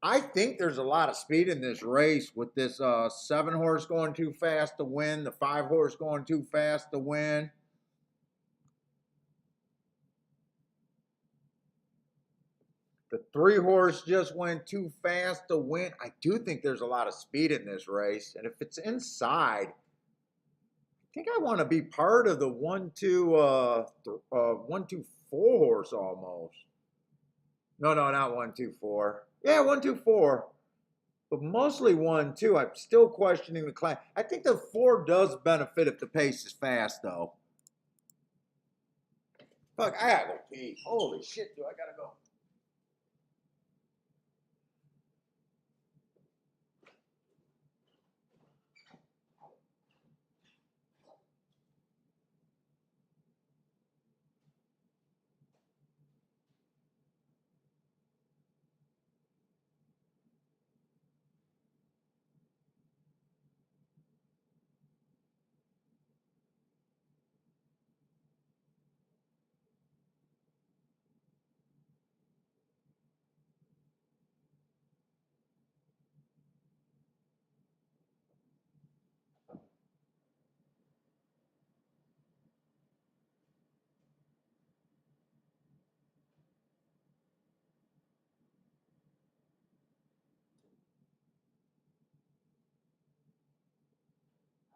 I think there's a lot of speed in this race with this 7 horse going too fast to win, the 5 horse going too fast to win. The 3 horse just went too fast to win. I do think there's a lot of speed in this race. And if it's inside, I think I want to be part of the 1, 2, 4 horse almost. No, not 1, 2, 4. Yeah, 1, 2, 4. But mostly 1, 2. I'm still questioning the claim. I think the 4 does benefit if the pace is fast, though. Fuck, I gotta go pee. Holy shit, do I gotta go?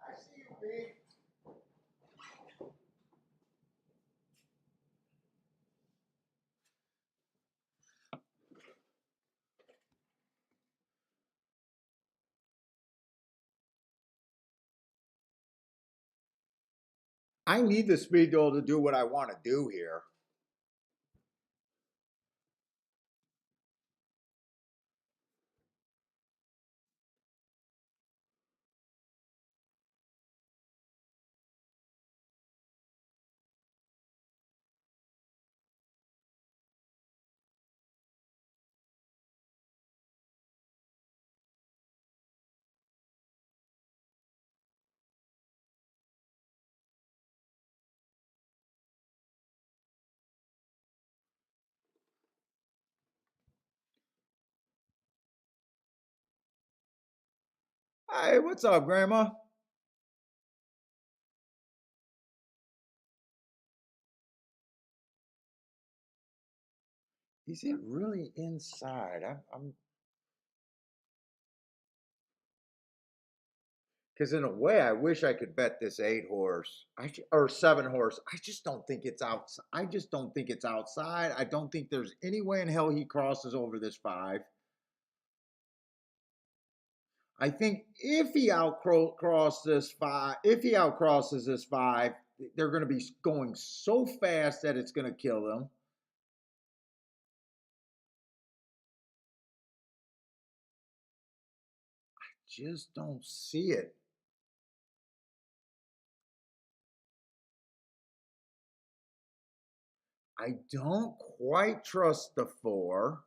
I see you, B. I need the speed goal to do what I want to do here. Hey, what's up, Grandma? Is it really inside? I'm because in a way, I wish I could bet this 8 horse, or 7 horse. I just don't think it's out. I just don't think it's outside. I don't think there's any way in hell he crosses over this 5. I think if he outcrosses this 5, they're going to be going so fast that it's going to kill them. Just don't see it. I don't quite trust the 4.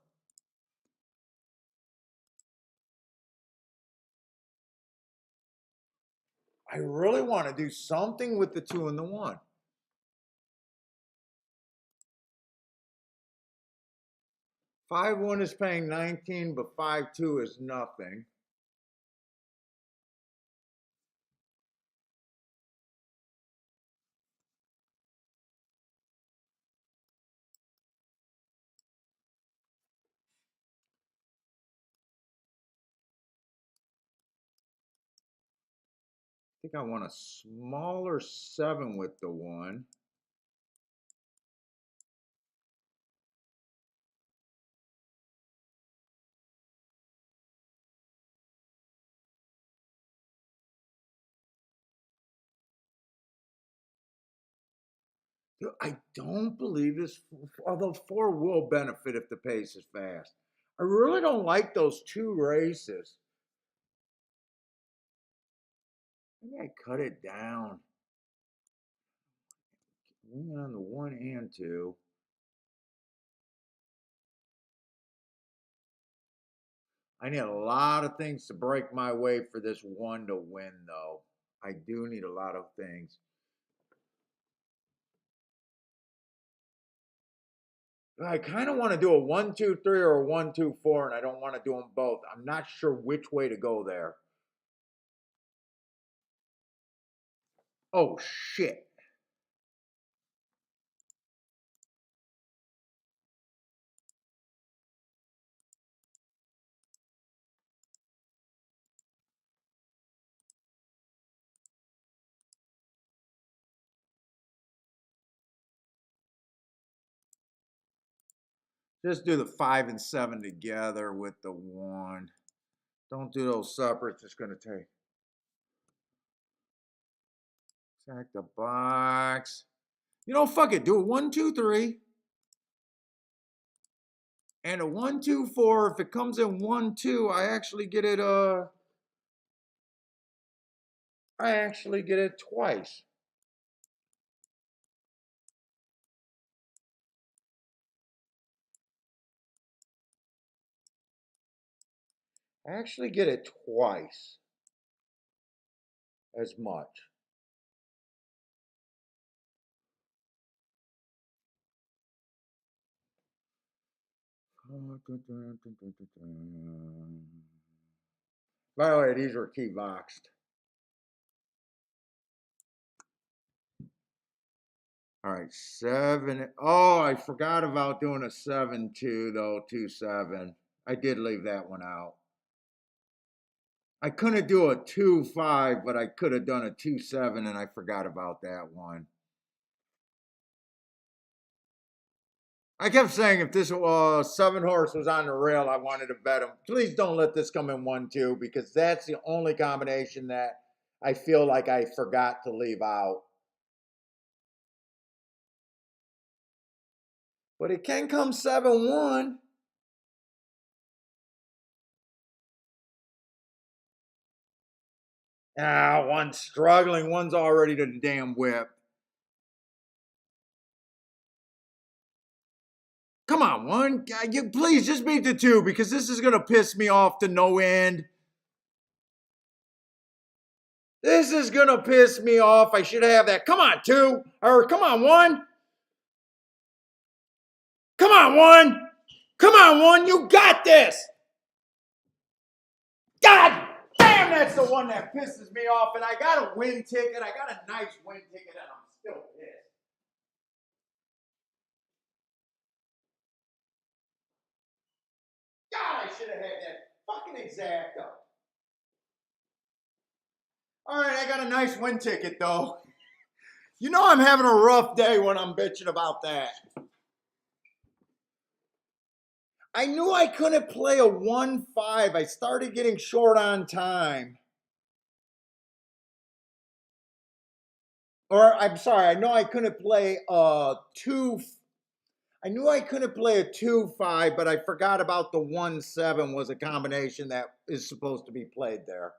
I really want to do something with the 2 and the 1. 5-1 is paying 19, but 5-2 is nothing. I think I want a smaller 7 with the 1. I don't believe this, although 4 will benefit if the pace is fast. I really don't like those 2 races. Maybe I cut it down. Win on the 1 and 2. I need a lot of things to break my way for this 1 to win, though. I do need a lot of things. I kind of want to do a 1, 2, 3 or a 1, 2, 4, and I don't want to do them both. I'm not sure which way to go there. Oh, shit. Just do the 5 and 7 together with the 1. Don't do those separates. It's going to take. Check the box. You know, fuck it. Do a 1, 2, 3. And a 1, 2, 4. If it comes in 1, 2, I actually get it twice. I actually get it twice as much. By the way, these were key boxed. All right, 7. Oh, I forgot about doing a 7, 2, though, 2, 7. I did leave that one out. I couldn't do a 2, 5, but I could have done a 2, 7, and I forgot about that one. I kept saying if this 7 horse was on the rail, I wanted to bet him. Please don't let this come in 1, 2, because that's the only combination that I feel like I forgot to leave out. But it can come 7, 1. Ah, one's struggling. One's already to the damn whip. Come on, 1. Please just beat the 2 because this is going to piss me off to no end. This is going to piss me off. I should have that. Come on, 2. Or come on, 1. Come on, 1. Come on, 1. You got this. God damn, that's the one that pisses me off. And I got a win ticket. I got a nice win ticket, and I'm still pissed. God, I should have had that fucking exacta. All right, I got a nice win ticket, though. You know I'm having a rough day when I'm bitching about that. I knew I couldn't play a 1, 5. I started getting short on time. Or, I'm sorry, I know I couldn't play a 2. I knew I couldn't play a 2, 5, but I forgot about the 1, 7 was a combination that is supposed to be played there.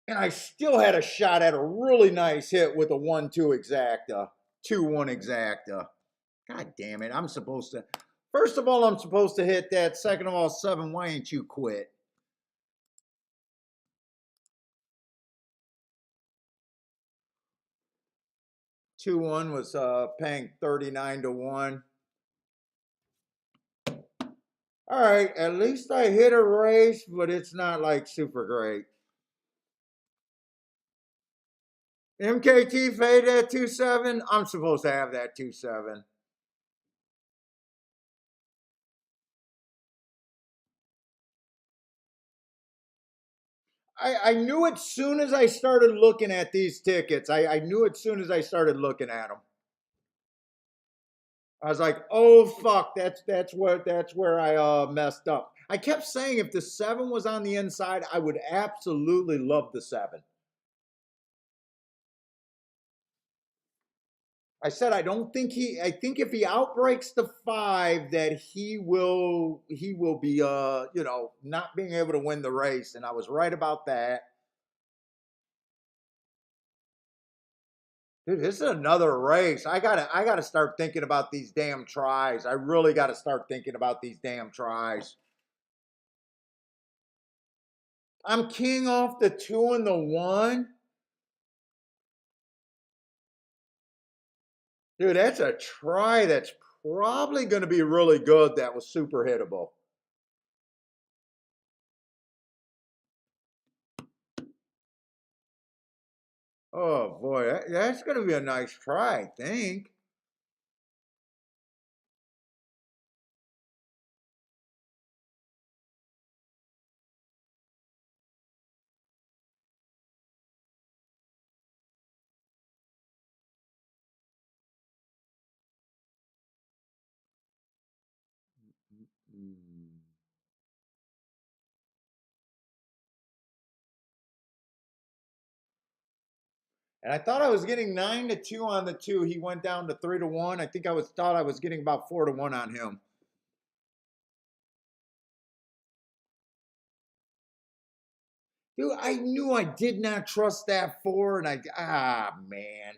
And I still had a shot at a really nice hit with a 1, 2 exacta. 2, 1 exacta. God damn it. I'm supposed to. First of all, I'm supposed to hit that. Second of all, 7, why ain't you quit? Two, 1 was paying 39 to 1. All right, at least I hit a race, but it's not like super great. MKT fade at 2, 7. I'm supposed to have that 2, 7. I knew it soon as I started looking at these tickets. I knew it soon as I started looking at them. I was like, oh fuck, that's where I messed up. I kept saying if the 7 was on the inside, I would absolutely love the 7. I said I don't think I think if he outbreaks the 5 that he will be not being able to win the race, and I was right about that. Dude, this is another race. I gotta start thinking about these damn tries. I really gotta start thinking about these damn tries. I'm king off the 2 and the 1. Dude, that's a try that's probably going to be really good. That was super hittable. Oh boy, that's going to be a nice try, I think. Mm. And I thought I was getting 9-2 on the 2. He went down to 3-1. I think I thought I was getting about 4-1 on him. Dude, I knew I did not trust that 4, and man.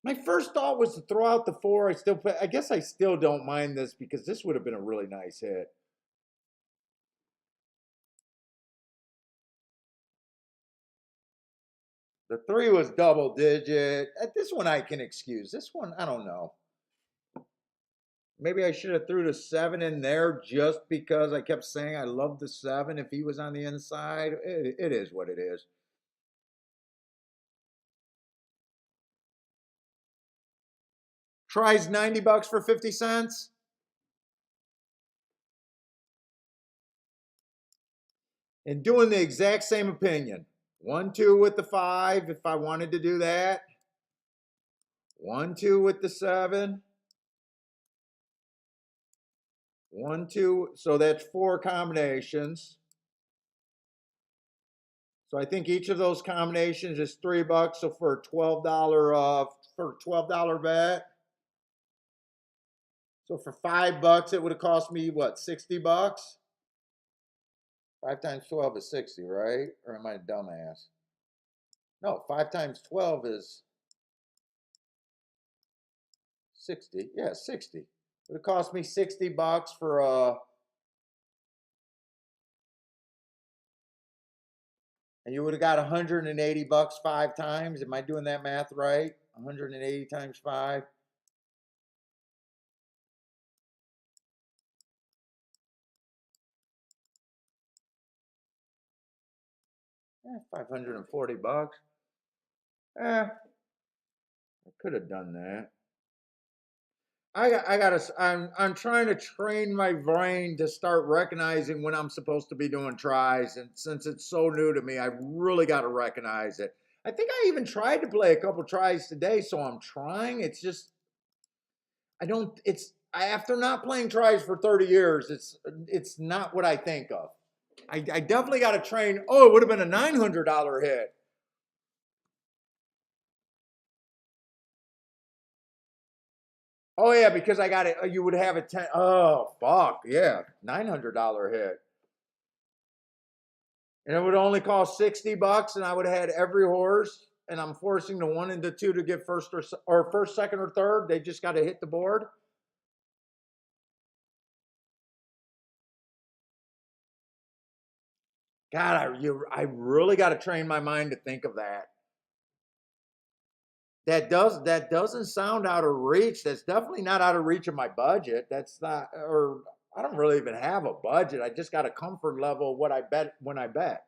My first thought was to throw out the 4. I guess I still don't mind this because this would have been a really nice hit. The 3 was double digit. This one I can excuse. This one, I don't know. Maybe I should have threw the 7 in there just because I kept saying I love the 7 if he was on the inside. It is what it is. Tries $90 for 50 cents. And doing the exact same opinion. 1-2 with the 5 if I wanted to do that. 1-2 with the 7. 1-2. So that's 4 combinations. So I think each of those combinations is $3. So for a $12 bet. So for $5, it would have cost me what, $60? 5 times 12 is 60, right? Or am I a dumbass? No, 5 times 12 is 60. Yeah, 60. It would have cost me $60 for and you would have got $180 5 times. Am I doing that math right? 180 times 5. $540. I could have done that. I'm trying to train my brain to start recognizing when I'm supposed to be doing tries. And since it's so new to me, I really got to recognize it. I think I even tried to play a couple tries today, so I'm trying. It's just, after not playing tries for 30 years, it's not what I think of. I definitely got to train. Oh, it would have been a $900 hit. Oh yeah, because I got it. You would have it 10. Oh fuck yeah, $900 hit, and it would only cost $60, and I would have had every horse. And I'm forcing the 1 and the 2 to get first or first, second, or third. They just got to hit the board. God, I really got to train my mind to think of that. That doesn't sound out of reach. That's definitely not out of reach of my budget. That's not, or I don't really even have a budget. I just got a comfort level of what I bet when I bet.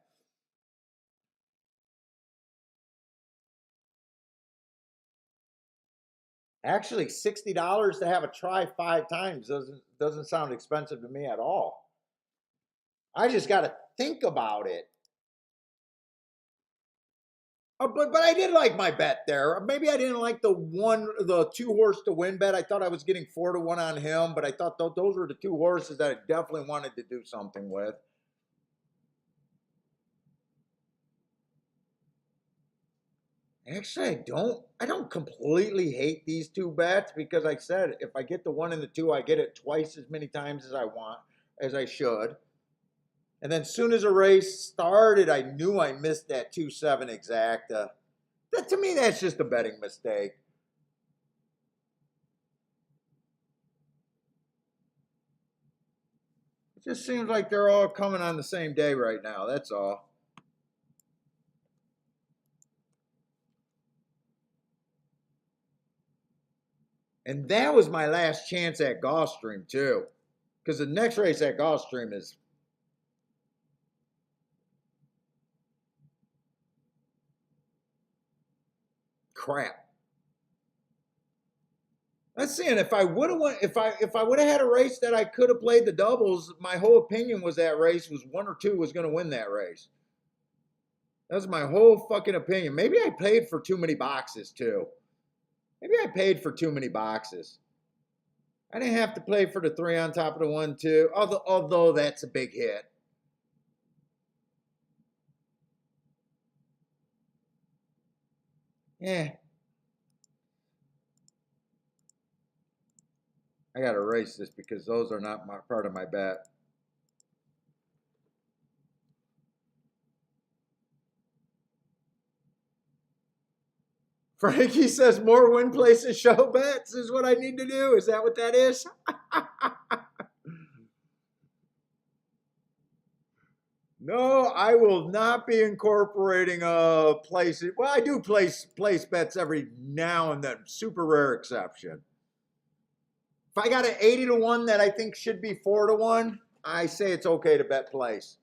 Actually, $60 to have a try 5 times doesn't sound expensive to me at all. I just got to think about it. But I did like my bet there. Maybe I didn't like the 2 horse to win bet. I thought I was getting 4-1 on him, but I thought those were the 2 horses that I definitely wanted to do something with. Actually, I don't completely hate these two bets because I said if I get the 1 and the 2, I get it twice as many times as I want, as I should. And then soon as a race started, I knew I missed that 2-7 exacta. That to me, that's just a betting mistake. It just seems like they're all coming on the same day right now. That's all. And that was my last chance at Gulfstream too, because the next race at Gulfstream is crap. Let's see. And if I would have went, if I would have had a race that I could have played the doubles, my whole opinion was that race was 1 or 2 was going to win that race. That was my whole fucking opinion. Maybe I paid for too many boxes too. Maybe I paid for too many boxes. I didn't have to play for the 3 on top of the 1, 2. Although that's a big hit. Yeah. I got to erase this because those are not part of my bet. Frankie says more win places show bets is what I need to do. Is that what that is? No, I will not be incorporating places. Well, I do place bets every now and then. Super rare exception. If I got an 80 to 1 that I think should be 4 to 1, I say it's okay to bet place.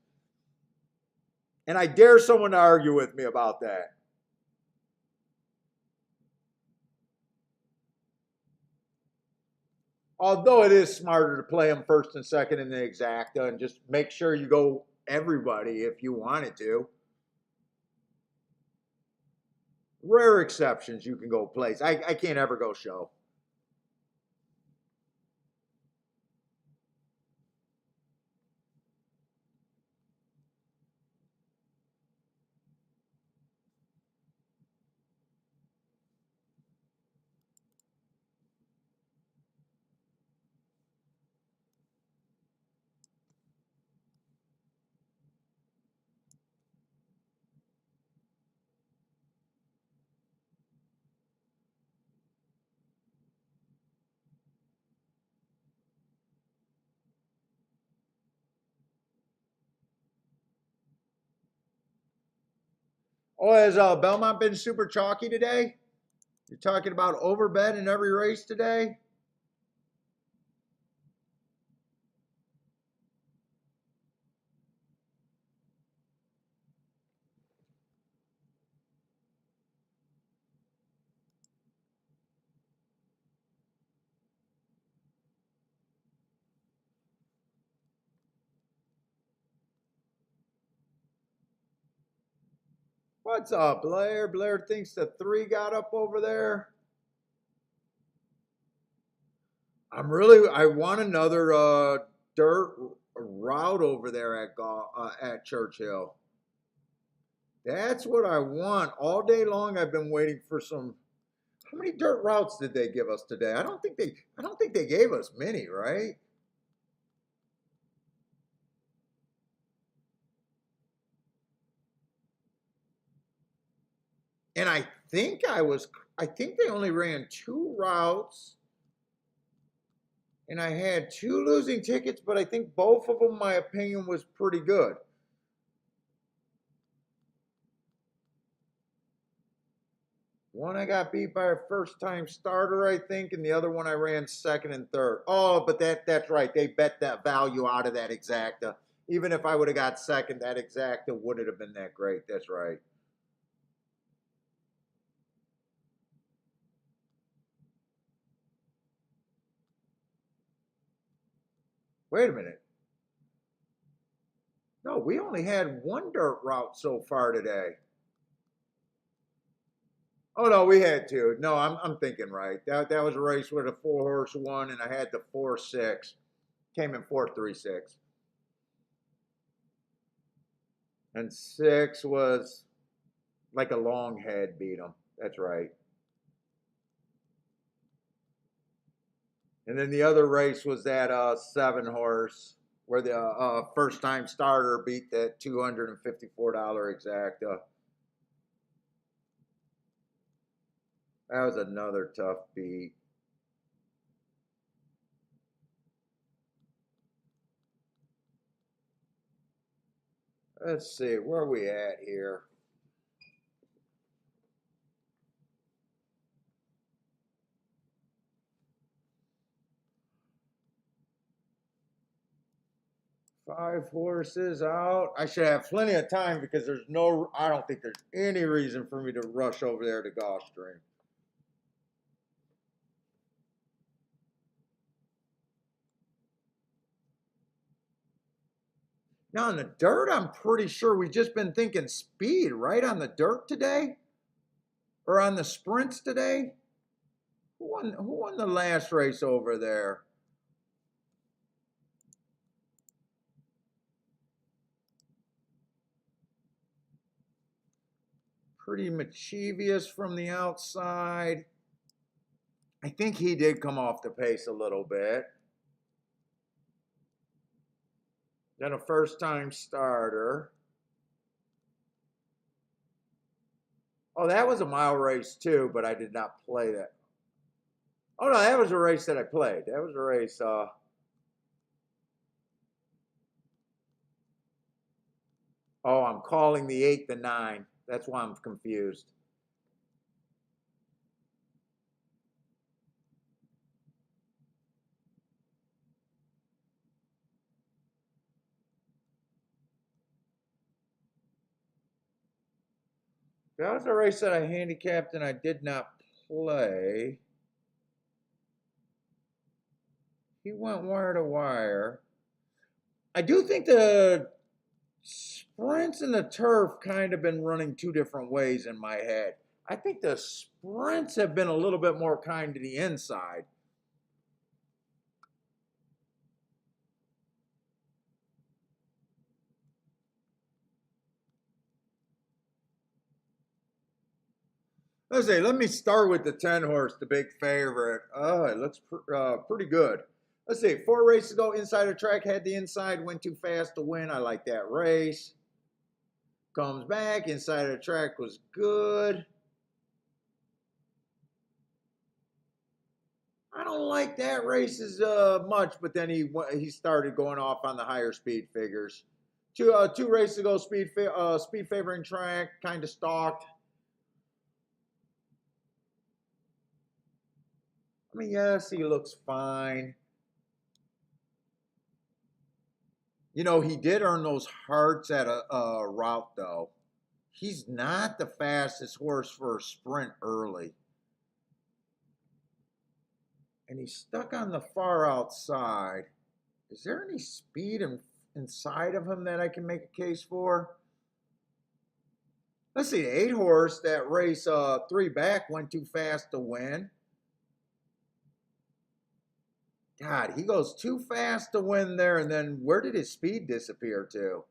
And I dare someone to argue with me about that. Although it is smarter to play them first and second in the exacta and just make sure you go everybody if you wanted to. Rare exceptions you can go place. I can't ever go show. Oh, has Belmont been super chalky today? You're talking about overbet in every race today? What's up, Blair? Blair thinks the 3 got up over there. I want another dirt route over there at Churchill. That's what I want. All day long I've been waiting for some. How many dirt routes did they give us today? I don't think they gave us many, right? And I think they only ran 2 routes. And I had 2 losing tickets, but I think both of them, my opinion, was pretty good. One I got beat by a first time starter, I think, and the other one I ran second and third. Oh, but that's right. They bet that value out of that exacta. Even if I would have got second, that exacta wouldn't have been that great. That's right. Wait a minute. No, we only had 1 dirt route so far today. Oh no, we had 2. No, I'm thinking right. That was a race with a 4-horse one, and I had the 4-6. Came in 4-3-6. And 6 was like a long head beat him. That's right. And then the other race was that 7 horse where the first time starter beat that $254 exacta. That was another tough beat. Let's see, where are we at here? Five horses out. I should have plenty of time because I don't think there's any reason for me to rush over there to Gulfstream. Now on the dirt, I'm pretty sure we've just been thinking speed, right? On the dirt today? Or on the sprints today? Who won the last race over there? Pretty mischievous from the outside. I think he did come off the pace a little bit. Then a first time starter. Oh, that was a mile race too, but I did not play that. Oh no, that was a race that I played. That was a race. Oh, I'm calling the 8 the 9. That's why I'm confused. That was a race that I handicapped and I did not play. He went wire to wire. I do think the sprints and the turf kind of been running two different ways in my head. I think the sprints have been a little bit more kind to the inside. Let's see. Let me start with the 10 horse, the big favorite. Oh, it looks pretty good. Let's see. 4 races ago, inside of track had the inside, went too fast to win. I like that race. Comes back, inside of the track was good. I don't like that race as much, but then he started going off on the higher speed figures. Two races ago, speed favoring track, kind of stalked. I mean, yes, he looks fine. You know, he did earn those hearts at a route, though. He's not the fastest horse for a sprint early. And he's stuck on the far outside. Is there any speed inside of him that I can make a case for? Let's see, 8 horse, that race 3 back went too fast to win. God, he goes too fast to win there, and then where did his speed disappear to?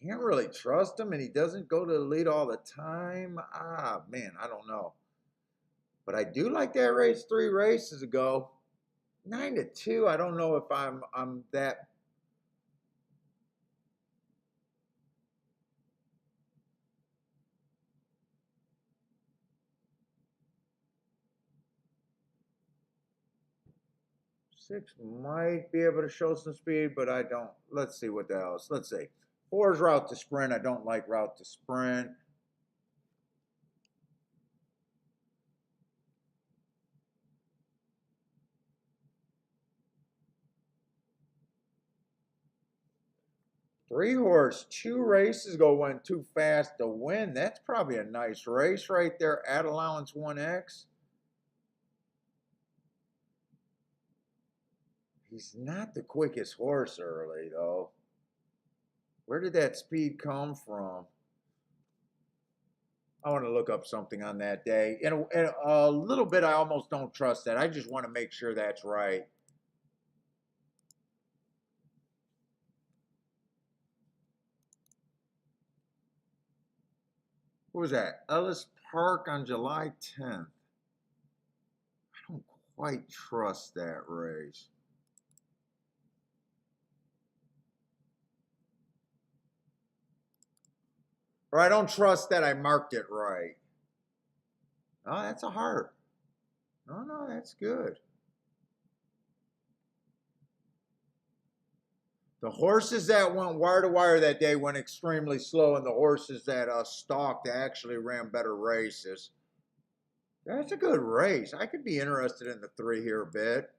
Can't really trust him, and he doesn't go to the lead all the time. Ah, man, I don't know. But I do like that race 3 races ago. 9-2. I don't know if I'm that. Six might be able to show some speed, but I don't. Let's see what else. Let's see. 4 is route to sprint. I don't like route to sprint. Three horse, 2 races ago went too fast to win. That's probably a nice race right there at allowance 1x. He's not the quickest horse early, though. Where did that speed come from? I want to look up something on that day. And a little bit, I almost don't trust that. I just want to make sure that's right. What was that? Ellis Park on July 10th. I don't quite trust that race. Or I don't trust that I marked it right. Oh, that's a heart. No, no, that's good. The horses that went wire to wire that day went extremely slow, and the horses that stalked actually ran better races. That's a good race. I could be interested in the 3 here a bit.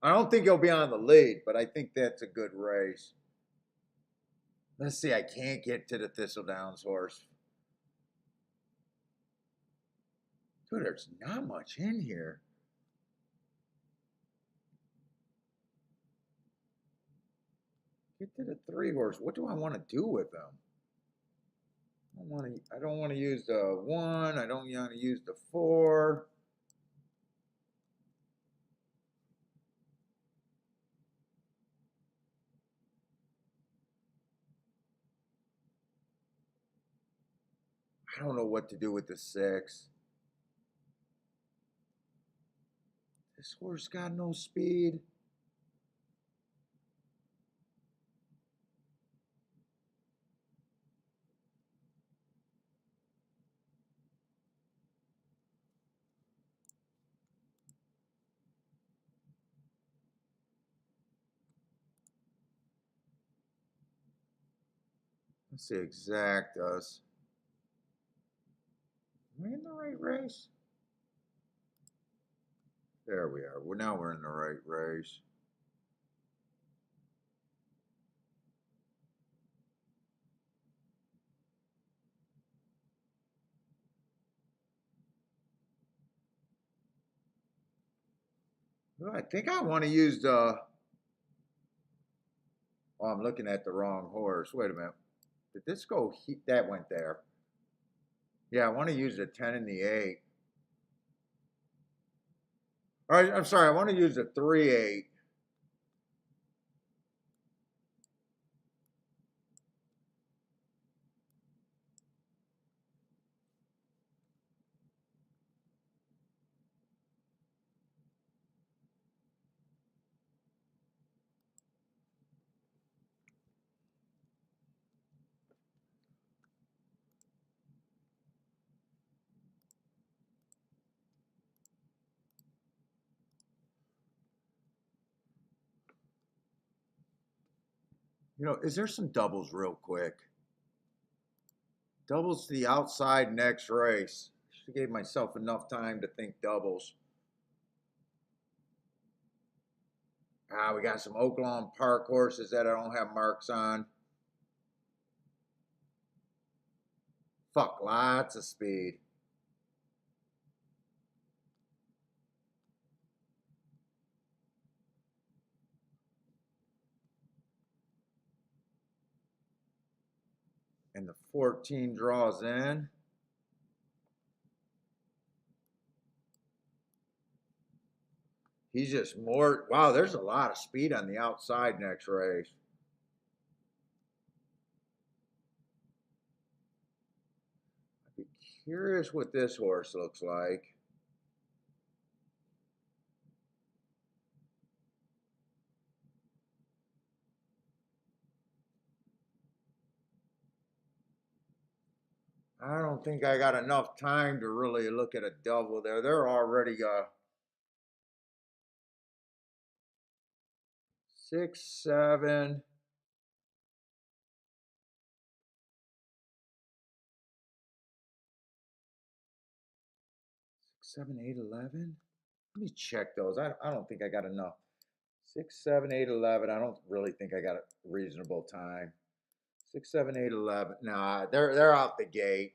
I don't think he'll be on the lead, but I think that's a good race. Let's see, I can't get to the Thistledowns horse. Dude, there's not much in here. Get to the 3 horse. What do I want to do with them? I don't want to use the 1. I don't want to use the 4. I don't know what to do with the 6. This horse got no speed. Let's see, exact us. Am I in the right race? There we are. Now we're in the right race. Well, I think I want to use the. Oh, I'm looking at the wrong horse. Wait a minute. Did this go? That went there. Yeah, I want to use the 10 and the 8. All right, I'm sorry. I want to use the 3-8. Is there some doubles real quick? Doubles to the outside next race. Should have gave myself enough time to think doubles. We got some Oaklawn Park horses that I don't have marks on. Fuck, lots of speed. And the 14 draws in. He's just more. Wow, there's a lot of speed on the outside next race. I'd be curious what this horse looks like. I don't think I got enough time to really look at a double there. They're already 6, 7. 7, 8, 11. Let me check those. I don't think I got enough. 6, 7, 8, 11. I don't really think I got a reasonable time. 6, 7, 8, 11. Nah, they're out the gate.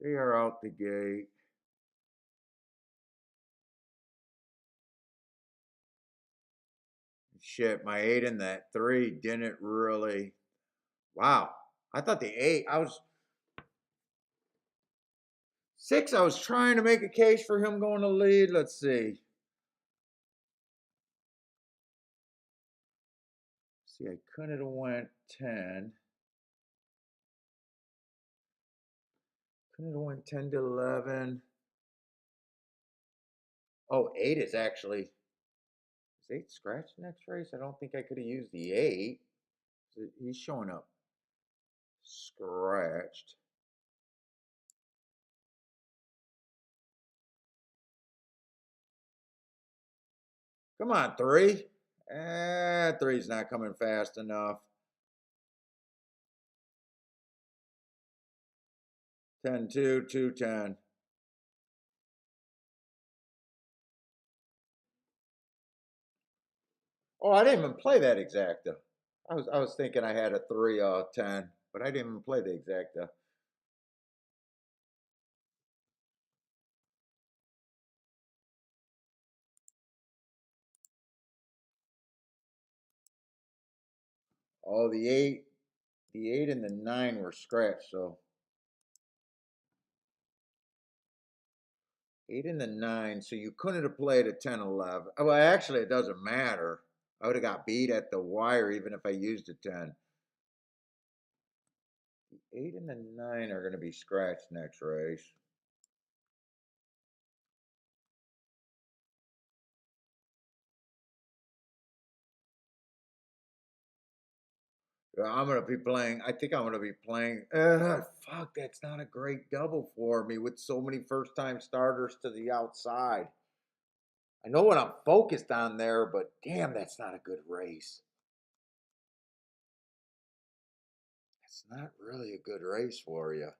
They are out the gate. Shit, my 8 and that 3 didn't really. Wow. I thought the 8, 6, I was trying to make a case for him going to lead. Let's see. See, I couldn't have went 10. Couldn't have went 10 to 11. Oh, 8 is actually. Is 8 scratch next race? I don't think I could have used the 8. He's showing up scratched. Come on, 3. 3's not coming fast enough. 10, 2, 2, 10. Oh, I didn't even play that exacta. I was thinking I had a 3, 10, but I didn't even play the exacta. Oh, the 8 and the 9 were scratched, so 8 and the 9, so you couldn't have played a 10, 11. Well, actually, it doesn't matter. I would have got beat at the wire even if I used a 10. The 8 and the 9 are going to be scratched next race. I'm going to be playing. I think I'm going to be playing. Fuck, that's not a great double for me with so many first time starters to the outside. I know what I'm focused on there, but damn, that's not a good race. It's not really a good race for you.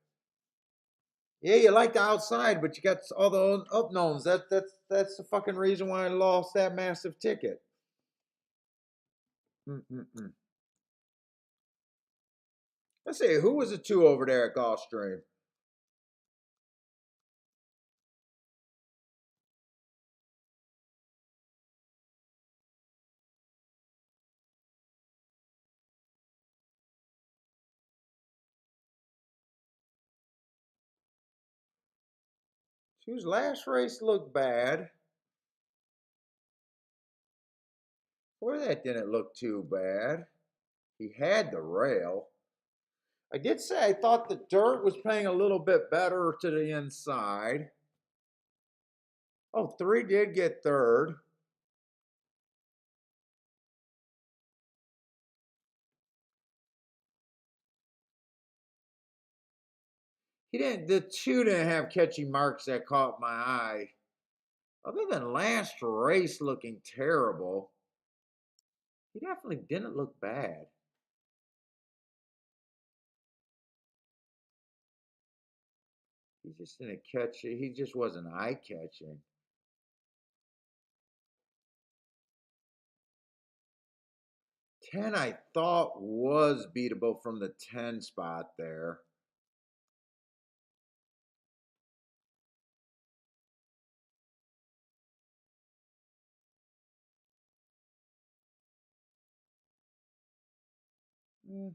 Yeah, you like the outside, but you got all those unknowns. That's the fucking reason why I lost that massive ticket. Mm-mm-mm. Let's see, who was the 2 over there at Gulfstream? Whose last race looked bad. Boy, that didn't look too bad. He had the rail. I did say I thought the dirt was playing a little bit better to the inside. Oh, 3 did get third. He didn't. The 2 didn't have catchy marks that caught my eye. Other than last race looking terrible, he definitely didn't look bad. He just didn't catch it. He just wasn't eye catching. 10, I thought was beatable from the 10 spot there. Mm.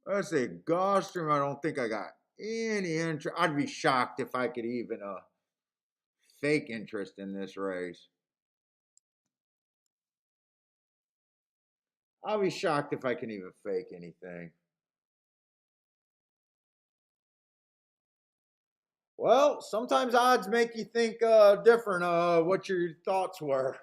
Let's say Gulfstream, I don't think I got any interest. I'd be shocked if I could even fake interest in this race. I'll be shocked if I can even fake anything. Well, sometimes odds make you think different what your thoughts were.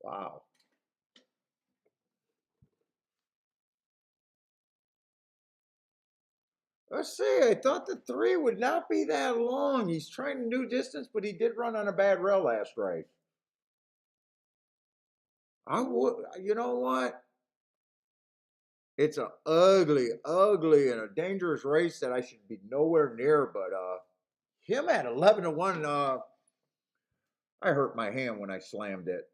Wow. Let's see. I thought the 3 would not be that long. He's trying to do distance, but he did run on a bad rail last race. I would, you know what? It's a ugly, ugly, and a dangerous race that I should be nowhere near. But him at 11 to 1, I hurt my hand when I slammed it.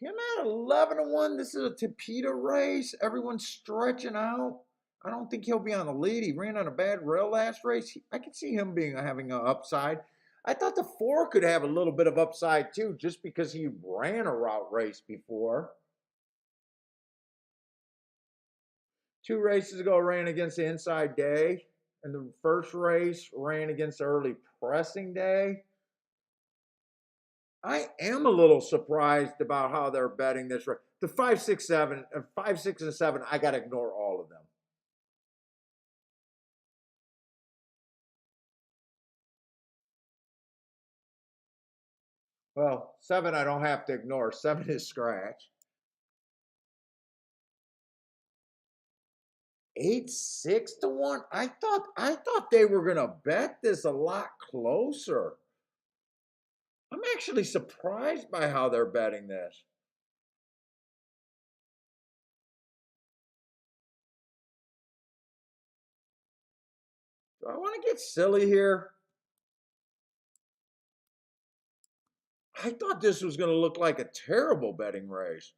Him at 11-1. This is a Tapeta race. Everyone's stretching out. I don't think he'll be on the lead. He ran on a bad rail last race. I could see him having an upside. I thought the 4 could have a little bit of upside too, just because he ran a route race before. 2 races ago, ran against the Inside Day. And the first race ran against the Early Pressing Day. I am a little surprised about how they're betting this race. The 5, 6, 7, 5, 6, and 7, I got to ignore all of them. Well, 7 I don't have to ignore. 7 is scratch. 8, 6-1. I thought they were gonna bet this a lot closer. I'm actually surprised by how they're betting this. Do I want to get silly here? I thought this was going to look like a terrible betting race.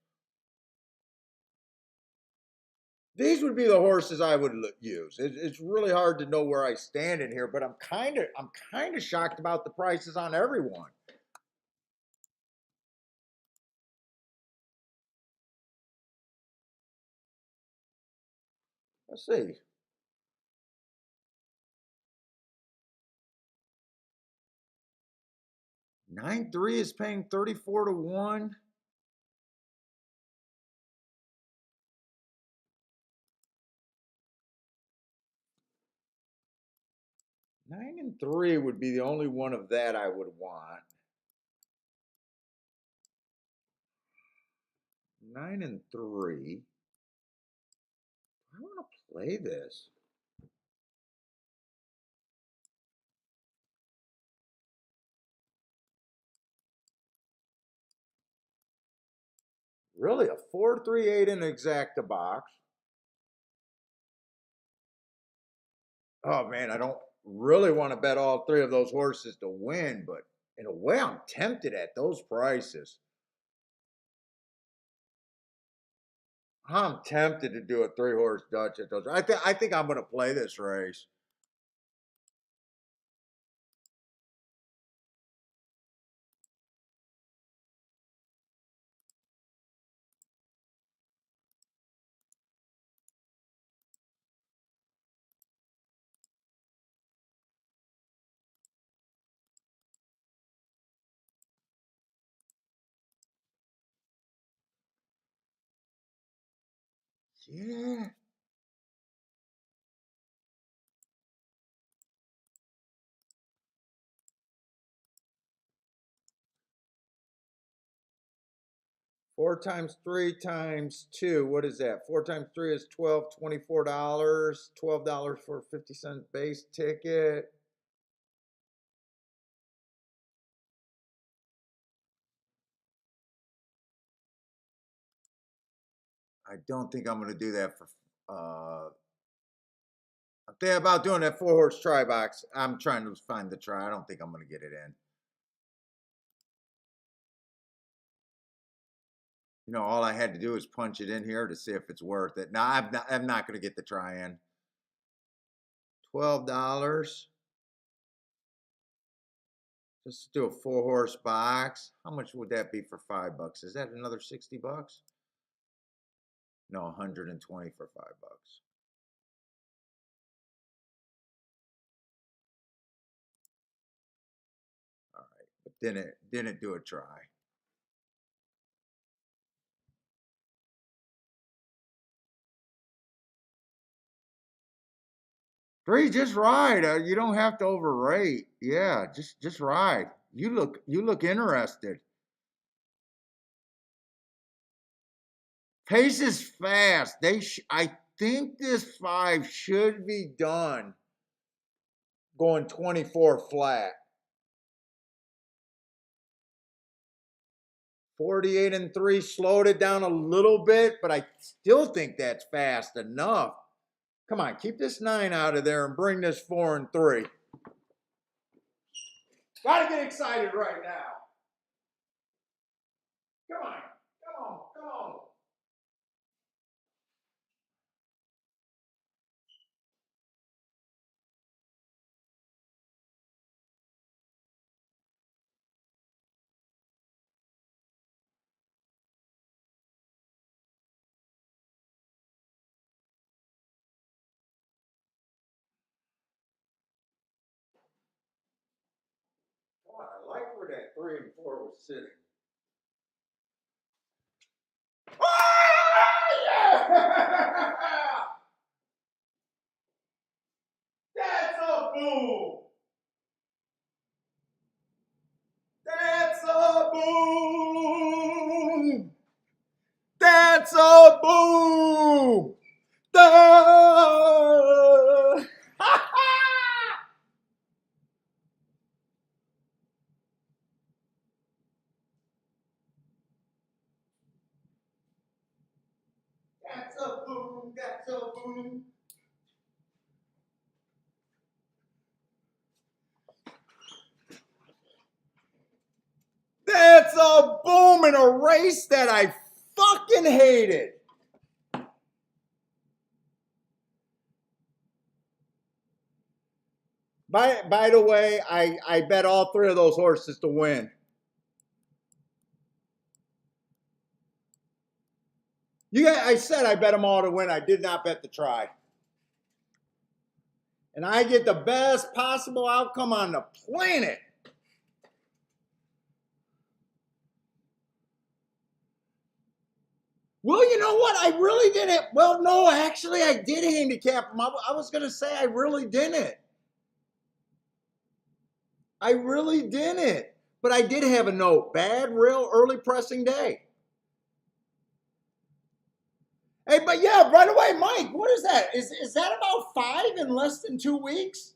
These would be the horses I would use. It's really hard to know where I stand in here, but I'm kind of shocked about the prices on everyone. Let's see. 9-3 is paying 34-1. 9-3 would be the only one of that I would want. 9-3. I want to play this. Really, a 4-3-8 in exacta box. Oh man, I don't really want to bet all 3 of those horses to win, but in a way, I'm tempted at those prices. I'm tempted to do a 3-horse Dutch at those. I think I'm going to play this race. Yeah. Four times 3 times 2. What is that? 4 times 3 is 12, $24. $12 for a 50-cent base ticket. I don't think I'm going to do that for. I'm thinking about doing that 4-horse try box. I'm trying to find the try. I don't think I'm going to get it in. You know, all I had to do is punch it in here to see if it's worth it. Now I'm not going to get the try in. $12. Let's do a 4-horse box. How much would that be for $5? Is that another $60? No, 120 for $5. All right, but didn't do a try. Three, just ride. You don't have to overrate. Yeah, just ride. You look interested. Pace is fast. I think this 5 should be done going 24 flat. 48-3 slowed it down a little bit, but I still think that's fast enough. Come on, keep this 9 out of there and bring this 4-3. Gotta get excited right now. Come on, come 3 and 4 was sitting. Yeah! That's a boom! That's a boom! That's a boom! Duh! That's a boom! That's a boom! That's a boom in a race that I fucking hated. By the way, I bet all 3 of those horses to win. I said I bet them all to win. I did not bet the try. And I get the best possible outcome on the planet. Well, you know what? I really didn't. Well, no, actually, I did handicap them. I was going to say I really didn't. I really didn't. But I did have a note. Bad, real early pressing day. Hey, but yeah, right away, Mike, what is that? Is that about 5 in less than 2 weeks?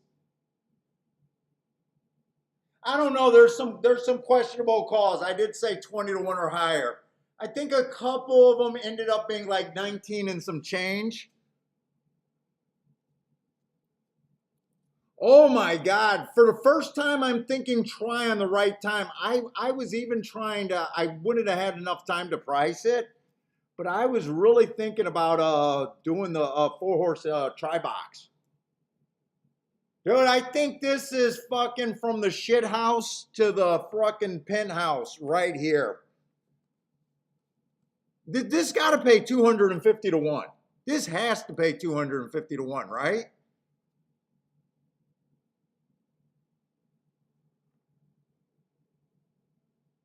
I don't know. There's some questionable calls. I did say 20 to 1 or higher. I think a couple of them ended up being like 19 and some change. Oh my God. For the first time, I'm thinking try on the right time. I was even trying to, I wouldn't have had enough time to price it, but I was really thinking about doing the 4-horse try box. Dude, I think this is fucking from the shit house to the fucking penthouse right here. This got to pay 250 to 1. This has to pay 250 to 1, right?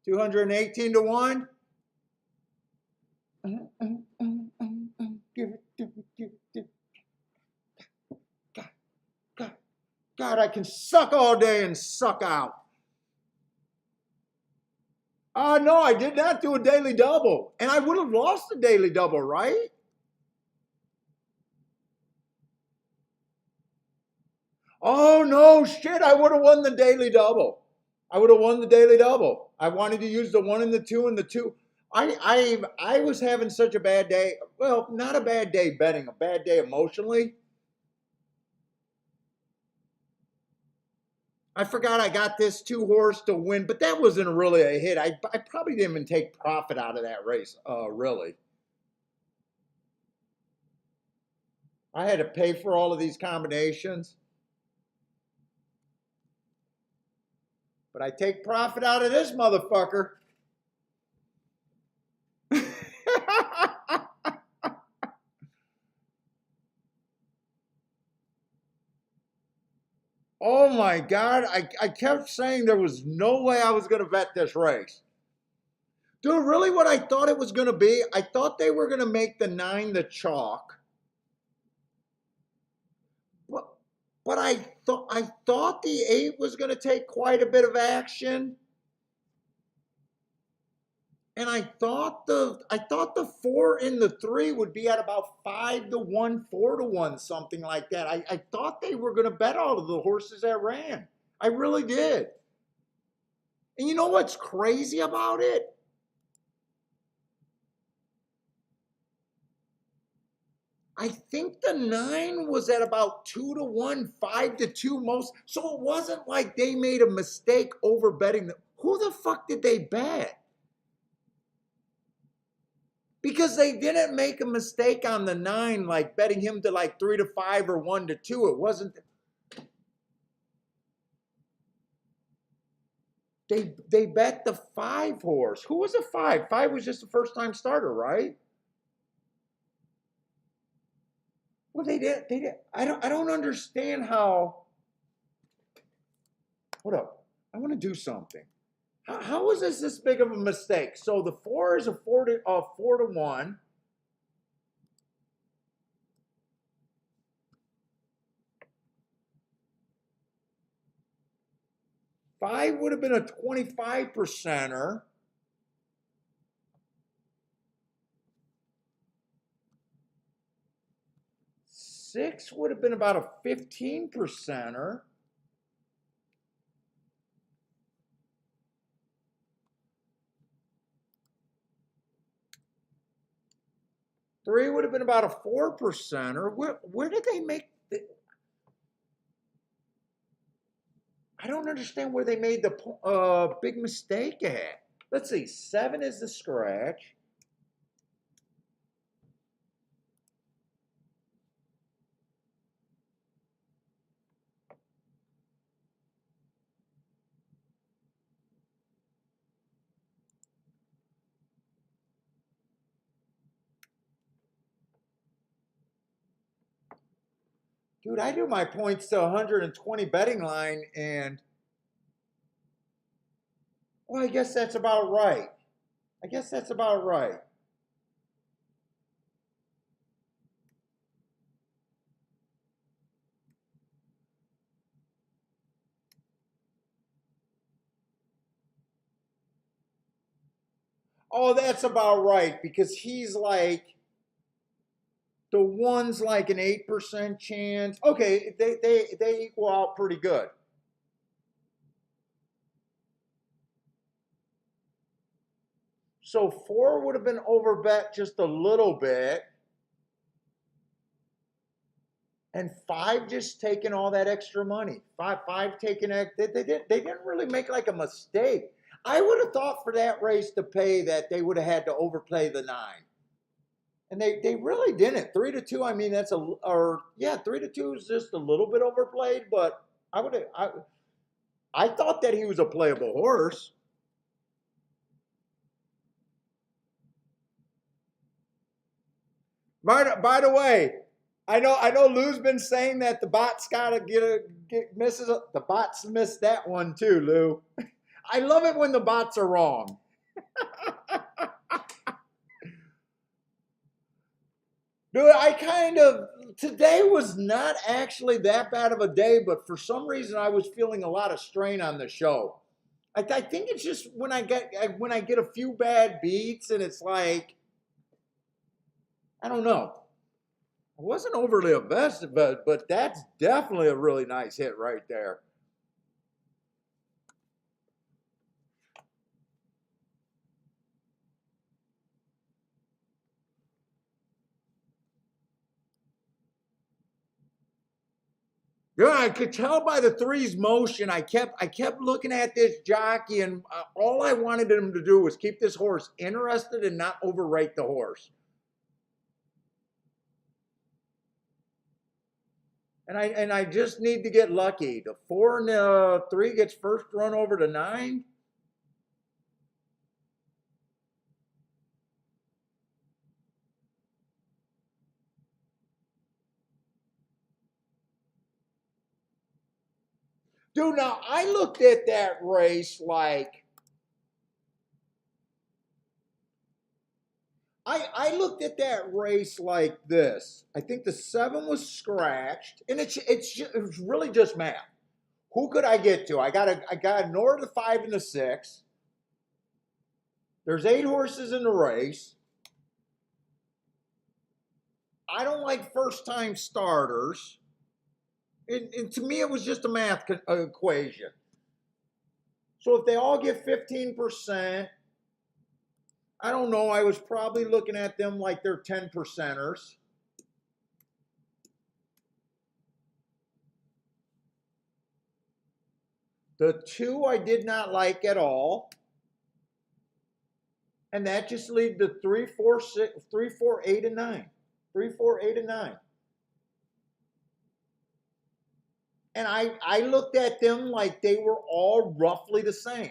$218 to 1. Give it. God, I can suck all day and suck out. No, I did not do a daily double. And I would have lost the daily double, right? Oh, no, shit, I would have won the daily double. I would have won the daily double. I wanted to use the 1 and the 2 and the 2. I was having such a bad day. Well, not a bad day betting, a bad day emotionally. I forgot I got this 2-horse to win, but that wasn't really a hit. I probably didn't even take profit out of that race, really. I had to pay for all of these combinations. But I take profit out of this motherfucker. Oh my God. I kept saying there was no way I was going to bet this race. Dude, really what I thought it was going to be, I thought they were going to make the 9 the chalk. But I thought the 8 was going to take quite a bit of action. And I thought the 4 and the 3 would be at about 5 to 1, 4 to 1, something like that. I thought they were going to bet all of the horses that ran. I really did. And you know what's crazy about it? I think the 9 was at about 2 to 1, 5 to 2 most. So it wasn't like they made a mistake over betting. Who the fuck did they bet? Because they didn't make a mistake on the 9, like betting him to like 3 to 5 or 1 to 2. It wasn't. They bet the 5-horse. Who was a 5? 5 was just a first-time starter, right? Well, they did. They did. I don't understand how. Hold up. I want to do something. How is this big of a mistake? So the 4 is a 4 to 1. Five would have been a 25%er. Six would have been about a 15%er. Three would have been about a 4%er. Where did they make the, I don't understand where they made the big mistake at. Let's see, 7 is the scratch. Dude, I do my points to 120 betting line, and well, I guess that's about right. I guess that's about right. Oh, that's about right, because he's like, the one's like an 8% chance. Okay, they equal out pretty good. So 4 would have been overbet just a little bit. And 5 just taking all that extra money. Five taking it. They didn't really make like a mistake. I would have thought for that race to pay that they would have had to overplay the 9. And they really didn't. 3-2, I mean, that's yeah, 3-2 is just a little bit overplayed, but I thought that he was a playable horse. By the way, I know Lou's been saying that the bots gotta misses. The bots missed that one too, Lou. I love it when the bots are wrong. Dude, today was not actually that bad of a day, but for some reason I was feeling a lot of strain on the show. I think it's just when I get a few bad beats, and it's like, I don't know. I wasn't overly invested, but that's definitely a really nice hit right there. Yeah, I could tell by the 3's motion. I kept looking at this jockey, and all I wanted him to do was keep this horse interested and not overrate the horse. And I just need to get lucky. The 4 and the 3 gets first run over to 9. Dude, now I looked at that race like I looked at that race like this. I think the 7 was scratched, and it was really just math. Who could I get to? I got to ignore the 5 and the 6. There's 8 horses in the race. I don't like first-time starters. And to me, it was just a math equation. So if they all get 15%, I don't know. I was probably looking at them like they're 10%ers. The 2 I did not like at all. And that just leaves the 3, 4, 6, 3, 4, 8, and 9. 3, 4, 8, and 9. And I looked at them like they were all roughly the same.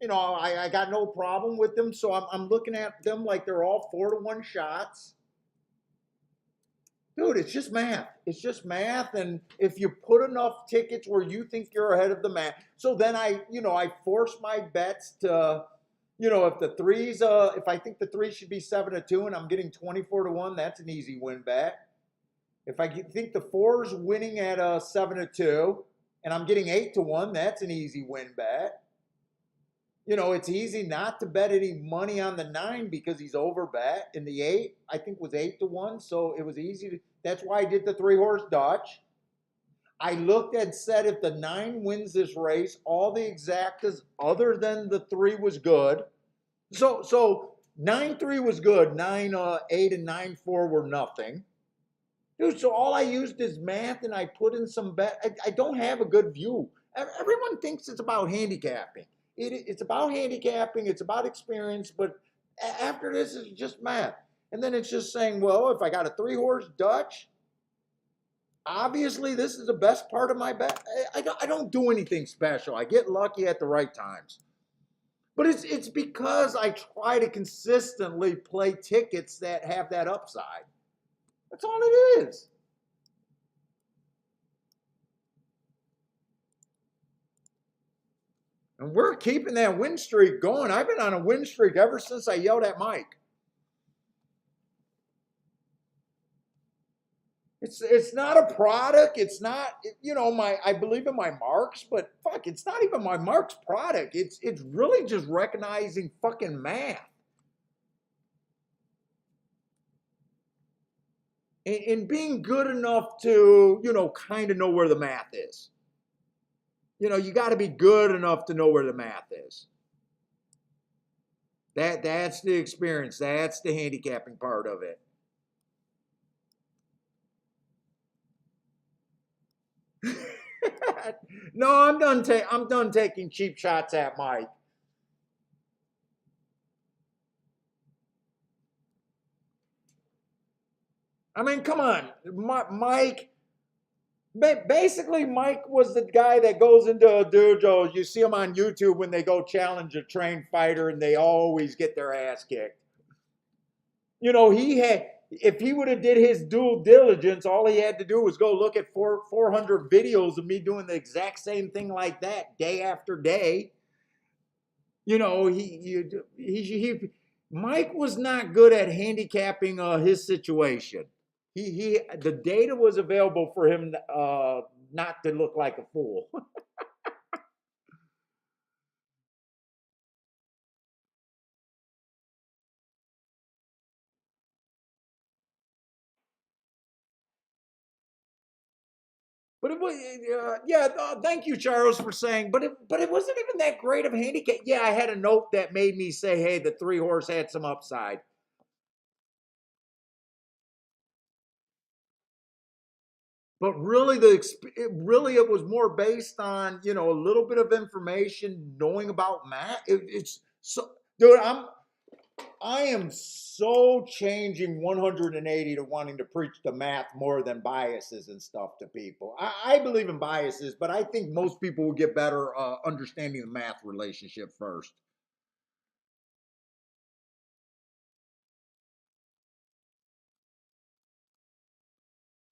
You know, I got no problem with them, so I'm looking at them like they're all 4-to-1 shots. Dude, Dude, it's just math. It's just math. And if you put enough tickets where you think you're ahead of the math, so then I force my bets to, if the threes, if I think the three should be 7-2 and I'm getting 24-1, that's an easy win bet. If I think the four's winning at 7-2 and I'm getting 8-1, that's an easy win bet. It's easy not to bet any money on the 9 because he's over bet. And the 8, I think, was 8-1. So it was easy to, that's why I did the 3-horse Dutch. I looked and said if the 9 wins this race, all the exactas other than the 3 was good. So 9-3 was good. 9-8 and 9-4 were nothing. Dude, so all I used is math and I put in some bet. I don't have a good view. Everyone thinks it's about handicapping. It's about handicapping, it's about experience, but after this is just math. And then it's just saying, well, if I got a 3-horse Dutch, obviously this is the best part of my bet. I don't do anything special. I get lucky at the right times. But it's because I try to consistently play tickets that have that upside. That's all it is. And we're keeping that win streak going. I've been on a win streak ever since I yelled at Mike. It's not a product. It's not, I believe in my marks, but fuck, it's not even my marks product. It's really just recognizing fucking math. And being good enough to, kind of know where the math is. You got to be good enough to know where the math is. That's the experience. That's the handicapping part of it. No, I'm done taking cheap shots at Mike. I mean, come on, Mike. Basically, Mike was the guy that goes into a dojo. You see him on YouTube when they go challenge a trained fighter, and they always get their ass kicked. If he would have did his due diligence, all he had to do was go look at 400 videos of me doing the exact same thing like that day after day. Mike was not good at handicapping his situation. The data was available for him not to look like a fool. But it was, thank you, Charles, for saying. But it wasn't even that great of a handicap. Yeah, I had a note that made me say, hey, the 3-horse had some upside. But really, it was more based on a little bit of information, knowing about math. It's so, dude. I am so changing 180 to wanting to preach the math more than biases and stuff to people. I believe in biases, but I think most people will get better understanding the math relationship first.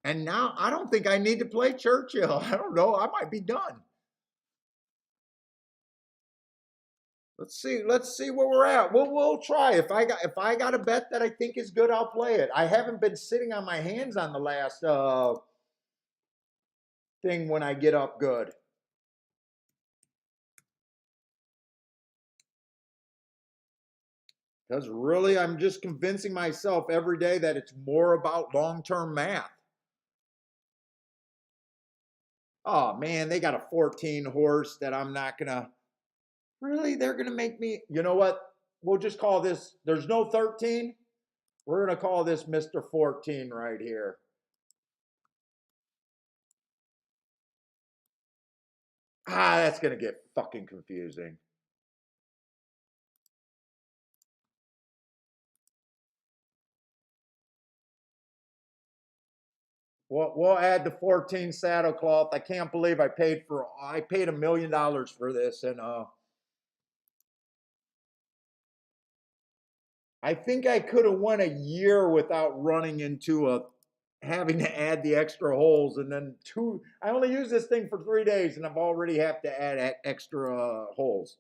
And now I don't think I need to play Churchill. I don't know. I might be done. Let's see where we're at. We'll try. If I got a bet that I think is good, I'll play it. I haven't been sitting on my hands on the last thing when I get up good. Because really, I'm just convincing myself every day that it's more about long-term math. Oh man, they got a 14 horse that I'm not gonna. Really, they're gonna make me. You know what? We'll just call this. There's no 13. We're gonna call this Mr. 14 right here. That's gonna get fucking confusing. We'll add the 14 saddlecloth. I can't believe I paid $1 million for this, and I think I could have won a year without running into a having to add the extra holes, and then I only use this thing for 3 days, and I've already have to add extra holes.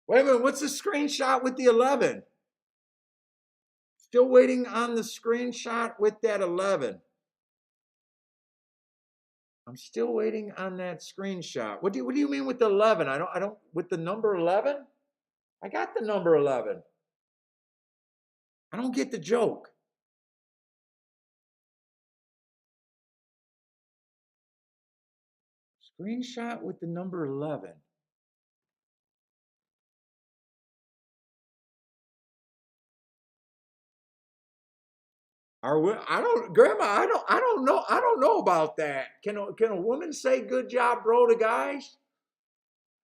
Wait a minute, what's the screenshot with the 11? Still waiting on the screenshot with that 11. I'm still waiting on that screenshot. What do you mean with the 11? I don't with the number 11? I got the number 11. I don't get the joke. Screenshot with the number 11. Grandma, I don't know about that. Can a woman say good job, bro, to guys?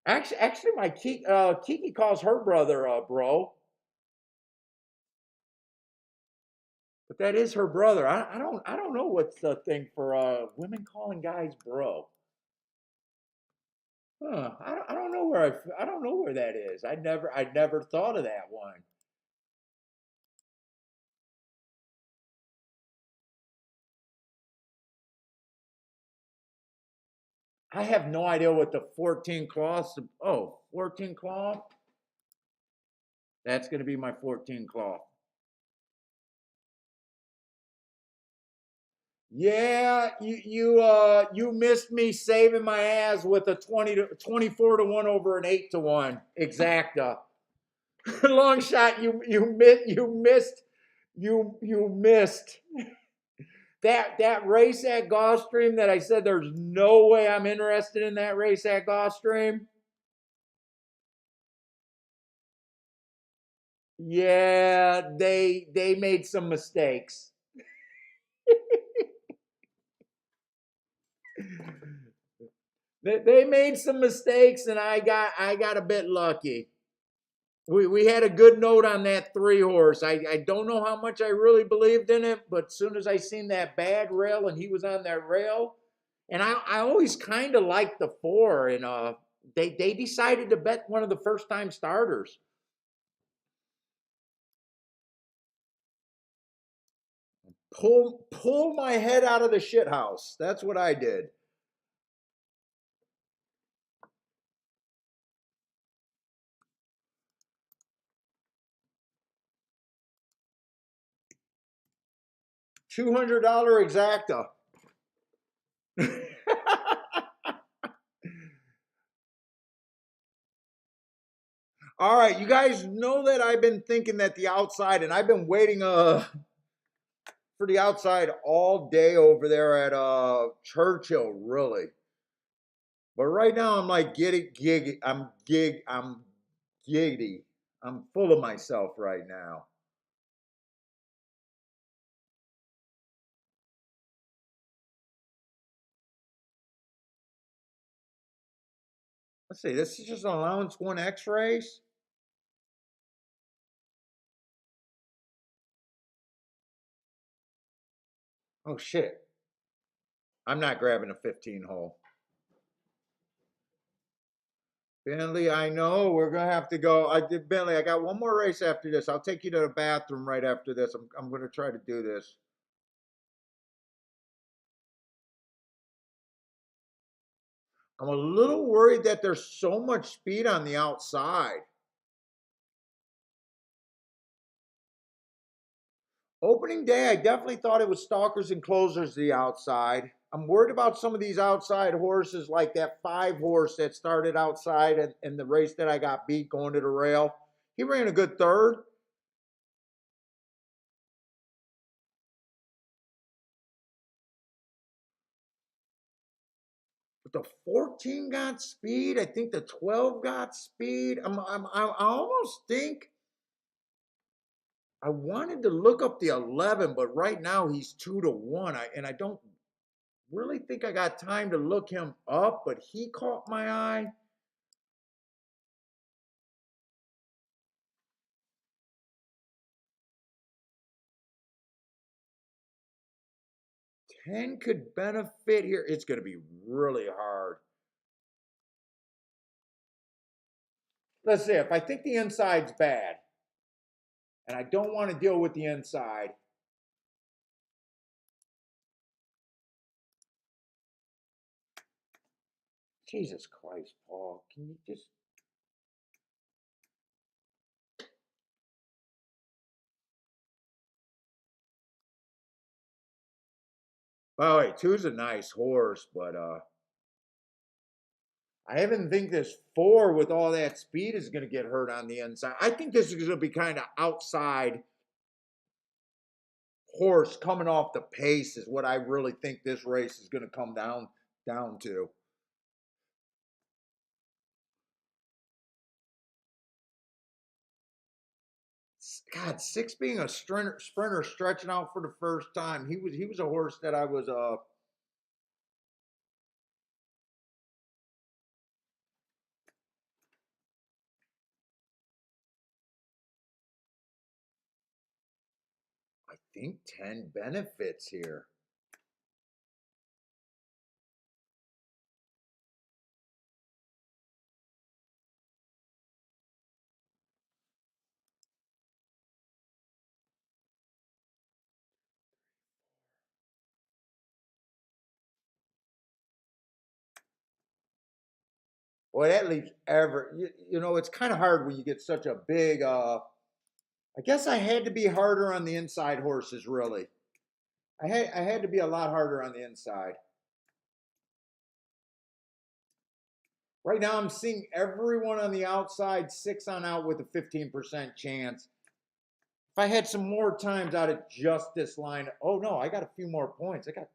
Actually, my Kiki calls her brother bro, but that is her brother. I don't know what's the thing for women calling guys bro. Huh, I don't know I don't know where that is. I never thought of that one. I have no idea what the 14 cloths. Oh, 14 cloth. That's going to be my 14 cloth. Yeah, you missed me saving my ass with a 24 to 1 over an 8 to 1 exacta. Long shot, you missed that race at Gulfstream that I said there's no way I'm interested in that race at Gulfstream. Yeah, they made some mistakes. They made some mistakes, and I got a bit lucky. We had a good note on that 3 horse. I don't know how much I really believed in it, but as soon as I seen that bad rail and he was on that rail, and I always kind of liked the 4, and they decided to bet one of the first time starters. Pull my head out of the shit house. That's what I did. $200 exacta. All right, you guys know that I've been thinking that the outside, and I've been waiting for the outside all day over there at Churchill, really. But right now I'm like I'm giddy. I'm full of myself right now. Let's see, this is just an allowance 1X race. Oh shit. I'm not grabbing a 15 hole. Bentley, I know we're gonna have to go. I did Bentley. I got one more race after this. I'll take you to the bathroom right after this. I'm gonna try to do this. I'm a little worried that there's so much speed on the outside. Opening day, I definitely thought it was stalkers and closers the outside. I'm worried about some of these outside horses, like that 5 horse that started outside in the race that I got beat going to the rail. He ran a good third. But the 14 got speed. I think the 12 got speed. I almost think I wanted to look up the 11, but right now he's 2 to 1. I don't really think I got time to look him up, but he caught my eye. 10 could benefit here. It's going to be really hard. Let's see, if I think the inside's bad and I don't want to deal with the inside, Jesus Christ, Paul, can you just... Oh, wait, two's a nice horse, but I even think this four with all that speed is going to get hurt on the inside. I think this is going to be kind of outside horse coming off the pace is what I really think this race is going to come down to. God, six being a sprinter stretching out for the first time. He was a horse that I was I think 10 benefits here. Boy, that leaves it's kind of hard when you get such a big I guess I had to be harder on the inside horses, really. I had to be a lot harder on the inside. Right now, I'm seeing everyone on the outside 6 on out with a 15% chance. If I had some more times out of just this line, oh no, I got a few more points. I got...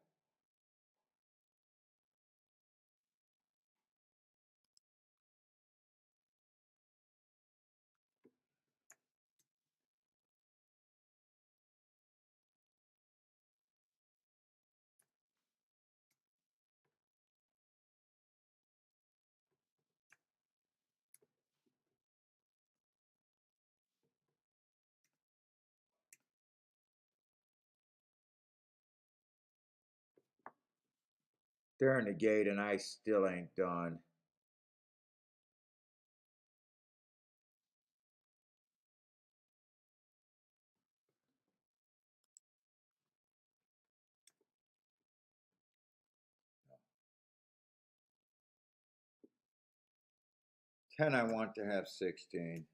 They're in the gate and I still ain't done. Ten, I want to have 16.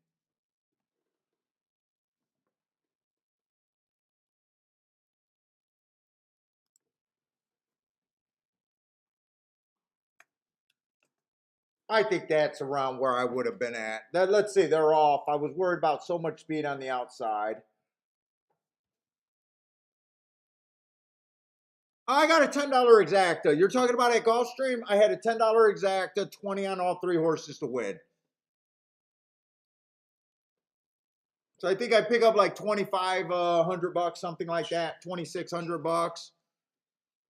I think that's around where I would have been at. Let's see, they're off. I was worried about so much speed on the outside. I got a $10 exacta. You're talking about at Gulfstream? I had a $10 exacta, 20 on all three horses to win. So I think I pick up like 2,500 bucks, something like that, 2,600 bucks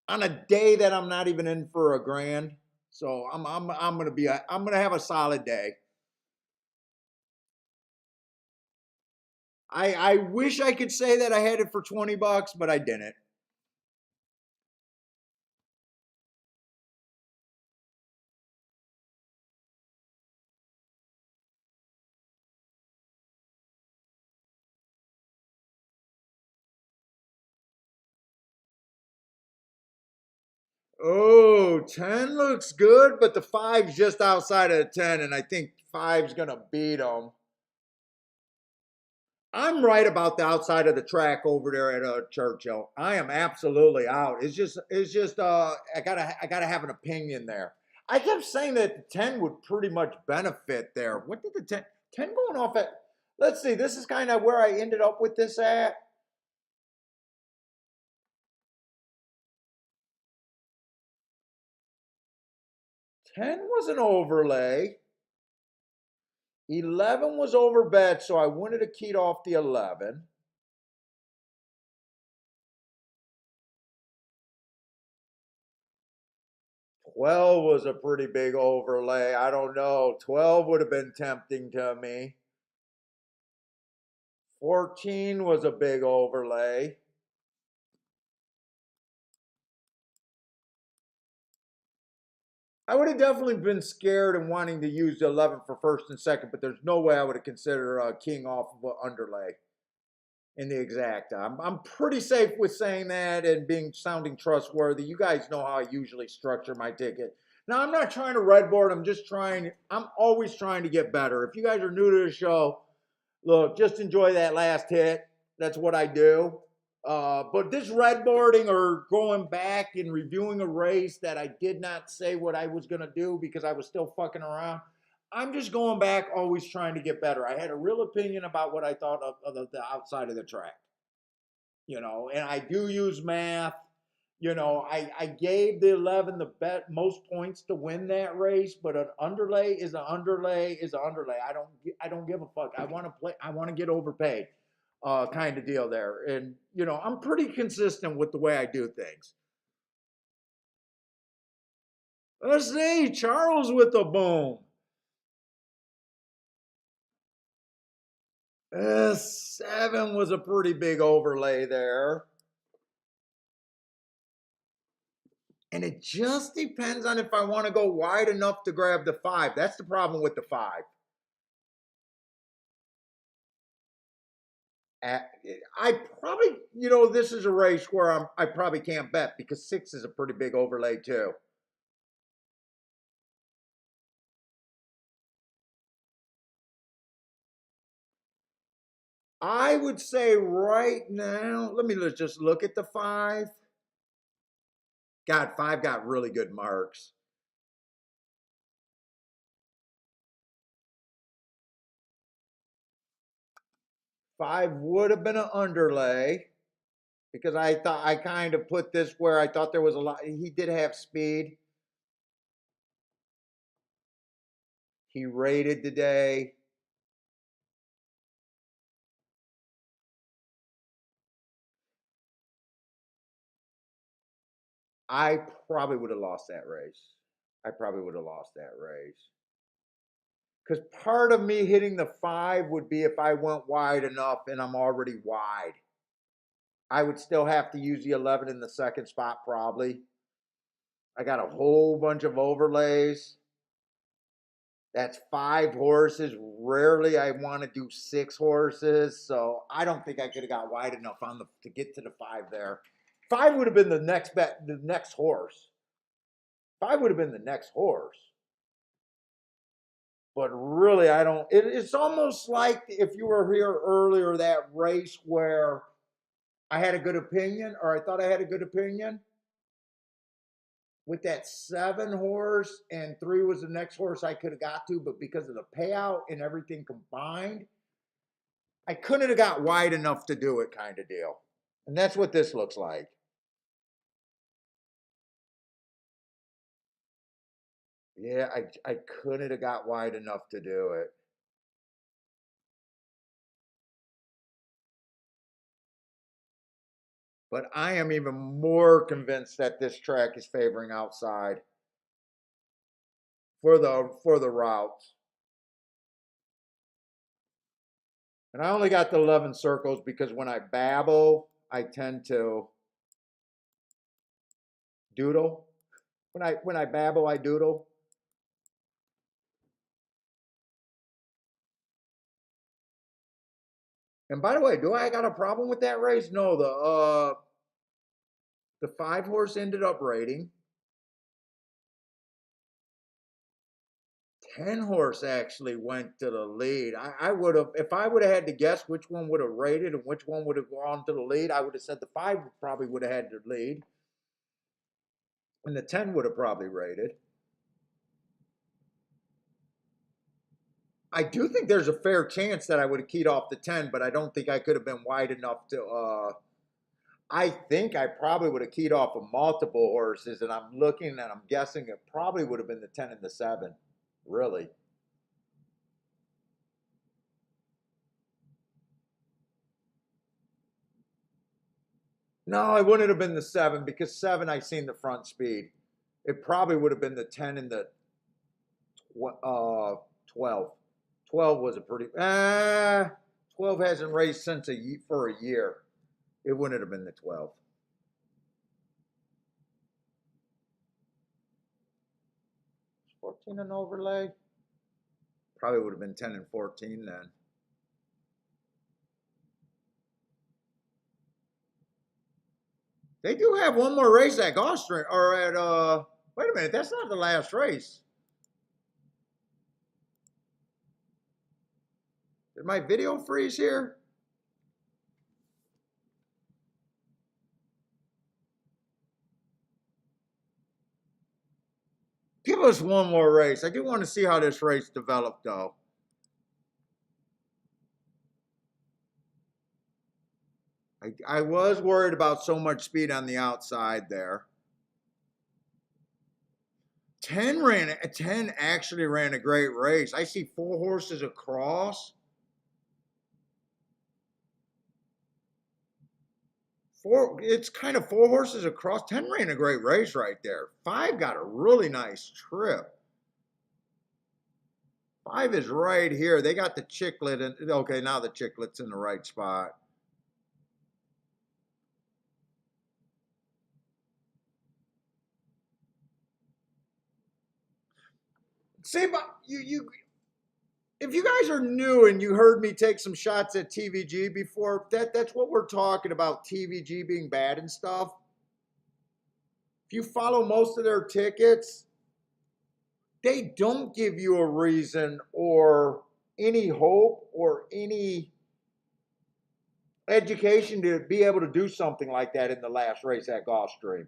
on a day that I'm not even in for a grand. So I'm gonna have a solid day. I wish I could say that I had it for 20 bucks, but I didn't. Oh, 10 looks good, but the five's just outside of the 10, and I think five's gonna beat them. I'm right about the outside of the track over there at Churchill. I am absolutely out. It's just I gotta have an opinion there. I kept saying that the 10 would pretty much benefit there. What did the 10 going off at? Let's see, this is kind of where I ended up with this at. 10 was an overlay. 11 was over bet, so I wanted to key off the 11. Twelve was a pretty big overlay. I don't know. 12 would have been tempting to me. 14 was a big overlay. I would have definitely been scared and wanting to use the 11 for first and second, but there's no way I would have considered a king off of an underlay in the exact. I'm pretty safe with saying that and sounding trustworthy. You guys know how I usually structure my ticket. Now, I'm not trying to redboard. I'm always trying to get better. If you guys are new to the show, look, just enjoy that last hit. That's what I do. But this redboarding or going back and reviewing a race that I did not say what I was going to do because I was still fucking around, I'm just going back, always trying to get better. I had a real opinion about what I thought of the outside of the track, and I do use math. I gave the 11 the most points to win that race, but an underlay is an underlay is an underlay. I don't give a fuck. I want to play. I want to get overpaid, kind of deal there. And I'm pretty consistent with the way I do things. Let's see, Charles with the boom. 7 was a pretty big overlay there. And it just depends on if I want to go wide enough to grab the 5. That's the problem with the 5. I probably, this is a race where I probably can't bet because 6 is a pretty big overlay too. I would say right now, let's just look at the 5. God, 5 got really good marks. 5 would have been an underlay because I thought I kind of put this where I thought there was a lot. He did have speed. He rated today. I probably would have lost that race. Because part of me hitting the 5 would be if I went wide enough and I'm already wide. I would still have to use the 11 in the second spot probably. I got a whole bunch of overlays. That's 5 horses. Rarely I want to do 6 horses. So I don't think I could have got wide enough to get to the 5 there. 5 would have been the next horse. 5 would have been the next horse. But really, I don't. It's almost like if you were here earlier, that race where I had a good opinion, or I thought I had a good opinion with that 7 horse, and 3 was the next horse I could have got to, but because of the payout and everything combined, I couldn't have got wide enough to do it, kind of deal. And that's what this looks like. Yeah, I couldn't have got wide enough to do it. But I am even more convinced that this track is favoring outside for the routes. And I only got the 11 circles because when I babble, I tend to doodle. When I babble, I doodle. And by the way, do I got a problem with that race? No, the 5 horse ended up rating. 10 horse actually went to the lead. I would have, if I would have had to guess which one would have rated and which one would have gone to the lead, I would have said the 5 probably would have had the lead. And the 10 would have probably rated. I do think there's a fair chance that I would have keyed off the 10, but I don't think I could have been wide enough to. I think I probably would have keyed off of multiple horses, and I'm looking and I'm guessing it probably would have been the 10 and the 7, really. No, it wouldn't have been the 7 because 7 I seen the front speed. It probably would have been the 10 and the 12. 12 was a pretty 12 hasn't raced since for a year. It wouldn't have been the 12. 14 and overlay? Probably would have been 10 and 14 then. They do have one more race at Gulfstream, or at, wait a minute, that's not the last race. Did my video freeze here? Give us one more race. I do want to see how this race developed, though. I was worried about so much speed on the outside there. 10 actually ran a great race. I see 4 horses across. 4 horses across. 10 ran a great race right there. 5 got a really nice trip. 5 is right here. They got the chicklet, and okay, now the chicklet's in the right spot. See, but if you guys are new and you heard me take some shots at TVG before, that's what we're talking about, TVG being bad and stuff. If you follow most of their tickets, they don't give you a reason or any hope or any education to be able to do something like that in the last race at Gulfstream.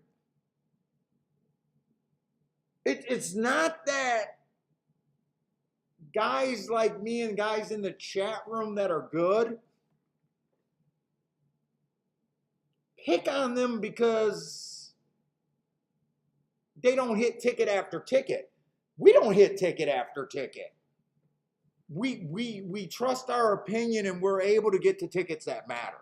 It's not that guys like me and guys in the chat room that are good pick on them because they don't hit ticket after ticket. We don't hit ticket after ticket. We trust our opinion and we're able to get to tickets that matter.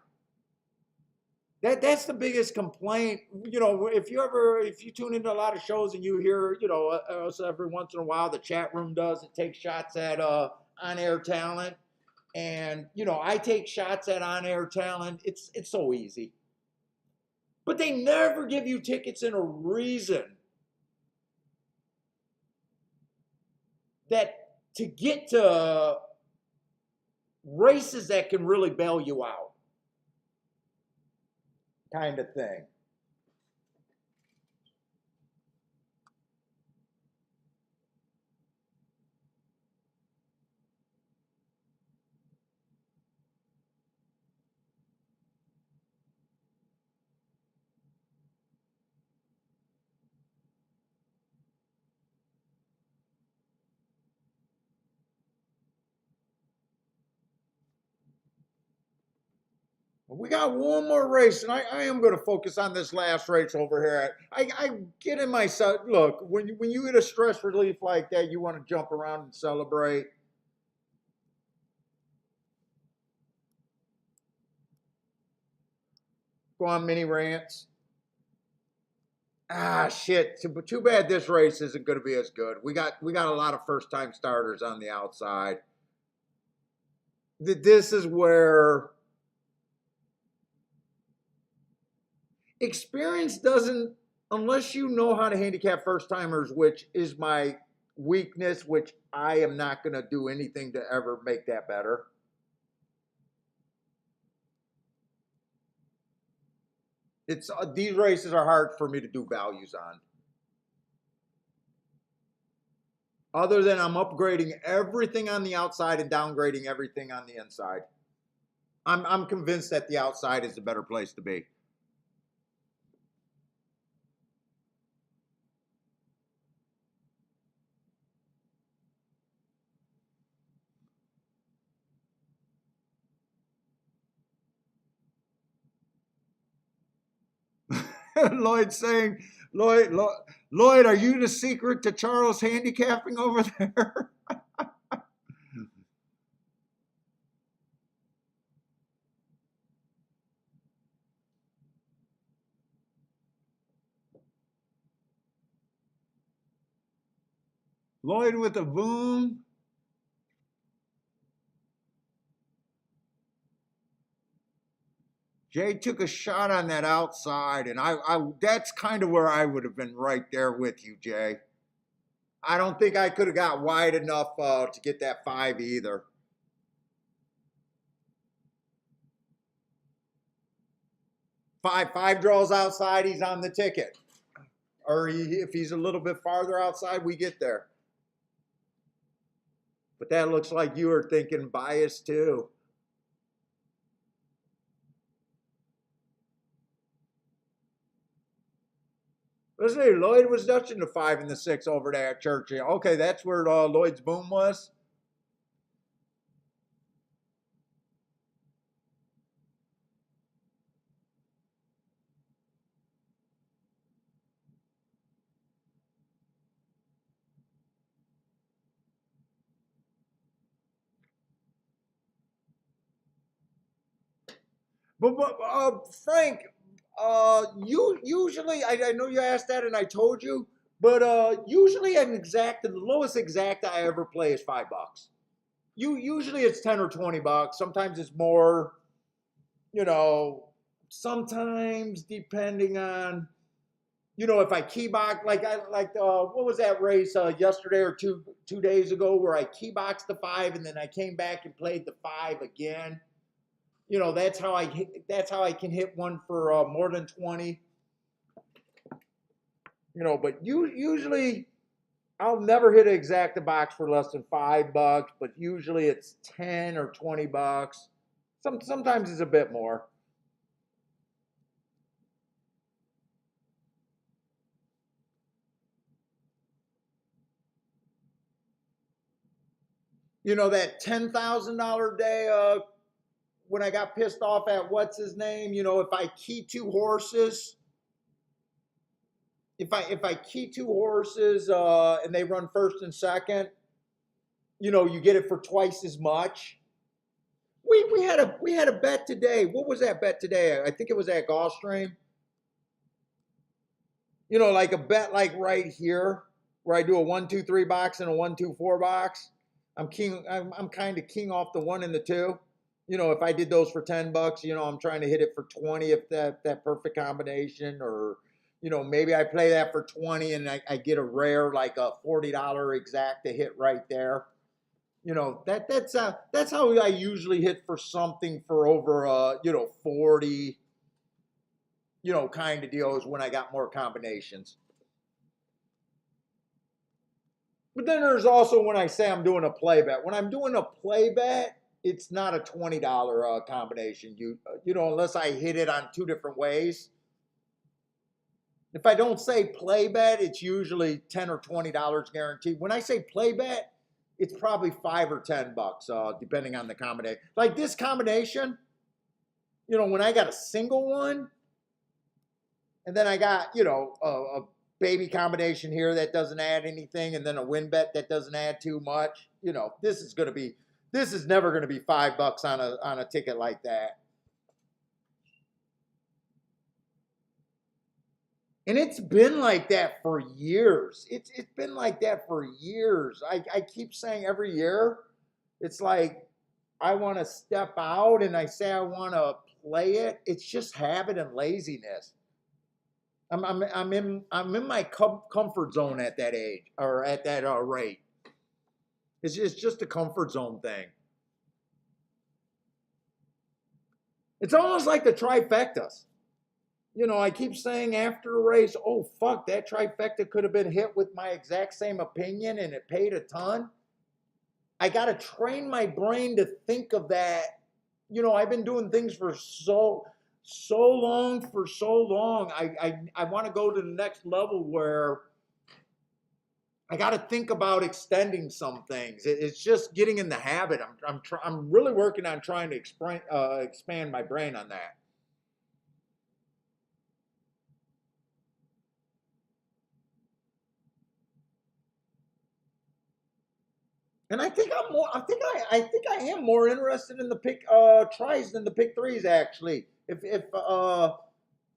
That's the biggest complaint. You know, if you tune into a lot of shows and you hear, you know, us every once in a while, the chat room does, it takes shots at on-air talent. And, you know, I take shots at on-air talent. It's so easy. But they never give you tickets in a reason that to get to races that can really bail you out. Kind of thing. We got one more race, and I am going to focus on this last race over here. I get in myself. Look, when you get a stress relief like that, you want to jump around and celebrate. Go on mini rants. Ah, shit. Too bad this race isn't going to be as good. We got a lot of first time starters on the outside. This is where experience doesn't, unless you know how to handicap first timers, which is my weakness, which I am not going to do anything to ever make that better. These races are hard for me to do values on. Other than I'm upgrading everything on the outside and downgrading everything on the inside. I'm convinced that the outside is the better place to be. Lloyd saying, Lloyd, are you the secret to Charles handicapping over there? Lloyd with a boom. Jay took a shot on that outside, and I that's kind of where I would have been right there with you, Jay. I don't think I could have got wide enough to get that 5 either. Five draws outside, he's on the ticket. Or if he's a little bit farther outside, we get there. But that looks like you were thinking bias too. Let's see, Lloyd was dutching the 5 and the 6 over there at Churchill. Okay, that's where Lloyd's boom was. But Frank, you usually I know you asked that and I told you, but usually the lowest exact I ever play is $5. Usually it's 10 or $20. Sometimes it's more. You know, sometimes depending on if I key box what was that race yesterday or two days ago where I key boxed the 5 and then I came back and played the 5 again. That's how I can hit one for more than 20. But usually I'll never hit an exacta box for less than $5, but usually it's 10 or $20. Sometimes it's a bit more. That $10,000 day when I got pissed off at what's his name, if I key 2 horses, if I key 2 horses and they run first and second, you get it for twice as much. We had a bet today. What was that bet today? I think it was at Gulfstream. Like a bet like right here, where I do a 1-2-3 box and a 1-2-4 box. I'm kind of king off the 1 and the 2. If I did those for $10, I'm trying to hit it for 20 if that perfect combination, or maybe I play that for 20 and I get a rare like a $40 exact to hit right there. That's how I usually hit for something for over 40 kind of deals when I got more combinations. But then there's also when I say I'm doing a play bet. When I'm doing a play bet, it's not a $20 combination. Unless I hit it on 2 different ways. If I don't say play bet, it's usually $10 or $20 guaranteed. When I say play bet, it's probably $5 or $10, depending on the combination. Like this combination, when I got a single one, and then I got, a baby combination here that doesn't add anything, and then a win bet that doesn't add too much. This is never going to be $5 on a ticket like that. And it's been like that for years. It's been like that for years. I keep saying every year, it's like I want to step out and I say I want to play it. It's just habit and laziness. I'm in my comfort zone at that age or at that rate. It's just a comfort zone thing. It's almost like the trifectas. I keep saying after a race, oh fuck, that trifecta could have been hit with my exact same opinion and it paid a ton. I got to train my brain to think of that. I've been doing things for so long. I want to go to the next level where I got to think about extending some things. It's just getting in the habit. I'm really working on trying to expand my brain on that. And I think I'm more. I think I am more interested in the pick tries than the pick threes actually. If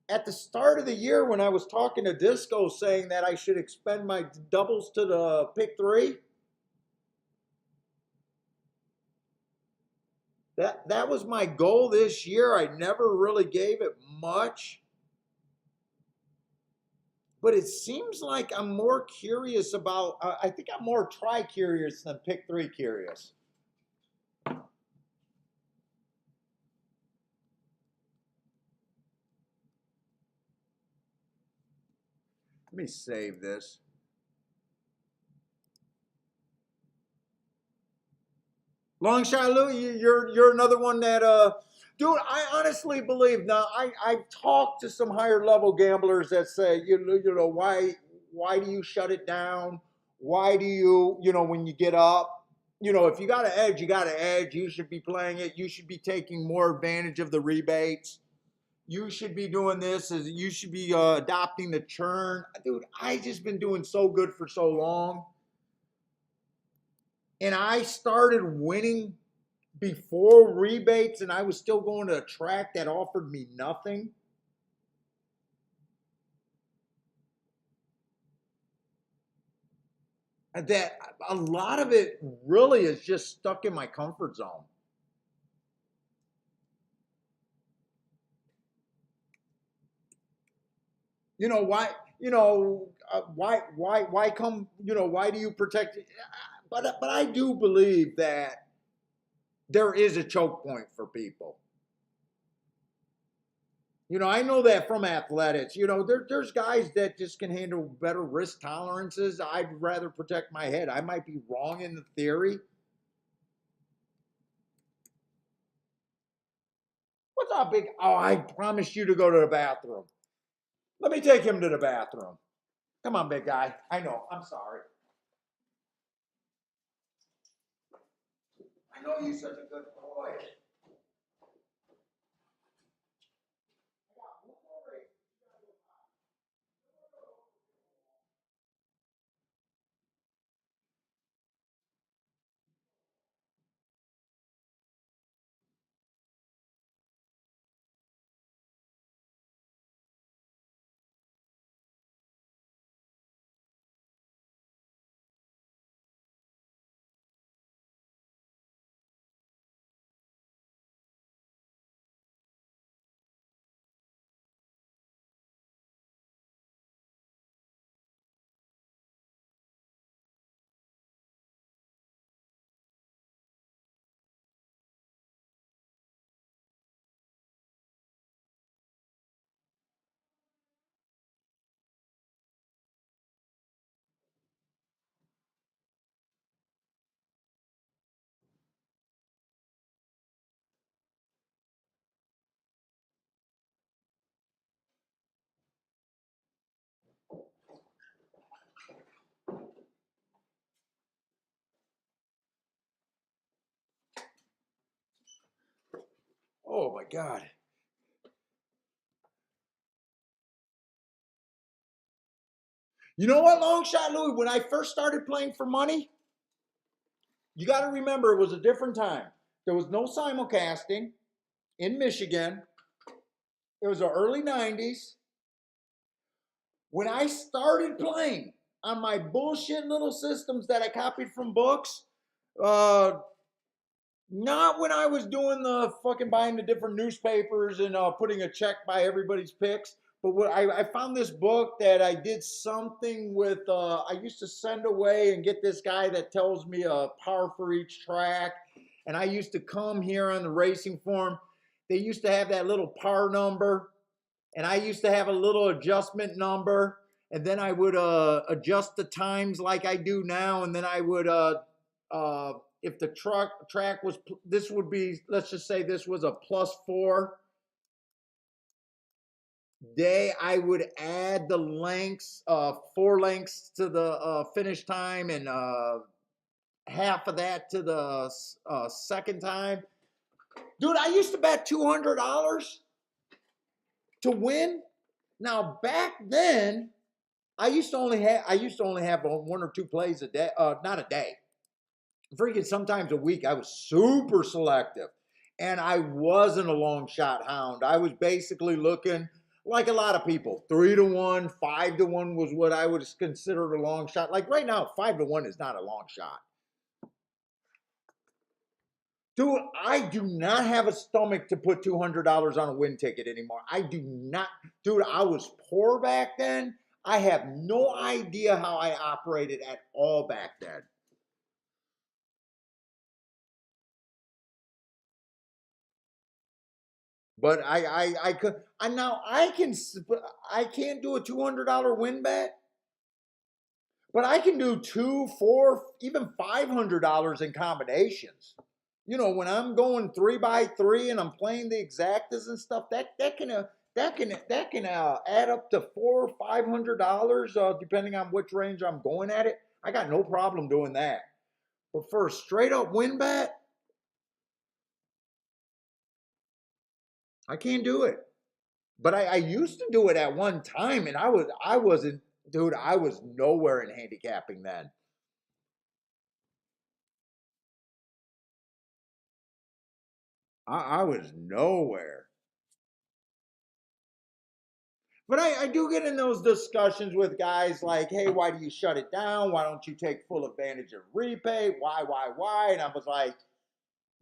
at the start of the year when I was talking to Disco saying that I should expend my doubles to the pick 3, that was my goal this year. I never really gave it much. but it seems like I'm more curious about, I think I'm more try curious than pick three curious. Let me save this. Long shot, Lou, you're another one that dude. I honestly believe now. I've talked to some higher level gamblers that say you know why do you shut it down? Why do you know when you get up? You know if you got an edge, you got an edge. You should be playing it. You should be taking more advantage of the rebates. You should be doing this. As you should be adopting the churn, dude. I just been doing so good for so long, and I started winning before rebates, and I was still going to a track that offered me nothing. That a lot of it really is just stuck in my comfort zone. You know why? You know why come? You know why do you protect? But I do believe that there is a choke point for people. You know, I know that from athletics. You know, there's guys that just can handle better risk tolerances. I'd rather protect my head. I might be wrong in the theory. What's up, big? Oh, I promised you to go to the bathroom. Let me take him to the bathroom. Come on, big guy. I know. I'm sorry. I know you're such a good boy. Oh my God. You know what, long shot Louis? When I first started playing for money, you got to remember it was a different time. There was no simulcasting in Michigan. It was the early 90s. When I started playing on my bullshit little systems that I copied from books, uh, not when I was doing the fucking buying the different newspapers and putting a check by everybody's picks. But what I found this book that I did something with. I used to send away and get this guy that tells me a par for each track. And I used to come here on the racing form. They used to have that little par number, and I used to have a little adjustment number, and then I would adjust the times like I do now, and then I would uh, if the track was, this would be, let's just say this was a +4 day, I would add the lengths, 4 lengths to the finish time, and half of that to the second time. Dude, I used to bet $200 to win. Now back then, I used to only have one or two plays a day, not a day. Freaking sometimes a week. I was super selective, and I wasn't a long shot hound. I was basically looking like a lot of people. 3-1, 5-1 was what I would consider a long shot. Like right now, 5-1 is not a long shot. Dude, I do not have a stomach to put $200 on a win ticket anymore. I do not. Dude, I was poor back then. I have no idea how I operated at all back then. But I could, I now I can't do a $200 win bet, but I can do two, four, even $500 in combinations. You know, when I'm going 3 by 3 and I'm playing the exactas and stuff, that can add up to $400 or $500, depending on which range I'm going at it. I got no problem doing that. But for a straight up win bet, I can't do it. But I used to do it at one time, and I wasn't, dude. I was nowhere in handicapping then. I was nowhere. But I do get in those discussions with guys like, hey, why do you shut it down? Why don't you take full advantage of repay? Why? And I was like,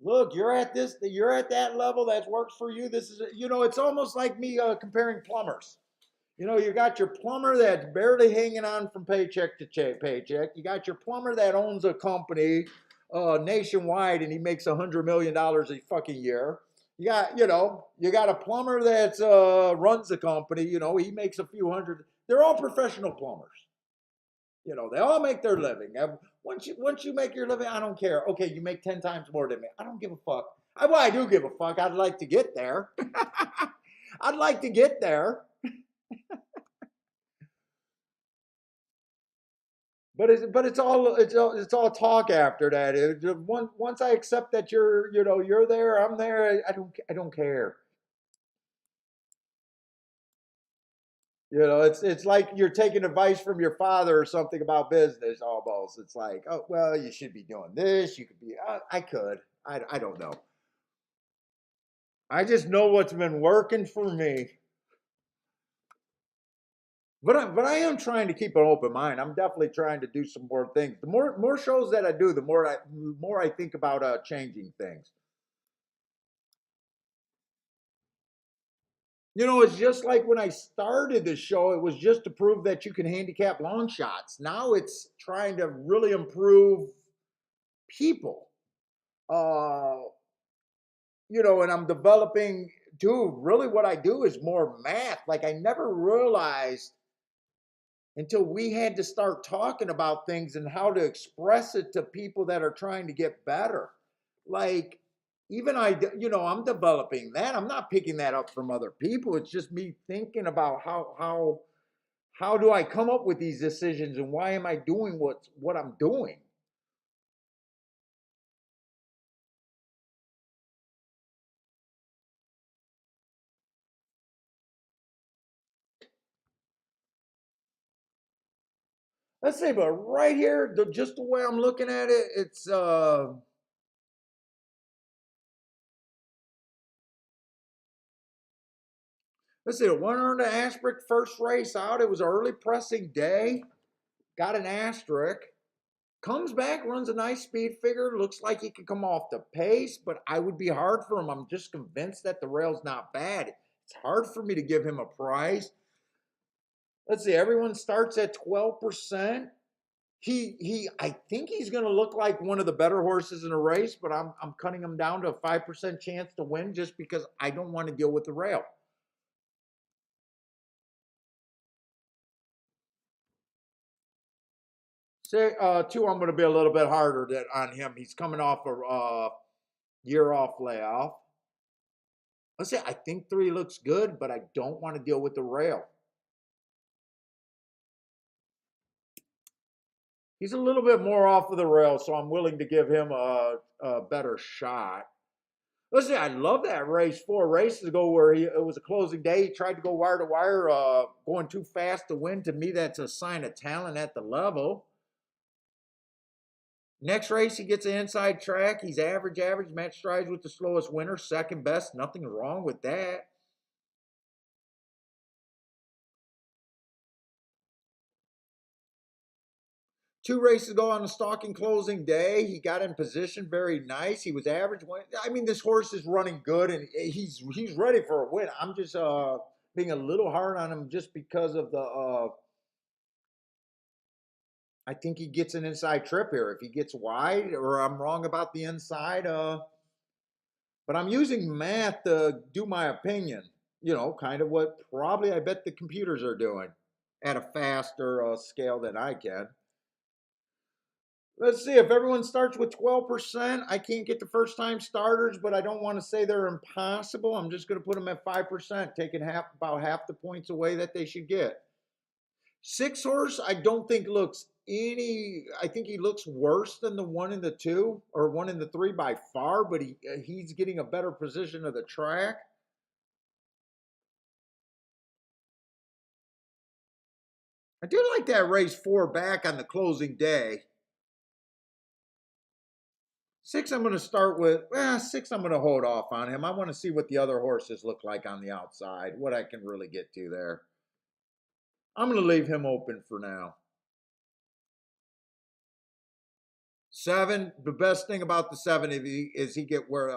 look, you're at that level that works for you. This is, it's almost like me comparing plumbers. You got your plumber that's barely hanging on from paycheck to paycheck. You got your plumber that owns a company nationwide and he makes $100 million a fucking year. You got a plumber that runs a company. He makes a few hundred. They're all professional plumbers. They all make their living. Once you make your living, I don't care. Okay, you make 10 times more than me. I don't give a fuck. I do give a fuck. I'd like to get there. I'd like to get there. But it's all talk after that. Once I accept that you're there, I'm there. I don't care. It's like you're taking advice from your father or something about business almost. It's like, oh well, you should be doing this. You could be. I could. I don't know. I just know what's been working for me. But I am trying to keep an open mind. I'm definitely trying to do some more things. The more shows that I do, the more I think about changing things. It's just like when I started the show, it was just to prove that you can handicap long shots. Now it's trying to really improve people. Uh, and I'm developing, dude, really what I do is more math. Like I never realized until we had to start talking about things and how to express it to people that are trying to get better. Like even I'm developing that. I'm not picking that up from other people. It's just me thinking about how do I come up with these decisions and why am I doing what I'm doing? Let's say, but right here, just the way I'm looking at it, it's let's see, one earned an asterisk first race out. It was an early pressing day. Got an asterisk. Comes back, runs a nice speed figure. Looks like he could come off the pace, but I would be hard for him. I'm just convinced that the rail's not bad. It's hard for me to give him a prize. Let's see, everyone starts at 12%. I think he's going to look like one of the better horses in the race, but I'm cutting him down to a 5% chance to win just because I don't want to deal with the rail. Say two, I'm going to be a little bit harder on him. He's coming off a year off layoff. Let's say I think three looks good, but I don't want to deal with the rail. He's a little bit more off of the rail, so I'm willing to give him a better shot. Listen, I love that race 4 races ago where it was a closing day. He tried to go wire to wire, going too fast to win. To me, that's a sign of talent at the level. Next race, he gets an inside track. He's average. Match strides with the slowest winner, second best. Nothing wrong with that. Two races ago on the stalking closing day, he got in position very nice. He was average. I mean, this horse is running good and he's ready for a win. I'm just being a little hard on him just because of the I think he gets an inside trip here. If he gets wide, or I'm wrong about the inside, but I'm using math to do my opinion. You know, kind of what probably I bet the computers are doing at a faster scale than I can. Let's see, if everyone starts with 12%, I can't get the first time starters, but I don't want to say they're impossible. I'm just going to put them at 5%, taking about half the points away that they should get. 6 horse, I don't think looks I think he looks worse than the 1 and the 2 or 1 and the 3 by far, but he's getting a better position of the track. I do like that race 4 back on the closing day. 6, I'm going to start with. 6, I'm going to hold off on him. I want to see what the other horses look like on the outside, what I can really get to there. I'm going to leave him open for now. 7, the best thing about the 7 is he get where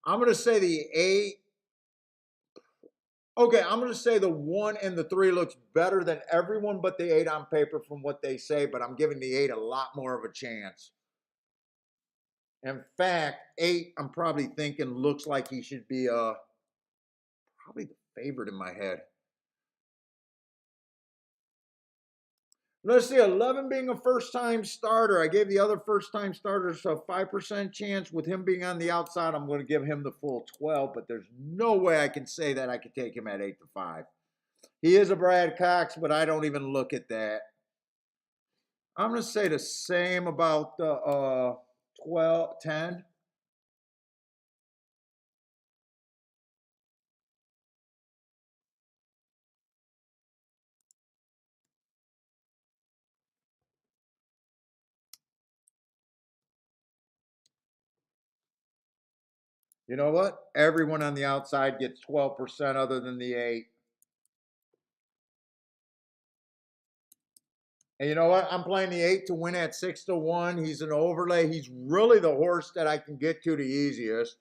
I'm going to say the 8. Okay, I'm going to say the 1 and the 3 looks better than everyone but the 8 on paper from what they say, but I'm giving the 8 a lot more of a chance. In fact, 8, I'm probably thinking looks like he should be probably the favorite in my head. Let's see, 11 being a first-time starter. I gave the other first-time starters a 5% chance. With him being on the outside, I'm going to give him the full 12, but there's no way I can say that I could take him at 8-5. He is a Brad Cox, but I don't even look at that. I'm going to say the same about the 10. You know what? Everyone on the outside gets 12% other than the 8. And you know what? I'm playing the 8 to win at 6-1. He's an overlay. He's really the horse that I can get to the easiest.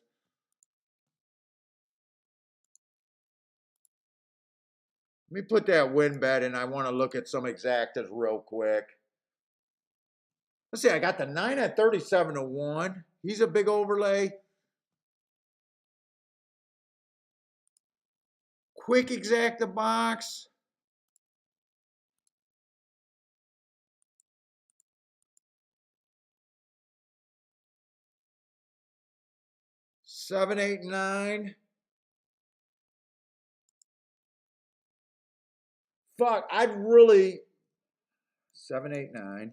Let me put that win bet in. I want to look at some exactas real quick. Let's see. I got the 9 at 37-1. He's a big overlay. Quick exacta box. Seven, 8, 9. Fuck, I'd really 7, 8, 9.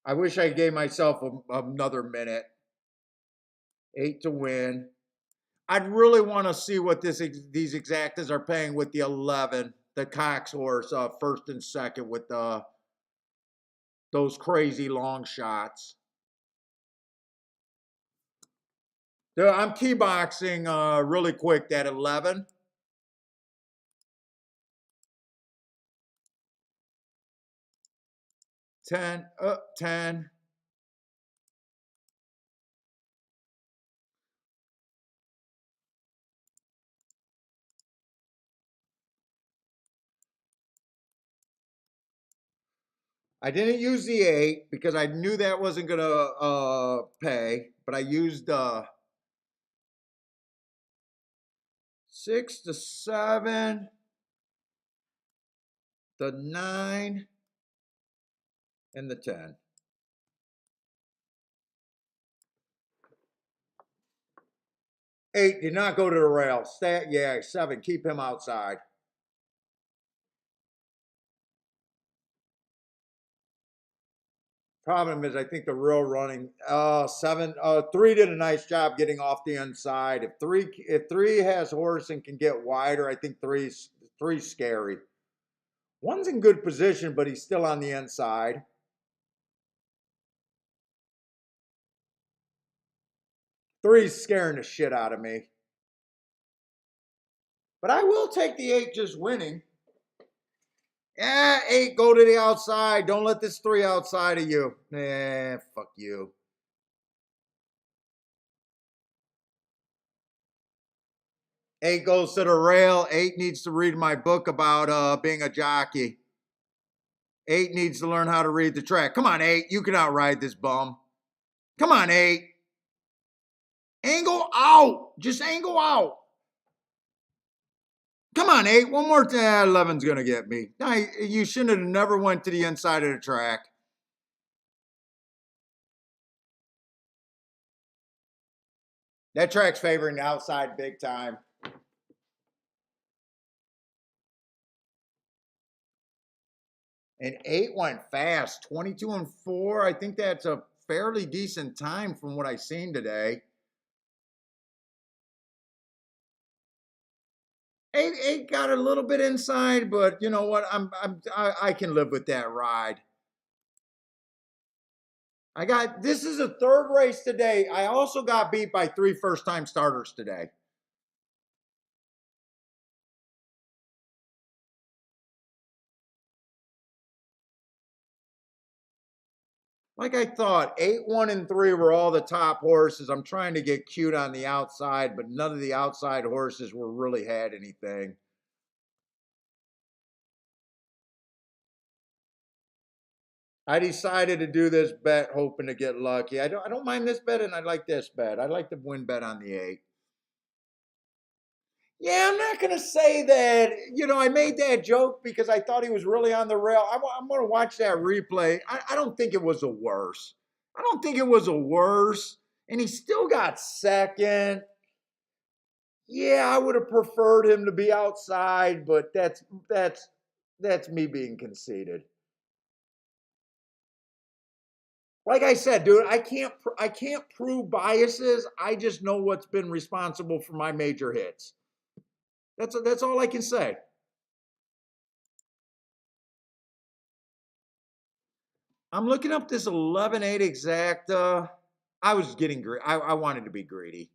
I wish I gave myself another minute. 8 to win. I'd really want to see what these exactas are paying with the 11, the Cox horse, first and second with those crazy long shots. I'm key boxing really quick that 11. 10, 10. I didn't use the 8 because I knew that wasn't going to pay, but I used 6 to 7, the 9, and the 10. 8 did not go to the rail. 7, keep him outside. Problem is, I think the real running 7, 3 did a nice job getting off the inside. If three has horse and can get wider, I think three's scary. 1's in good position, but he's still on the inside. 3's scaring the shit out of me. But I will take the 8 just winning. 8, go to the outside. Don't let this 3 outside of you. Fuck you. 8 goes to the rail. 8 needs to read my book about being a jockey. 8 needs to learn how to read the track. Come on, 8. You can outride this bum. Come on, 8. Angle out. Just angle out. Come on, 8. One more time. 11's going to get me. No, you shouldn't have never went to the inside of the track. That track's favoring the outside big time. And 8 went fast, 22-4. I think that's a fairly decent time from what I've seen today. 8 got a little bit inside, but you know what? I can live with that ride. This is a 3rd race today. I also got beat by 3 first-time starters today. Like I thought, 8, 1, and 3 were all the top horses. I'm trying to get cute on the outside, but none of the outside horses were really had anything. I decided to do this bet hoping to get lucky. I don't mind this bet, and I like this bet. I like the win bet on the 8. Yeah, I'm not going to say that. You know, I made that joke because I thought he was really on the rail. I'm going to watch that replay. I don't think it was a worse. I don't think it was a worse. And he still got second. Yeah, I would have preferred him to be outside, but that's me being conceited. Like I said, dude, I can't prove biases. I just know what's been responsible for my major hits. That's all I can say. I'm looking up this 11-8 exacta. I was getting greedy. I wanted to be greedy.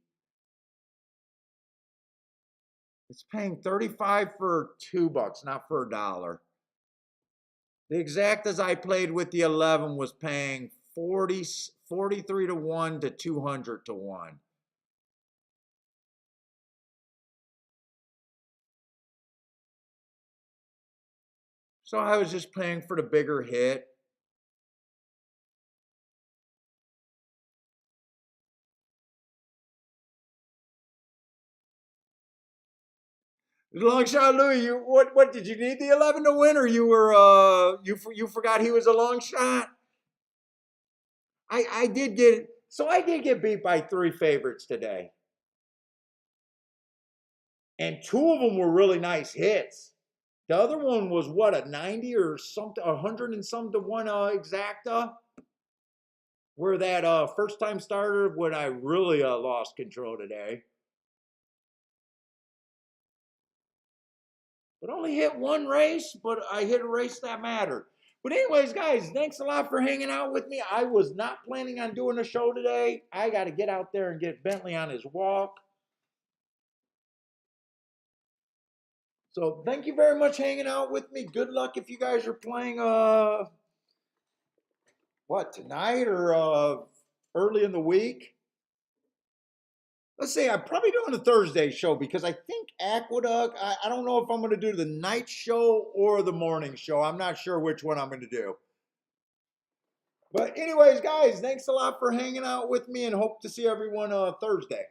It's paying 35 for $2, not for $1. The exactas I played with the 11 was paying 43 to 1 to 200 to 1. So I was just playing for the bigger hit. Long shot, Louis. What did you need the 11 to win, or you were you forgot he was a long shot? I did get beat by 3 favorites today, and 2 of them were really nice hits. The other one was what, a 90 or something, 100 and some to 1 exacta, where that first time starter when I really lost control today. But only hit 1 race, but I hit a race that mattered. But anyways, guys, thanks a lot for hanging out with me. I was not planning on doing a show today. I got to get out there and get Bentley on his walk. So thank you very much hanging out with me. Good luck if you guys are playing tonight or early in the week. Let's say I'm probably doing a Thursday show because I think Aqueduct, I don't know if I'm going to do the night show or the morning show. I'm not sure which one I'm going to do. But anyways, guys, thanks a lot for hanging out with me and hope to see everyone Thursday.